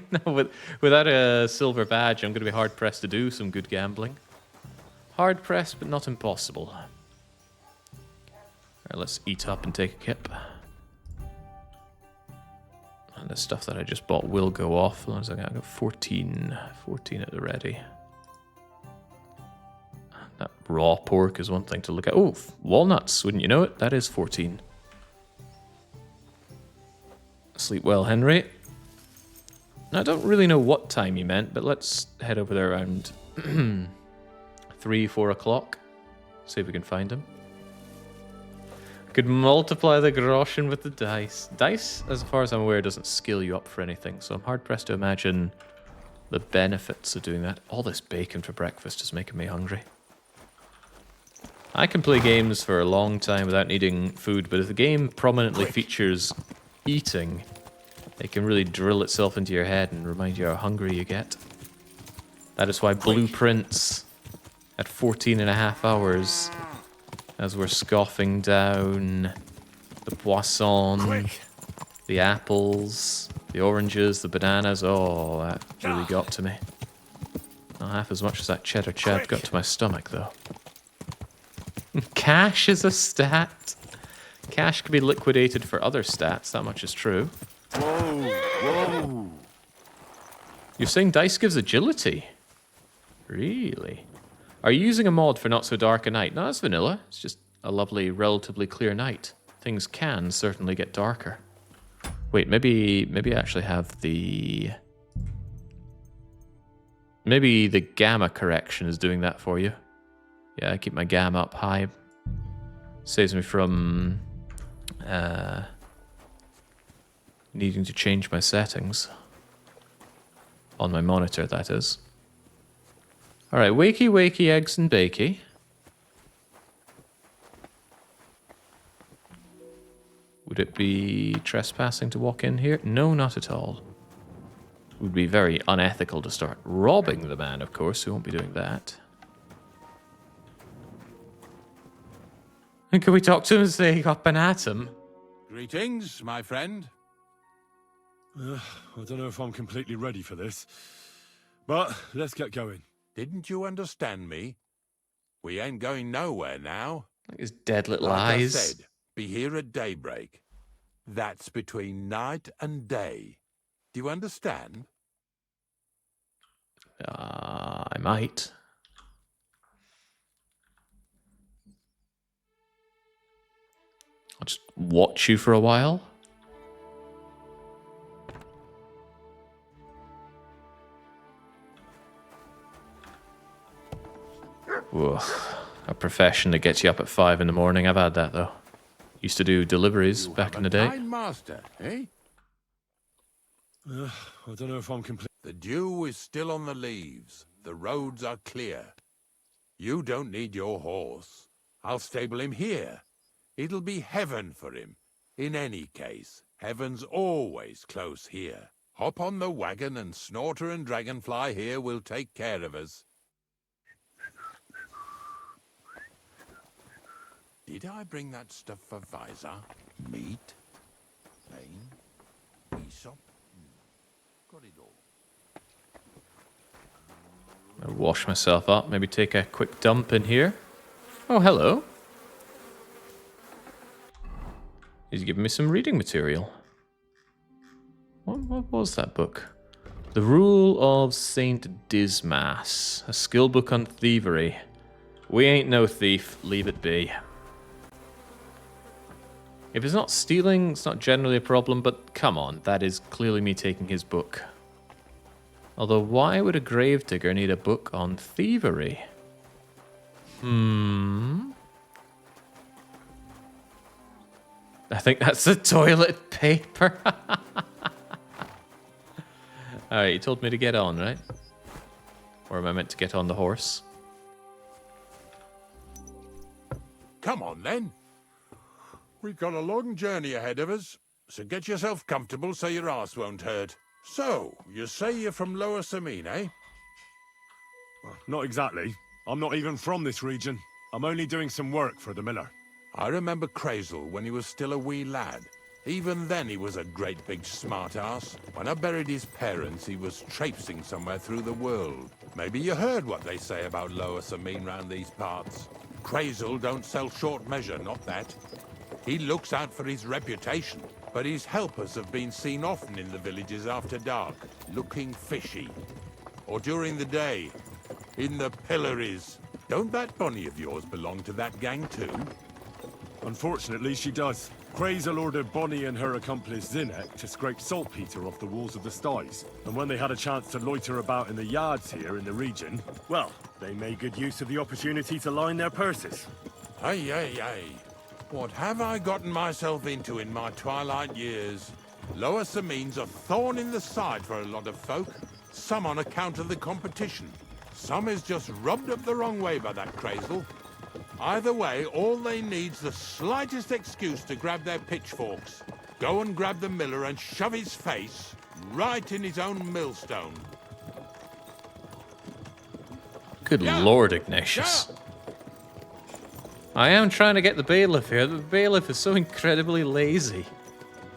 Without a silver badge, I'm going to be hard-pressed to do some good gambling. Hard-pressed, but not impossible. Alright, let's eat up and take a kip. And the stuff that I just bought will go off. As long as I got 14 at the ready. That raw pork is one thing to look at. Oh, walnuts, wouldn't you know it? That is 14. Sleep well, Henry. Now, I don't really know what time he meant, but let's head over there around 3, 4 o'clock. See if we can find him. Could multiply the groschen with the dice. Dice, as far as I'm aware, doesn't skill you up for anything, so I'm hard-pressed to imagine the benefits of doing that. All this bacon for breakfast is making me hungry. I can play games for a long time without needing food, but if the game prominently features eating, it can really drill itself into your head and remind you how hungry you get. That is why blueprints at 14.5 hours... as we're scoffing down the poisson, the apples, the oranges, the bananas. Oh, that really got to me. Not half as much as that cheddar chad got to my stomach, though. Cash is a stat. Cash can be liquidated for other stats, that much is true. Whoa. You're saying dice gives agility? Really? Are you using a mod for not so dark a night? No, that's vanilla. It's just a lovely, relatively clear night. Things can certainly get darker. Wait, maybe I actually have the... Maybe the gamma correction is doing that for you. Yeah, I keep my gamma up high. Saves me from needing to change my settings. On my monitor, that is. Alright, wakey, wakey, eggs and bakey. Would it be trespassing to walk in here? No, not at all. It would be very unethical to start robbing the man, of course. We won't be doing that. And can we talk to him and say up and at him? Greetings, my friend. I don't know if I'm completely ready for this. But let's get going. Didn't you understand me? We ain't going nowhere now. His dead little like eyes. I said, be here at daybreak. That's between night and day. Do you understand? I might. I'll just watch you for a while. Ugh, a profession that gets you up at 5 in the morning. I've had that, though. Used to do deliveries back in the day. Kind master, eh? I don't know if I'm complete. The dew is still on the leaves. The roads are clear. You don't need your horse. I'll stable him here. It'll be heaven for him. In any case, heaven's always close here. Hop on the wagon and Snorter and Dragonfly here will take care of us. Did I bring that stuff for Visor? Meat? Pain? Aesop? Got it all. I'll wash myself up, maybe take a quick dump in here. Oh, hello. He's giving me some reading material. What was that book? The Rule of Saint Dismas. A skill book on thievery. We ain't no thief. Leave it be. If it's not stealing, it's not generally a problem, but come on, that is clearly me taking his book. Although, why would a gravedigger need a book on thievery? I think that's the toilet paper. Alright, you told me to get on, right? Or am I meant to get on the horse? Come on, then. We've got a long journey ahead of us, so get yourself comfortable so your arse won't hurt. So, you say you're from Lower Samine, eh? Not exactly. I'm not even from this region. I'm only doing some work for the miller. I remember Crazel when he was still a wee lad. Even then he was a great big smart-ass. When I buried his parents, he was traipsing somewhere through the world. Maybe you heard what they say about Lower Samine round these parts. Crazel don't sell short measure, not that. He looks out for his reputation, but his helpers have been seen often in the villages after dark, looking fishy. Or during the day, in the pillories. Don't that Bonnie of yours belong to that gang too? Unfortunately, she does. Crazel ordered Bonnie and her accomplice Zinnek to scrape saltpeter off the walls of the sties. And when they had a chance to loiter about in the yards here in the region, well, they made good use of the opportunity to line their purses. Ay, ay, ay. What have I gotten myself into in my twilight years? Lower Samine's a thorn in the side for a lot of folk. Some on account of the competition. Some is just rubbed up the wrong way by that Crazel. Either way, all they need's the slightest excuse to grab their pitchforks. Go and grab the miller and shove his face right in his own millstone. Good Lord, Ignatius. I am trying to get the bailiff here. The bailiff is so incredibly lazy.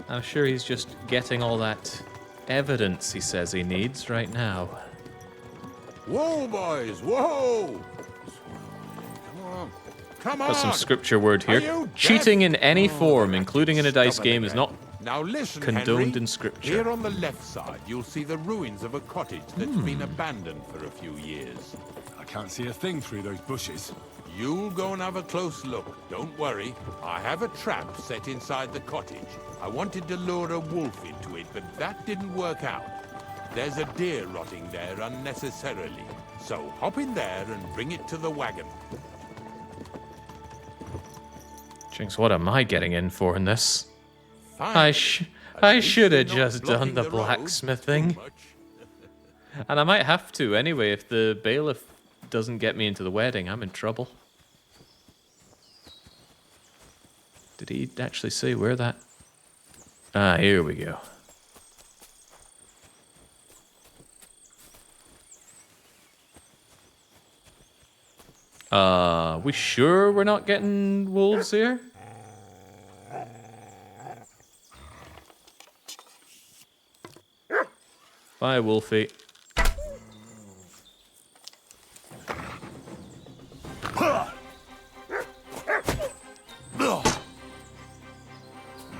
I'm sure he's just getting all that evidence he says he needs right now. Whoa, boys, whoa! Come on. Come on! Got some scripture word here. Cheating in any form, including in a dice game, is not now listen, condoned Henry. in scripture. Here on the left side, you'll see the ruins of a cottage that's been abandoned for a few years. I can't see a thing through those bushes. You'll go and have a close look. Don't worry. I have a trap set inside the cottage. I wanted to lure a wolf into it, but that didn't work out. There's a deer rotting there unnecessarily. So hop in there and bring it to the wagon. Jinx, what am I getting in for in this? Fine. I should have just done the blacksmithing. And I might have to anyway. If the bailiff doesn't get me into the wedding, I'm in trouble. Did he actually say where that... Ah, here we go. We sure we're not getting wolves here? Bye, Wolfie.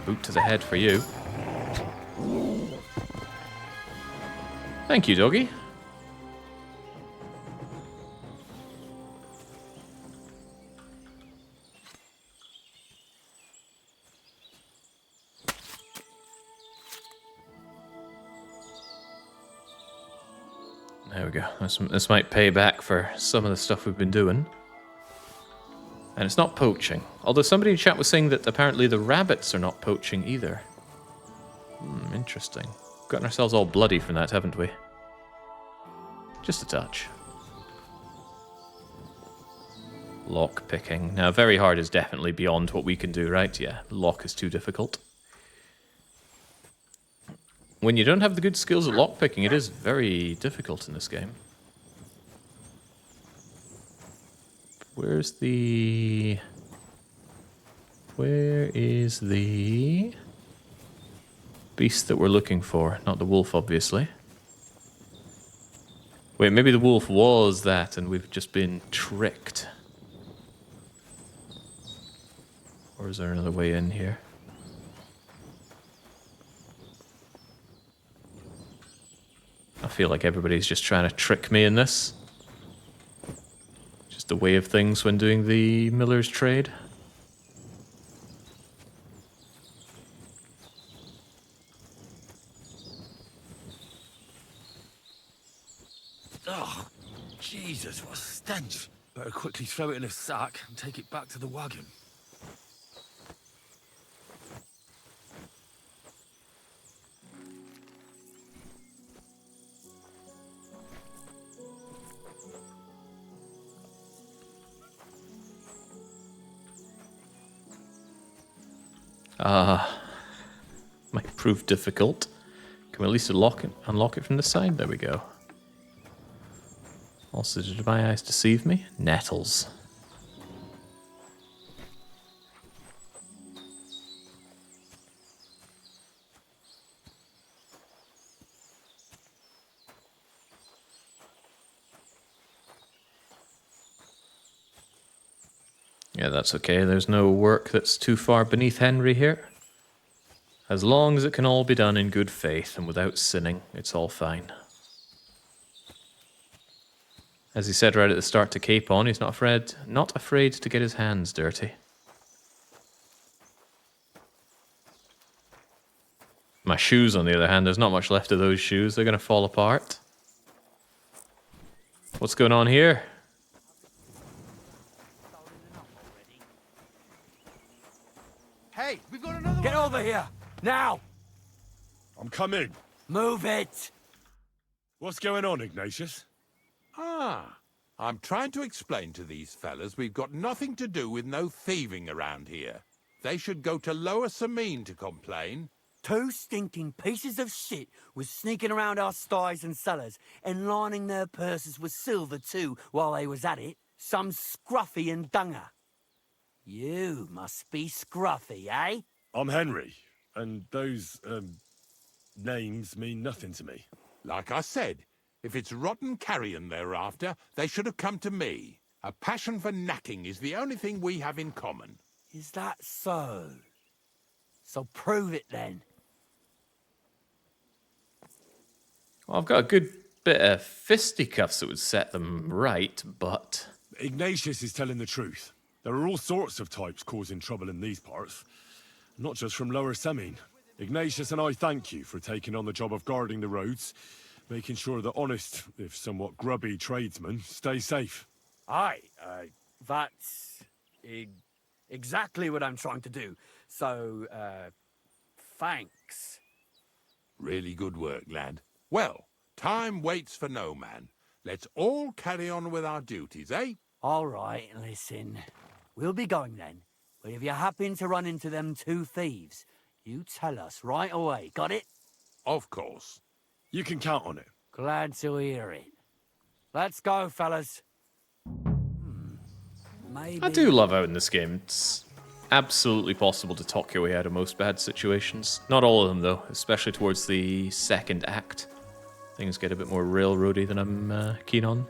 Boot to the head for you. Thank you, doggy. There we go. This might pay back for some of the stuff we've been doing. And it's not poaching. Although somebody in chat was saying that apparently the rabbits are not poaching either. Interesting. Gotten ourselves all bloody from that, haven't we? Just a touch. Lock picking. Now, very hard is definitely beyond what we can do, right? Yeah, lock is too difficult. When you don't have the good skills at lockpicking, it is very difficult in this game. Where is the beast that we're looking for? Not the wolf, obviously. Wait, maybe the wolf was that and we've just been tricked. Or is there another way in here? I feel like everybody's just trying to trick me in this. Just the way of things when doing the miller's trade. Oh, Jesus, what a stench. Better quickly throw it in a sack and take it back to the wagon. Might prove difficult. Can we at least unlock it from the side? There we go. Also, did my eyes deceive me? Nettles. Yeah, that's okay. There's no work that's too far beneath Henry here. As long as it can all be done in good faith and without sinning, it's all fine. As he said right at the start to Capon, he's not afraid to get his hands dirty. My shoes, on the other hand, there's not much left of those shoes. They're going to fall apart. What's going on here? Hey, we've got another Get over here! Now! I'm coming. Move it! What's going on, Ignatius? Ah, I'm trying to explain to these fellas we've got nothing to do with no thieving around here. They should go to Lower Samine to complain. 2 stinking pieces of shit was sneaking around our sties and cellars and lining their purses with silver too while they was at it. Some scruffy and dunger. You must be scruffy, eh? I'm Henry, and those, names mean nothing to me. Like I said, if it's rotten carrion they're after, they should have come to me. A passion for knacking is the only thing we have in common. Is that so? So prove it then. Well, I've got a good bit of fisticuffs that would set them right, but... Ignatius is telling the truth. There are all sorts of types causing trouble in these parts. Not just from Lower Samine. Ignatius and I thank you for taking on the job of guarding the roads, making sure that honest, if somewhat grubby tradesmen stay safe. Aye, that's exactly what I'm trying to do. So, thanks. Really good work, lad. Well, time waits for no man. Let's all carry on with our duties, eh? All right, listen. We'll be going then. But if you happen to run into them 2 thieves, you tell us right away. Got it? Of course. You can count on it. Glad to hear it. Let's go, fellas. Maybe... I do love how in this game it's absolutely possible to talk your way out of most bad situations. Not all of them, though, especially towards the second act. Things get a bit more railroady than I'm keen on.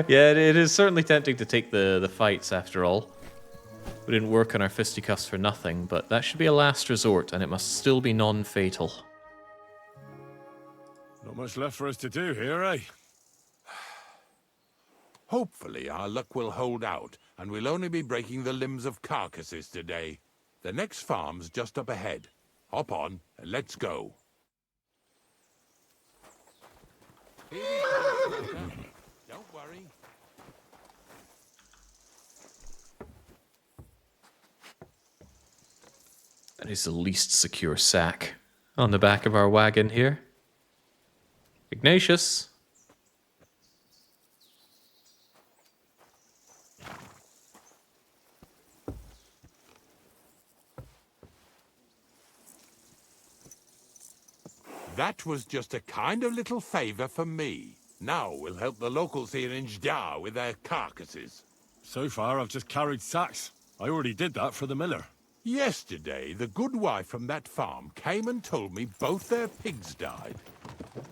Yeah, it is certainly tempting to take the fights after all. We didn't work on our fisticuffs for nothing, but that should be a last resort, and it must still be non-fatal. Not much left for us to do here, eh? Hopefully our luck will hold out, and we'll only be breaking the limbs of carcasses today. The next farm's just up ahead. Hop on, and let's go. Don't worry. That is the least secure sack on the back of our wagon here. Ignatius. That was just a kind of little favor for me. Now we'll help the locals here in Jdar with their carcasses. So far, I've just carried sacks. I already did that for the miller. Yesterday, the good wife from that farm came and told me both their pigs died.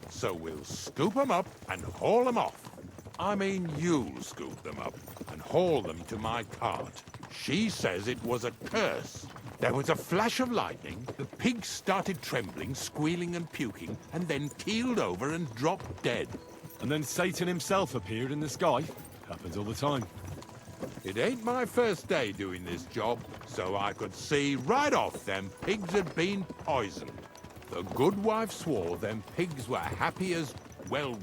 So we'll scoop them up and haul them off. I mean, you'll scoop them up and haul them to my cart. She says it was a curse. There was a flash of lightning, the pigs started trembling, squealing and puking, and then keeled over and dropped dead. And then Satan himself appeared in the sky. Happens all the time. It ain't my first day doing this job, so I could see right off them pigs had been poisoned. The good wife swore them pigs were happy as, well,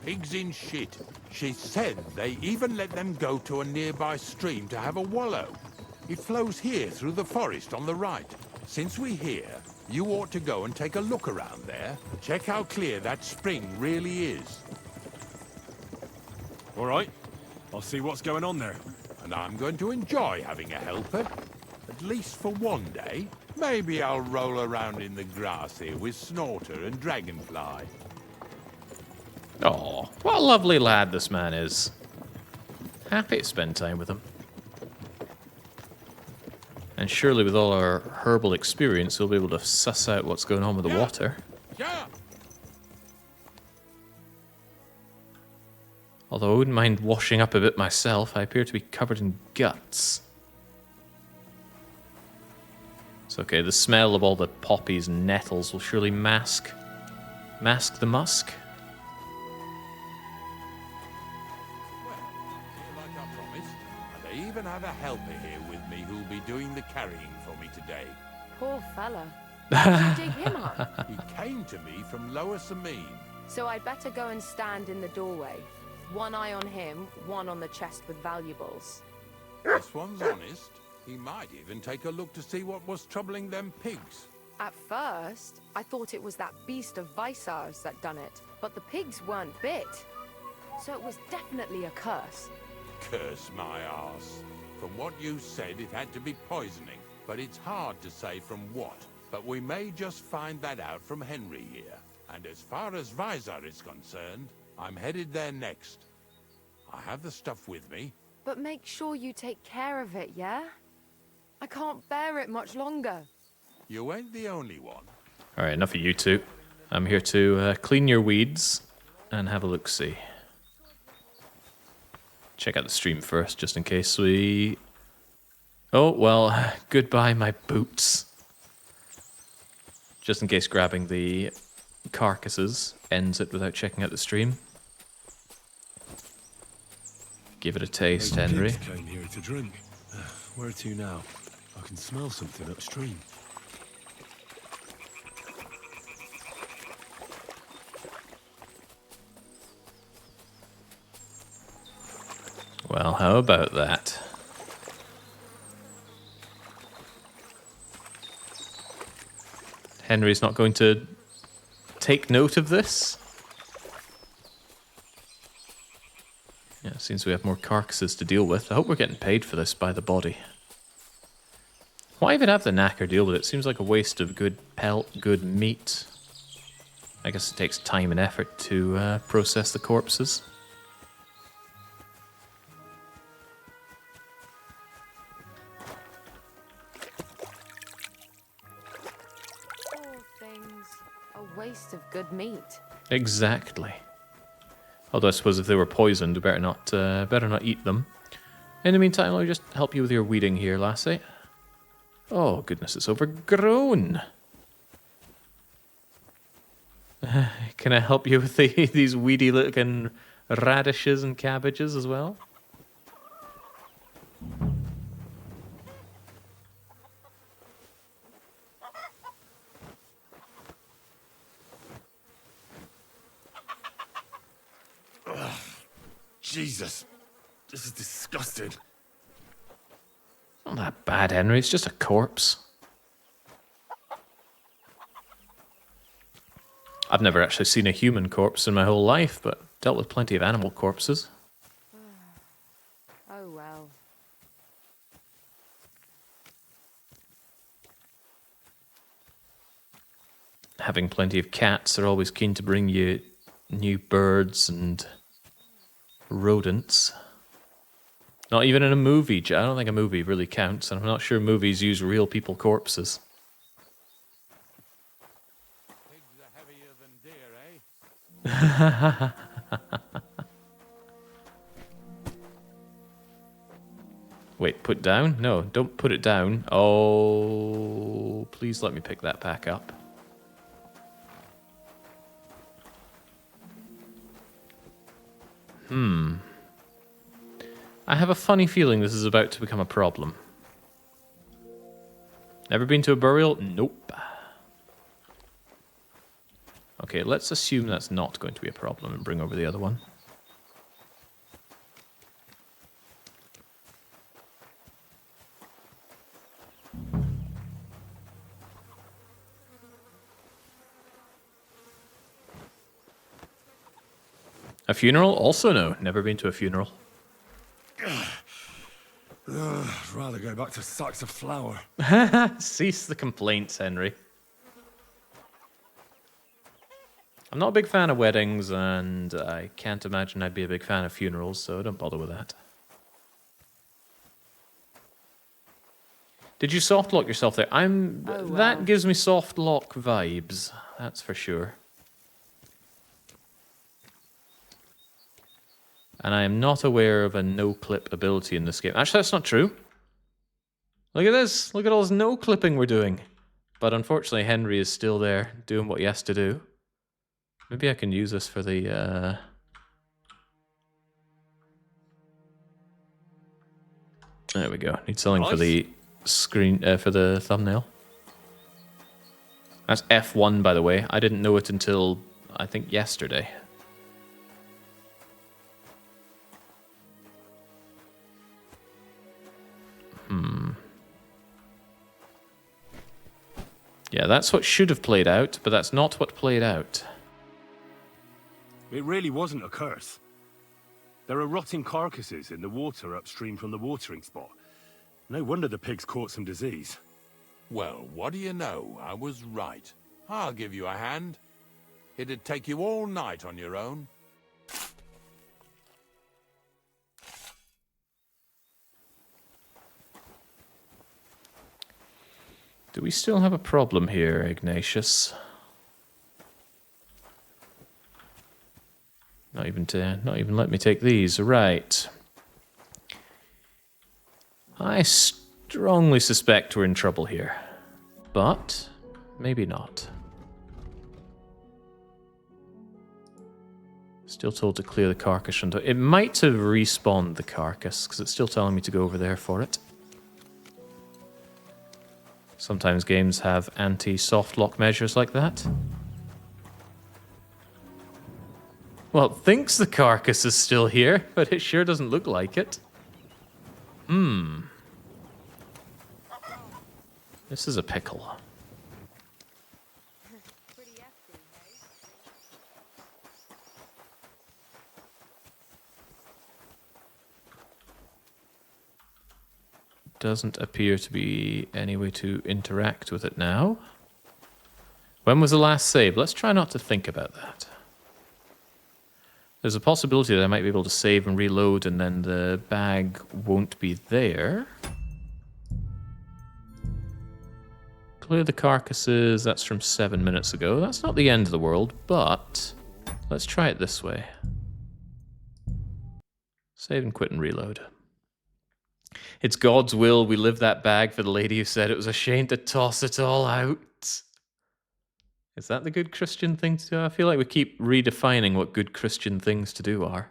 pigs in shit. She said they even let them go to a nearby stream to have a wallow. It flows here through the forest on the right. Since we're here, you ought to go and take a look around there. Check how clear that spring really is. All right. I'll see what's going on there. And I'm going to enjoy having a helper. At least for one day. Maybe I'll roll around in the grass here with Snorter and Dragonfly. Oh, what a lovely lad this man is. Happy to spend time with him. And surely with all our herbal experience, he'll be able to suss out what's going on with the water. Yeah. Although I wouldn't mind washing up a bit myself, I appear to be covered in guts. It's okay, the smell of all the poppies and nettles will surely mask the musk. Like I promised, and I even have a helper here with me who'll be doing the carrying for me today. Poor fella. Did you dig him up? He came to me from Lower Sameen. So I'd better go and stand in the doorway. One eye on him, one on the chest with valuables. This one's honest. He might even take a look to see what was troubling them pigs. At first, I thought it was that beast of Visar's that done it, but the pigs weren't bit. So it was definitely a curse. Curse my arse. From what you said, it had to be poisoning, but it's hard to say from what. But we may just find that out from Henry here. And as far as Visar is concerned, I'm headed there next. I have the stuff with me. But make sure you take care of it, yeah? I can't bear it much longer. You ain't the only one. Alright, enough of you two. I'm here to clean your weeds and have a look-see. Check out the stream first, just in case we... Oh, well, goodbye my boots. Just in case grabbing the carcasses ends it without checking out the stream. Give it a taste, Those Henry. pigs came here to drink. Where to now? I can smell something upstream. Well, how about that? Henry's not going to take note of this? Yeah, it seems we have more carcasses to deal with. I hope we're getting paid for this by the body. Why even have the knacker deal with it? Seems like a waste of good pelt, good meat. I guess it takes time and effort to process the corpses. Poor things. A waste of good meat. Exactly. Although I suppose if they were poisoned, we better not eat them. In the meantime, I'll just help you with your weeding here, lassie. Oh, goodness, it's overgrown. Can I help you with these weedy-looking radishes and cabbages as well? Jesus, this is disgusting. Not that bad, Henry. It's just a corpse. I've never actually seen a human corpse in my whole life, but dealt with plenty of animal corpses. Oh well. Having plenty of cats, they're always keen to bring you new birds and rodents. Not even in a movie. I don't think a movie really counts, and I'm not sure movies use real people corpses. Pigs are heavier than deer, eh? Wait, put down? No, don't put it down. Oh, please let me pick that back up. I have a funny feeling this is about to become a problem. Never been to a burial? Nope. Okay, let's assume that's not going to be a problem and bring over the other one. A funeral? Also no. Never been to a funeral. I'd rather go back to sacks of flour. Cease the complaints, Henry. I'm not a big fan of weddings, and I can't imagine I'd be a big fan of funerals, so don't bother with that. Did you soft lock yourself there? That gives me soft lock vibes, that's for sure. And I am not aware of a no-clip ability in this game. Actually, that's not true. Look at this. Look at all this no-clipping we're doing. But unfortunately, Henry is still there, doing what he has to do. Maybe I can use this for the... There we go. Need something for the screen, for the thumbnail. That's F1, by the way. I didn't know it until, I think, yesterday. Yeah, that's what should have played out, but that's not what played out. It really wasn't a curse. There are rotting carcasses in the water upstream from the watering spot. No wonder the pigs caught some disease. Well, what do you know? I was right. I'll give you a hand. It'd take you all night on your own. Do we still have a problem here, Ignatius? Not even let me take these. Right. I strongly suspect we're in trouble here. But maybe not. Still told to clear the carcass. It might have respawned the carcass, because it's still telling me to go over there for it. Sometimes games have anti-soft lock measures like that. Well, it thinks the carcass is still here, but it sure doesn't look like it. This is a pickle. Doesn't appear to be any way to interact with it now. When was the last save? Let's try not to think about that. There's a possibility that I might be able to save and reload and then the bag won't be there. Clear the carcasses, that's from 7 minutes ago. That's not the end of the world, but let's try it this way. Save and quit and reload. It's God's will we live that bag for the lady who said it was a shame to toss it all out. Is that the good Christian thing to do? I feel like we keep redefining what good Christian things to do are.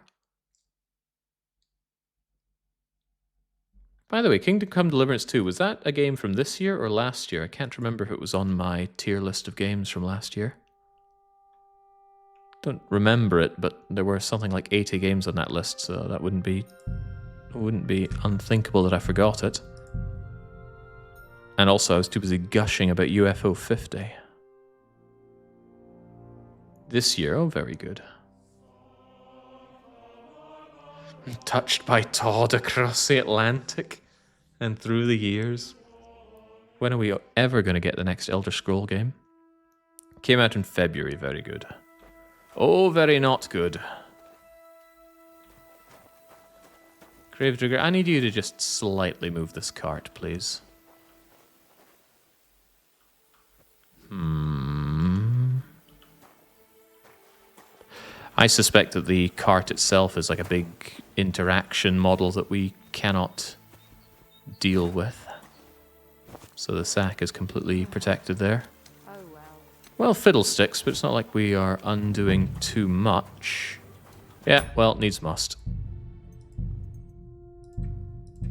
By the way, Kingdom Come Deliverance 2, was that a game from this year or last year? I can't remember if it was on my tier list of games from last year. Don't remember it, but there were something like 80 games on that list, so that wouldn't be unthinkable that I forgot it. And also, I was too busy gushing about UFO 50. This year, oh, very good. Touched by Todd across the Atlantic and through the years. When are we ever going to get the next Elder Scroll game? Came out in February, very good. Oh, very not good. Gravedigger, I need you to just slightly move this cart, please. I suspect that the cart itself is like a big interaction model that we cannot deal with. So the sack is completely protected there. Well, fiddlesticks, but it's not like we are undoing too much. Yeah, well, needs must.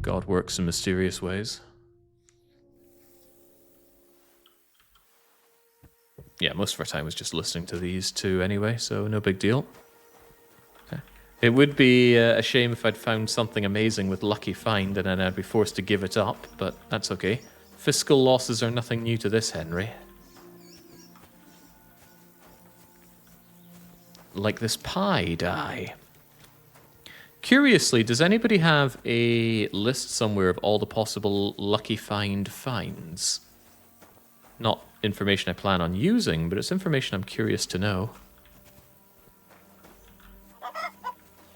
God works in mysterious ways. Yeah, most of our time was just listening to these two anyway, so no big deal. Okay. It would be a shame if I'd found something amazing with Lucky Find and then I'd be forced to give it up, but that's okay. Fiscal losses are nothing new to this, Henry. Like this pie die. Curiously, does anybody have a list somewhere of all the possible Lucky Find finds? Not information I plan on using, but it's information I'm curious to know.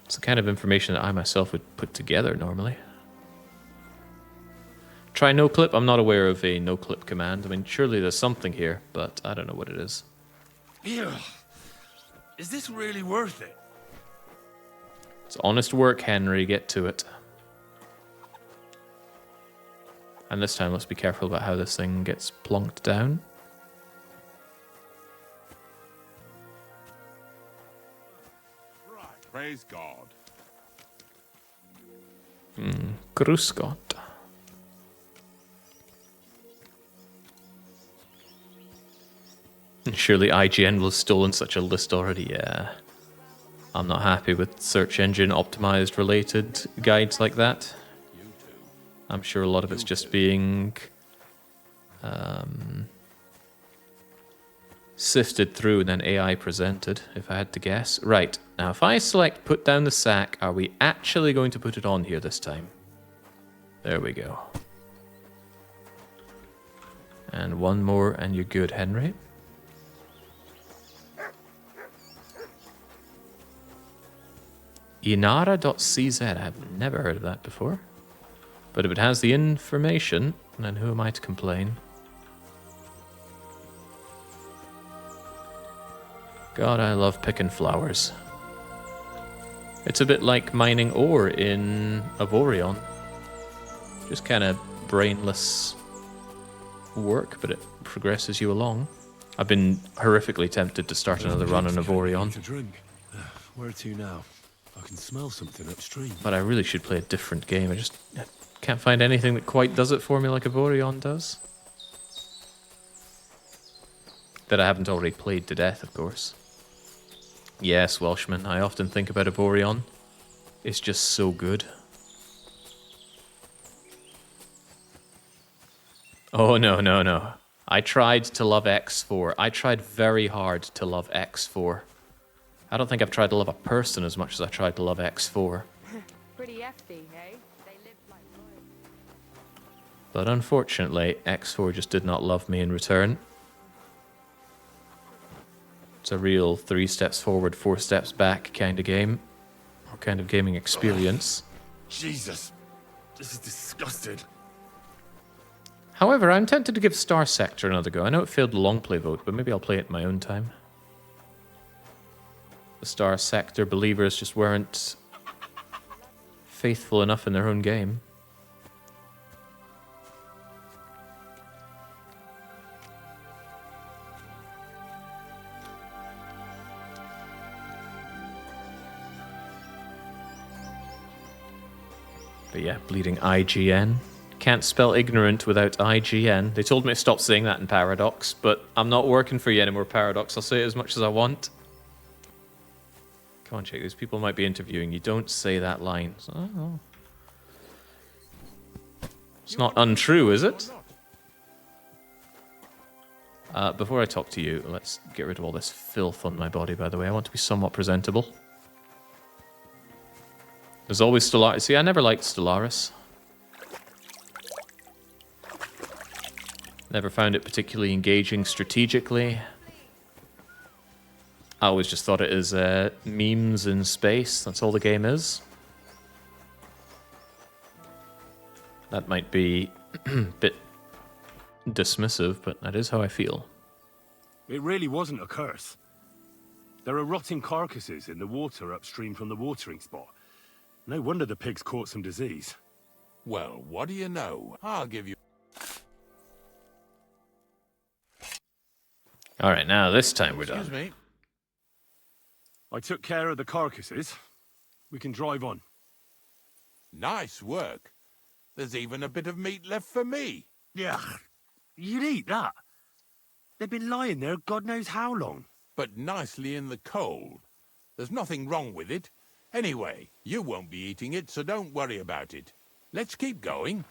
It's the kind of information that I myself would put together normally. Try no clip. I'm not aware of a no clip command. I mean, surely there's something here, but I don't know what it is. Ew. Is this really worth it? It's honest work, Henry. Get to it. And this time, let's be careful about how this thing gets plonked down. Right. Praise God. Grüß Gott. Surely IGN will have stolen such a list already, yeah. I'm not happy with search engine optimized related guides like that. I'm sure a lot of it's just being sifted through and then AI presented, if I had to guess. Right, now if I select put down the sack, are we actually going to put it on here this time? There we go. And one more and you're good, Henry. Inara.cz, I've never heard of that before. But if it has the information, then who am I to complain? God, I love picking flowers. It's a bit like mining ore in Avorion. Just kind of brainless work, but it progresses you along. I've been horrifically tempted to start another run on Avorion. To drink. Where to now? I can smell something upstream. But I really should play a different game. I just can't find anything that quite does it for me like Avorion does. That I haven't already played to death, of course. Yes, Welshman, I often think about Avorion. It's just so good. Oh, no, no, no. I tried to love X4. I tried very hard to love X4. I don't think I've tried to love a person as much as I tried to love X4. Pretty hefty, hey? They live like royals. But unfortunately, X4 just did not love me in return. It's a real 3 steps forward, 4 steps back kind of game. Or kind of gaming experience. Jesus. This is disgusting. However, I'm tempted to give Star Sector another go. I know it failed the long play vote, but maybe I'll play it in my own time. The Star Sector believers just weren't faithful enough in their own game. But yeah, bleeding IGN. Can't spell ignorant without IGN. They told me to stop saying that in Paradox, but I'm not working for you anymore, Paradox. I'll say it as much as I want. Come on, Jake. These people might be interviewing you. Don't say that line. Oh. It's not untrue, is it? Before I talk to you, let's get rid of all this filth on my body, by the way. I want to be somewhat presentable. There's always Stellaris. See, I never liked Stellaris. Never found it particularly engaging strategically. I always just thought it is memes in space. That's all the game is. That might be a bit dismissive, but that is how I feel. It really wasn't a curse. There are rotting carcasses in the water upstream from the watering spot. No wonder the pigs caught some disease. Well, what do you know? I'll give you... All right, now this time we're done. Excuse me. I took care of the carcasses. We can drive on. Nice work. There's even a bit of meat left for me. Yeah, you'd eat that. They've been lying there God knows how long. But nicely in the cold. There's nothing wrong with it. Anyway, you won't be eating it, so don't worry about it. Let's keep going.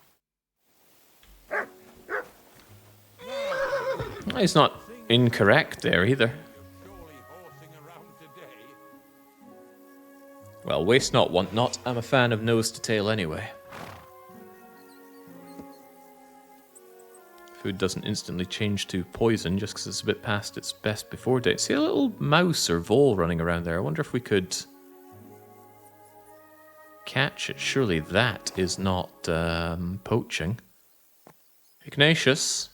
He's not incorrect there either. Well, waste not, want not. I'm a fan of nose to tail anyway. Food doesn't instantly change to poison just because it's a bit past its best before date. See a little mouse or vole running around there. I wonder if we could catch it. Surely that is not poaching. Ignatius.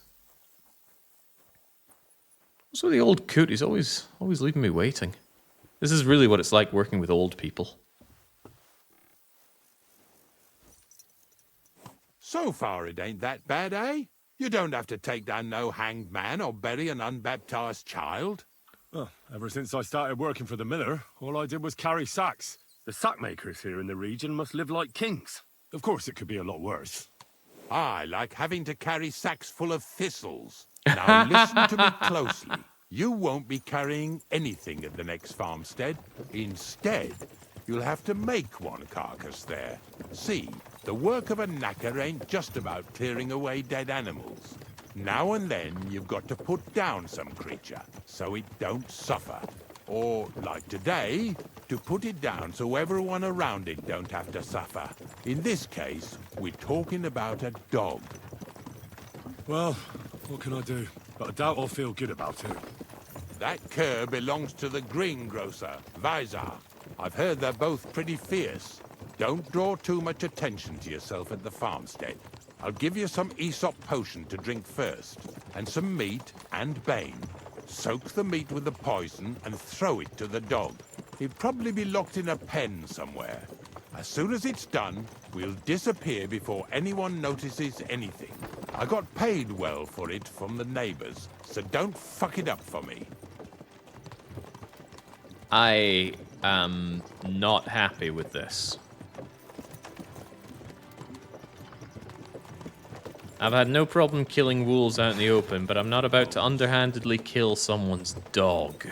What's with the old coot? He's always leaving me waiting. This is really what it's like working with old people. So far it ain't that bad, eh? You don't have to take down no hanged man or bury an unbaptized child. Well, ever since I started working for the miller, all I did was carry sacks. The sack makers here in the region must live like kings. Of course it could be a lot worse. I like having to carry sacks full of thistles. Now listen to me closely. You won't be carrying anything at the next farmstead. Instead, you'll have to make one carcass there. See, the work of a knacker ain't just about clearing away dead animals. Now and then, you've got to put down some creature, so it don't suffer. Or, like today, to put it down so everyone around it don't have to suffer. In this case, we're talking about a dog. Well, what can I do? But I doubt I'll feel good about it. That cur belongs to the greengrocer, Vizar. I've heard they're both pretty fierce. Don't draw too much attention to yourself at the farmstead. I'll give you some Aesop potion to drink first, and some meat and bane. Soak the meat with the poison and throw it to the dog. He'll probably be locked in a pen somewhere. As soon as it's done, we'll disappear before anyone notices anything. I got paid well for it from the neighbors, so don't fuck it up for me. I am not happy with this. I've had no problem killing wolves out in the open, but I'm not about to underhandedly kill someone's dog.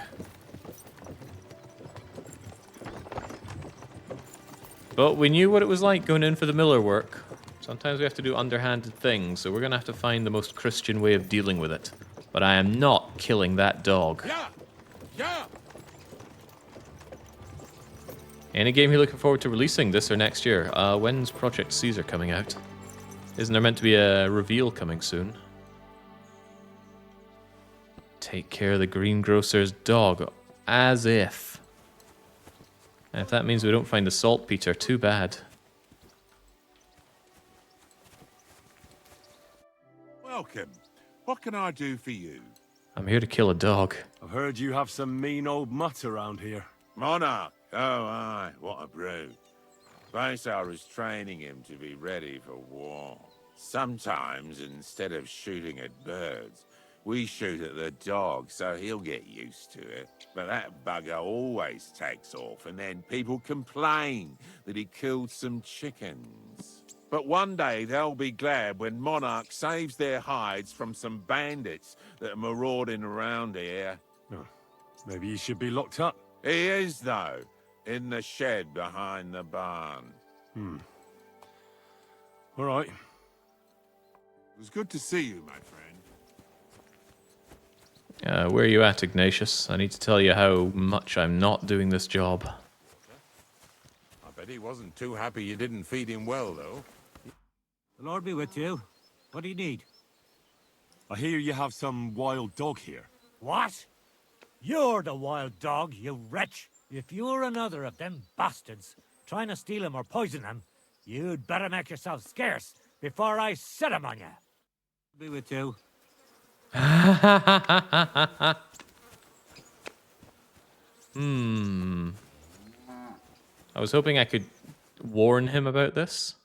But we knew what it was like going in for the miller work. Sometimes we have to do underhanded things, so we're going to have to find the most Christian way of dealing with it. But I am not killing that dog. Yeah! Yeah! Any game you're looking forward to releasing this or next year? When's Project Caesar coming out? Isn't there meant to be a reveal coming soon? Take care of the greengrocer's dog. As if. And if that means we don't find the saltpeter, too bad. Welcome. What can I do for you? I'm here to kill a dog. I've heard you have some mean old mutt around here. Monarch. Oh, aye. What a brute. Vaisar is training him to be ready for war. Sometimes, instead of shooting at birds, we shoot at the dog, so he'll get used to it. But that bugger always takes off, and then people complain that he killed some chickens. But one day they'll be glad when Monarch saves their hides from some bandits that are marauding around here. Oh, maybe he should be locked up. He is, though, in the shed behind the barn. All right. It was good to see you, my friend. Where are you at, Ignatius? I need to tell you how much I'm not doing this job. I bet he wasn't too happy you didn't feed him well, though. The Lord be with you. What do you need? I hear you have some wild dog here. What? You're the wild dog, you wretch. If you're another of them bastards trying to steal him or poison him, you'd better make yourself scarce before I set him on you. Be with you. I was hoping I could warn him about this.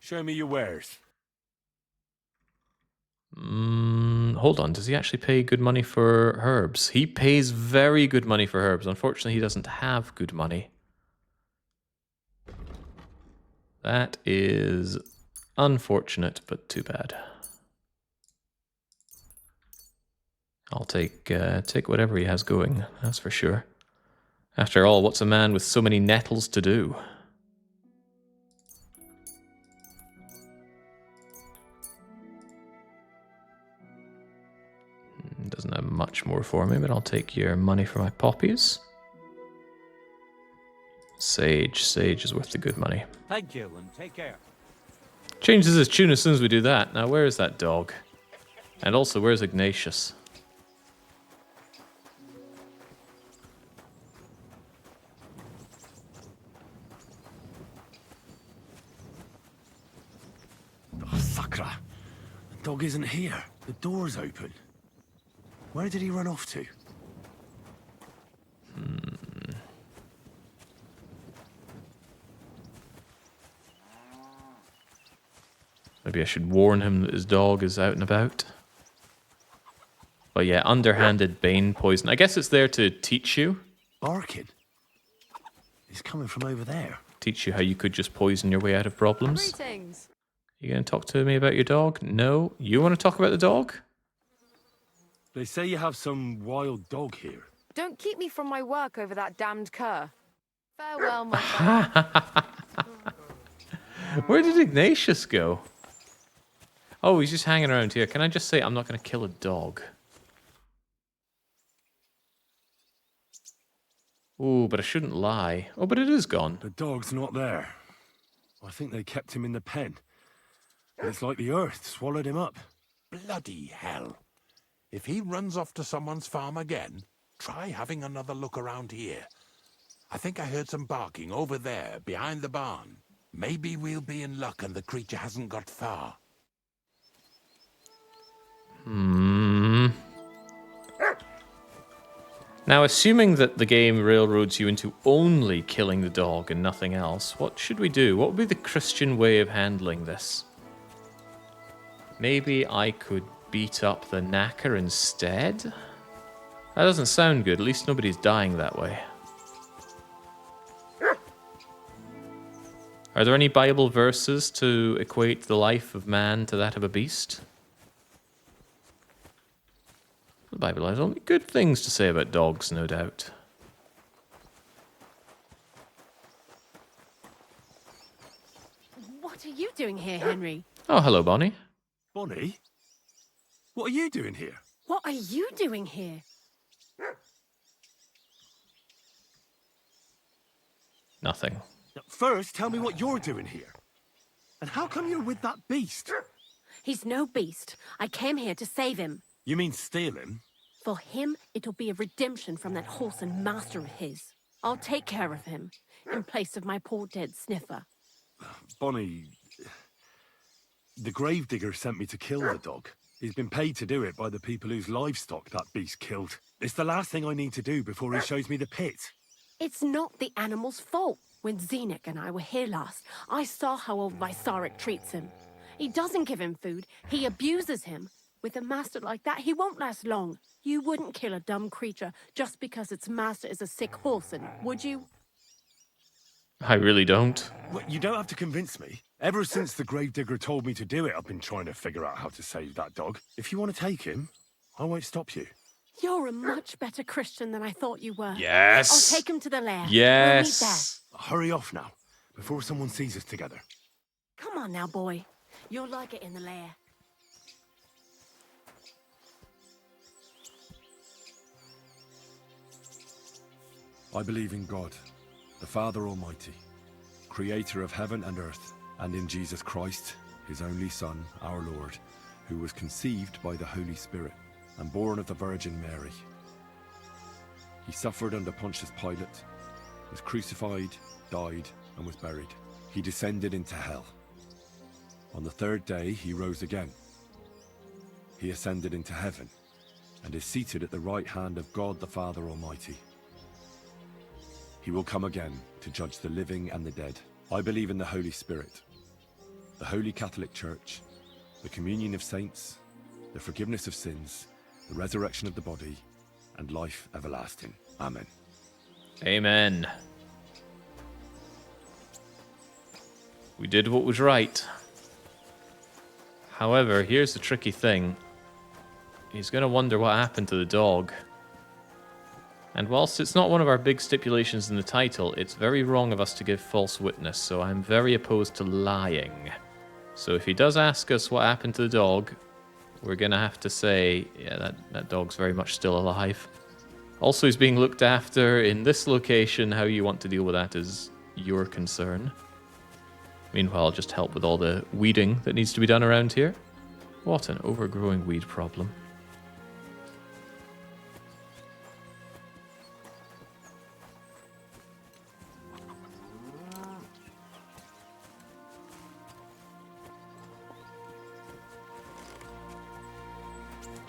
Show me your wares. Hold on, does he actually pay good money for herbs? He pays very good money for herbs. Unfortunately, he doesn't have good money. That is unfortunate, but too bad. I'll take whatever he has going, that's for sure. After all, what's a man with so many nettles to do? Doesn't have much more for me, but I'll take your money for my poppies. Sage is worth the good money. Thank you, and take care. Changes his tune as soon as we do that. Now, where is that dog? And also, where's Ignatius? Oh, Sakra. The dog isn't here. The door's open. Where did he run off to? Maybe I should warn him that his dog is out and about. But yeah, underhanded bane poison. I guess it's there to teach you. Barking. He's coming from over there. Teach you how you could just poison your way out of problems. Greetings. You going to talk to me about your dog? No. You want to talk about the dog? They say you have some wild dog here. Don't keep me from my work over that damned cur. Farewell, my friend. Where did Ignatius go? Oh, he's just hanging around here. Can I just say I'm not going to kill a dog? Oh, but I shouldn't lie. Oh, but it is gone. The dog's not there. I think they kept him in the pen. But it's like the earth swallowed him up. Bloody hell. If he runs off to someone's farm again, try having another look around here. I think I heard some barking over there, behind the barn. Maybe we'll be in luck and the creature hasn't got far. Now, assuming that the game railroads you into only killing the dog and nothing else, what should we do? What would be the Christian way of handling this? Maybe I could beat up the knacker instead? That doesn't sound good. At least nobody's dying that way. Are there any Bible verses to equate the life of man to that of a beast? The Bible has only good things to say about dogs, no doubt. What are you doing here, Henry? Oh, hello, Bonnie. Bonnie? What are you doing here? What are you doing here? Nothing. First, tell me what you're doing here. And how come you're with that beast? He's no beast. I came here to save him. You mean steal him? For him, it'll be a redemption from that horse and master of his. I'll take care of him, in place of my poor dead sniffer. Bonnie... The gravedigger sent me to kill the dog. He's been paid to do it by the people whose livestock that beast killed. It's the last thing I need to do before he shows me the pit. It's not the animal's fault. When Zenek and I were here last, I saw how old Vysarik treats him. He doesn't give him food, he abuses him. With a master like that, he won't last long. You wouldn't kill a dumb creature just because its master is a sick horseman, would you? I really don't. Well, you don't have to convince me. Ever since the gravedigger told me to do it, I've been trying to figure out how to save that dog. If you want to take him, I won't stop you. You're a much better Christian than I thought you were. Yes. I'll take him to the lair. Yes. We'll meet Hurry off now, before someone sees us together. there. Come on now, boy. You'll like it in the lair. I believe in God, the Father Almighty, creator of heaven and earth, and in Jesus Christ, his only Son, our Lord, who was conceived by the Holy Spirit and born of the Virgin Mary. He suffered under Pontius Pilate, was crucified, died, and was buried. He descended into hell. On the third day, he rose again. He ascended into heaven and is seated at the right hand of God the Father Almighty. He will come again to judge the living and the dead. I believe in the Holy Spirit, the Holy Catholic Church, the communion of saints, the forgiveness of sins, the resurrection of the body, and life everlasting. Amen. Amen. We did what was right. However, here's the tricky thing. He's going to wonder what happened to the dog. And whilst it's not one of our big stipulations in the title, it's very wrong of us to give false witness, so I'm very opposed to lying. So if he does ask us what happened to the dog, we're going to have to say, yeah, that dog's very much still alive. Also, he's being looked after in this location. How you want to deal with that is your concern. Meanwhile, I'll just help with all the weeding that needs to be done around here. What an overgrowing weed problem.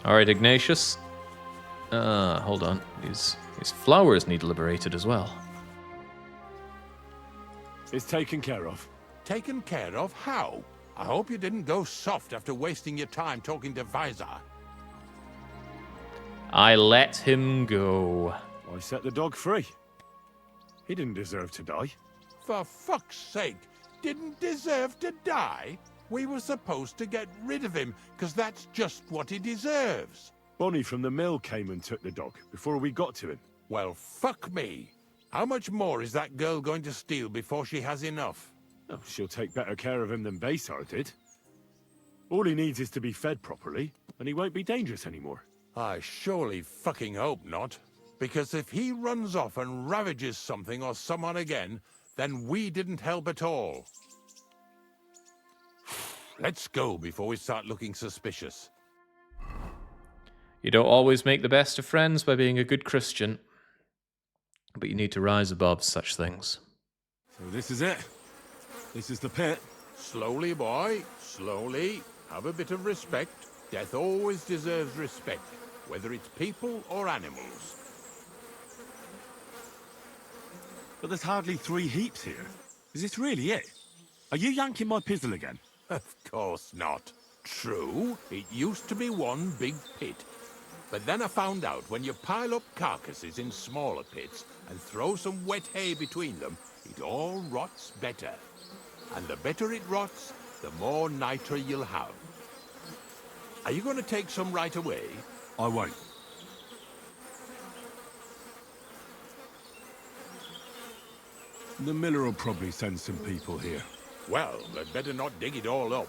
Alright, Ignatius. Hold on. These flowers need liberated as well. It's taken care of. Taken care of? How? I hope you didn't go soft after wasting your time talking to Visar. I let him go. I set the dog free. He didn't deserve to die. For fuck's sake, didn't deserve to die? We were supposed to get rid of him, because that's just what he deserves. Bonnie from the mill came and took the dog before we got to him. Well, fuck me. How much more is that girl going to steal before she has enough? Oh, she'll take better care of him than Baysar did. All he needs is to be fed properly, and he won't be dangerous anymore. I surely fucking hope not. Because if he runs off and ravages something or someone again, then we didn't help at all. Let's go before we start looking suspicious. You don't always make the best of friends by being a good Christian, but you need to rise above such things. So this is it. This is the pit. Slowly, boy. Slowly. Have a bit of respect. Death always deserves respect, whether it's people or animals. But there's hardly 3 heaps here. Is this really it? Are you yanking my pizzle again? Of course not. True, it used to be one big pit. But then I found out when you pile up carcasses in smaller pits and throw some wet hay between them, it all rots better. And the better it rots, the more nitra you'll have. Are you going to take some right away? I won't. The miller will probably send some people here. Well, they'd better not dig it all up.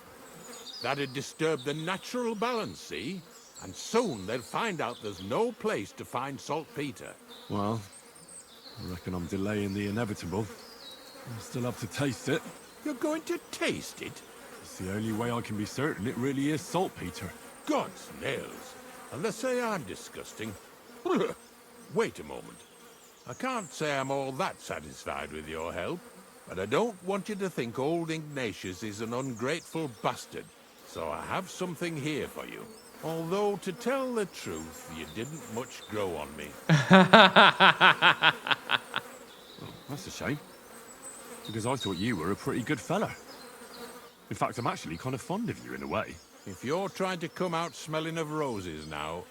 That'd disturb the natural balance, see? And soon they'll find out there's no place to find saltpeter. Well, I reckon I'm delaying the inevitable. I'll still have to taste it. You're going to taste it? It's the only way I can be certain it really is saltpeter. God's nails. And they say I'm disgusting. Wait a moment. I can't say I'm all that satisfied with your help, but I don't want you to think old Ignatius is an ungrateful bastard, so I have something here for you. Although, to tell the truth, you didn't much grow on me. Oh, that's a shame. Because I thought you were a pretty good fella. In fact, I'm actually kind of fond of you in a way. If you're trying to come out smelling of roses now,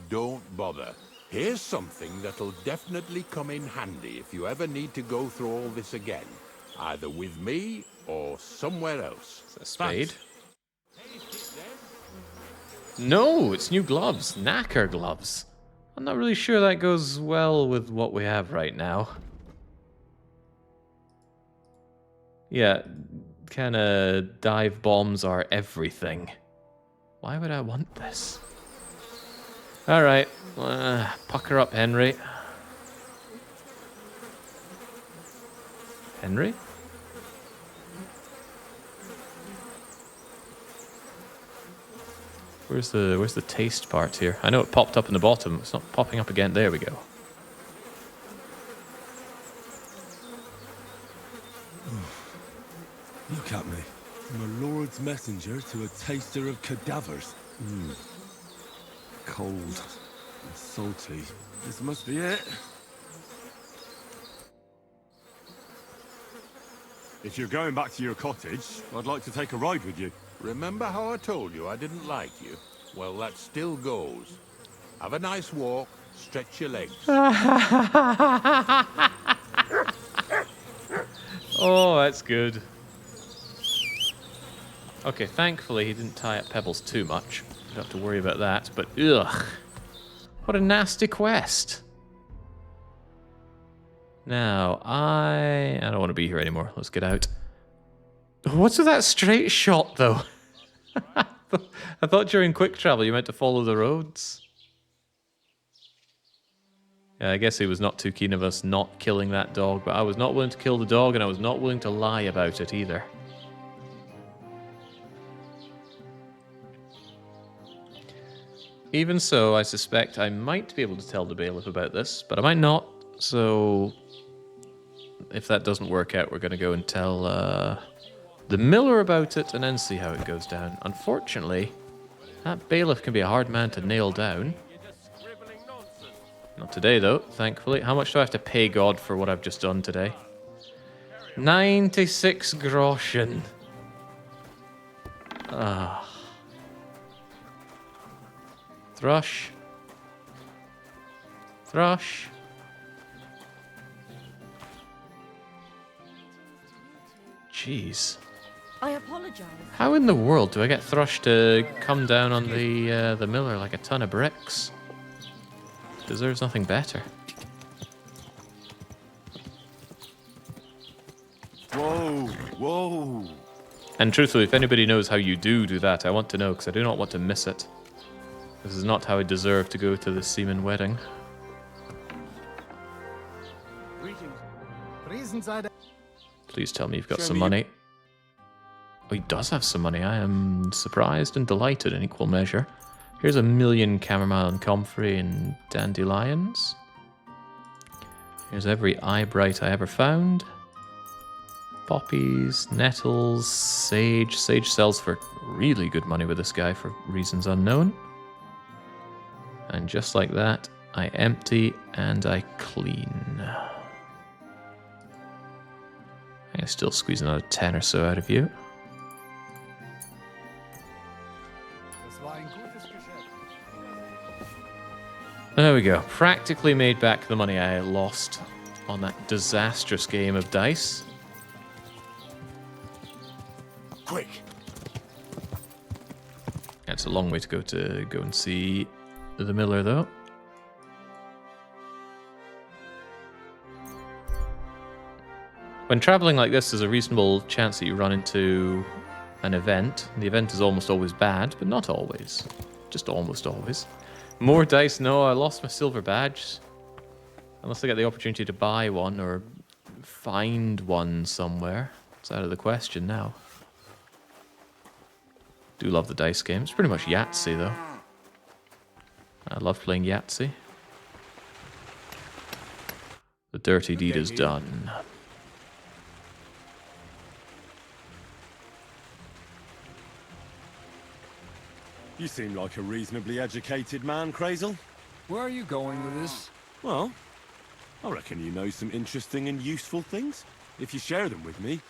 don't bother. Here's something that'll definitely come in handy if you ever need to go through all this again. Either with me or somewhere else. Is that a spade? No, it's new gloves. Knacker gloves. I'm not really sure that goes well with what we have right now. Yeah, kind of dive bombs are everything. Why would I want this? Alright, pucker up, Henry. Henry? Where's the taste part here? I know it popped up in the bottom. It's not popping up again. There we go. Look at me. I'm a Lord's messenger to a taster of cadavers. Cold and salty. This must be it. If you're going back to your cottage, I'd like to take a ride with you. Remember how I told you I didn't like you? Well, that still goes. Have a nice walk, stretch your legs. Oh, that's good. Okay, thankfully he didn't tie up Pebbles too much. Don't have to worry about that, but ugh. What a nasty quest. Now, I don't want to be here anymore. Let's get out. What's with that straight shot, though? I thought during quick travel you meant to follow the roads. Yeah, I guess he was not too keen of us not killing that dog, but I was not willing to kill the dog, and I was not willing to lie about it either. Even so, I suspect I might be able to tell the bailiff about this, but I might not, so if that doesn't work out, we're going to go and tell the miller about it and then see how it goes down. Unfortunately, that bailiff can be a hard man to nail down. Not today, though, thankfully. How much do I have to pay God for what I've just done today? 96 groschen. Ah. Thrush. Thrush. Jeez. I apologize. How in the world do I get Thrush to come down on the miller like a ton of bricks? Deserves nothing better. Whoa, whoa. And truthfully, if anybody knows how you do that, I want to know, because I do not want to miss it. This is not how I deserve to go to the Seaman wedding. Please tell me you've got some money. Oh, he does have some money. I am surprised and delighted in equal measure. Here's 1,000,000 chamomile and comfrey and dandelions. Here's every eyebright I ever found. Poppies, nettles, sage. Sage sells for really good money with this guy for reasons unknown. And just like that, I empty and I clean. I'm still squeezing another 10 or so out of you. There we go. Practically made back the money I lost on that disastrous game of dice. Quick! It's a long way to go and see the miller, though. When traveling like this, there's a reasonable chance that you run into an event. The event is almost always bad, but not always. Just almost always. More dice? No, I lost my silver badge. Unless I get the opportunity to buy one or find one somewhere. It's out of the question now. Do love the dice game. It's pretty much Yahtzee, though. I love playing Yahtzee. The dirty deed is done. You seem like a reasonably educated man, Crazel. Where are you going with this? Well, I reckon you know some interesting and useful things. If you share them with me,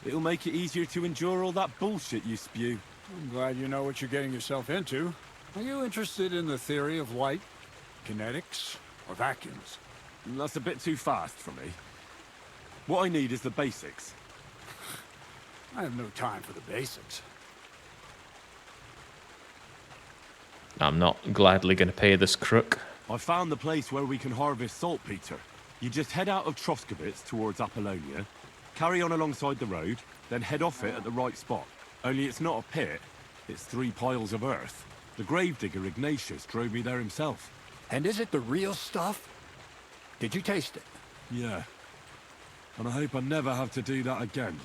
it'll make it easier to endure all that bullshit you spew. I'm glad you know what you're getting yourself into. Are you interested in the theory of light, kinetics, or vacuums? That's a bit too fast for me. What I need is the basics. I have no time for the basics. I'm not gladly going to pay this crook. I found the place where we can harvest saltpeter. You just head out of Troskowitz towards Apollonia, carry on alongside the road, then head off it at the right spot. Only it's not a pit, it's 3 piles of earth. The gravedigger Ignatius drove me there himself. And is it the real stuff? Did you taste it? Yeah. And I hope I never have to do that again.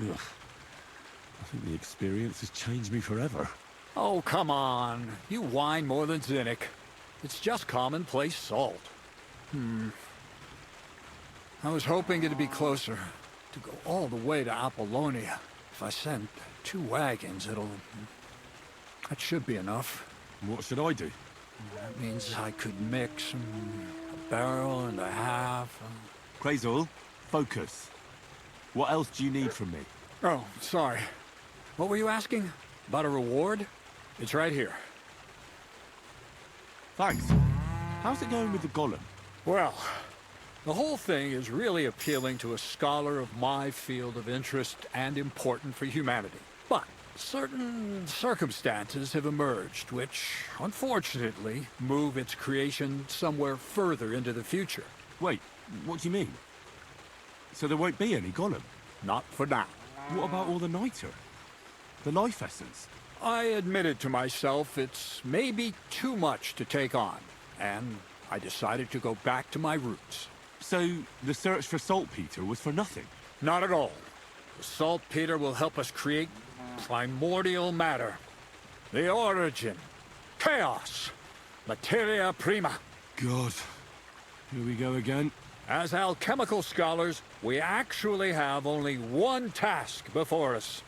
Ugh. I think the experience has changed me forever. Oh, come on. You whine more than Zinnik. It's just commonplace salt. I was hoping it'd be closer. To go all the way to Apollonia. If I send 2 wagons, that should be enough. What should I do? That means I could mix a barrel and a half. Crazel, focus. What else do you need from me? Oh, sorry. What were you asking? About a reward? It's right here. Thanks. How's it going with the golem? Well, the whole thing is really appealing to a scholar of my field of interest and important for humanity. But certain circumstances have emerged which, unfortunately, move its creation somewhere further into the future. Wait, what do you mean? So there won't be any golem? Not for now. What about all the niter? The life essence? I admitted to myself it's maybe too much to take on, and I decided to go back to my roots. So the search for saltpeter was for nothing? Not at all. The saltpeter will help us create primordial matter. The origin. Chaos. Materia prima. God. Here we go again. As alchemical scholars, we actually have only one task before us.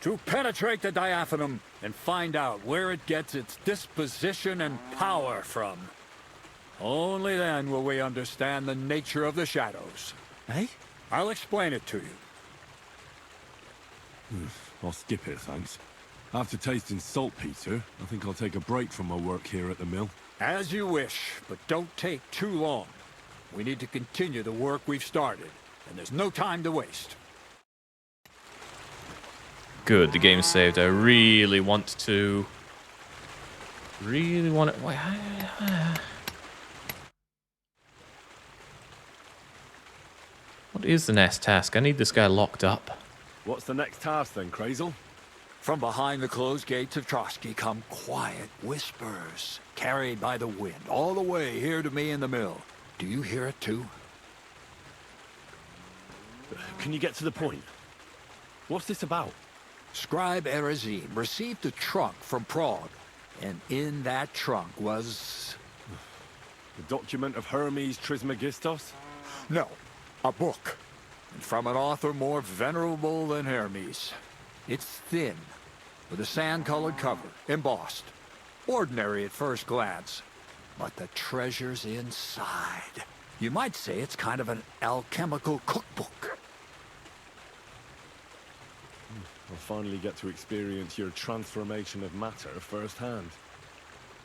To penetrate the diaphanum and find out where it gets its disposition and power from. Only then will we understand the nature of the shadows. Eh? I'll explain it to you. I'll skip it, thanks. After tasting saltpeter, I think I'll take a break from my work here at the mill. As you wish, but don't take too long. We need to continue the work we've started, and there's no time to waste. Good, the game's saved. I really want to... Wait, what is the next task? I need this guy locked up. What's the next task then, Crazel? From behind the closed gates of Trotsky come quiet whispers, carried by the wind, all the way here to me in the mill. Do you hear it too? Can you get to the point? What's this about? Scribe Erezim received a trunk from Prague, and in that trunk was... The document of Hermes Trismegistos? No, a book. And from an author more venerable than Hermes. It's thin, with a sand-colored cover, embossed. Ordinary at first glance, but the treasure's inside. You might say it's kind of an alchemical cookbook. I'll finally get to experience your transformation of matter firsthand.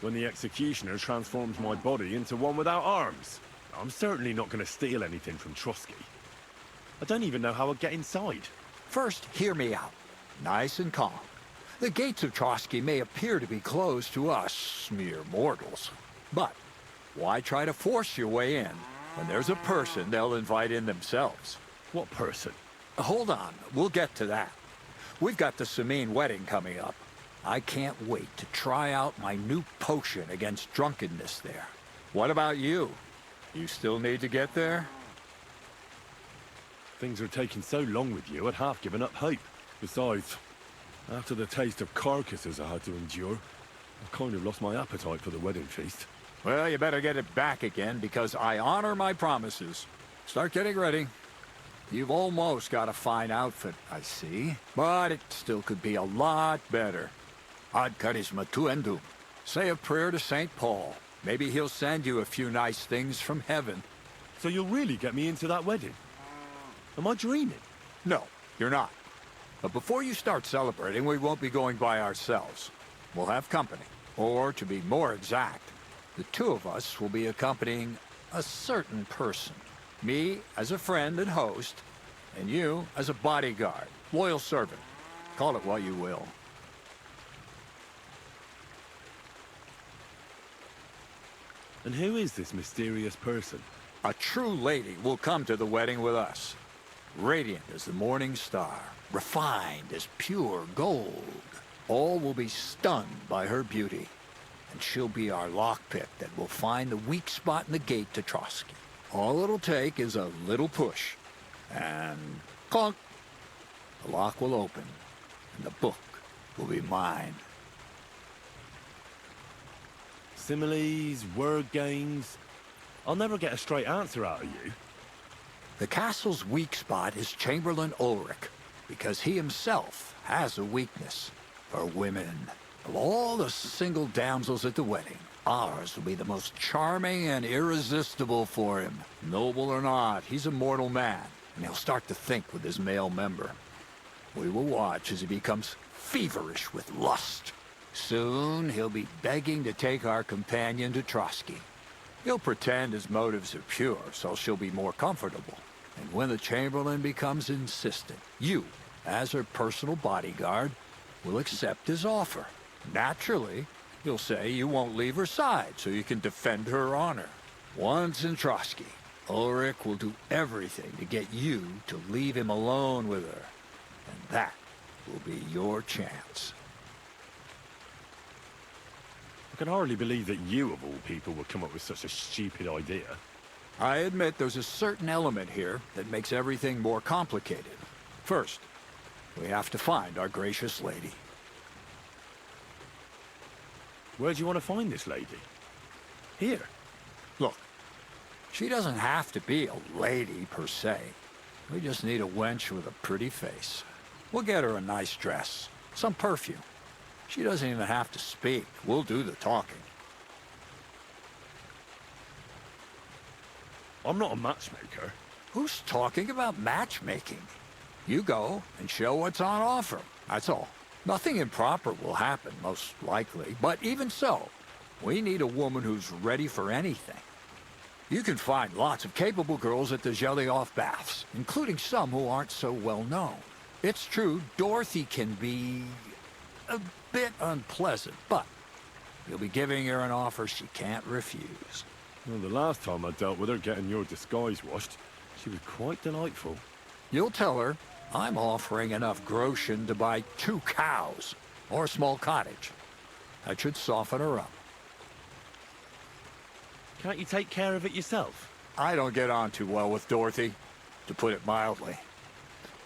When the executioner transforms my body into one without arms. I'm certainly not going to steal anything from Trotsky. I don't even know how I'll get inside. First, hear me out. Nice and calm. The gates of Trotsky may appear to be closed to us, mere mortals. But why try to force your way in when there's a person they'll invite in themselves? What person? Hold on, we'll get to that. We've got the Samine wedding coming up. I can't wait to try out my new potion against drunkenness there. What about you? You still need to get there? Things are taking so long with you, I'd half given up hope. Besides, after the taste of carcasses I had to endure, I've kind of lost my appetite for the wedding feast. Well, you better get it back again, because I honor my promises. Start getting ready. You've almost got a fine outfit, I see. But it still could be a lot better. Ad charisma tuendum. Say a prayer to St. Paul. Maybe he'll send you a few nice things from heaven. So you'll really get me into that wedding? Am I dreaming? No, you're not. But before you start celebrating, we won't be going by ourselves. We'll have company. Or, to be more exact, the two of us will be accompanying a certain person. Me as a friend and host, and you as a bodyguard, loyal servant. Call it what you will. And who is this mysterious person? A true lady will come to the wedding with us. Radiant as the morning star, refined as pure gold. All will be stunned by her beauty. And she'll be our lockpick that will find the weak spot in the gate to Trotsky. All it'll take is a little push. And clunk! The lock will open, and the book will be mine. Similes, word games. I'll never get a straight answer out of you. The castle's weak spot is Chamberlain Ulrich, because he himself has a weakness for women. Of all the single damsels at the wedding, ours will be the most charming and irresistible for him. Noble or not, he's a mortal man, and he'll start to think with his male member. We will watch as he becomes feverish with lust. Soon, he'll be begging to take our companion to Trotsky. He'll pretend his motives are pure, so she'll be more comfortable. And when the Chamberlain becomes insistent, you, as her personal bodyguard, will accept his offer. Naturally, you'll say you won't leave her side so you can defend her honor. Once in Trotsky, Ulrich will do everything to get you to leave him alone with her. And that will be your chance. I can hardly believe that you, of all people, would come up with such a stupid idea. I admit there's a certain element here that makes everything more complicated. First, we have to find our gracious lady. Where do you want to find this lady? Here. Look, she doesn't have to be a lady per se. We just need a wench with a pretty face. We'll get her a nice dress, some perfume. She doesn't even have to speak. We'll do the talking. I'm not a matchmaker. Who's talking about matchmaking? You go and show what's on offer. That's all. Nothing improper will happen, most likely. But even so, we need a woman who's ready for anything. You can find lots of capable girls at the Gelioff baths, including some who aren't so well known. It's true, Dorothy can be a bit unpleasant, but you'll be giving her an offer she can't refuse. Well, the last time I dealt with her getting your disguise washed, she was quite delightful. You'll tell her I'm offering enough groschen to buy 2 cows or a small cottage. That should soften her up. Can't you take care of it yourself? I don't get on too well with Dorothy, to put it mildly.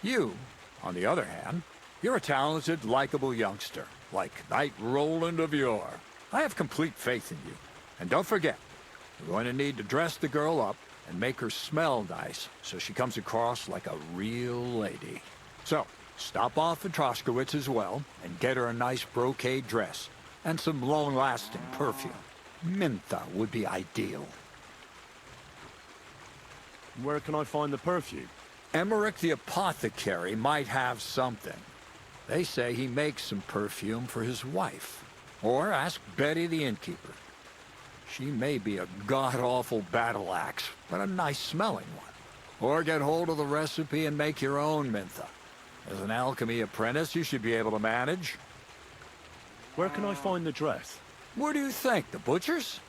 You, on the other hand, you're a talented, likable youngster, like Knight Roland of yore. I have complete faith in you. And don't forget, you're going to need to dress the girl up and make her smell nice so she comes across like a real lady. So, stop off at Troskowitz as well and get her a nice brocade dress and some long-lasting perfume. Mintha would be ideal. Where can I find the perfume? Emmerich the apothecary might have something. They say he makes some perfume for his wife. Or ask Betty the innkeeper. She may be a god-awful battle axe, but a nice-smelling one. Or get hold of the recipe and make your own Mintha. As an alchemy apprentice, you should be able to manage. Where can I find the dress? Where do you think? The butcher's?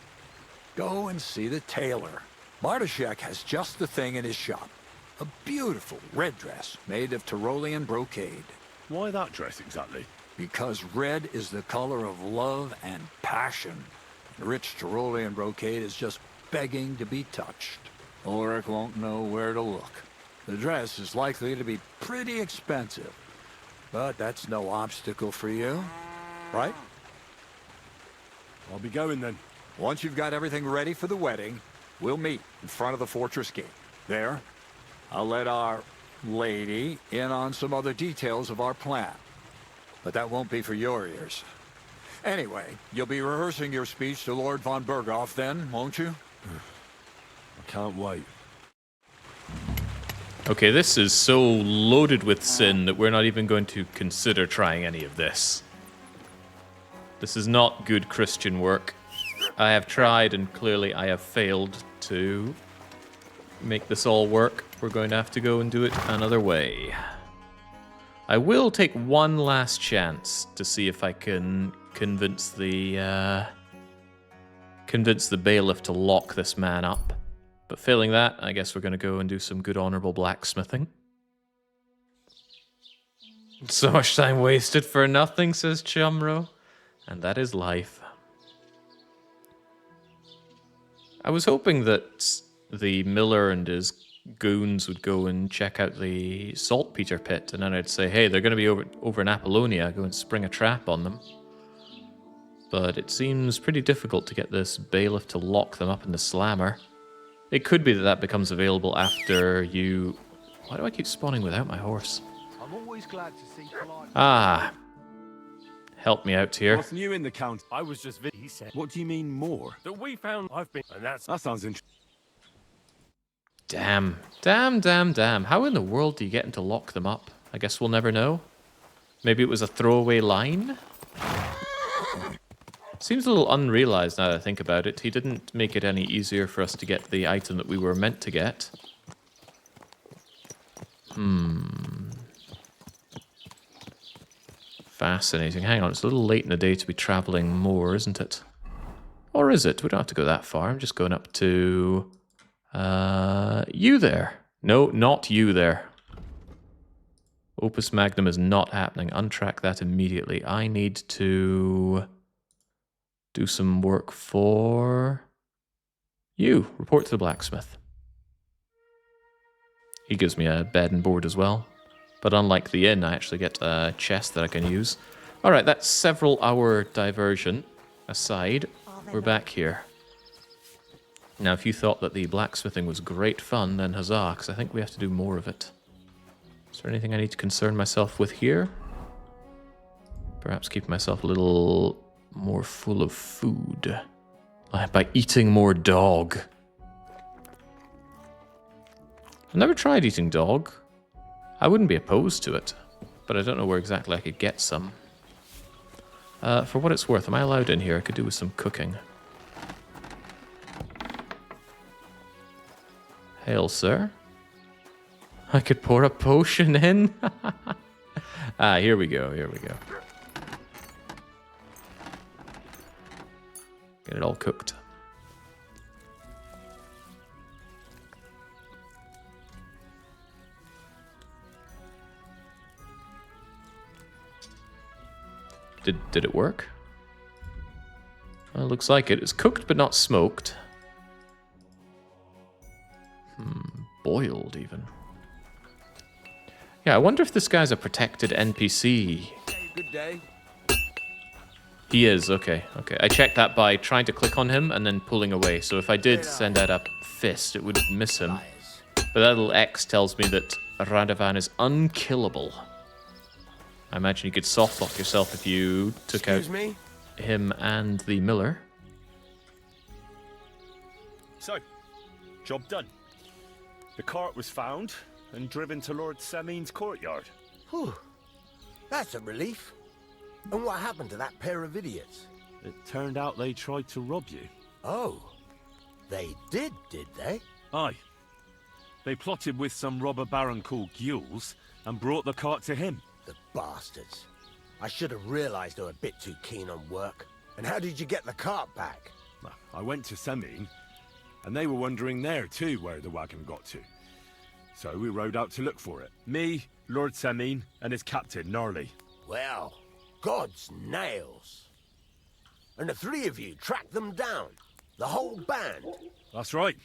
Go and see the tailor. Bartoszek has just the thing in his shop. A beautiful red dress made of Tyrolean brocade. Why that dress exactly? Because red is the color of love and passion. Rich Tyrolean brocade is just begging to be touched. Ulrich won't know where to look. The dress is likely to be pretty expensive, but that's no obstacle for you, right? I'll be going then. Once you've got everything ready for the wedding, we'll meet in front of the fortress gate. There, I'll let our lady in on some other details of our plan. But that won't be for your ears. Anyway, you'll be rehearsing your speech to Lord von Berghoff then, won't you? I can't wait. Okay, this is so loaded with sin that we're not even going to consider trying any of this. This is not good Christian work. I have tried and clearly I have failed to make this all work. We're going to have to go and do it another way. I will take one last chance to see if I can convince the bailiff to lock this man up. But failing that, I guess we're going to go and do some good honorable blacksmithing. So much time wasted for nothing, says Chumro. And that is life. I was hoping that the miller and his goons would go and check out the saltpeter pit, and then I'd say, hey, they're going to be over in Apollonia, go and spring a trap on them. But it seems pretty difficult to get this bailiff to lock them up in the slammer. It could be that that becomes available after you... Why do I keep spawning without my horse? I'm always glad to see polite... Ah. Help me out here. What's new in the count? I was just... He said... What do you mean more? That we found... I've been... And that's... That sounds interesting. Damn. Damn. How in the world do you get him to lock them up? I guess we'll never know. Maybe it was a throwaway line? Seems a little unrealized now that I think about it. He didn't make it any easier for us to get the item that we were meant to get. Fascinating. Hang on, it's a little late in the day to be traveling more, isn't it? Or is it? We don't have to go that far. I'm just going up to... you there. No, not you there. Opus Magnum is not happening. Untrack that immediately. I need to do some work for you. Report to the blacksmith. He gives me a bed and board as well. But unlike the inn, I actually get a chest that I can use. Alright, that's several hour diversion aside. We're back here. Now, if you thought that the blacksmithing was great fun, then huzzah, because I think we have to do more of it. Is there anything I need to concern myself with here? Perhaps keep myself a little more full of food. By eating more dog. I've never tried eating dog. I wouldn't be opposed to it, but I don't know where exactly I could get some. For what it's worth, am I allowed in here? I could do with some cooking. Hail, sir. I could pour a potion in. Here we go. Get it all cooked. Did it work? Well, it looks like it. It's cooked but not smoked. Boiled even. Yeah, I wonder if this guy's a protected NPC. Good day. He is, okay. I checked that by trying to click on him and then pulling away. So if I did send out a fist, it would miss him. But that little X tells me that Radovan is unkillable. I imagine you could softlock yourself if you took out him and the miller. So, job done. The cart was found and driven to Lord Semin's courtyard. Whew. That's a relief. And what happened to that pair of idiots? It turned out they tried to rob you. Oh. They did they? Aye. They plotted with some robber baron called Gules and brought the cart to him. The bastards. I should have realized they were a bit too keen on work. And how did you get the cart back? I went to Semin, and they were wondering there too where the wagon got to. So we rode out to look for it. Me, Lord Semin, and his captain, Gnarly. Well, God's nails. And the three of you tracked them down? The whole band? That's right.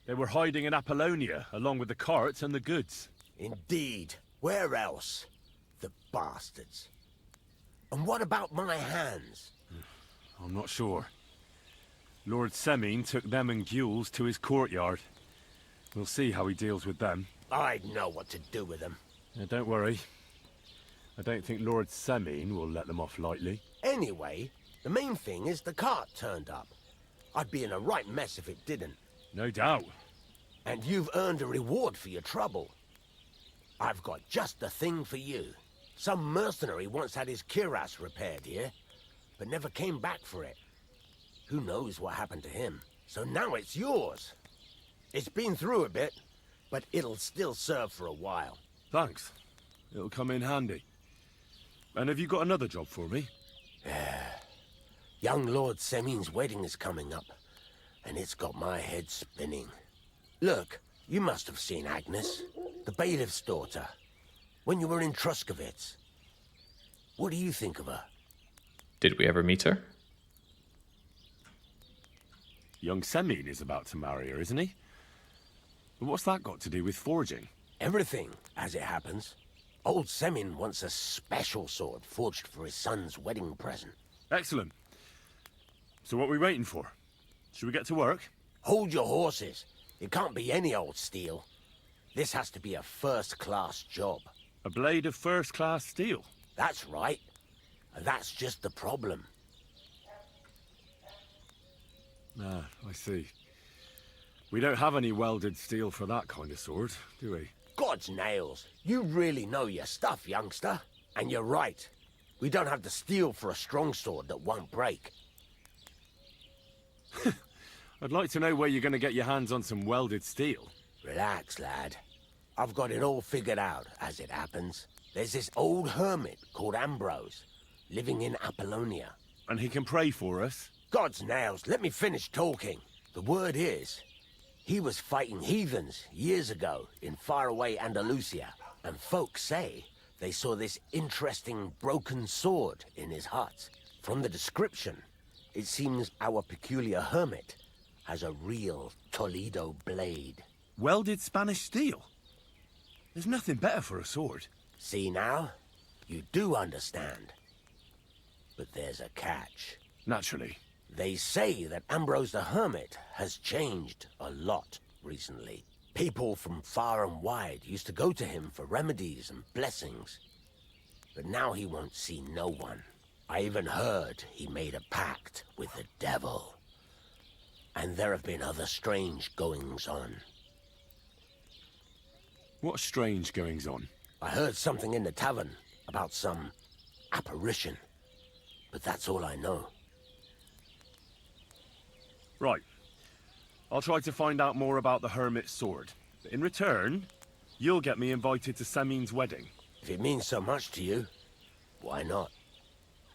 They were hiding in Apollonia, along with the carts and the goods. Indeed. Where else? The bastards. And what about my hands? I'm not sure. Lord Semin took them and Gules to his courtyard. We'll see how he deals with them. I'd know what to do with them. Don't worry. I don't think Lord Semin will let them off lightly. Anyway, the main thing is the cart turned up. I'd be in a right mess if it didn't. No doubt. And you've earned a reward for your trouble. I've got just the thing for you. Some mercenary once had his cuirass repaired here, but never came back for it. Who knows what happened to him? So now it's yours. It's been through a bit, but it'll still serve for a while. Thanks. It'll come in handy. And have you got another job for me? Young Lord Semin's wedding is coming up, and it's got my head spinning. Look, you must have seen Agnes, the bailiff's daughter, when you were in Truskovitz. What do you think of her? Did we ever meet her? Young Semin is about to marry her, isn't he? But what's that got to do with forging? Everything, as it happens. Old Semin wants a special sword forged for his son's wedding present. Excellent. So what are we waiting for? Should we get to work? Hold your horses. It can't be any old steel. This has to be a first-class job. A blade of first-class steel? That's right. And that's just the problem. Ah, I see. We don't have any welded steel for that kind of sword, do we? God's nails. You really know your stuff, youngster. And you're right. We don't have the steel for a strong sword that won't break. I'd like to know where you're going to get your hands on some welded steel. Relax, lad. I've got it all figured out, as it happens. There's this old hermit called Ambrose, living in Apollonia. And he can pray for us? God's nails, let me finish talking. The word is, he was fighting heathens years ago in faraway Andalusia, and folks say they saw this interesting broken sword in his hut. From the description, it seems our peculiar hermit has a real Toledo blade. Welded Spanish steel? There's nothing better for a sword. See now? You do understand. But there's a catch. Naturally. They say that Ambrose the Hermit has changed a lot recently. People from far and wide used to go to him for remedies and blessings. But now he won't see no one. I even heard he made a pact with the devil. And there have been other strange goings-on. What strange goings-on? I heard something in the tavern about some apparition. But that's all I know. Right. I'll try to find out more about the Hermit's sword. But in return, you'll get me invited to Semin's wedding. If it means so much to you, why not?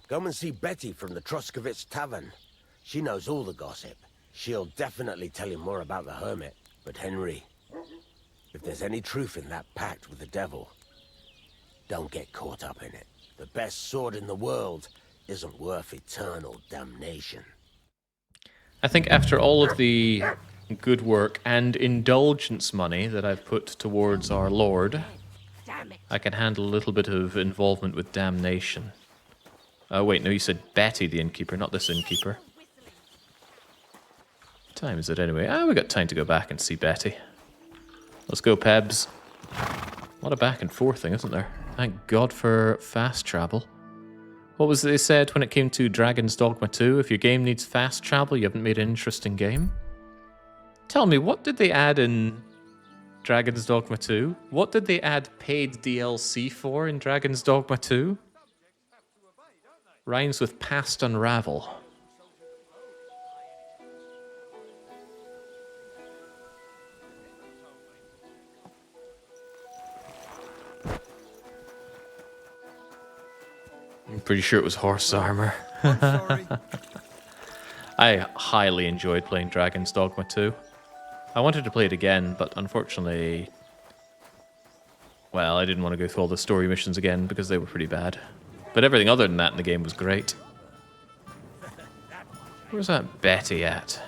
Come and see Betty from the Troskovitz Tavern. She knows all the gossip. She'll definitely tell you more about the Hermit. But Henry, if there's any truth in that pact with the devil, don't get caught up in it. The best sword in the world isn't worth eternal damnation. I think after all of the good work and indulgence money that I've put towards our Lord, I can handle a little bit of involvement with damnation. Oh wait, no, you said Betty the innkeeper, not this innkeeper. What time is it anyway? We got time to go back and see Betty. Let's go, Pebs. A lot of back and forth thing, isn't there? Thank God for fast travel. What was it they said when it came to Dragon's Dogma 2? If your game needs fast travel, you haven't made an interesting game? Tell me, what did they add in Dragon's Dogma 2? What did they add paid DLC for in Dragon's Dogma 2? Rhymes with past unravel. I'm pretty sure it was horse armor. I highly enjoyed playing Dragon's Dogma 2. I wanted to play it again, but unfortunately, well, I didn't want to go through all the story missions again because they were pretty bad. But everything other than that in the game was great. Where's that Betty at?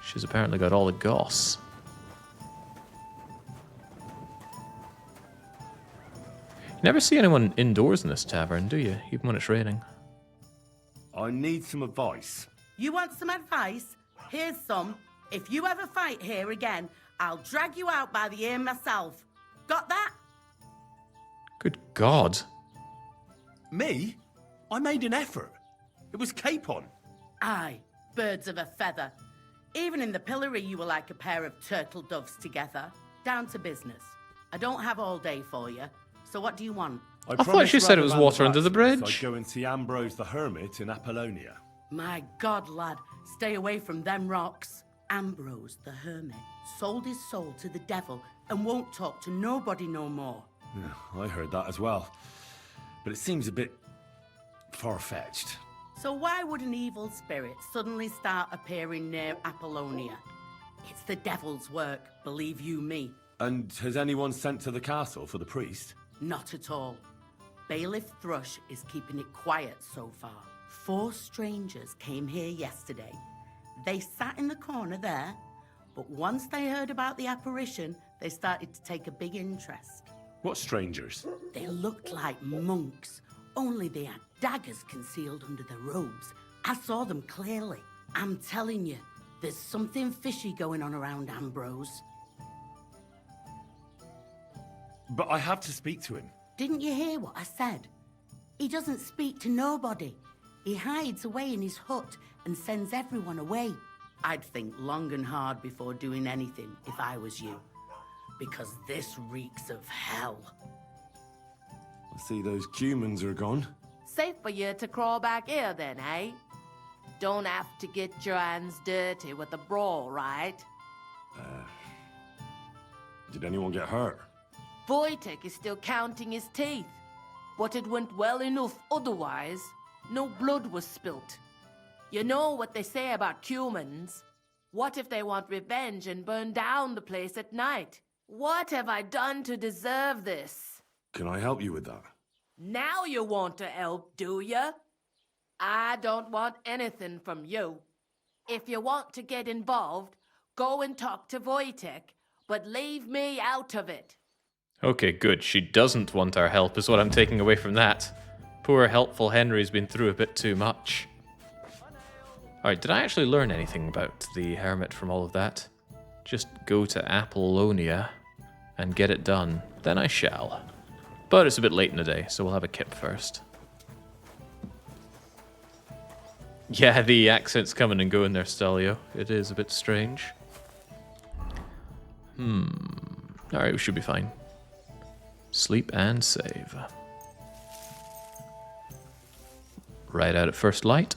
She's apparently got all the goss. You never see anyone indoors in this tavern, do you? Even when it's raining. I need some advice. You want some advice? Here's some. If you ever fight here again, I'll drag you out by the ear myself. Got that? Good God. Me? I made an effort. It was capon. Aye, birds of a feather. Even in the pillory you were like a pair of turtle doves together. Down to business. I don't have all day for you. So what do you want? I thought she said it was water under the bridge. I'd go and see Ambrose the Hermit in Apollonia. My God, lad, stay away from them rocks. Ambrose the Hermit sold his soul to the devil and won't talk to nobody no more. Yeah, I heard that as well. But it seems a bit far-fetched. So why would an evil spirit suddenly start appearing near Apollonia? It's the devil's work, believe you me. And has anyone sent to the castle for the priest? Not at all. Bailiff Thrush is keeping it quiet so far. 4 strangers came here yesterday. They sat in the corner there, but once they heard about the apparition, they started to take a big interest. What strangers? They looked like monks, only they had daggers concealed under their robes. I saw them clearly. I'm telling you, there's something fishy going on around Ambrose. But I have to speak to him. Didn't you hear what I said? He doesn't speak to nobody. He hides away in his hut and sends everyone away. I'd think long and hard before doing anything if I was you. Because this reeks of hell. I see those humans are gone. Safe for you to crawl back here then, eh? Don't have to get your hands dirty with the brawl, right? Did anyone get hurt? Wojtek is still counting his teeth. But it went well enough otherwise. No blood was spilt. You know what they say about humans. What if they want revenge and burn down the place at night? What have I done to deserve this? Can I help you with that? Now you want to help, do you? I don't want anything from you. If you want to get involved, go and talk to Wojtek, but leave me out of it. Okay, good. She doesn't want our help, is what I'm taking away from that. Poor helpful Henry's been through a bit too much. Alright, did I actually learn anything about the hermit from all of that? Just go to Apollonia and get it done. Then I shall. But it's a bit late in the day, so we'll have a kip first. Yeah, the accent's coming and going there, Stelio. It is a bit strange. Alright, we should be fine. Sleep and save. Right out at first light.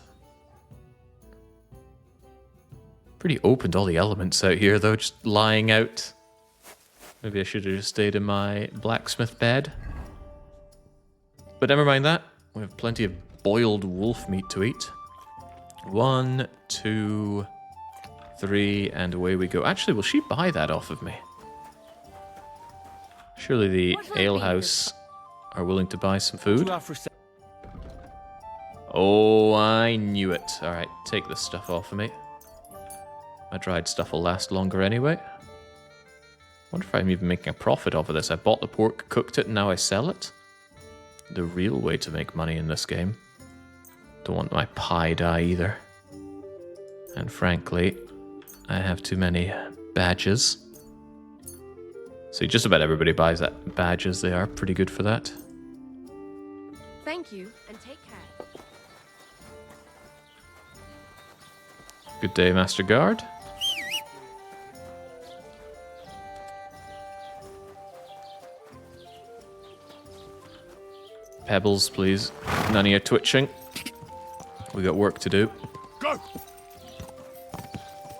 Pretty open to all the elements out here, though, just lying out. Maybe I should have just stayed in my blacksmith bed. But never mind that. We have plenty of boiled wolf meat to eat. 1, 2, 3, and away we go. Actually, will she buy that off of me? Surely the alehouse are willing to buy some food. Oh, I knew it. Alright, take this stuff off of me. My dried stuff will last longer anyway. Wonder if I'm even making a profit off of this. I bought the pork, cooked it, and now I sell it? The real way to make money in this game. Don't want my pie die either. And frankly, I have too many badges. See, just about everybody buys that badges. They are pretty good for that. Thank you, and take care. Good day, Master Guard. Pebbles, please. None of your twitching. We got work to do. Go!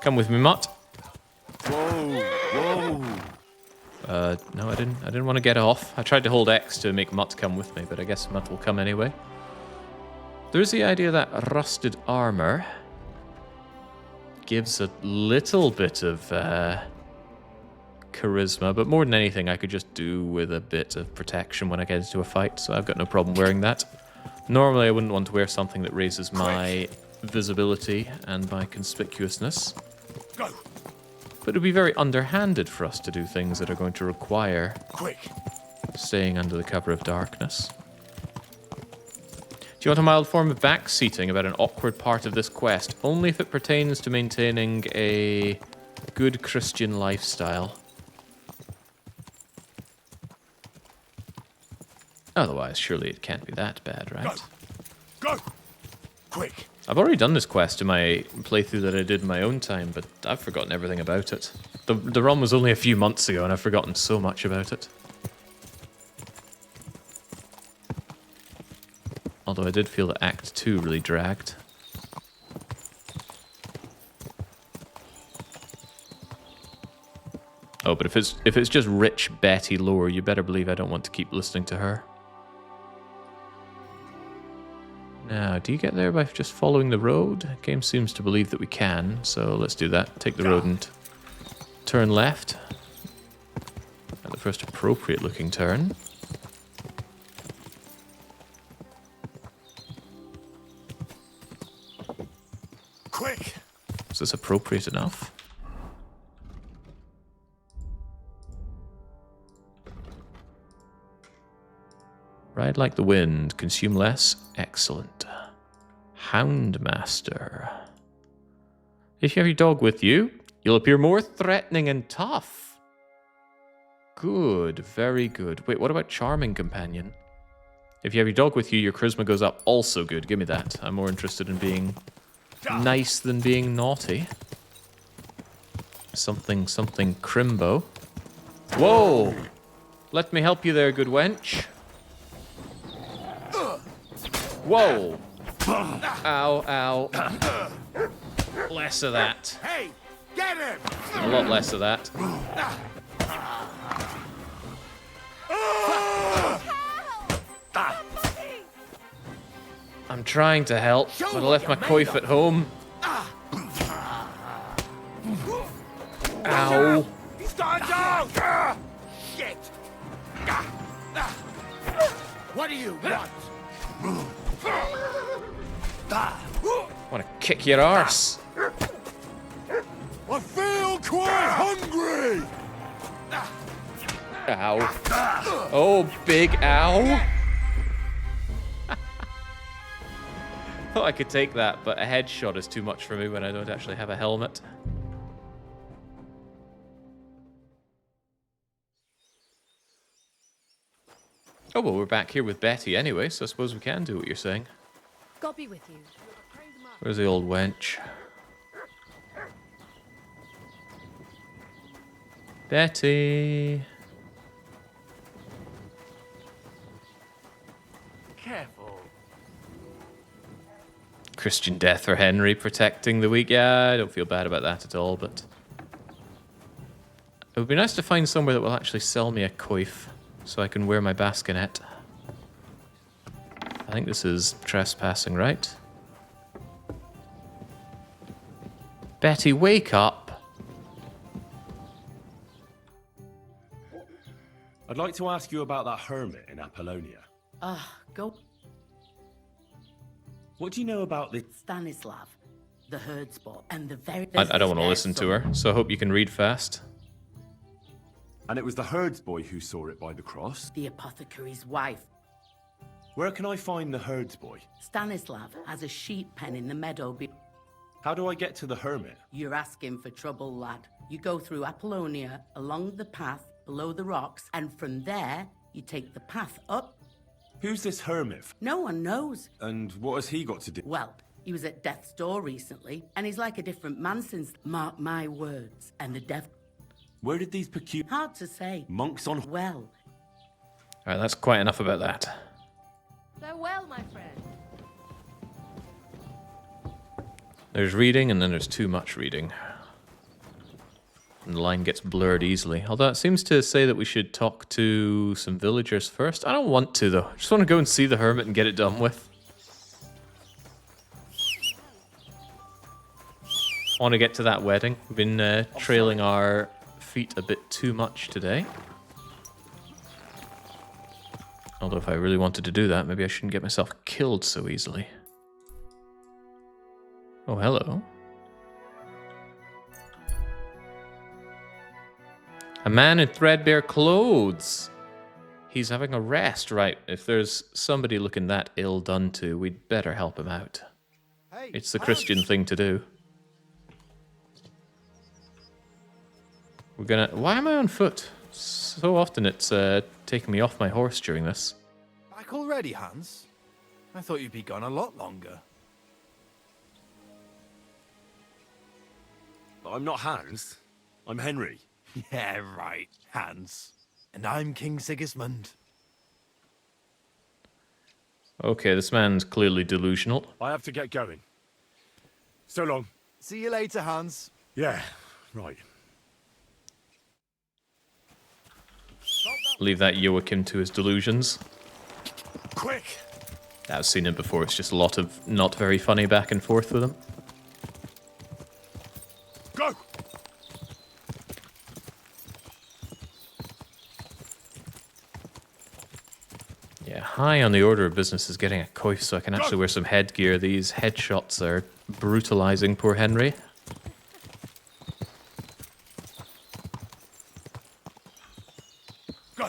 Come with me, Mutt. Whoa, whoa. No, I didn't want to get off. I tried to hold X to make Mutt come with me, but I guess Mutt will come anyway. There's the idea that rusted armor gives a little bit of charisma, but more than anything, I could just do with a bit of protection when I get into a fight, so I've got no problem wearing that. Normally, I wouldn't want to wear something that raises my visibility and my conspicuousness. Go. But it would be very underhanded for us to do things that are going to require staying under the cover of darkness. Do you want a mild form of backseating about an awkward part of this quest? Only if it pertains to maintaining a good Christian lifestyle. Otherwise, surely it can't be that bad, right? Go! Quick! I've already done this quest in my playthrough that I did in my own time, but I've forgotten everything about it. The run was only a few months ago, and I've forgotten so much about it. Although I did feel that Act 2 really dragged. Oh, but if it's just rich Betty lore, you better believe I don't want to keep listening to her. Now, do you get there by just following the road? The game seems to believe that we can, so let's do that. Take the road and turn left. At the first appropriate looking turn. Quick! Is this appropriate enough? Ride like the wind, consume less. Excellent. Houndmaster. If you have your dog with you, you'll appear more threatening and tough. Good, very good. Wait, what about charming companion? If you have your dog with you, your charisma goes up. Also good, give me that. I'm more interested in being nice than being naughty. Something, something, Crimbo. Whoa! Let me help you there, good wench. Whoa! Ow, ow. Less of that. Hey, get him! A lot less of that. I'm trying to help, but I left my coif at home. Ow. Stand down! Shit! What do you want? I want to kick your arse. I feel quite hungry! Ow. Oh, big ow. Thought I could take that, but a headshot is too much for me when I don't actually have a helmet. Oh, well, we're back here with Betty anyway, so I suppose we can do what you're saying. God be with you. Where's the old wench? Betty. Careful. Christian death for Henry, protecting the weak. Yeah, I don't feel bad about that at all, but it would be nice to find somewhere that will actually sell me a coif so I can wear my bascinet. I think this is trespassing, right? Betty, wake up. I'd like to ask you about that hermit in Apollonia. Go. What do you know about the... Stanislav, the herdsboy, and the very... I don't want to listen to her, so I hope you can read fast. And it was the herdsboy who saw it by the cross? The apothecary's wife. Where can I find the herdsboy? Stanislav has a sheep pen in the meadow. How do I get to the hermit? You're asking for trouble, lad. You go through Apollonia, along the path, below the rocks, and from there, you take the path up. Who's this hermit? No one knows. And what has he got to do? Well, he was at death's door recently, and he's like a different man since... Mark my words. And the devil... Where did these peculiar... Hard to say. Monks on... Well... Alright, that's quite enough about that. Farewell, my friend. There's reading, and then there's too much reading. And the line gets blurred easily. Although it seems to say that we should talk to some villagers first. I don't want to, though. I just want to go and see the hermit and get it done with. I want to get to that wedding. We've been trailing our feet a bit too much today. Although if I really wanted to do that, maybe I shouldn't get myself killed so easily. Oh, hello. A man in threadbare clothes. He's having a rest, right? If there's somebody looking that ill done to, we'd better help him out. It's the Christian thing to do. We're gonna... Why am I on foot? So often it's taking me off my horse during this. Back already, Hans? I thought you'd be gone a lot longer. I'm not Hans. I'm Henry. Yeah, right, Hans. And I'm King Sigismund. Okay, this man's clearly delusional. I have to get going. So long. See you later, Hans. Yeah, right. Leave that Joachim to his delusions. Quick! I've seen him before. It's just a lot of not very funny back and forth with him. Go! Yeah, high on the order of business is getting a coif so I can actually wear some headgear. These headshots are brutalizing poor Henry. Go!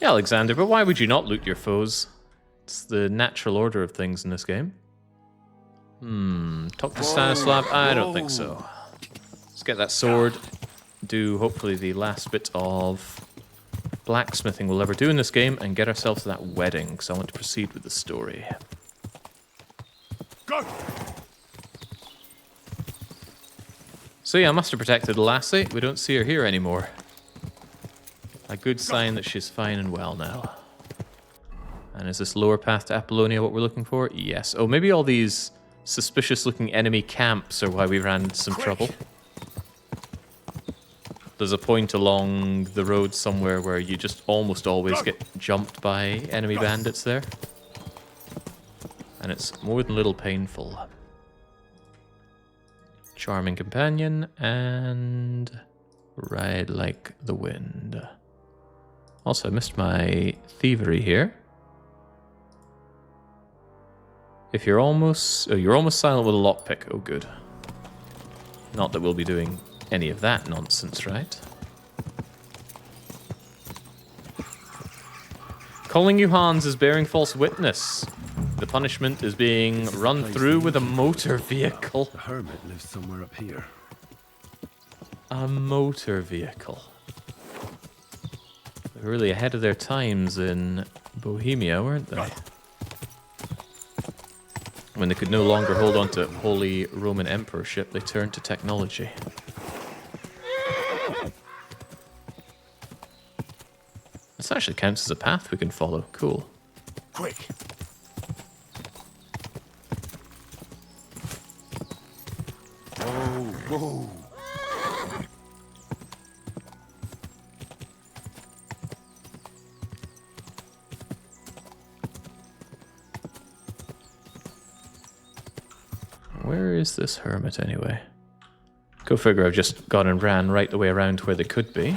Yeah, Alexander, but why would you not loot your foes? It's the natural order of things in this game. Talk to Stanislav? I don't think so. Let's get that sword. do hopefully the last bit of blacksmithing we'll ever do in this game and get ourselves to that wedding, because I want to proceed with the story. Go! So yeah, I must have protected Lassie. We don't see her here anymore. A good sign that she's fine and well now. And is this lower path to Apollonia what we're looking for? Yes. Oh, maybe all these suspicious-looking enemy camps are why we ran into some trouble. There's a point along the road somewhere where you just almost always get jumped by enemy bandits there. And it's more than a little painful. Charming companion and ride like the wind. Also, I missed my thievery here. If you're almost silent with a lockpick. Oh, good. Not that we'll be doing any of that nonsense, right? Calling you Hans is bearing false witness. The punishment is being run through with a motor vehicle. The hermit lives somewhere up here. A motor vehicle. They're really ahead of their times in Bohemia, weren't they? When they could no longer hold on to Holy Roman Emperorship, they turned to technology. This actually counts as a path we can follow. Cool. Quick! Whoa, whoa! Where is this hermit anyway? Go figure, I've just gone and ran right the way around where they could be.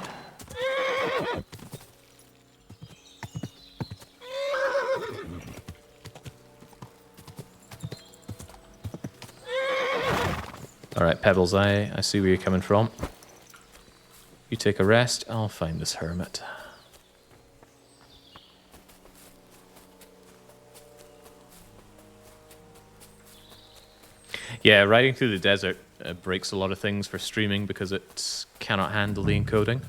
Alright, Pebbles, I see where you're coming from. You take a rest, I'll find this hermit. Yeah, riding through the desert breaks a lot of things for streaming because it cannot handle the encoding.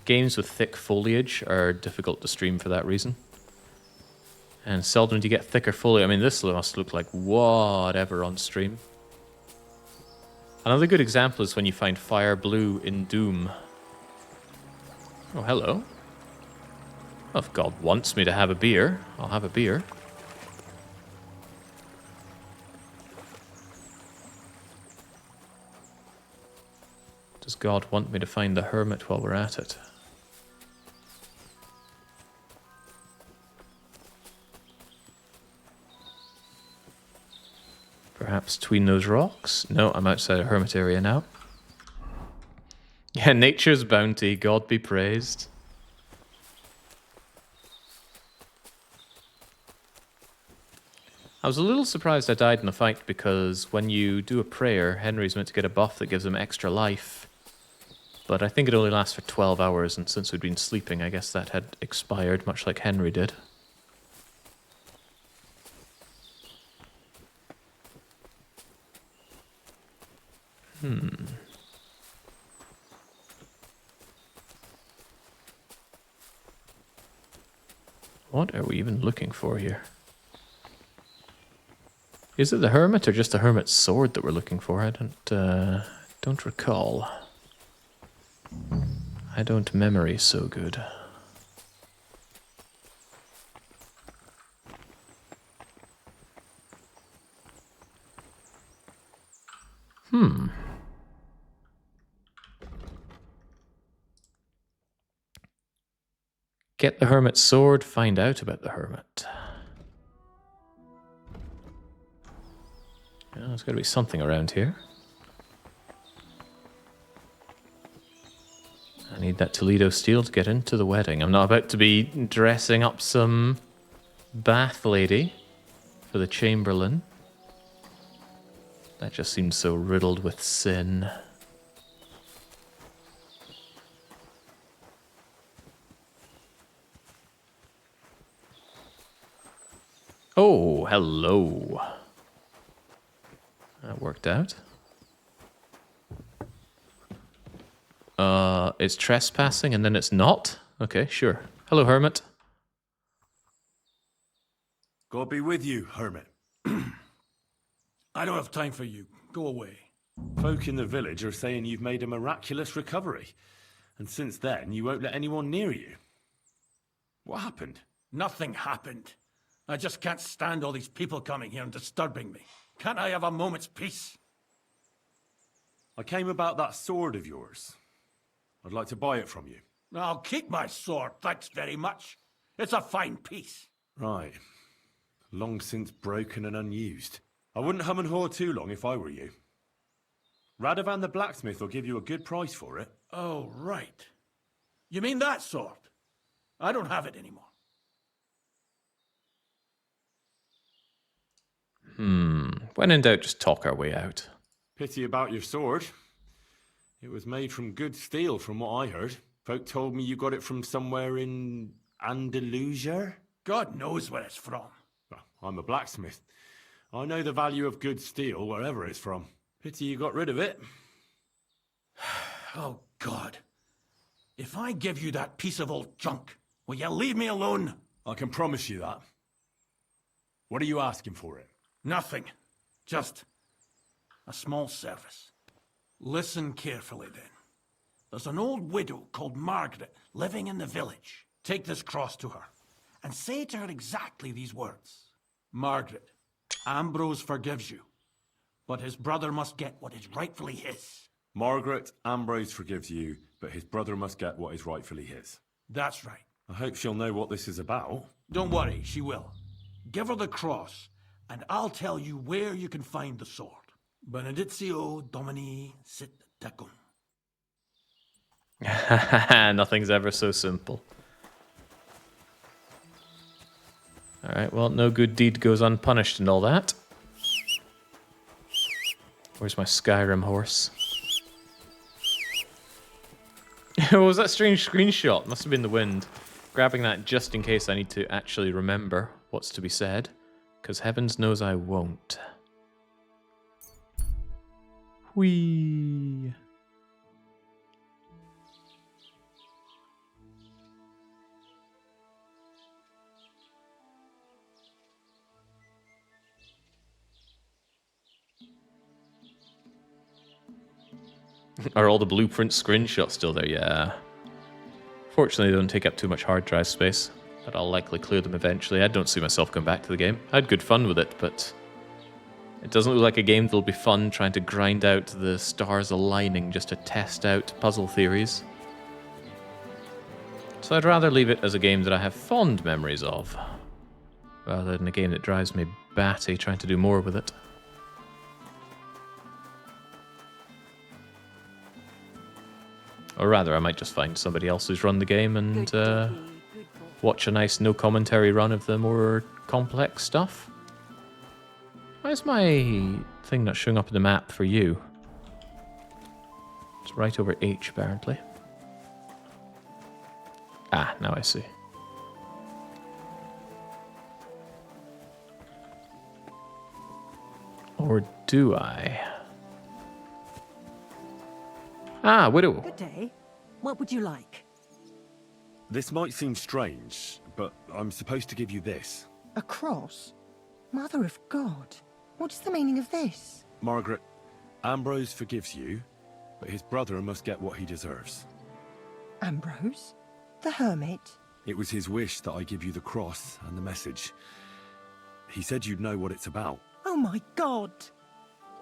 Games with thick foliage are difficult to stream for that reason. And seldom do you get thicker foliage. I mean, this must look like whatever on stream. Another good example is when you find fire blue in Doom. Oh, hello. Well, if God wants me to have a beer, I'll have a beer. Does God want me to find the hermit while we're at it? Perhaps between those rocks? No, I'm outside a hermit area now. Yeah, nature's bounty, God be praised. I was a little surprised I died in the fight because when you do a prayer, Henry's meant to get a buff that gives him extra life. But I think it only lasts for 12 hours, and since we'd been sleeping, I guess that had expired, much like Henry did. What are we even looking for here? Is it the hermit or just the hermit's sword that we're looking for? I don't recall. I don't memory so good. Get the hermit's sword, find out about the hermit. Yeah, there's got to be something around here. I need that Toledo steel to get into the wedding. I'm not about to be dressing up some bath lady for the Chamberlain. That just seems so riddled with sin. Oh, hello. That worked out. It's trespassing and then it's not? Okay, sure. Hello, Hermit. God be with you, hermit. I don't have time for you. Go away. Folk in the village are saying you've made a miraculous recovery. And since then, you won't let anyone near you. What happened? Nothing happened. I just can't stand all these people coming here and disturbing me. Can't I have a moment's peace? I came about that sword of yours. I'd like to buy it from you. I'll keep my sword, thanks very much. It's a fine piece. Right. Long since broken and unused. I wouldn't hum and haw too long if I were you. Radovan the blacksmith will give you a good price for it. Oh, right. You mean that sword? I don't have it anymore. When in doubt, just talk our way out. Pity about your sword. It was made from good steel, from what I heard. Folk told me you got it from somewhere in Andalusia? God knows where it's from. Well, I'm a blacksmith. I know the value of good steel wherever it's from. Pity you got rid of it. Oh, God. If I give you that piece of old junk, will you leave me alone? I can promise you that. What are you asking for it? Nothing. Just a small service. Listen carefully, then. There's an old widow called Margaret living in the village. Take this cross to her, and say to her exactly these words. Margaret, Ambrose forgives you, but his brother must get what is rightfully his. Margaret, Ambrose forgives you, but his brother must get what is rightfully his. That's right. I hope she'll know what this is about. Don't worry, she will. Give her the cross, and I'll tell you where you can find the sword. Benedictio Domini sit tecum. Nothing's ever so simple. Alright, well, no good deed goes unpunished and all that. Where's my Skyrim horse? What was that strange screenshot? Must have been the wind. Grabbing that just in case I need to actually remember what's to be said. Because heavens knows I won't. Whee! Are all the blueprint screenshots still there? Yeah. Fortunately, they don't take up too much hard drive space, but I'll likely clear them eventually. I don't see myself going back to the game. I had good fun with it, but it doesn't look like a game that'll be fun trying to grind out the stars aligning just to test out puzzle theories. So I'd rather leave it as a game that I have fond memories of, rather than a game that drives me batty trying to do more with it. Or rather, I might just find somebody else who's run the game and watch a nice no commentary run of the more complex stuff. Why is my thing not showing up in the map for you? It's right over H, apparently. Ah, now I see. Or do I? Ah, Widow. Good day. What would you like? This might seem strange, but I'm supposed to give you this. A cross? Mother of God. What's the meaning of this? Margaret, Ambrose forgives you, but his brother must get what he deserves. Ambrose? The hermit? It was his wish that I give you the cross and the message. He said you'd know what it's about. Oh my God!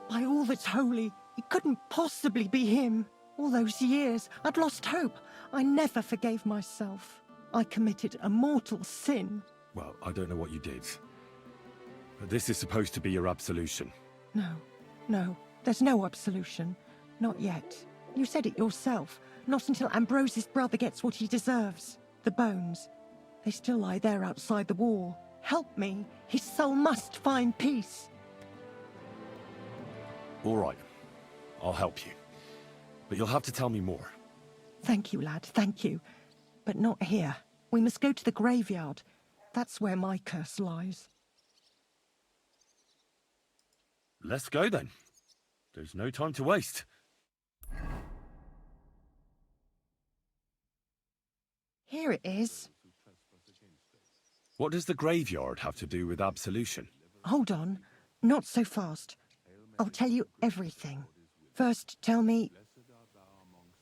By all that's holy, it couldn't possibly be him. All those years, I'd lost hope. I never forgave myself. I committed a mortal sin. Well, I don't know what you did. But this is supposed to be your absolution. No, there's no absolution. Not yet. You said it yourself. Not until Ambrose's brother gets what he deserves. The bones. They still lie there outside the wall. Help me. His soul must find peace. All right. I'll help you. But you'll have to tell me more. Thank you, lad, thank you. But not here. We must go to the graveyard. That's where my curse lies. Let's go then. There's no time to waste. Here it is. What does the graveyard have to do with absolution? Hold on. Not so fast. I'll tell you everything. First, tell me,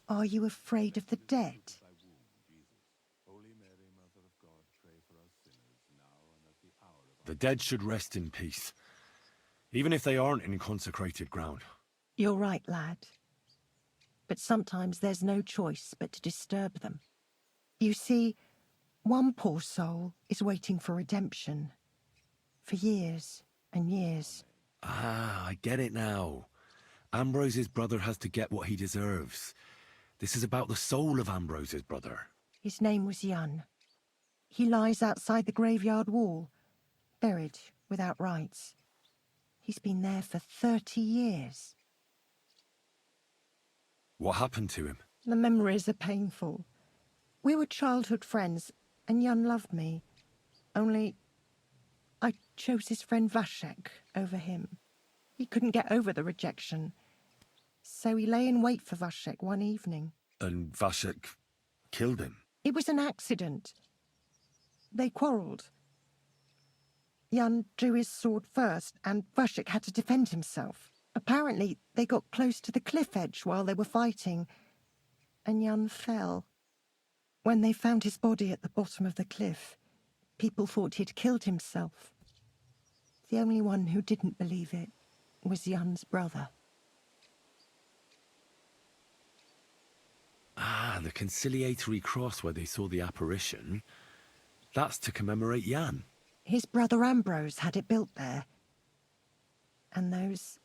are you afraid of the dead? The dead should rest in peace, even if they aren't in consecrated ground. You're right, lad. But sometimes there's no choice but to disturb them. You see, one poor soul is waiting for redemption. For years and years. Ah, I get it now. Ambrose's brother has to get what he deserves. This is about the soul of Ambrose's brother. His name was Jan. He lies outside the graveyard wall, buried without rites. He's been there for 30 years. What happened to him? The memories are painful. We were childhood friends, and Jan loved me. Only, I chose his friend Vashek over him. He couldn't get over the rejection. So he lay in wait for Vashek one evening. And Vashek killed him? It was an accident. They quarrelled. Jan drew his sword first, and Vashek had to defend himself. Apparently, they got close to the cliff edge while they were fighting, and Jan fell. When they found his body at the bottom of the cliff, people thought he'd killed himself. The only one who didn't believe it was Jan's brother. Ah, the conciliatory cross where they saw the apparition. That's to commemorate Jan. His brother Ambrose had it built there. And those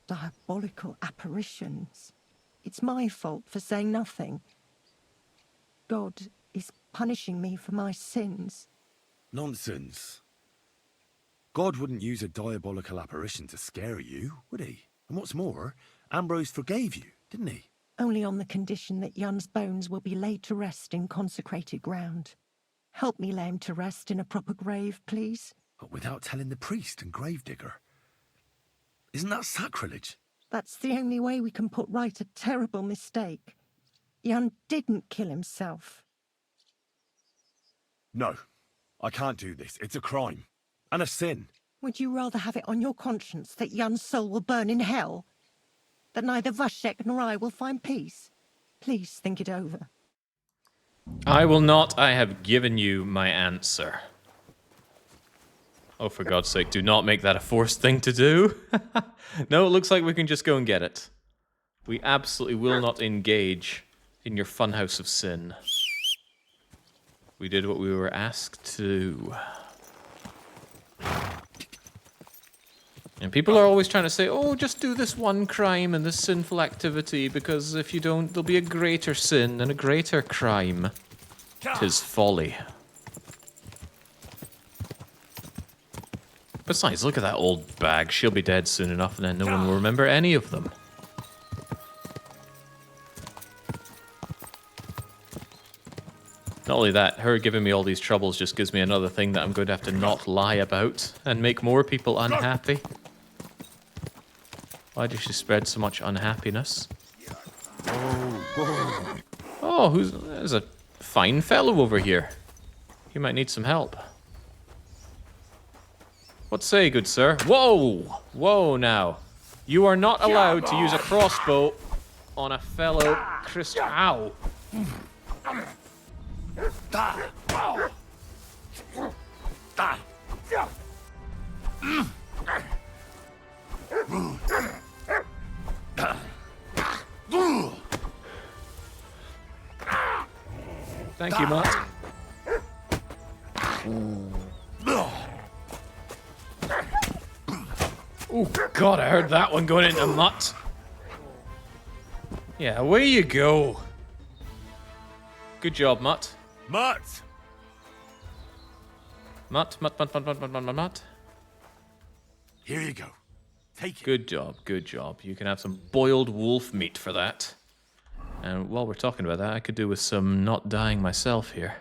diabolical apparitions. It's my fault for saying nothing. God is punishing me for my sins. Nonsense. God wouldn't use a diabolical apparition to scare you, would he? And what's more, Ambrose forgave you, didn't he? Only on the condition that Jan's bones will be laid to rest in consecrated ground. Help me lay him to rest in a proper grave, please. But without telling the priest and gravedigger. Isn't that sacrilege? That's the only way we can put right a terrible mistake. Jan didn't kill himself. No, I can't do this. It's a crime. And a sin. Would you rather have it on your conscience that Jan's soul will burn in hell? That neither Vashek nor I will find peace? Please think it over. I will not. I have given you my answer. Oh, for God's sake, do not make that a forced thing to do. No, it looks like we can just go and get it. We absolutely will not engage in your funhouse of sin. We did what we were asked to do. And people are always trying to say, oh, just do this one crime and this sinful activity, because if you don't, there'll be a greater sin and a greater crime. 'Tis folly. Besides, look at that old bag. She'll be dead soon enough, and then no one will remember any of them. Not only that, her giving me all these troubles just gives me another thing that I'm going to have to not lie about and make more people unhappy. Why does she spread so much unhappiness? Oh, there's a fine fellow over here. He might need some help. What say, good sir? Whoa! Whoa now. You are not allowed to use a crossbow on a fellow Christian. Ow! Thank you, Matt. Oh, God, I heard that one going into Mutt. Yeah, away you go. Good job, Mutt. Mutt! Mutt. Here you go. Take it. Good job, good job. You can have some boiled wolf meat for that. And while we're talking about that, I could do with some not dying myself here.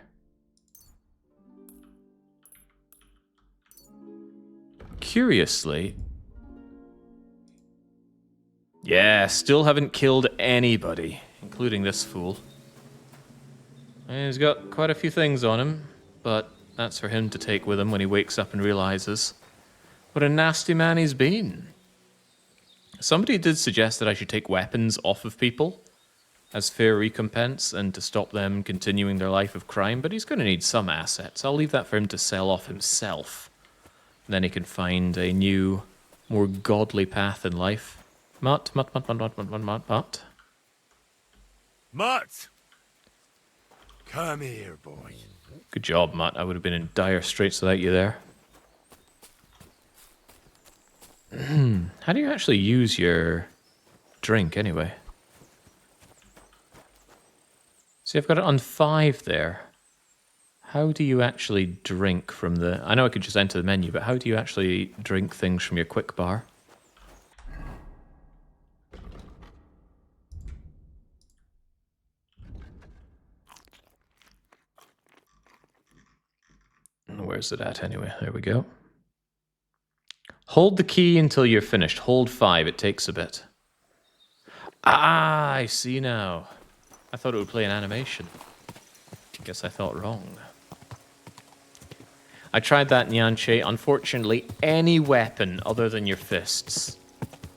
Curiously... Yeah, still haven't killed anybody, including this fool. And he's got quite a few things on him, but that's for him to take with him when he wakes up and realizes what a nasty man he's been. Somebody did suggest that I should take weapons off of people as fair recompense and to stop them continuing their life of crime, but he's going to need some assets. I'll leave that for him to sell off himself. Then he can find a new, more godly path in life. Mutt. Mutt! Come here, boy. Good job, Mutt. I would have been in dire straits without you there. How do you actually use your drink, anyway? See, I've got it on 5 there. How do you actually drink from the... I know I could just enter the menu, but how do you actually drink things from your quick bar? Where's it at anyway? There we go. Hold the key until you're finished. Hold 5. It takes a bit. Ah, I see now. I thought it would play an animation. Guess I thought wrong. I tried that, Nyanche. Unfortunately, any weapon other than your fists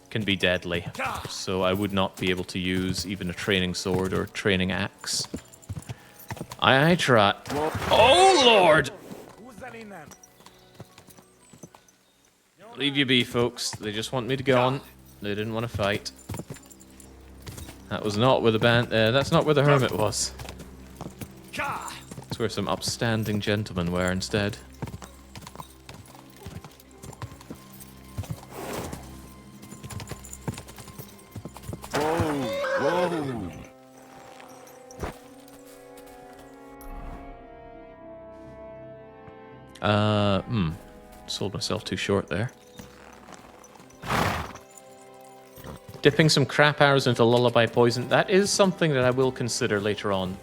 can be deadly. So I would not be able to use even a training sword or training axe. I tried. Oh, Lord! Leave you be, folks. They just want me to go on. They didn't want to fight. That was not where the band... that's not where the hermit was. That's where some upstanding gentlemen were instead. Whoa! Sold myself too short there. Dipping some crap arrows into lullaby poison. That is something that I will consider later on.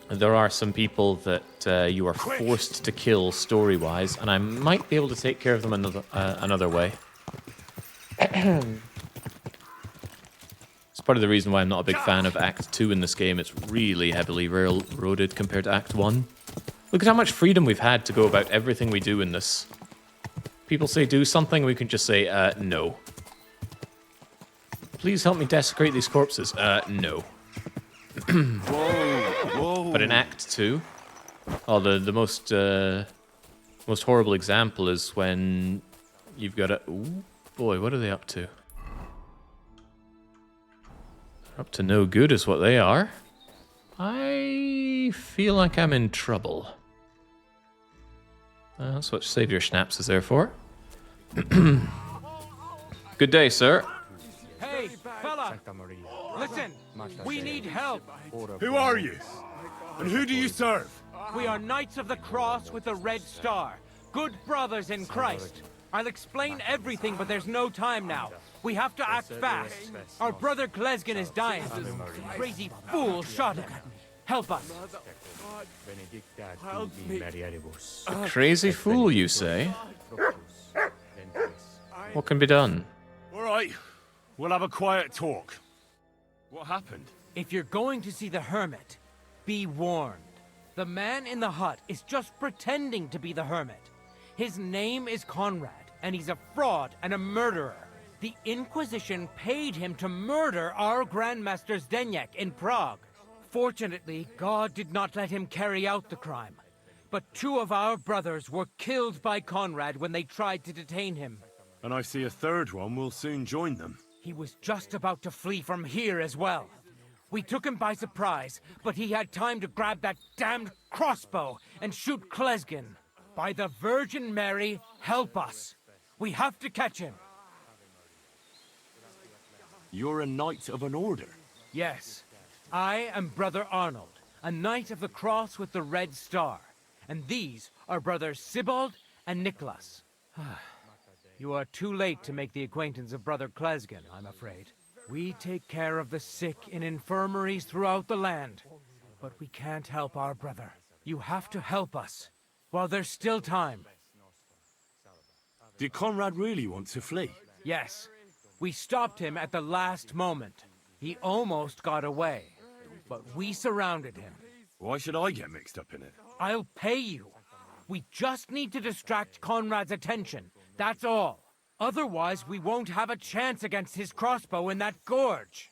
There are some people that you are forced to kill story-wise, and I might be able to take care of them another way. It's part of the reason why I'm not a big fan of Act 2 in this game. It's really heavily railroaded compared to Act 1. Look at how much freedom we've had to go about everything we do in this. People say do something, we can just say, no. Please help me desecrate these corpses. No. Whoa. But in Act 2, the most horrible example is when you've got a... Ooh, boy, what are they up to? They're up to no good is what they are. I feel like I'm in trouble. That's what Save Your Schnapps is there for. Good day, sir. Hey, fella! Listen, we need help. Who are you? And who do you serve? We are Knights of the Cross with the Red Star. Good brothers in Christ. I'll explain everything, but there's no time now. We have to act fast. Our brother Klesgen is dying. Some crazy fool shot him. Help us. A crazy fool, you say? What can be done? All right, we'll have a quiet talk. What happened? If you're going to see the hermit, be warned. The man in the hut is just pretending to be the hermit. His name is Conrad, and he's a fraud and a murderer. The Inquisition paid him to murder our Grandmaster Zdeněk in Prague. Fortunately, God did not let him carry out the crime. But 2 of our brothers were killed by Conrad when they tried to detain him. And I see a third one will soon join them. He was just about to flee from here as well. We took him by surprise, but he had time to grab that damned crossbow and shoot Klesgen. By the Virgin Mary, help us. We have to catch him. You're a knight of an order? Yes. I am Brother Arnold, a Knight of the Cross with the Red Star. And these are Brothers Sibald and Nicholas. You are too late to make the acquaintance of Brother Klesgen, I'm afraid. We take care of the sick in infirmaries throughout the land. But we can't help our brother. You have to help us, while there's still time. Did Conrad really want to flee? Yes. We stopped him at the last moment. He almost got away. but we surrounded him. Why should I get mixed up in it? I'll pay you. We just need to distract Conrad's attention. That's all. Otherwise, we won't have a chance against his crossbow in that gorge.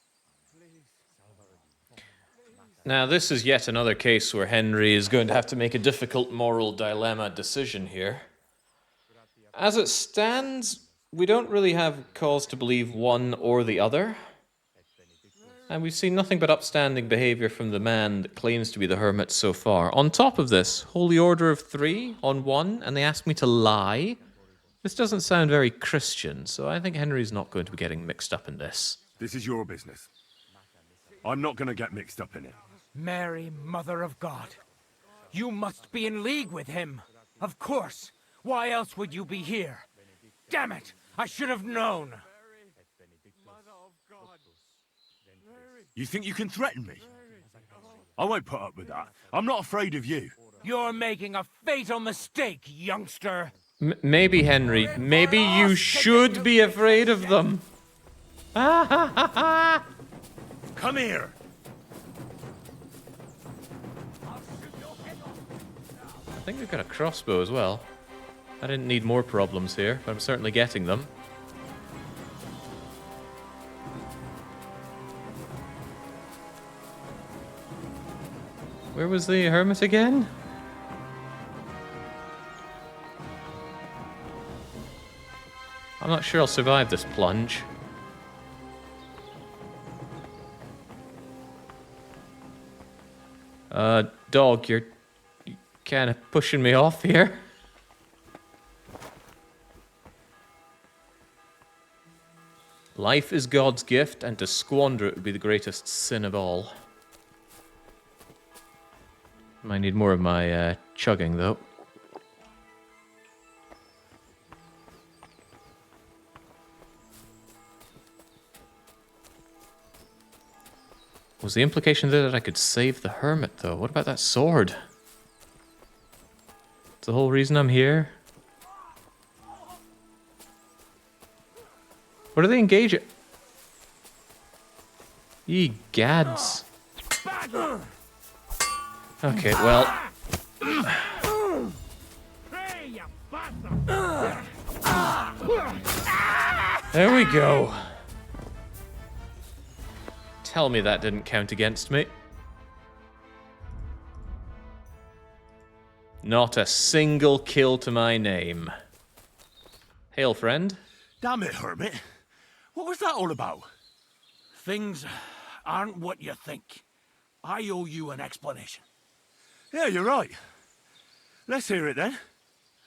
Now, this is yet another case where Henry is going to have to make a difficult moral dilemma decision here. As it stands, we don't really have cause to believe one or the other. And we've seen nothing but upstanding behavior from the man that claims to be the hermit so far. On top of this, Holy Order of 3 on 1, and they ask me to lie? This doesn't sound very Christian, so I think Henry's not going to be getting mixed up in this. This is your business. I'm not going to get mixed up in it. Mary, Mother of God. You must be in league with him. Of course. Why else would you be here? Damn it! I should have known. You think you can threaten me? I won't put up with that. I'm not afraid of you. You're making a fatal mistake, youngster. Maybe, Henry, maybe you should be afraid of them. Come here. I think we've got a crossbow as well. I didn't need more problems here, but I'm certainly getting them. Where was the hermit again? I'm not sure I'll survive this plunge. Dog, you're kind of pushing me off here. Life is God's gift, and to squander it would be the greatest sin of all. Might need more of my chugging, though. Was the implication there that I could save the hermit, though? What about that sword? It's the whole reason I'm here. What do they engage it? Ye gads. Okay, well. There we go. Tell me that didn't count against me. Not a single kill to my name. Hail, friend. Damn it, Hermit. What was that all about? Things aren't what you think. I owe you an explanation. Yeah, you're right. Let's hear it then.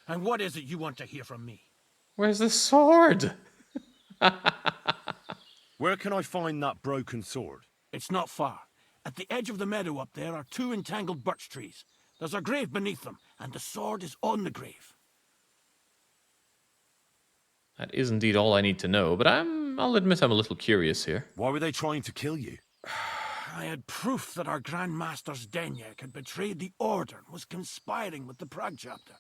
And what is it you want to hear from me? Where's the sword? Where can I find that broken sword? It's not far. At the edge of the meadow up there are 2 entangled birch trees. There's a grave beneath them, and the sword is on the grave. That is indeed all I need to know, but I'll admit I'm a little curious here. Why were they trying to kill you? I had proof that our Grand Master Zdeněk had betrayed the Order and was conspiring with the Prague chapter.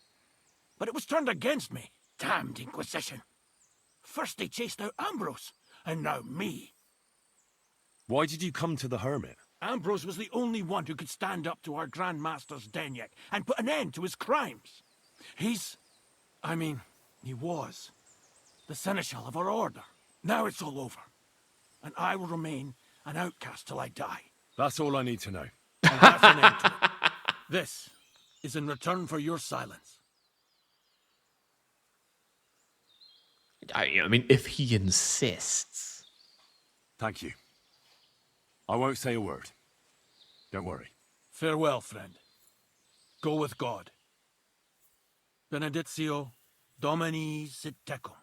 But it was turned against me. Damned Inquisition. First they chased out Ambrose, and now me. Why did you come to the hermit? Ambrose was the only one who could stand up to our Grand Master Zdeněk and put an end to his crimes. He was the seneschal of our order. Now it's all over, and I will remain an outcast till I die. That's all I need to know. And that's an end to it. This is in return for your silence. I mean, if he insists. Thank you. I won't say a word. Don't worry. Farewell, friend. Go with God. Benedictio Domini sit tecum.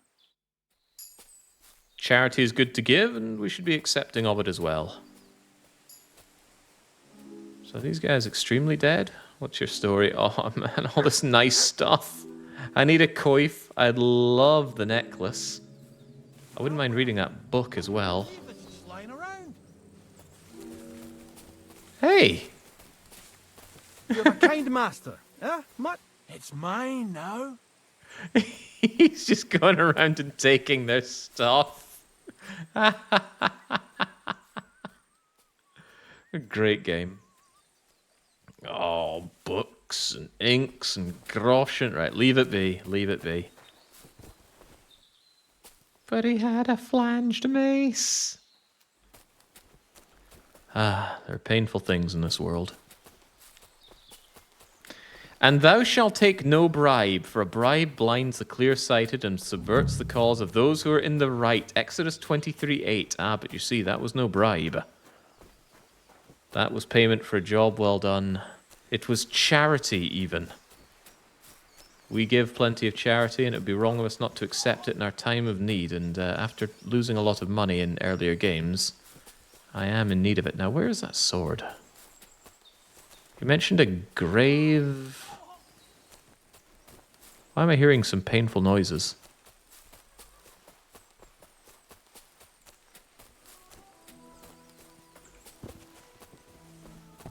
Charity is good to give, and we should be accepting of it as well. So these guys extremely dead? What's your story? Oh man, all this nice stuff. I need a coif. I'd love the necklace. I wouldn't mind reading that book as well. Hey! You have a kind master, eh? It's mine now. He's just going around and taking their stuff. A great game. Oh, books and inks and groschen. Right, leave it be. Leave it be. But he had a flanged mace. Ah, there are painful things in this world. And thou shalt take no bribe, for a bribe blinds the clear-sighted and subverts the cause of those who are in the right. Exodus 23:8. Ah, but you see, that was no bribe. That was payment for a job well done. It was charity, even. We give plenty of charity, and it would be wrong of us not to accept it in our time of need. And after losing a lot of money in earlier games, I am in need of it. Now, where is that sword? You mentioned a grave. Why am I hearing some painful noises?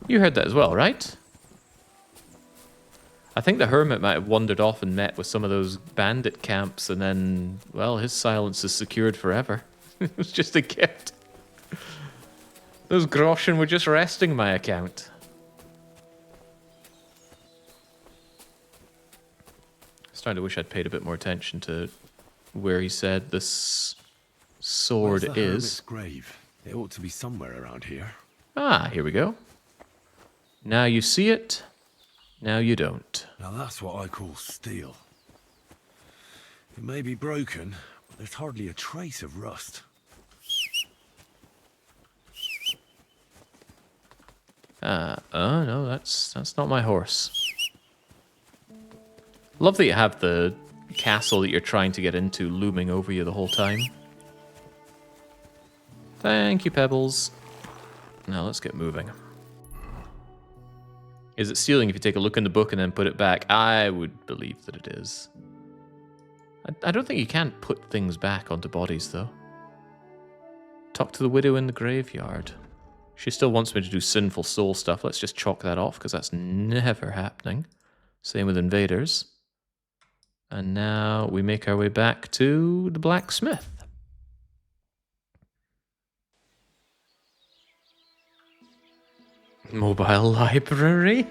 You heard that as well, right? I think the hermit might have wandered off and met with some of those bandit camps, and then, well, his silence is secured forever. It was just a gift. Those groschen were just resting my account. Starting to wish I'd paid a bit more attention to where he said this sword Where's the is. hermit's grave? It ought to be somewhere around here. Ah, here we go. Now you see it, now you don't. Now that's what I call steel. It may be broken, but there's hardly a trace of rust. Oh no, that's not my horse. Love that you have the castle that you're trying to get into looming over you the whole time. Thank you, Pebbles. Now let's get moving. Is it stealing if you take a look in the book and then put it back? I would believe that it is. I don't think you can put things back onto bodies, though. Talk to the widow in the graveyard. She still wants me to do sinful soul stuff. Let's just chalk that off, because that's never happening. Same with invaders. And now we make our way back to the blacksmith. Mobile library?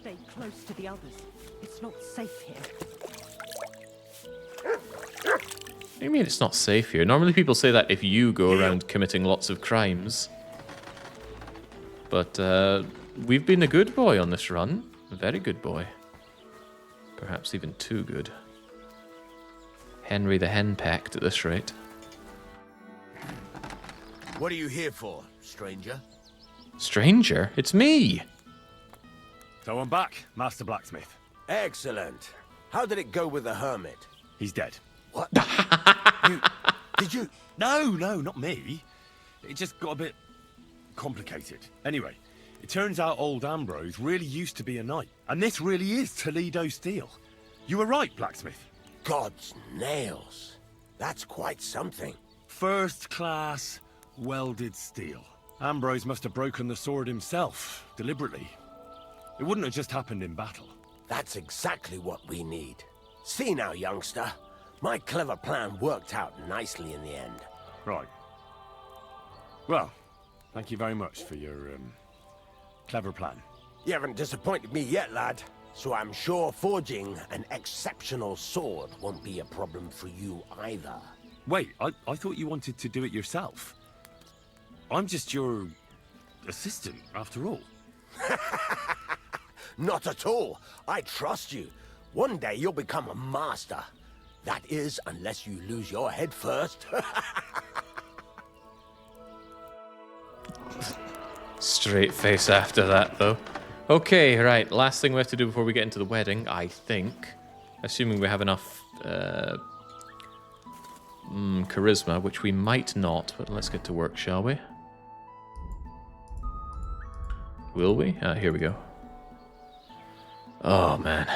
Stay close to the others. It's not safe here. What do you mean it's not safe here? Normally people say that if you go around committing lots of crimes. But we've been a good boy on this run. A very good boy. Perhaps even too good. Henry the Henpecked at this rate. What are you here for, stranger? Stranger? It's me! So I'm back, Master Blacksmith. Excellent. How did it go with the hermit? He's dead. What? Did you? No, not me. It just got a bit complicated. Anyway, it turns out old Ambrose really used to be a knight. And this really is Toledo steel. You were right, Blacksmith. God's nails. That's quite something. First class welded steel. Ambrose must have broken the sword himself, deliberately. It wouldn't have just happened in battle. That's exactly what we need. See now, youngster. My clever plan worked out nicely in the end. Right. Well, thank you very much for your, clever plan. You haven't disappointed me yet, lad. So I'm sure forging an exceptional sword won't be a problem for you either. Wait, I thought you wanted to do it yourself. I'm just your assistant, after all. Not at all. I trust you. One day you'll become a master. That is, unless you lose your head first. Straight face after that, though. Okay, right. Last thing we have to do before we get into the wedding, I think. Assuming we have enough charisma, which we might not, but let's get to work, shall we? Will we? Ah, here we go. Oh, man.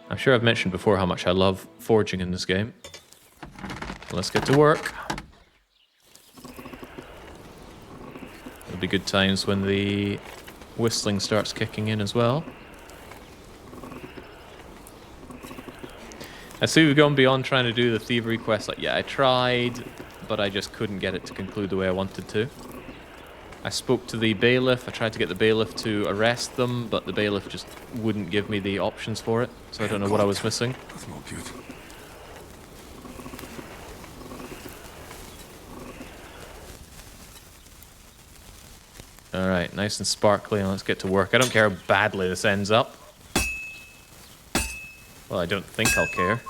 I'm sure I've mentioned before how much I love forging in this game. Let's get to work. There'll be good times when the whistling starts kicking in as well. I see we've gone beyond trying to do the thievery quest. Like, yeah, I tried, but I just couldn't get it to conclude the way I wanted to. I spoke to the bailiff. I tried to get the bailiff to arrest them, but the bailiff just wouldn't give me the options for it. So I don't know what I was missing. That's not good. Alright, nice and sparkly, and let's get to work. I don't care how badly this ends up. Well, I don't think I'll care.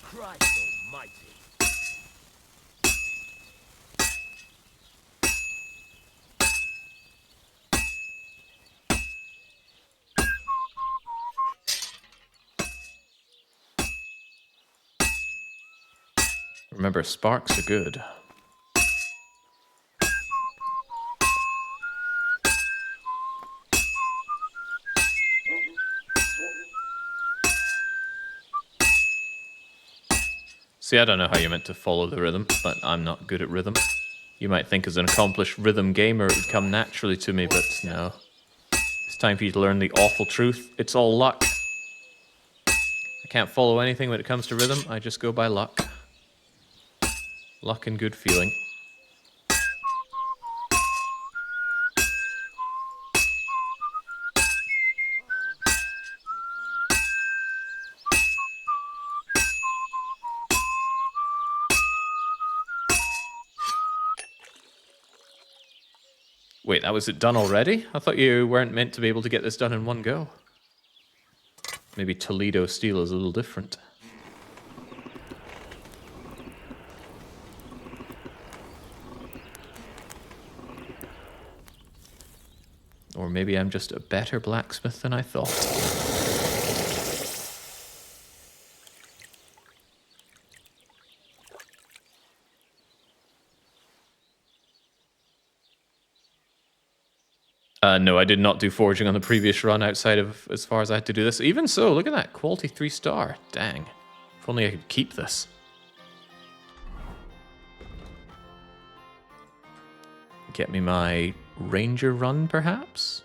Christ almighty. Remember, sparks are good. See, I don't know how you're meant to follow the rhythm, but I'm not good at rhythm. You might think as an accomplished rhythm gamer it would come naturally to me, but no. It's time for you to learn the awful truth. It's all luck. I can't follow anything when it comes to rhythm. I just go by luck. Luck and good feeling. Wait, that was it done already? I thought you weren't meant to be able to get this done in one go. Maybe Toledo steel is a little different. Or maybe I'm just a better blacksmith than I thought. No, I did not do forging on the previous run outside of as far as I had to do this. Even so, look at that. Quality 3-star. Dang. If only I could keep this. Get me my ranger run, perhaps?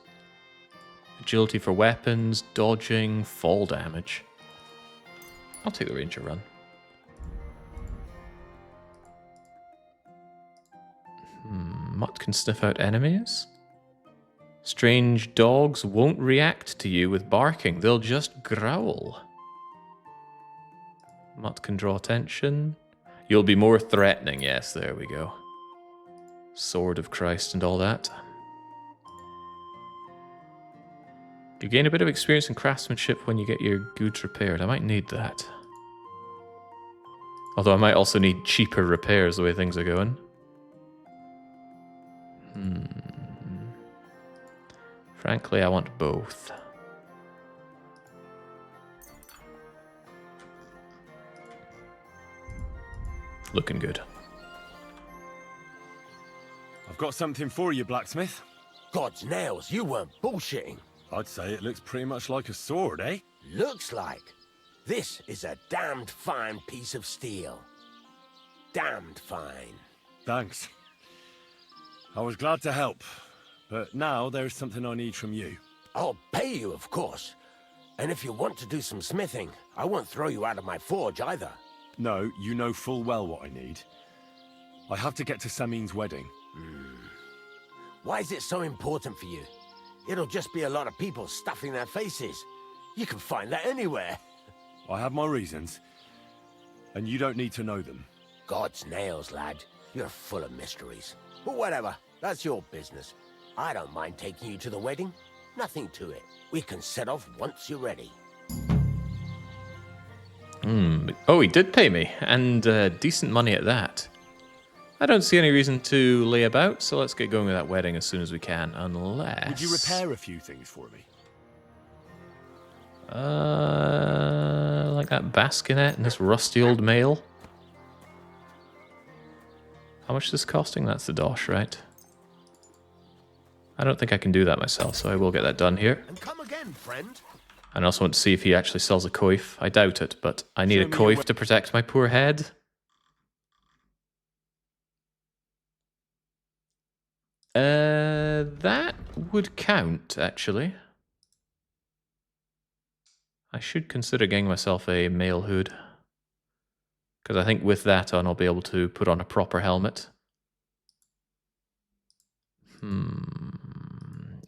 Agility for weapons, dodging, fall damage. I'll take the ranger run. Mutt can sniff out enemies. Strange dogs won't react to you with barking. They'll just growl. Mutt can draw attention. You'll be more threatening. Yes, there we go. Sword of Christ and all that. You gain a bit of experience in craftsmanship when you get your goods repaired. I might need that. Although I might also need cheaper repairs the way things are going. Frankly, I want both. Looking good. I've got something for you, blacksmith. God's nails, you weren't bullshitting. I'd say it looks pretty much like a sword, eh? Looks like. This is a damned fine piece of steel. Damned fine. Thanks. I was glad to help, but now there's something I need from you. I'll pay you, of course. And if you want to do some smithing, I won't throw you out of my forge either. No, you know full well what I need. I have to get to Samin's wedding. Why is it so important for you? It'll just be a lot of people stuffing their faces. You can find that anywhere. I have my reasons, and you don't need to know them. God's nails, lad. You're full of mysteries. But whatever, that's your business. I don't mind taking you to the wedding. Nothing to it. We can set off once you're ready. Oh, he did pay me, and decent money at that. I don't see any reason to lay about, so let's get going with that wedding as soon as we can, unless... Would you repair a few things for me? Like that bassinet and this rusty old mail. How much is this costing? That's the dosh, right? I don't think I can do that myself, so I will get that done here. And come again, friend. I also want to see if he actually sells a coif. I doubt it, but I need a coif to protect my poor head. that would count, actually. I should consider getting myself a male hood. Because I think with that on, I'll be able to put on a proper helmet.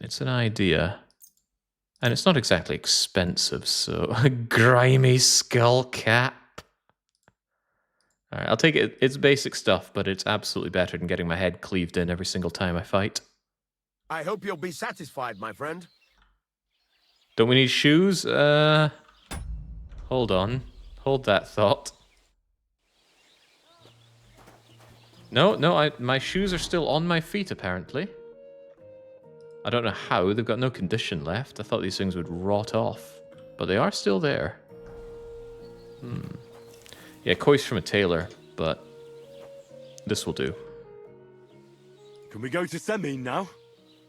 It's an idea. And it's not exactly expensive, so... a grimy skull cap. Alright, I'll take it. It's basic stuff, but it's absolutely better than getting my head cleaved in every single time I fight. I hope you'll be satisfied, my friend. Don't we need shoes? Hold on. Hold that thought. No, my shoes are still on my feet, apparently. I don't know how, they've got no condition left. I thought these things would rot off. But they are still there. Yeah, coist from a tailor, but this will do. Can we go to Semin now?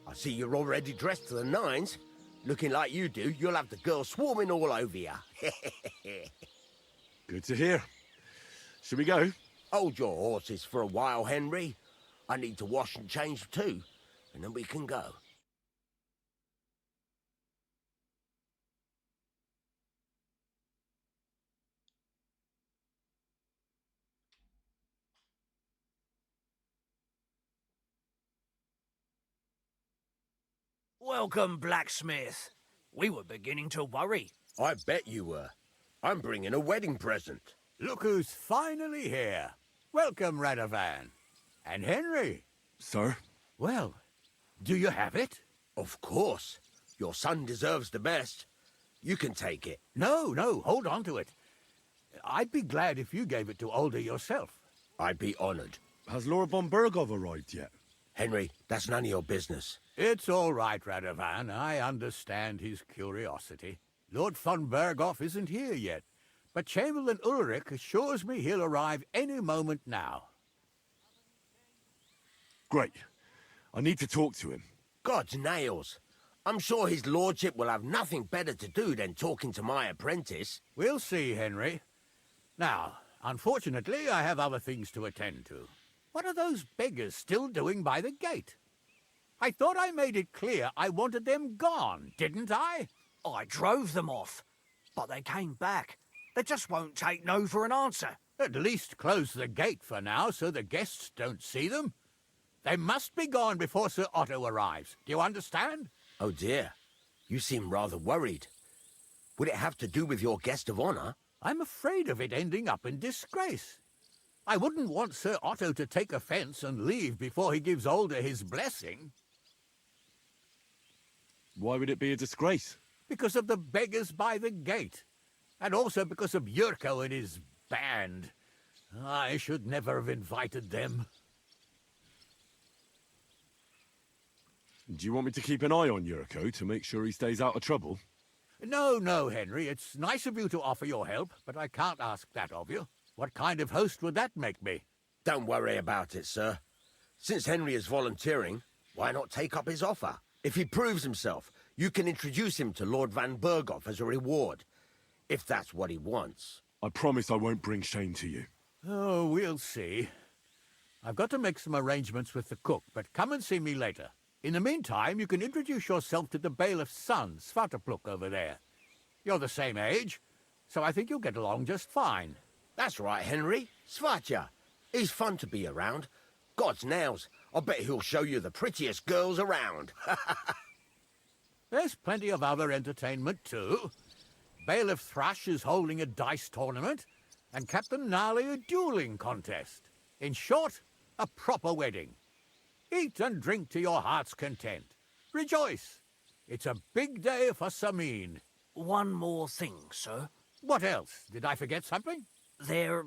I see you're already dressed to the nines. Looking like you do, you'll have the girls swarming all over you. Good to hear. Should we go? Hold your horses for a while, Henry. I need to wash and change too, and then we can go. Welcome, Blacksmith. We were beginning to worry. I bet you were. I'm bringing a wedding present. Look who's finally here. Welcome, Radovan. And Henry. Sir? Well, do you have it? Of course. Your son deserves the best. You can take it. No, hold on to it. I'd be glad if you gave it to Older yourself. I'd be honored. Has Lord von Bergov arrived yet? Henry, that's none of your business. It's all right, Radovan. I understand his curiosity. Lord von Bergov isn't here yet, but Chamberlain Ulrich assures me he'll arrive any moment now. Great. I need to talk to him. God's nails. I'm sure his lordship will have nothing better to do than talking to my apprentice. We'll see, Henry. Now, unfortunately, I have other things to attend to. What are those beggars still doing by the gate? I thought I made it clear I wanted them gone, didn't I? I drove them off, but they came back. They just won't take no for an answer. At least close the gate for now so the guests don't see them. They must be gone before Sir Otto arrives. Do you understand? Oh dear. You seem rather worried. Would it have to do with your guest of honor? I'm afraid of it ending up in disgrace. I wouldn't want Sir Otto to take offense and leave before he gives Older his blessing. Why would it be a disgrace? Because of the beggars by the gate. And also because of Yurko and his band. I should never have invited them. Do you want me to keep an eye on Yurko to make sure he stays out of trouble? No, Henry. It's nice of you to offer your help, but I can't ask that of you. What kind of host would that make me? Don't worry about it, sir. Since Henry is volunteering, why not take up his offer? If he proves himself, you can introduce him to Lord Van Berghoff as a reward. If that's what he wants. I promise I won't bring shame to you. Oh, we'll see. I've got to make some arrangements with the cook, but come and see me later. In the meantime, you can introduce yourself to the bailiff's son, Svatopluk, over there. You're the same age, so I think you'll get along just fine. That's right, Henry. Svatja. He's fun to be around. God's nails. I bet he'll show you the prettiest girls around. There's plenty of other entertainment, too. Bailiff Thrush is holding a dice tournament, and Captain Gnarly a dueling contest. In short, a proper wedding. Eat and drink to your heart's content. Rejoice. It's a big day for Samin. One more thing, sir. What else? Did I forget something? They're,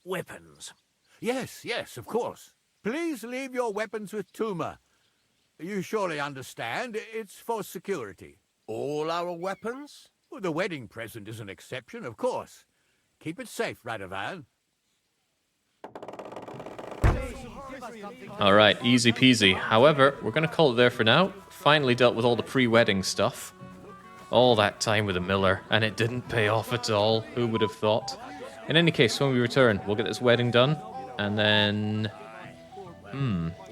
weapons. Yes, of course. Please leave your weapons with Tuma. You surely understand, it's for security. All our weapons? Well, the wedding present is an exception, of course. Keep it safe, Radovan. Alright, easy peasy. However, we're going to call it there for now. Finally dealt with all the pre-wedding stuff. All that time with the miller, and it didn't pay off at all. Who would have thought? In any case, when we return, we'll get this wedding done, and then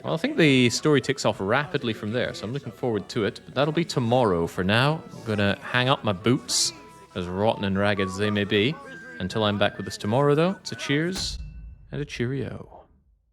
Well, I think the story takes off rapidly from there, so I'm looking forward to it. But that'll be tomorrow. For now, I'm going to hang up my boots, as rotten and ragged as they may be. Until I'm back with us tomorrow, though, it's a cheers and a cheerio.